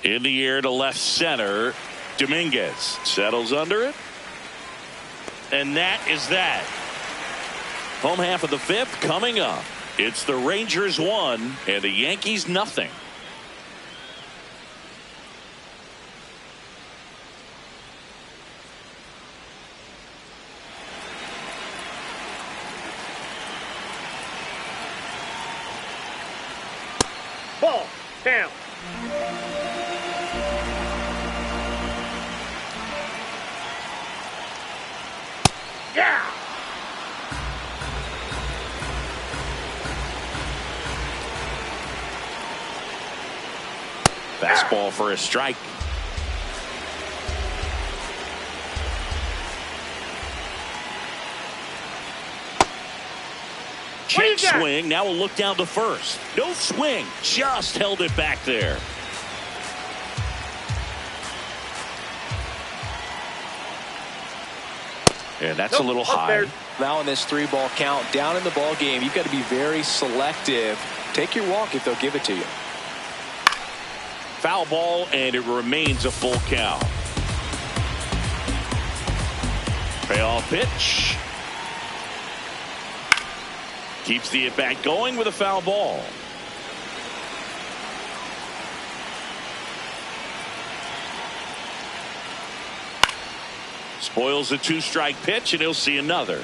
In the air to left center. Dominguez settles under it. And that is that. Home half of the fifth coming up. It's the Rangers 1 and the Yankees nothing. Ball. Down. Yeah. Fastball for a strike. Check swing. Now we'll look down to first. No swing. Just held it back there. And that's a little high. Now in this 3-ball count, down in the ball game, you've got to be very selective. Take your walk if they'll give it to you. Foul ball, and it remains a full count. Payoff pitch. Keeps the at-bat going with a foul ball. Spoils a 2-strike pitch, and he'll see another.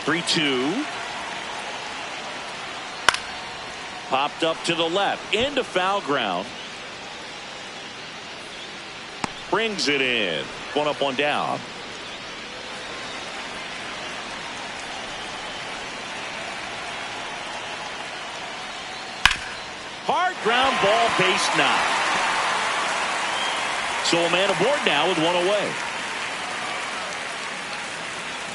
3-2. Popped up to the left into foul ground. Brings it in. 1 up, 1 down. Hard ground ball, base knock. So a man aboard now with 1 away.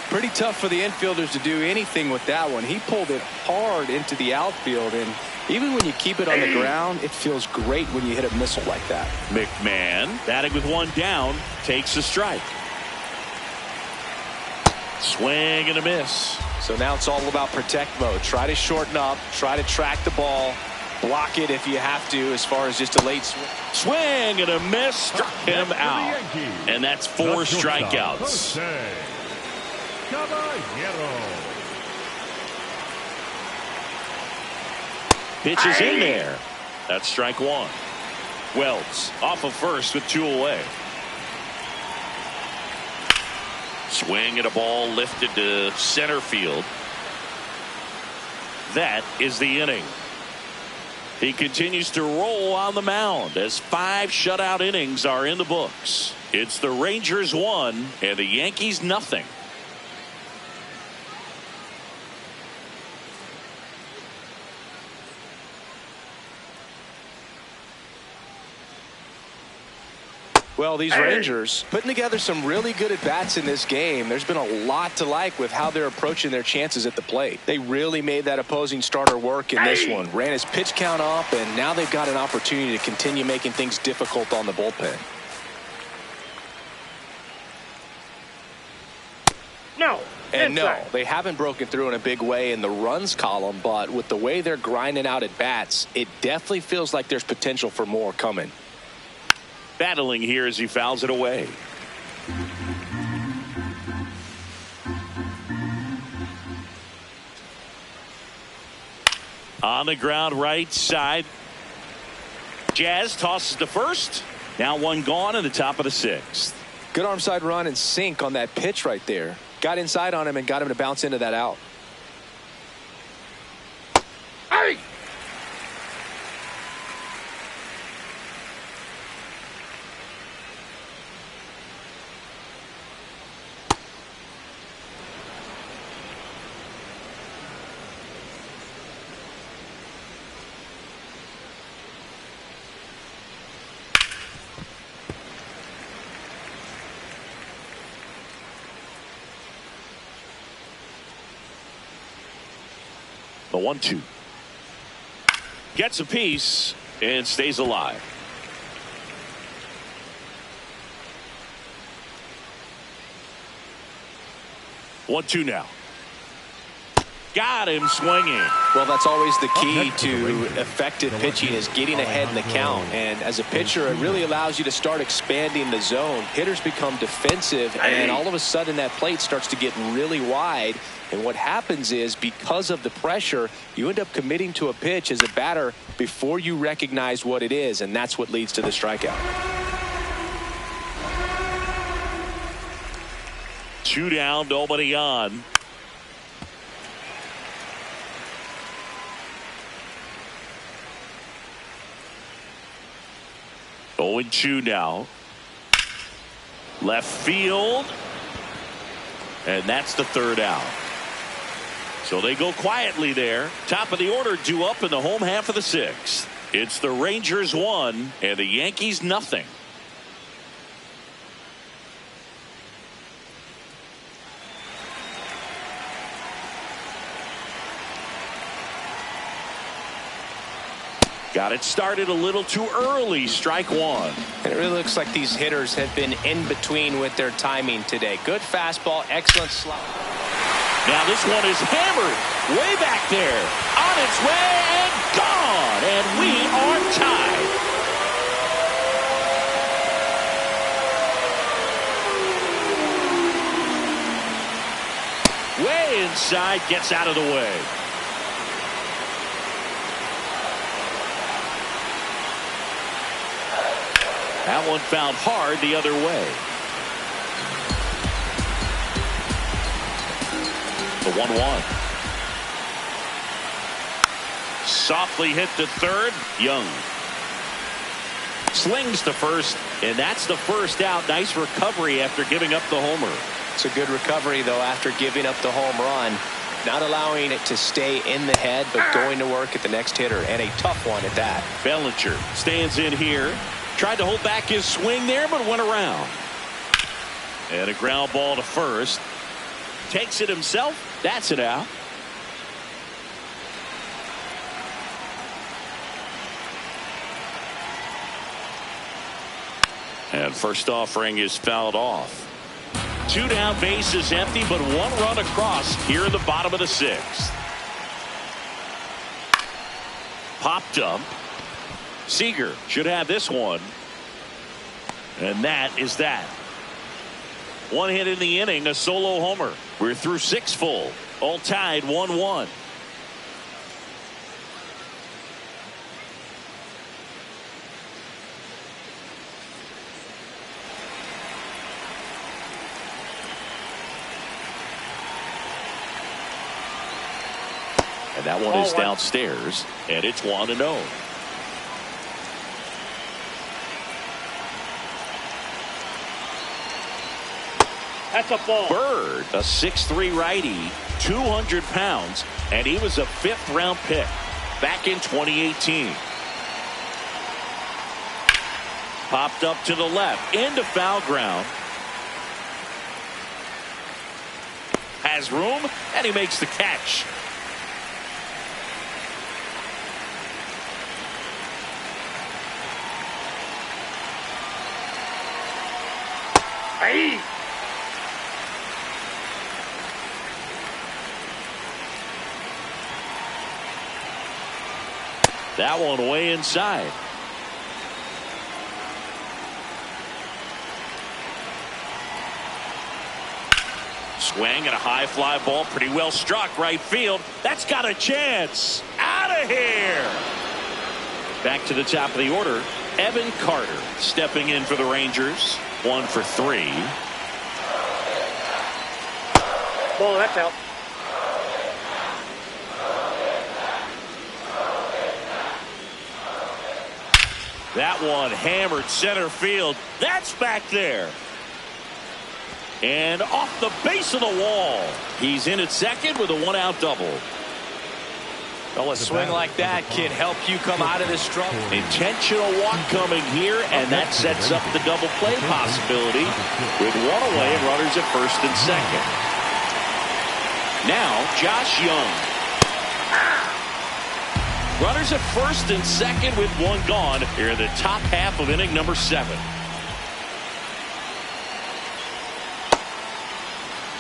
Pretty tough for the infielders to do anything with that one. He pulled it hard into the outfield, and even when you keep it on the ground, it feels great when you hit a missile like that. McMahon batting with 1 down, takes a strike. Swing and a miss. So now it's all about protect mode. Try to shorten up, try to track the ball, block it if you have to as far as just a late swing. Swing and a miss, struck him out. And that's 4 strikeouts. Pitch is in there. That's strike 1. Wells off of first with 2 away. Swing at a ball lifted to center field. That is the inning. He continues to roll on the mound as 5 shutout innings are in the books. It's the Rangers 1 and the Yankees nothing. Well, these Rangers putting together some really good at-bats in this game. There's been a lot to like with how they're approaching their chances at the plate. They really made that opposing starter work in this one. Ran his pitch count up, and now they've got an opportunity to continue making things difficult on the bullpen. No. And no, they haven't broken through in a big way in the runs column, but with the way they're grinding out at-bats, it definitely feels like there's potential for more coming. Battling here as he fouls it away. On the ground right side. Jazz tosses to first. Now 1 gone in the top of the 6th. Good arm side run and sink on that pitch right there. Got inside on him and got him to bounce into that out. Hey! The 1-2. Gets a piece and stays alive. One, 2 now. Got him swinging. Well, that's always the key to effective pitching, is getting ahead in the count. And as a pitcher, it really allows you to start expanding the zone. Hitters become defensive, and all of a sudden that plate starts to get really wide. And what happens is, because of the pressure, you end up committing to a pitch as a batter before you recognize what it is, and that's what leads to the strikeout. 2 down, nobody on. Oh, 0-2 now. Left field. And that's the 3rd out. So they go quietly there. Top of the order due up in the home half of the 6th. It's the Rangers 1 and the Yankees nothing. Got it started a little too early. Strike 1. And it really looks like these hitters have been in between with their timing today. Good fastball, excellent slide. Now this one is hammered way back there. On its way and gone. And we are tied. Way inside, gets out of the way. That one found hard the other way. The 1-1. Softly hit to third. Young slings to first, and that's the 1st out. Nice recovery after giving up the homer. It's a good recovery, though, after giving up the home run. Not allowing it to stay in the head, but going to work at the next hitter, and a tough one at that. Bellinger stands in here. Tried to hold back his swing there, but went around. And a ground ball to first. Takes it himself. That's it out. And first offering is fouled off. 2 down, base is empty, but 1 run across here in the bottom of the 6th. Popped up. Seager should have this one. And that is that. 1 hit in the inning, a solo homer. We're through 6 full. All tied 1-1. And that one is downstairs, and it's 1-0. That's a ball. Bird, a 6'3" righty, 200 pounds, and he was a 5th round pick back in 2018. Popped up to the left, into foul ground. Has room, and he makes the catch. Hey! That one way inside. Swing and a high fly ball, pretty well struck right field. That's got a chance. Out of here. Back to the top of the order. Evan Carter stepping in for the Rangers. 1 for 3. Ball, that's out. That one hammered center field. That's back there. And off the base of the wall. He's in at second with a 1-out double. Well, a swing like that can help you come out of this struggle. Intentional walk coming here, and that sets up the double play possibility with 1 away and runners at first and second. Now, Josh Young. Runners at first and second with 1 gone here in the top half of inning number 7.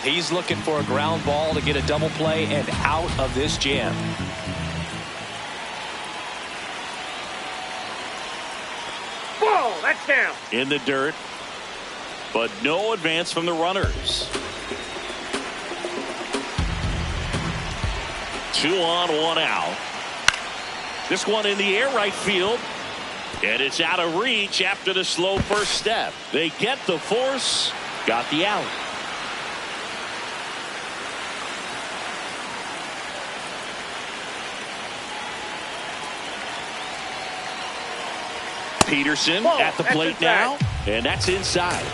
He's looking for a ground ball to get a double play and out of this jam. Ball, that's down. In the dirt, but no advance from the runners. 2 on, 1 out. This one in the air right field. And it's out of reach after the slow first step. They get the force, got the out. Peterson at the plate now, and that's inside.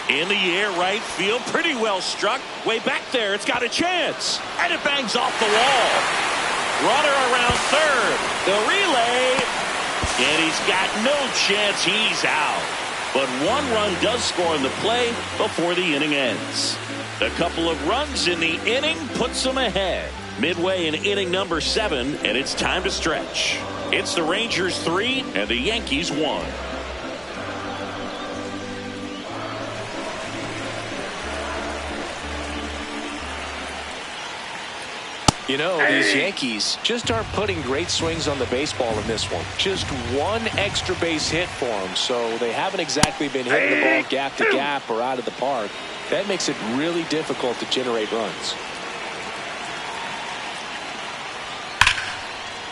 In the air right field, pretty well struck. Way back there, it's got a chance. And it bangs off the wall. Runner around third. The relay. And he's got no chance. He's out. But 1 run does score in the play before the inning ends. A couple of runs in the inning puts them ahead. Midway in inning number 7, and it's time to stretch. It's the Rangers 3 and the Yankees 1. You know, these Yankees just aren't putting great swings on the baseball in this one. Just 1 extra base hit for them, so they haven't exactly been hitting the ball gap to gap or out of the park. That makes it really difficult to generate runs.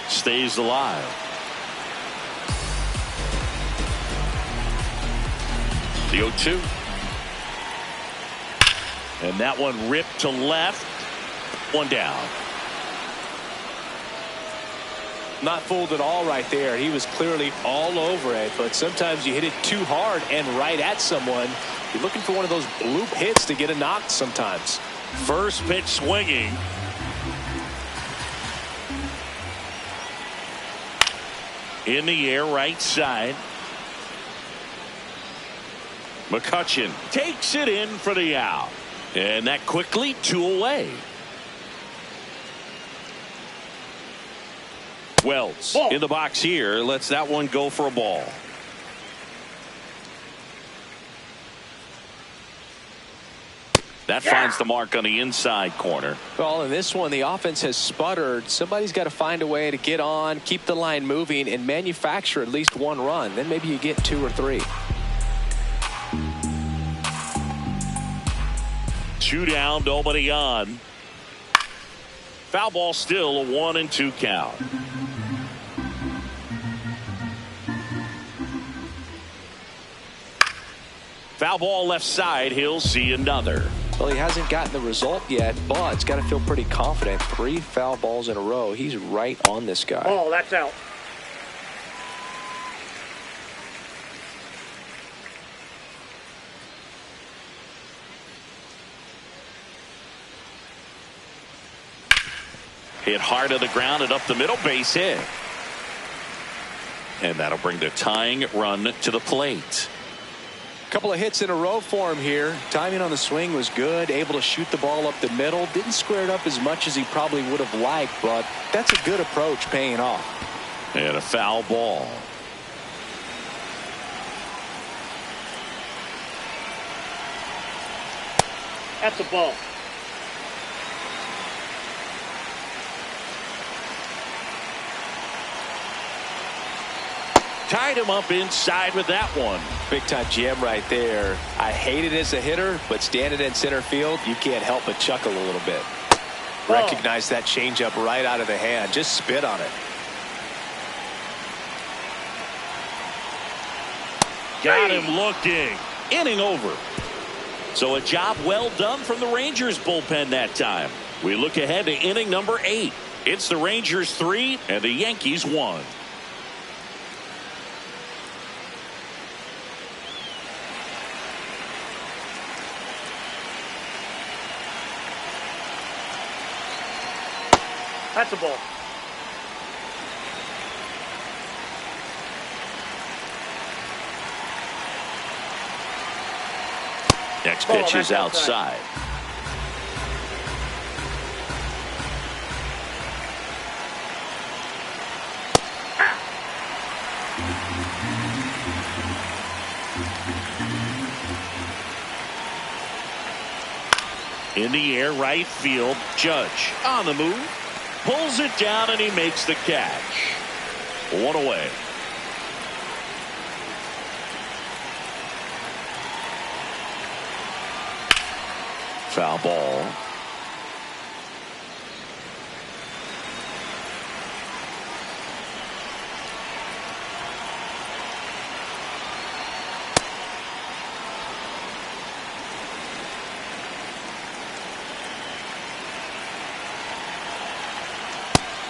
Stays alive. The 0-2. And that one ripped to left. 1 down. Not fooled at all right there. He was clearly all over it, but sometimes you hit it too hard and right at someone. You're looking for one of those bloop hits to get a knock sometimes. First pitch swinging. In the air right side. McCutchen takes it in for the out. And that quickly 2 away. Wells in the box here. Lets that one go for a ball. That finds the mark on the inside corner. Well, in this one, the offense has sputtered. Somebody's got to find a way to get on, keep the line moving, and manufacture at least 1 run. Then maybe you get 2 or 3. 2 down, nobody on. Foul ball still, a 1-2 count. Foul ball left side. He'll see another. Well, he hasn't gotten the result yet, but he's got to feel pretty confident. 3 foul balls in a row. He's right on this guy. Oh, that's out. Hit hard to the ground and up the middle, base hit. And that'll bring the tying run to the plate. Couple of hits in a row for him here. Timing on the swing was good. Able to shoot the ball up the middle. Didn't square it up as much as he probably would have liked, but that's a good approach paying off. And a foul ball. That's a ball. Tied him up inside with that one. Big time jam right there. I hate it as a hitter, but standing in center field, you can't help but chuckle a little bit. Recognize that changeup right out of the hand. Just spit on it. Got him looking. Inning over. So a job well done from the Rangers bullpen that time. We look ahead to inning number 8. It's the Rangers 3 and the Yankees 1. That's a ball. Next pitch is outside. In the air, right field. Judge on the move. Pulls it down, and he makes the catch. One away. Foul ball.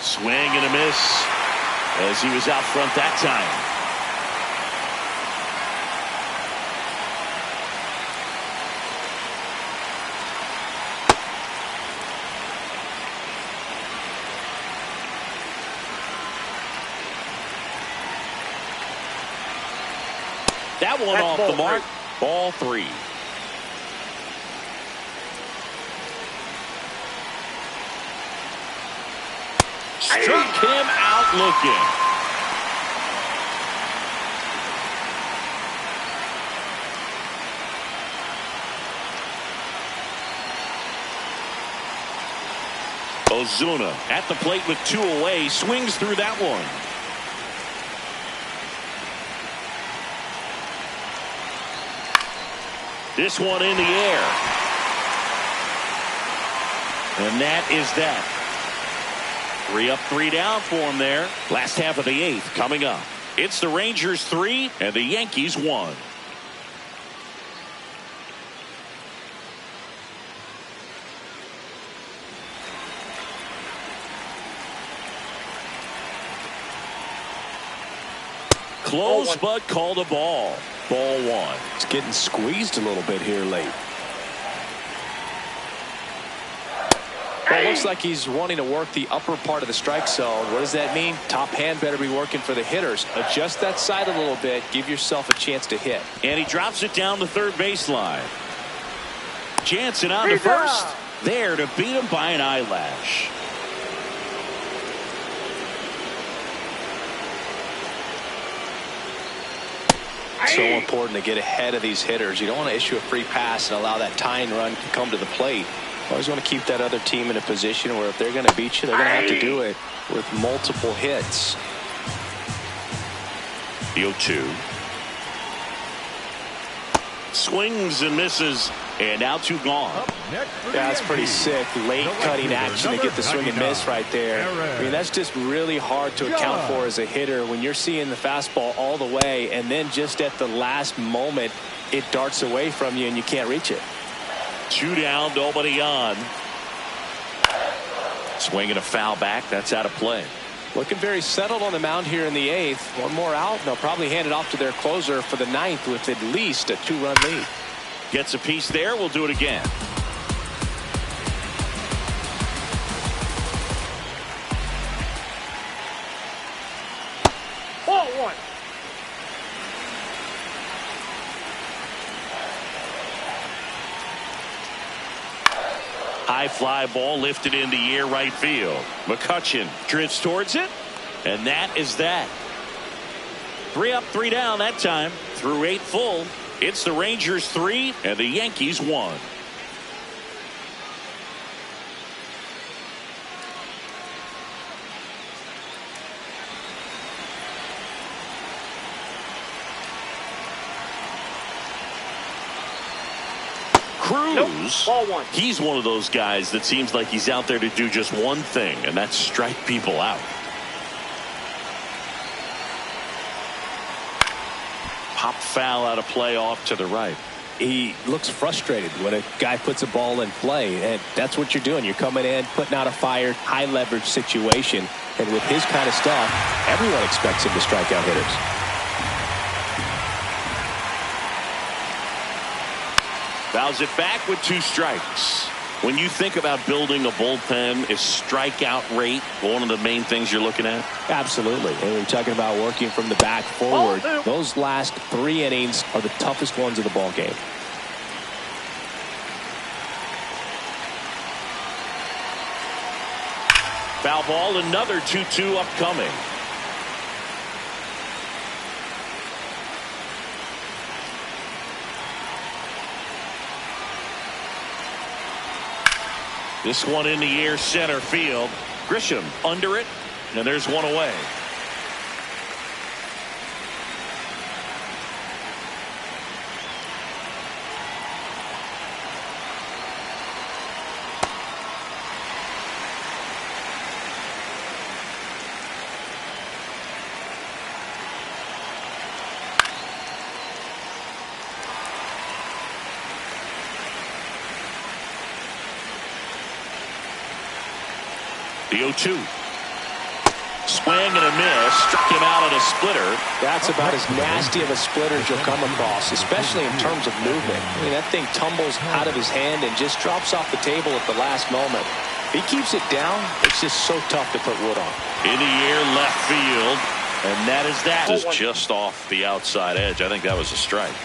Swing and a miss as he was out front that time. That one off the mark. Ball 3. Struck him out looking. Ozuna at the plate with 2 away. Swings through that one. This one in the air. And that is that. 3 up, 3 down for him there. Last half of the 8th coming up. It's the Rangers 3 and the Yankees 1. Close, but called a ball. Ball 1. It's getting squeezed a little bit here late. Well, it looks like he's wanting to work the upper part of the strike zone. What does that mean? Top hand better be working for the hitters. Adjust that side a little bit. Give yourself a chance to hit. And he drops it down the third baseline. Jansen on to first. There to beat him by an eyelash. So important to get ahead of these hitters. You don't want to issue a free pass and allow that tying run to come to the plate. Always want to keep that other team in a position where if they're going to beat you, they're going to have to do it with multiple hits. The 0-2. Swings and misses. And now 2 gone. Yeah, that's pretty sick. Late cutting action to get the swing and miss right there. I mean, that's just really hard to account for as a hitter when you're seeing the fastball all the way and then just at the last moment it darts away from you and you can't reach it. 2 down, nobody on. Swing and a foul back. That's out of play. Looking very settled on the mound here in the 8th. One more out, and they'll probably hand it off to their closer for the 9th with at least a 2-run lead. Gets a piece there. We'll do it again. Ball 1. High fly ball lifted in the air right field. McCutchen drifts towards it, and that is that. 3 up, 3 down that time through 8 full. It's the Rangers 3 and the Yankees 1. Cruz, nope. Ball 1. He's one of those guys that seems like he's out there to do just one thing, and that's strike people out. Pop foul out of play off to the right. He looks frustrated when a guy puts a ball in play, and that's what you're doing. You're coming in, putting out a fire, high leverage situation, and with his kind of stuff, everyone expects him to strike out hitters. Fouls it back with 2 strikes. When you think about building a bullpen, is strikeout rate one of the main things you're looking at? Absolutely. And we're talking about working from the back forward. Those last 3 innings are the toughest ones of the ball game. Foul ball, another 2-2 upcoming. This one in the air, center field. Grisham under it, and there's one away. The 0-2. Swing and a miss. Struck him out on a splitter. That's about as nasty of a splitter as you'll come across, especially in terms of movement. I mean, that thing tumbles out of his hand and just drops off the table at the last moment. If he keeps it down, it's just so tough to put wood on. In the air, left field. And that is that. Is just off the outside edge. I think that was a strike.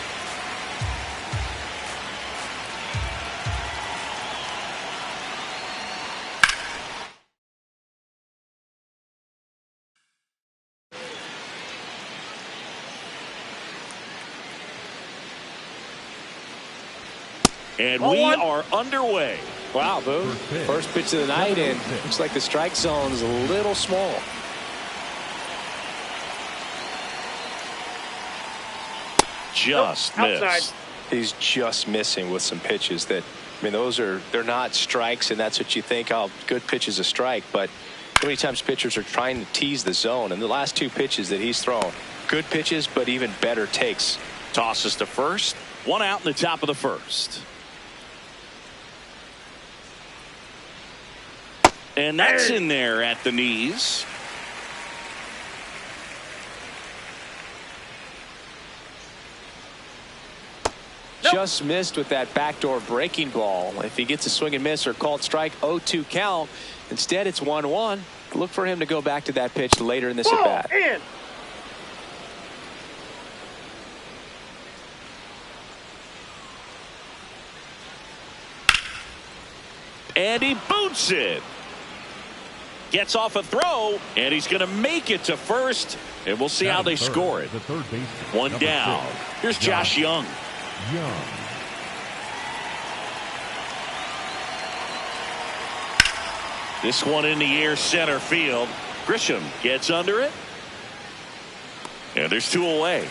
And we are underway. Wow, Boog. First pitch of the night, and looks like the strike zone's a little small. Just missed. He's just missing with some pitches that, I mean, they're not strikes, and that's what you think, oh, good pitch is a strike. But how many times pitchers are trying to tease the zone? And the last two pitches that he's thrown, good pitches, but even better takes. Tosses to first. One out in the top of the first. And that's in there at the knees. Just missed with that backdoor breaking ball. If he gets a swing and miss or called strike, 0-2 count. Instead, it's 1-1. Look for him to go back to that pitch later in this at bat. And he boots it. Gets off a throw, and he's going to make it to first. And we'll see how they score it. One down. Here's Josh Young. This one in the air, center field. Grisham gets under it. And there's two away.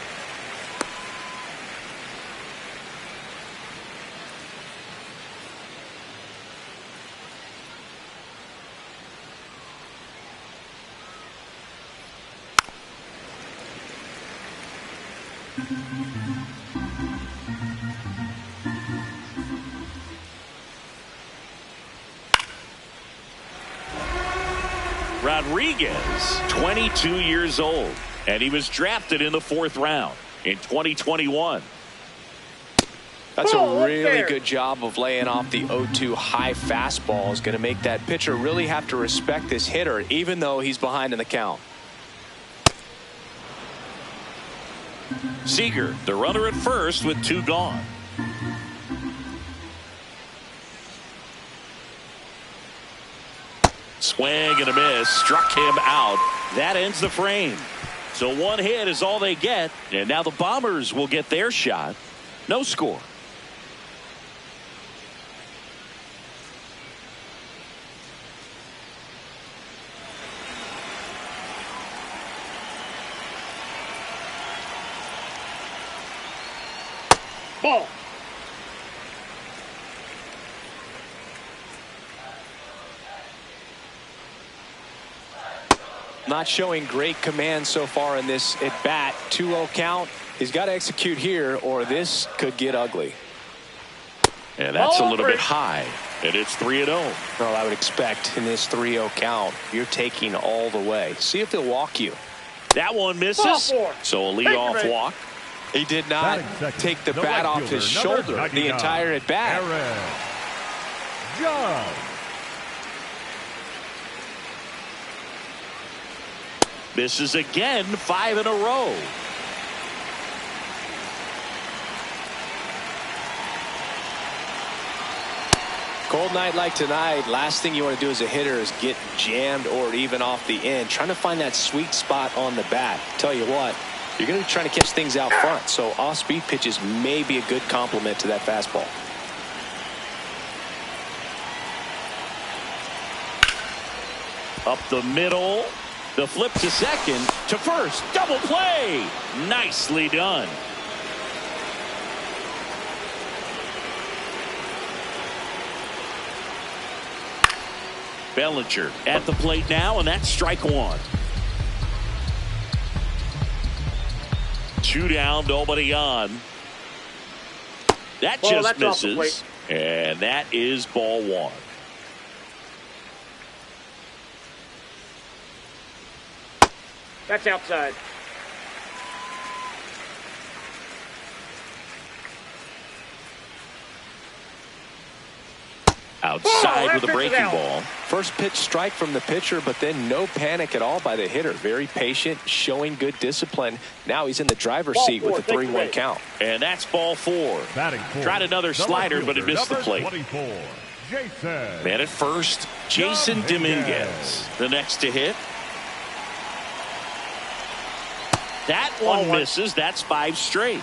Rodriguez, 22 years old, and he was drafted in the 4th round in 2021. That's a really good job of laying off the 0-2 high fastball. Is going to make that pitcher really have to respect this hitter, even though he's behind in the count. Seager, the runner at first with 2 gone. Swing and a miss. Struck him out. That ends the frame. So one hit is all they get. And now the Bombers will get their shot. No score. Ball. Not showing great command so far in this at bat. 2-0 count. He's got to execute here, or this could get ugly. And that's a little bit high. And it's 3-0. Well, I would expect in this 3-0 count, you're taking all the way. See if he'll walk you. That one misses. So a leadoff walk. He did not take the bat off his shoulder the entire at bat. Misses again, 5 in a row. Cold night like tonight, last thing you want to do as a hitter is get jammed or even off the end. Trying to find that sweet spot on the bat. Tell you what, you're going to be trying to catch things out front, so off-speed pitches may be a good complement to that fastball. Up the middle. The flip to second, to first. Double play. Nicely done. Bellinger at the plate now, and that's strike one. 2 down, nobody on. That just misses. And that is ball one. That's outside. Outside with a breaking ball. First pitch strike from the pitcher, but then no panic at all by the hitter. Very patient, showing good discipline. Now he's in the driver's seat with a 3-1 count. And that's ball four. Tried another slider, but it missed the plate. Man at first, Jason Dominguez. The next to hit. That one misses. That's 5 straight.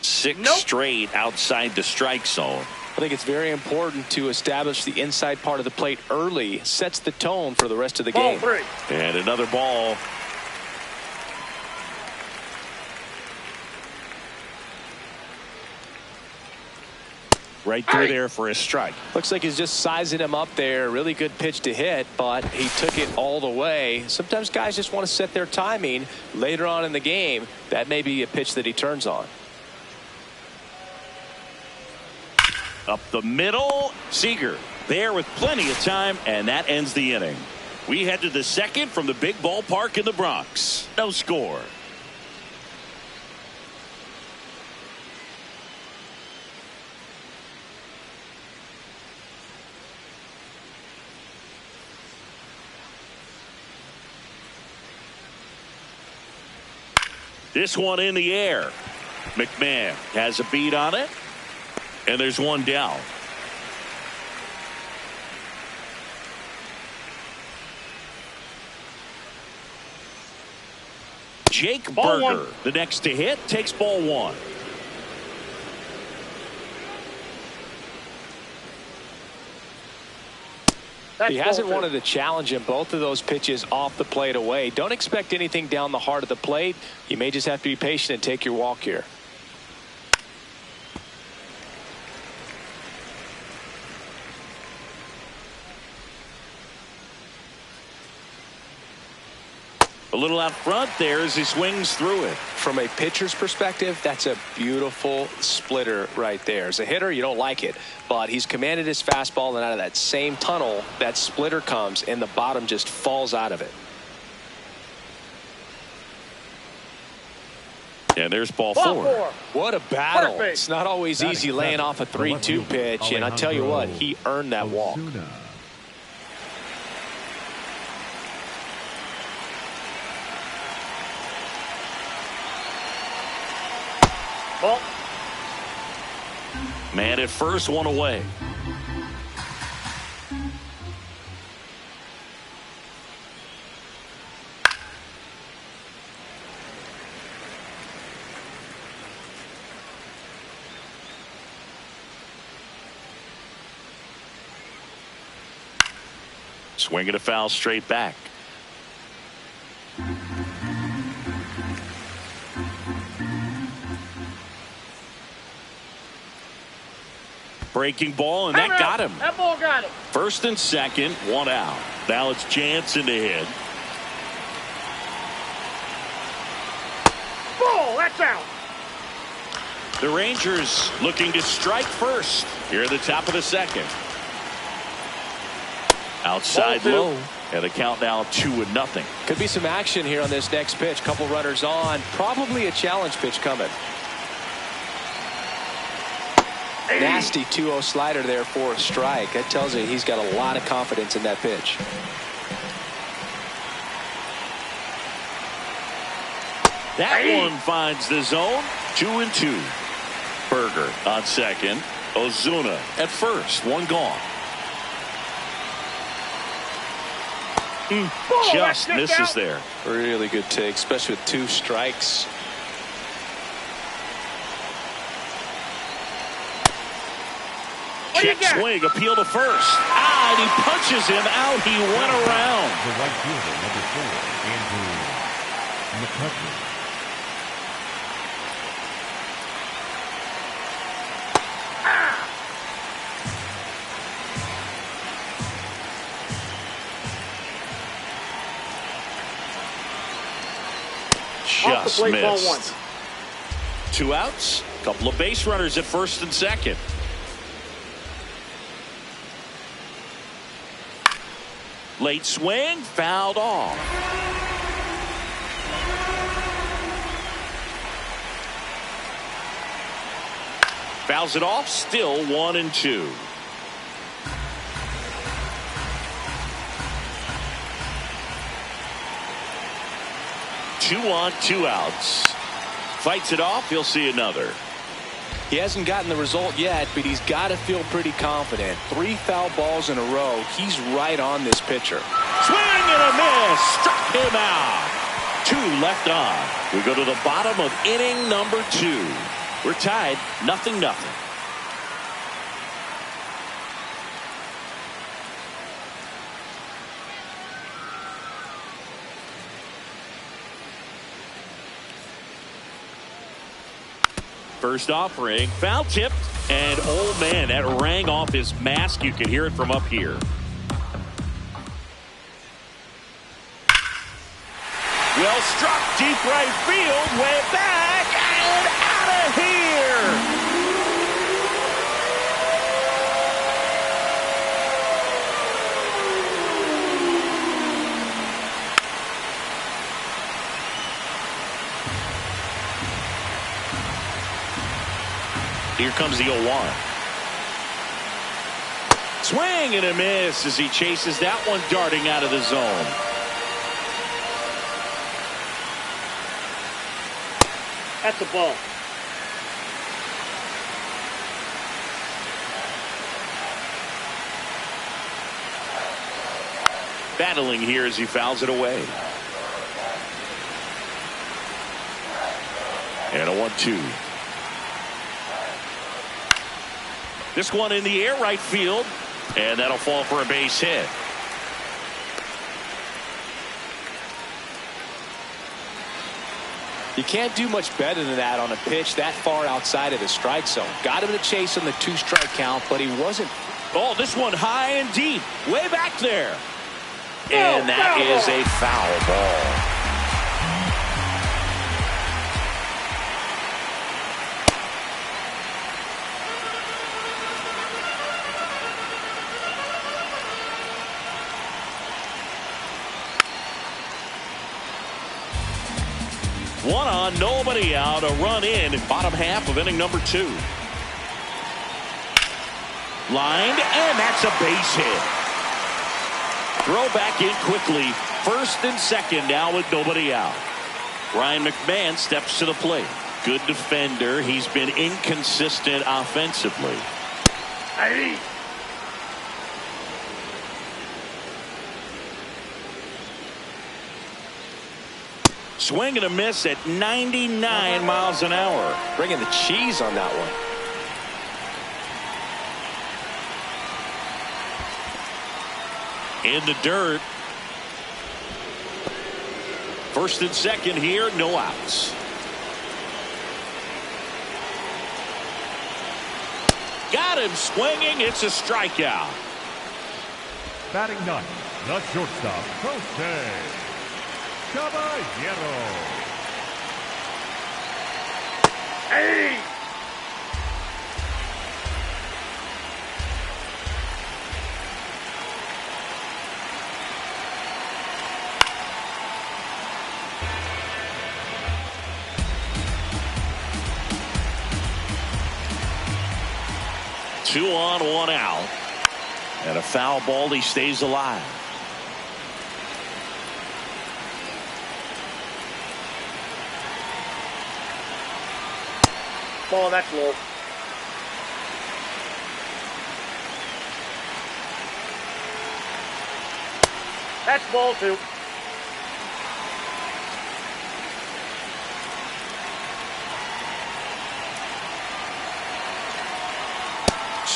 Six straight outside the strike zone. I think it's very important to establish the inside part of the plate early. Sets the tone for the rest of the game. Ball 3. And another ball. Right through there for a strike. Looks like he's just sizing him up there. Really good pitch to hit, but he took it all the way. Sometimes guys just want to set their timing later on in the game. That may be a pitch that he turns on. Up the middle, Seager there with plenty of time, and that ends the inning. We head to the second from the big ballpark in the Bronx. No score. This one in the air. McMahon has a beat on it. And there's one down. Jake Berger, the next to hit, takes ball one. He hasn't wanted to challenge him. Both of those pitches off the plate away. Don't expect anything down the heart of the plate. You may just have to be patient and take your walk here. A little out front there as he swings through it. From a pitcher's perspective, that's a beautiful splitter right there. As a hitter, you don't like it, but he's commanded his fastball, and out of that same tunnel, that splitter comes, and the bottom just falls out of it. And there's ball four. What a battle. Perfect. It's not always easy laying off a 3-2 pitch, and I tell you what, he earned that walk. Ball. Man at first, one away. Swinging a foul straight back. Breaking ball, and that got him. That ball got him. First and second, one out. Now it's Jansen to hit. Ball, that's out. The Rangers looking to strike first here at the top of the second. Outside low, and the count now 2-0. Could be some action here on this next pitch. Couple runners on. Probably a challenge pitch coming. Nasty 2-0 slider there for a strike. That tells you he's got a lot of confidence in that pitch. That one finds the zone. 2-2. Berger on second. Ozuna at first. One gone. Just misses there. Really good take, especially with 2 strikes. Check swing, appeal to first. And he punches him out. He went around. The right fielder, number 4, Andrew McCutcheon. Just missed. 2 outs. Couple of base runners at first and second. Late swing, fouled off. Fouls it off, still 1-2. Two on, 2 outs. Fights it off, he'll see another. He hasn't gotten the result yet, but he's got to feel pretty confident. 3 foul balls in a row. He's right on this pitcher. Swing and a miss. Struck him out. 2 left on. We go to the bottom of inning number 2. We're tied 0-0. First offering, foul tipped, and oh man, that rang off his mask. You can hear it from up here. Well struck, deep right field, way back, and out of here. Here comes the 0-1. Swing and a miss as he chases that one darting out of the zone. That's a ball. Battling here as he fouls it away. And a 1-2. This one in the air right field, and that'll fall for a base hit. You can't do much better than that on a pitch that far outside of the strike zone. Got him to chase on the 2-strike count, but he wasn't. Oh, this one high and deep, way back there. And that is a foul ball. One on, nobody out, a run in bottom half of inning number 2. Lined, and that's a base hit. Throw back in quickly. First and second now with nobody out. Ryan McMahon steps to the plate. Good defender. He's been inconsistent offensively. Hey. Swing and a miss at 99 miles an hour. Bringing the cheese on that one. In the dirt. First and second here, no outs. Got him swinging. It's a strikeout. Batting 9th, the shortstop, Jose Caballero. Hey. Two on, one out. And a foul ball. He stays alive. Ball, that's low. That's ball 2.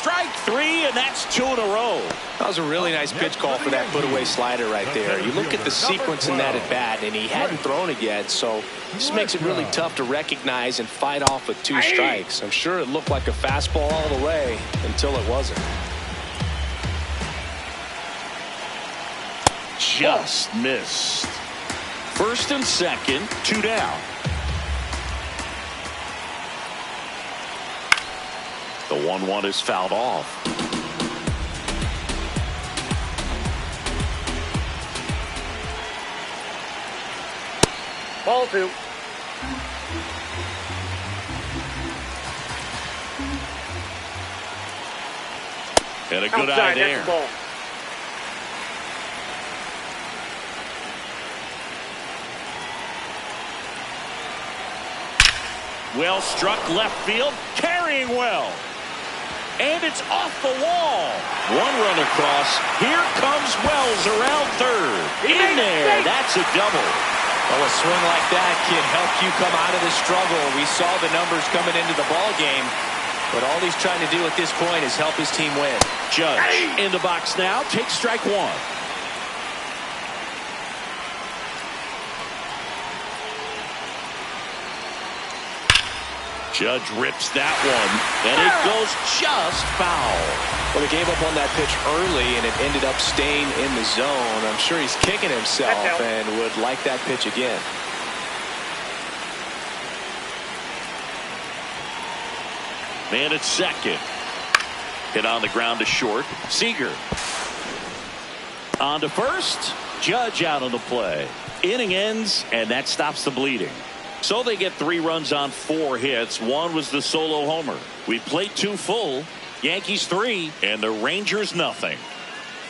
Strike three, and that's 2 in a row. That was a really nice pitch call for that put-away slider right there. You look at the sequence in that at-bat, and he hadn't thrown it yet, so this makes it really tough to recognize and fight off with 2 strikes. I'm sure it looked like a fastball all the way until it wasn't. Just missed. First and second, 2 down. The 1-1 is fouled off. Ball 2. And a good Outside, eye there. that's the ball. Well struck left field, carrying well. And it's off the wall. 1 run across. Here comes Wells around third. In there. That's a double. Well, a swing like that can help you come out of the struggle. We saw the numbers coming into the ball game, but all he's trying to do at this point is help his team win. Judge in the box now. Takes strike 1. Judge rips that one, and it goes just foul. Well, he gave up on that pitch early, and it ended up staying in the zone. I'm sure he's kicking himself and would like that pitch again. Man at second. Hit on the ground to short. Seager. On to first. Judge out on the play. Inning ends, and that stops the bleeding. So they get 3 runs on 4 hits. 1 was the solo homer. We played 2 full. Yankees 3 and the Rangers nothing.